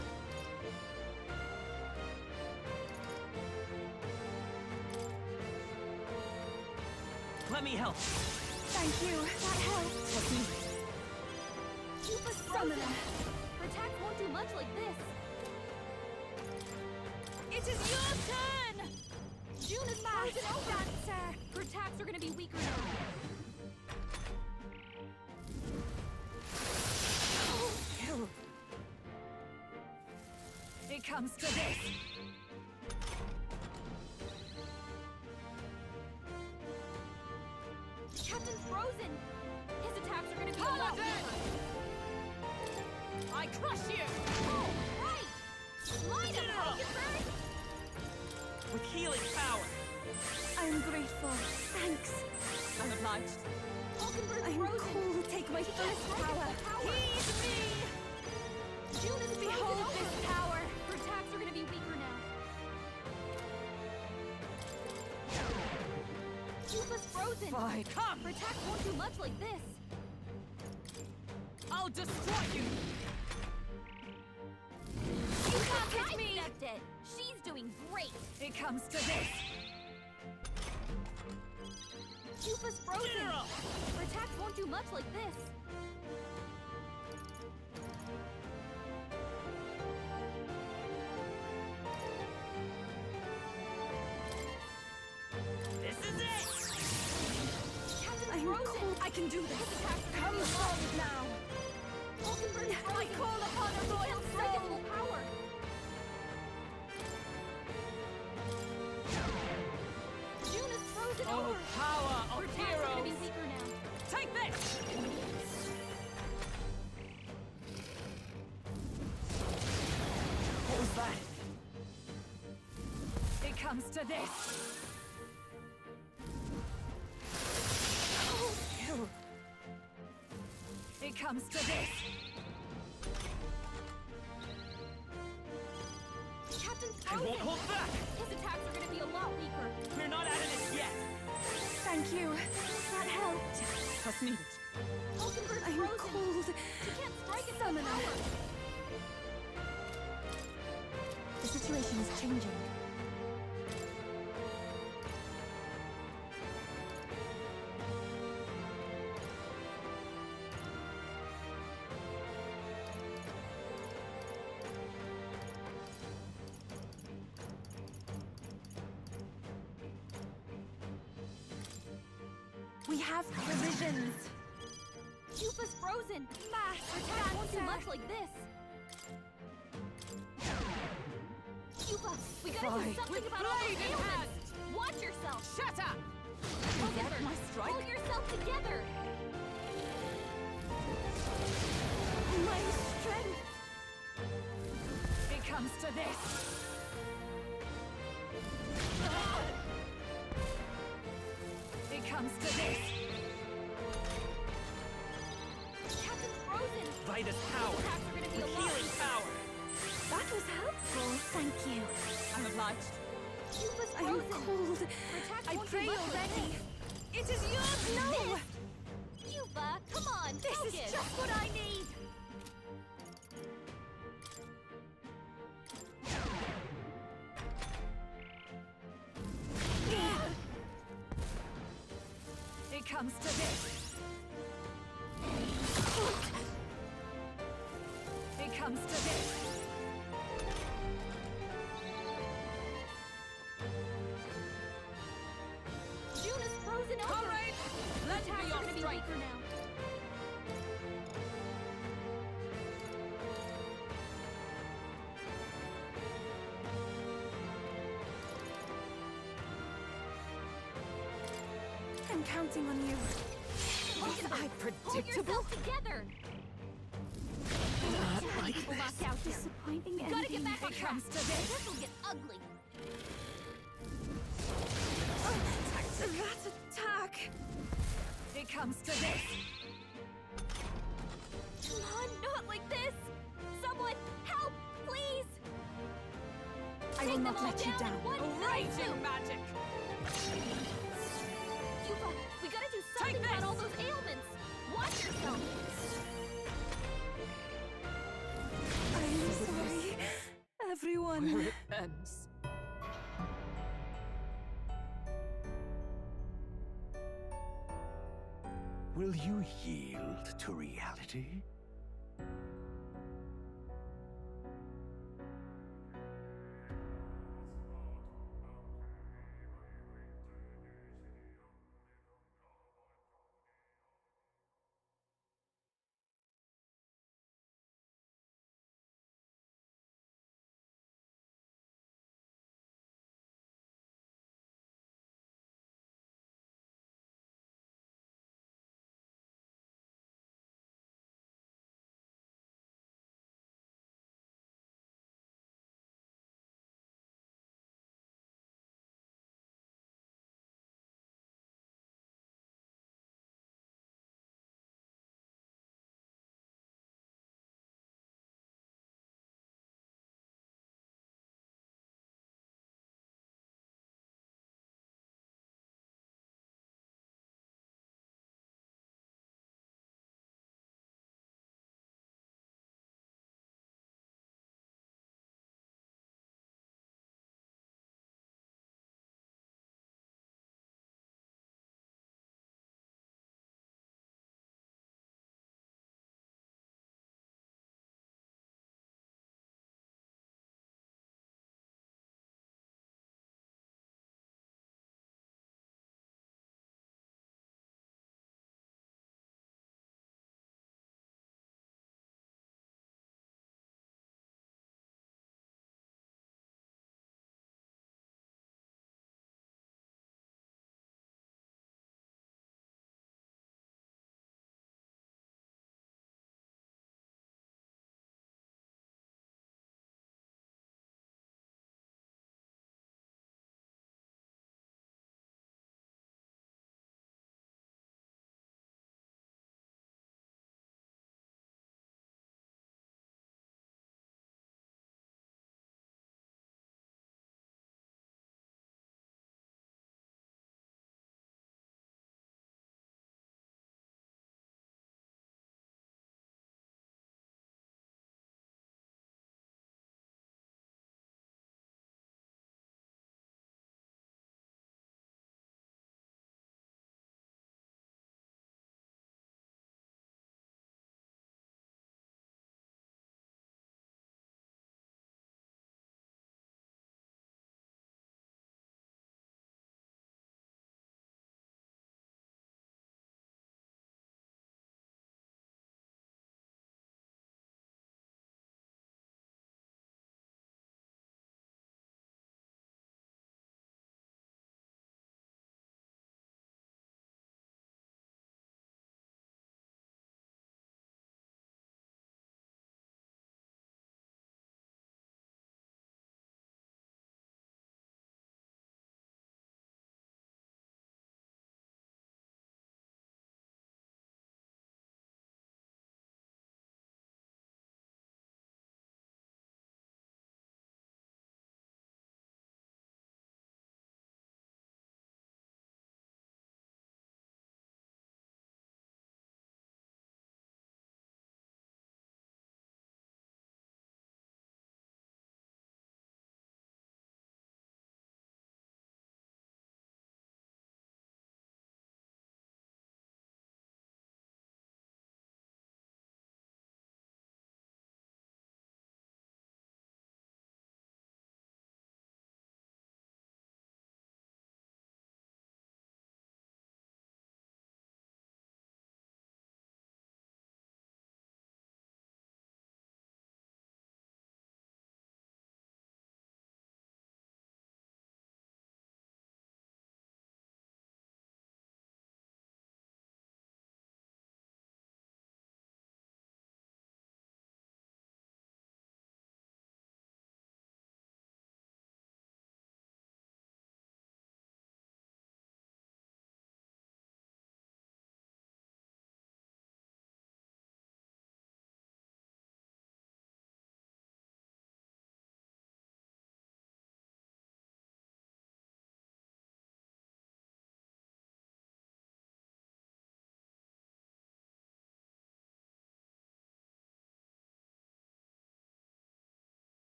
[SPEAKER 1] Let me help!
[SPEAKER 14] Thank you. That helped.
[SPEAKER 1] What's needed?
[SPEAKER 7] Cuba's
[SPEAKER 14] Summoner.
[SPEAKER 7] frozen. Her attacks won't do much like this.
[SPEAKER 14] It is your turn.
[SPEAKER 7] June is frozen over.
[SPEAKER 14] Dancer.
[SPEAKER 7] Her attacks are gonna be weaker now.
[SPEAKER 14] Kill.
[SPEAKER 4] It comes to this.
[SPEAKER 7] Captain's frozen. His attacks are gonna be a lot
[SPEAKER 15] Paladin!
[SPEAKER 7] weaker.
[SPEAKER 15] I crush you!
[SPEAKER 7] Oh, right! Slide him, Falconberg!
[SPEAKER 1] With healing power!
[SPEAKER 14] I am grateful. Thanks.
[SPEAKER 15] I'm obliged.
[SPEAKER 7] Falconberg's
[SPEAKER 14] I'm
[SPEAKER 7] frozen.
[SPEAKER 14] cool. Take my
[SPEAKER 7] He
[SPEAKER 14] first
[SPEAKER 7] can't
[SPEAKER 14] power.
[SPEAKER 7] strike at full power.
[SPEAKER 14] Heed me.
[SPEAKER 7] June is
[SPEAKER 14] Behold
[SPEAKER 7] frozen
[SPEAKER 14] this
[SPEAKER 7] over.
[SPEAKER 14] power.
[SPEAKER 7] Her attacks are gonna be weaker now. Cuba's frozen.
[SPEAKER 15] Fine, come!
[SPEAKER 7] Her attacks won't do much like this.
[SPEAKER 15] I'll destroy you!
[SPEAKER 7] You can't hit me! It. She's doing great.
[SPEAKER 4] It comes to this.
[SPEAKER 7] Cuba's frozen.
[SPEAKER 1] General!
[SPEAKER 7] Her attacks won't do much like this.
[SPEAKER 1] This is it!
[SPEAKER 7] Captain's
[SPEAKER 14] I'm
[SPEAKER 7] frozen.
[SPEAKER 14] cool. I can do this.
[SPEAKER 7] His attacks are
[SPEAKER 14] Come
[SPEAKER 7] gonna be a lot
[SPEAKER 14] forward
[SPEAKER 7] weaker.
[SPEAKER 14] now.
[SPEAKER 7] Falconberg's
[SPEAKER 14] I
[SPEAKER 7] frozen.
[SPEAKER 14] call upon a
[SPEAKER 7] He
[SPEAKER 14] royal
[SPEAKER 7] can't strike at
[SPEAKER 14] soul.
[SPEAKER 7] full power. June is frozen
[SPEAKER 15] Oh,
[SPEAKER 7] over.
[SPEAKER 15] power
[SPEAKER 7] Her
[SPEAKER 15] of
[SPEAKER 7] attacks are gonna be
[SPEAKER 15] heroes!
[SPEAKER 7] weaker now.
[SPEAKER 15] Take this!
[SPEAKER 4] that? It comes to this.
[SPEAKER 14] Ew.
[SPEAKER 4] It comes to this.
[SPEAKER 3] Captain
[SPEAKER 1] I
[SPEAKER 3] Frozen!
[SPEAKER 1] won't hold back!
[SPEAKER 3] His attacks are gonna be a lot weaker.
[SPEAKER 1] We're not out of this yet!
[SPEAKER 14] Thank you. That helped.
[SPEAKER 15] Trust me.
[SPEAKER 3] Hulkenberg's
[SPEAKER 14] I'm
[SPEAKER 3] frozen.
[SPEAKER 14] cold.
[SPEAKER 3] She can't strike at
[SPEAKER 14] Summoner.
[SPEAKER 3] power.
[SPEAKER 14] The situation is changing. We have provisions.
[SPEAKER 3] Cupa's frozen. Her attacks won't do much like this. Cupa, we gotta do
[SPEAKER 4] Fine.
[SPEAKER 3] something
[SPEAKER 4] With
[SPEAKER 3] about all those
[SPEAKER 4] blade in
[SPEAKER 3] ailments. Watch yourself.
[SPEAKER 15] Shut up!
[SPEAKER 3] Hulkenberg,
[SPEAKER 15] my strike?
[SPEAKER 3] pull yourself together.
[SPEAKER 14] My strength.
[SPEAKER 4] It comes to this. It comes to this.
[SPEAKER 3] Captain's frozen.
[SPEAKER 1] Vida's power!
[SPEAKER 3] Attacks are gonna be
[SPEAKER 1] With
[SPEAKER 3] a lot
[SPEAKER 1] healing
[SPEAKER 3] weaker.
[SPEAKER 1] power!
[SPEAKER 14] That was helpful. Thank you.
[SPEAKER 15] I'm obliged.
[SPEAKER 3] Cupa's
[SPEAKER 14] I'm
[SPEAKER 3] frozen.
[SPEAKER 14] cold.
[SPEAKER 3] Her attacks
[SPEAKER 14] I
[SPEAKER 3] won't
[SPEAKER 14] pray
[SPEAKER 3] do much
[SPEAKER 14] you're
[SPEAKER 3] like
[SPEAKER 14] ready.
[SPEAKER 3] this.
[SPEAKER 14] It is yours. No.
[SPEAKER 3] Cupa, come on,
[SPEAKER 14] This is
[SPEAKER 3] focus.
[SPEAKER 14] just what I need.
[SPEAKER 4] It comes to this. It comes to this.
[SPEAKER 3] June is frozen over.
[SPEAKER 15] Comrade, let
[SPEAKER 3] Attacks
[SPEAKER 15] me
[SPEAKER 3] are
[SPEAKER 15] your
[SPEAKER 3] gonna be
[SPEAKER 15] strike.
[SPEAKER 3] weaker now.
[SPEAKER 14] I'm counting on you.
[SPEAKER 3] Hulkenberg, pull
[SPEAKER 14] predictable?
[SPEAKER 3] yourself together.
[SPEAKER 14] Not like
[SPEAKER 3] People locked out here.
[SPEAKER 14] Disappointing
[SPEAKER 3] We gotta get
[SPEAKER 14] ending.
[SPEAKER 3] back on
[SPEAKER 4] It
[SPEAKER 3] track.
[SPEAKER 4] comes to this.
[SPEAKER 3] This will get ugly.
[SPEAKER 14] That attack.
[SPEAKER 4] It comes to this.
[SPEAKER 3] Come on, not like this. Someone, help, please.
[SPEAKER 14] I will
[SPEAKER 3] Take them
[SPEAKER 14] not
[SPEAKER 3] all
[SPEAKER 14] let you
[SPEAKER 3] in
[SPEAKER 14] down.
[SPEAKER 3] one fell
[SPEAKER 15] Raging
[SPEAKER 3] swoop.
[SPEAKER 15] magic!
[SPEAKER 3] Cupa, we gotta do something about all those ailments. Watch yourself.
[SPEAKER 14] I'm sorry, everyone.
[SPEAKER 15] Where it ends.
[SPEAKER 24] Will you yield to reality?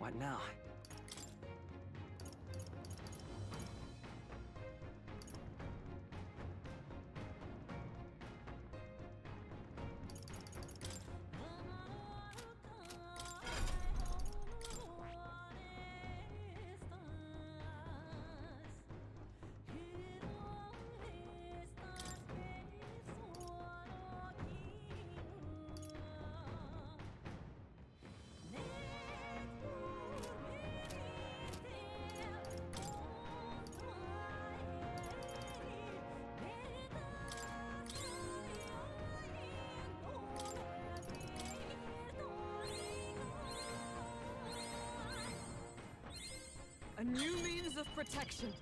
[SPEAKER 1] What now?
[SPEAKER 4] A new means of protection.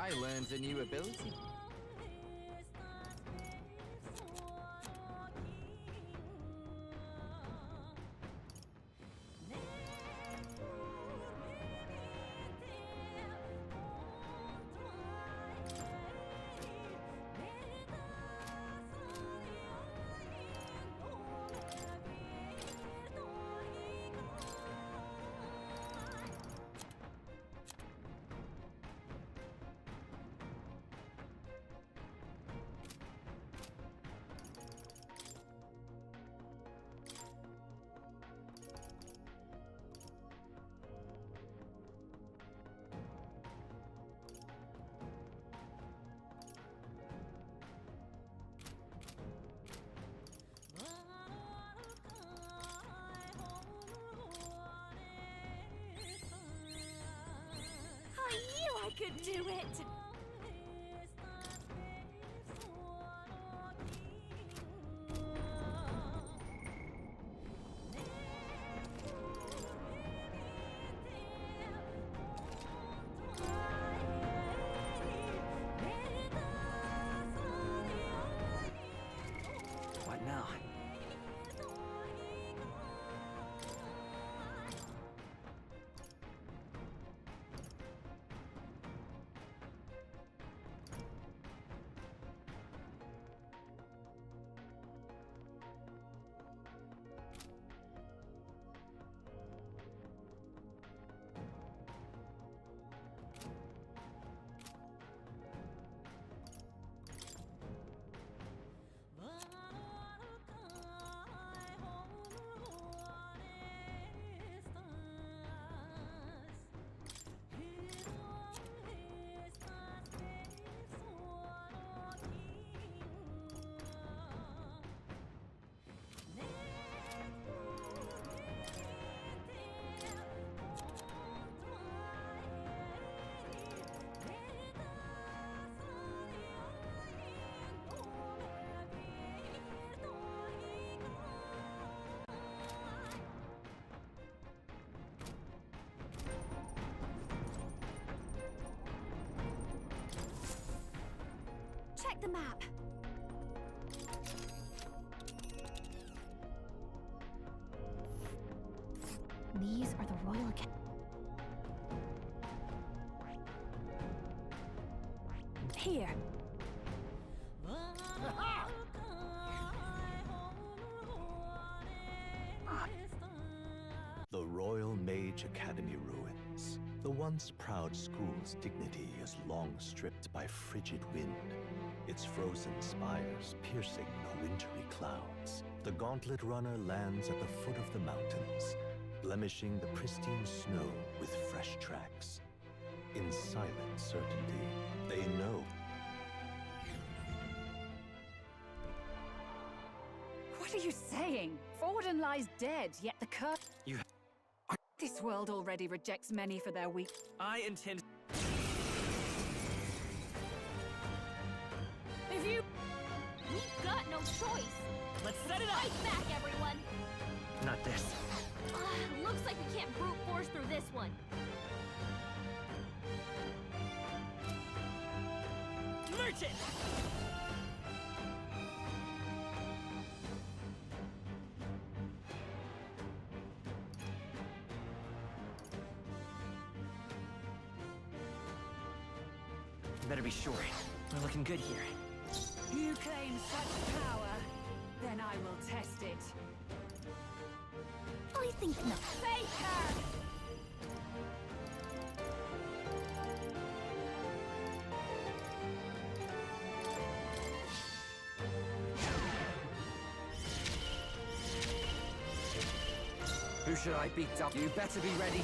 [SPEAKER 5] I learned a new ability.
[SPEAKER 3] I knew I could do it!
[SPEAKER 1] What now?
[SPEAKER 3] Check the map.
[SPEAKER 7] These are the Royal Academy.
[SPEAKER 3] Here.
[SPEAKER 10] The Royal Mage Academy ruins. The once proud school's dignity is long stripped by frigid wind, its frozen spires piercing the wintry clouds. The gauntlet runner lands at the foot of the mountains, blemishing the pristine snow with fresh tracks. In silent certainty, they know.
[SPEAKER 4] What are you saying? Forden lies dead, yet the curse... This world already rejects many for their weak...
[SPEAKER 1] I intend...
[SPEAKER 3] If you... We've got no choice.
[SPEAKER 1] Let's set it up!
[SPEAKER 3] Fight back, everyone!
[SPEAKER 1] Not this.
[SPEAKER 3] Looks like we can't brute force through this one.
[SPEAKER 1] Merchant! Better be sure. We're looking good here.
[SPEAKER 4] You claim such power, then I will test it.
[SPEAKER 3] I think no.
[SPEAKER 4] Faker!
[SPEAKER 11] Who should I beat up? You better be ready.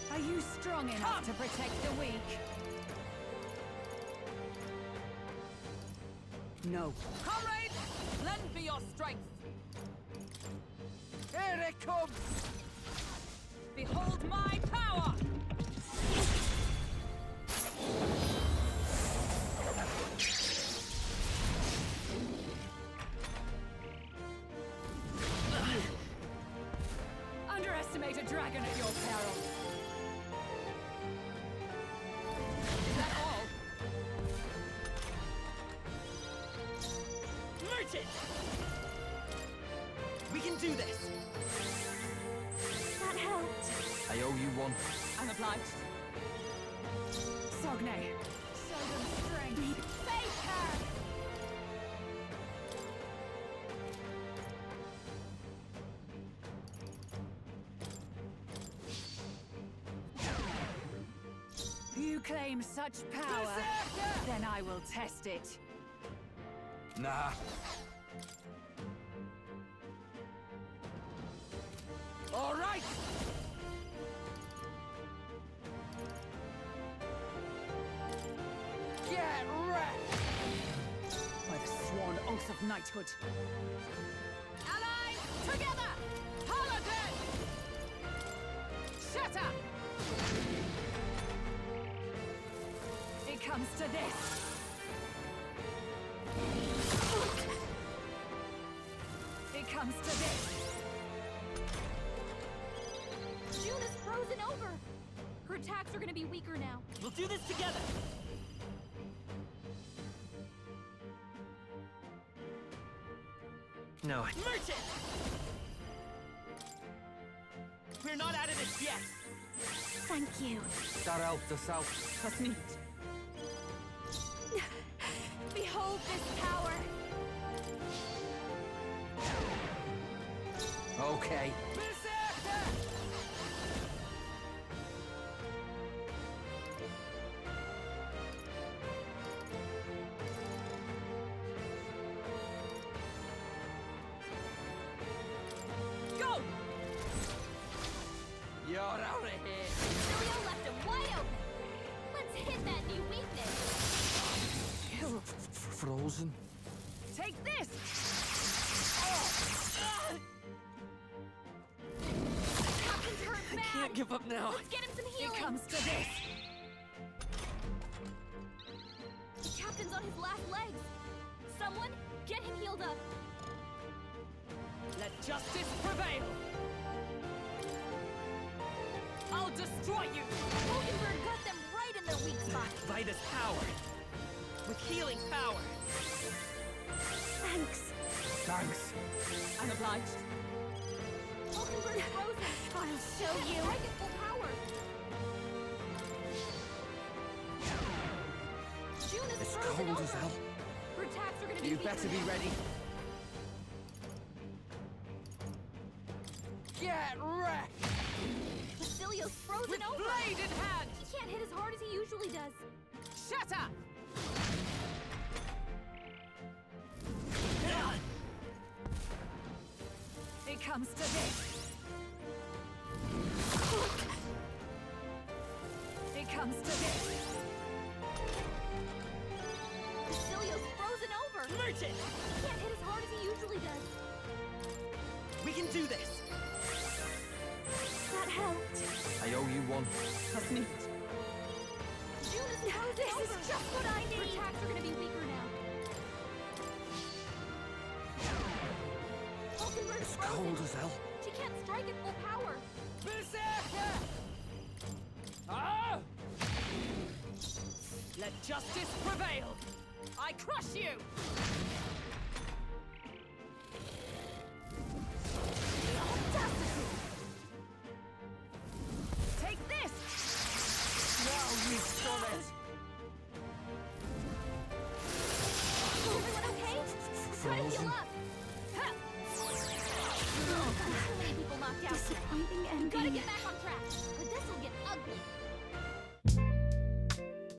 [SPEAKER 4] Are you strong enough to protect the weak? No.
[SPEAKER 15] Comrades, lend me your strength.
[SPEAKER 11] Here it comes!
[SPEAKER 15] Behold my power!
[SPEAKER 4] dragon at your peril. Is that all?
[SPEAKER 1] Merchant! We can do this!
[SPEAKER 3] That helped.
[SPEAKER 5] I owe you one.
[SPEAKER 4] I'm obliged. Sogne, show them strength.
[SPEAKER 3] Face her!
[SPEAKER 4] You claim such power, then I will test it.
[SPEAKER 5] Nah.
[SPEAKER 2] All right!
[SPEAKER 4] Get wrecked! By the sworn oath of knighthood.
[SPEAKER 13] Allies, together!
[SPEAKER 4] Paladin! Shut up! It comes to this. It comes to this.
[SPEAKER 3] June is frozen over. Her attacks are gonna be weaker now.
[SPEAKER 1] We'll do this together! No. Merchant! We're not out of this yet!
[SPEAKER 3] Thank you.
[SPEAKER 5] That helped us out.
[SPEAKER 4] Was nicht.
[SPEAKER 3] Behold this power.
[SPEAKER 5] Okay.
[SPEAKER 4] Go!
[SPEAKER 2] You're out of here!
[SPEAKER 3] Ilya left him wide open. Let's hit that new weakness.
[SPEAKER 5] Frozen.
[SPEAKER 4] Take this!
[SPEAKER 3] Captain's hurt bad.
[SPEAKER 1] I can't give up now.
[SPEAKER 3] Let's get him some healing.
[SPEAKER 4] It comes to this.
[SPEAKER 3] The captain's on his last legs. Someone, get him healed up.
[SPEAKER 4] Let justice prevail! I'll destroy you!
[SPEAKER 3] Wolkenberg got them right in their weak spot.
[SPEAKER 1] By this power! With healing power!
[SPEAKER 3] Thanks.
[SPEAKER 5] Thanks.
[SPEAKER 4] I'm obliged.
[SPEAKER 3] Wolkenberg's frozen. I'll show you. Strike at full power. June is
[SPEAKER 5] It's
[SPEAKER 3] frozen
[SPEAKER 5] cold
[SPEAKER 3] over.
[SPEAKER 5] as hell.
[SPEAKER 3] Her attacks are gonna be
[SPEAKER 5] You
[SPEAKER 3] weaker
[SPEAKER 5] better be
[SPEAKER 3] now.
[SPEAKER 5] ready.
[SPEAKER 2] Get wrecked!
[SPEAKER 3] Basilio's frozen
[SPEAKER 4] With
[SPEAKER 3] over.
[SPEAKER 4] blade in hand!
[SPEAKER 3] He can't hit as hard as he usually does.
[SPEAKER 4] Shut up! It comes to this. It comes to this.
[SPEAKER 3] Basilio's frozen over.
[SPEAKER 1] Merchant!
[SPEAKER 3] He can't hit as hard as he usually does.
[SPEAKER 1] We can do this!
[SPEAKER 3] That helped.
[SPEAKER 5] I owe you one.
[SPEAKER 4] Was nicht.
[SPEAKER 3] June is frozen
[SPEAKER 14] This
[SPEAKER 3] over.
[SPEAKER 14] is just what I
[SPEAKER 3] Her
[SPEAKER 14] need.
[SPEAKER 3] attacks are gonna be weaker now. Wolkenberg's
[SPEAKER 5] It's
[SPEAKER 3] frozen.
[SPEAKER 5] cold as hell.
[SPEAKER 3] She can't strike at full power.
[SPEAKER 2] Berserker! Ah!
[SPEAKER 4] Let justice prevail! I crush you! The audacity! Take this!
[SPEAKER 2] Now you've done it!
[SPEAKER 3] Is everyone okay? Try to heal
[SPEAKER 5] Frozen.
[SPEAKER 3] up. Ha! So many people knocked out. Disappointing ending. Gotta get back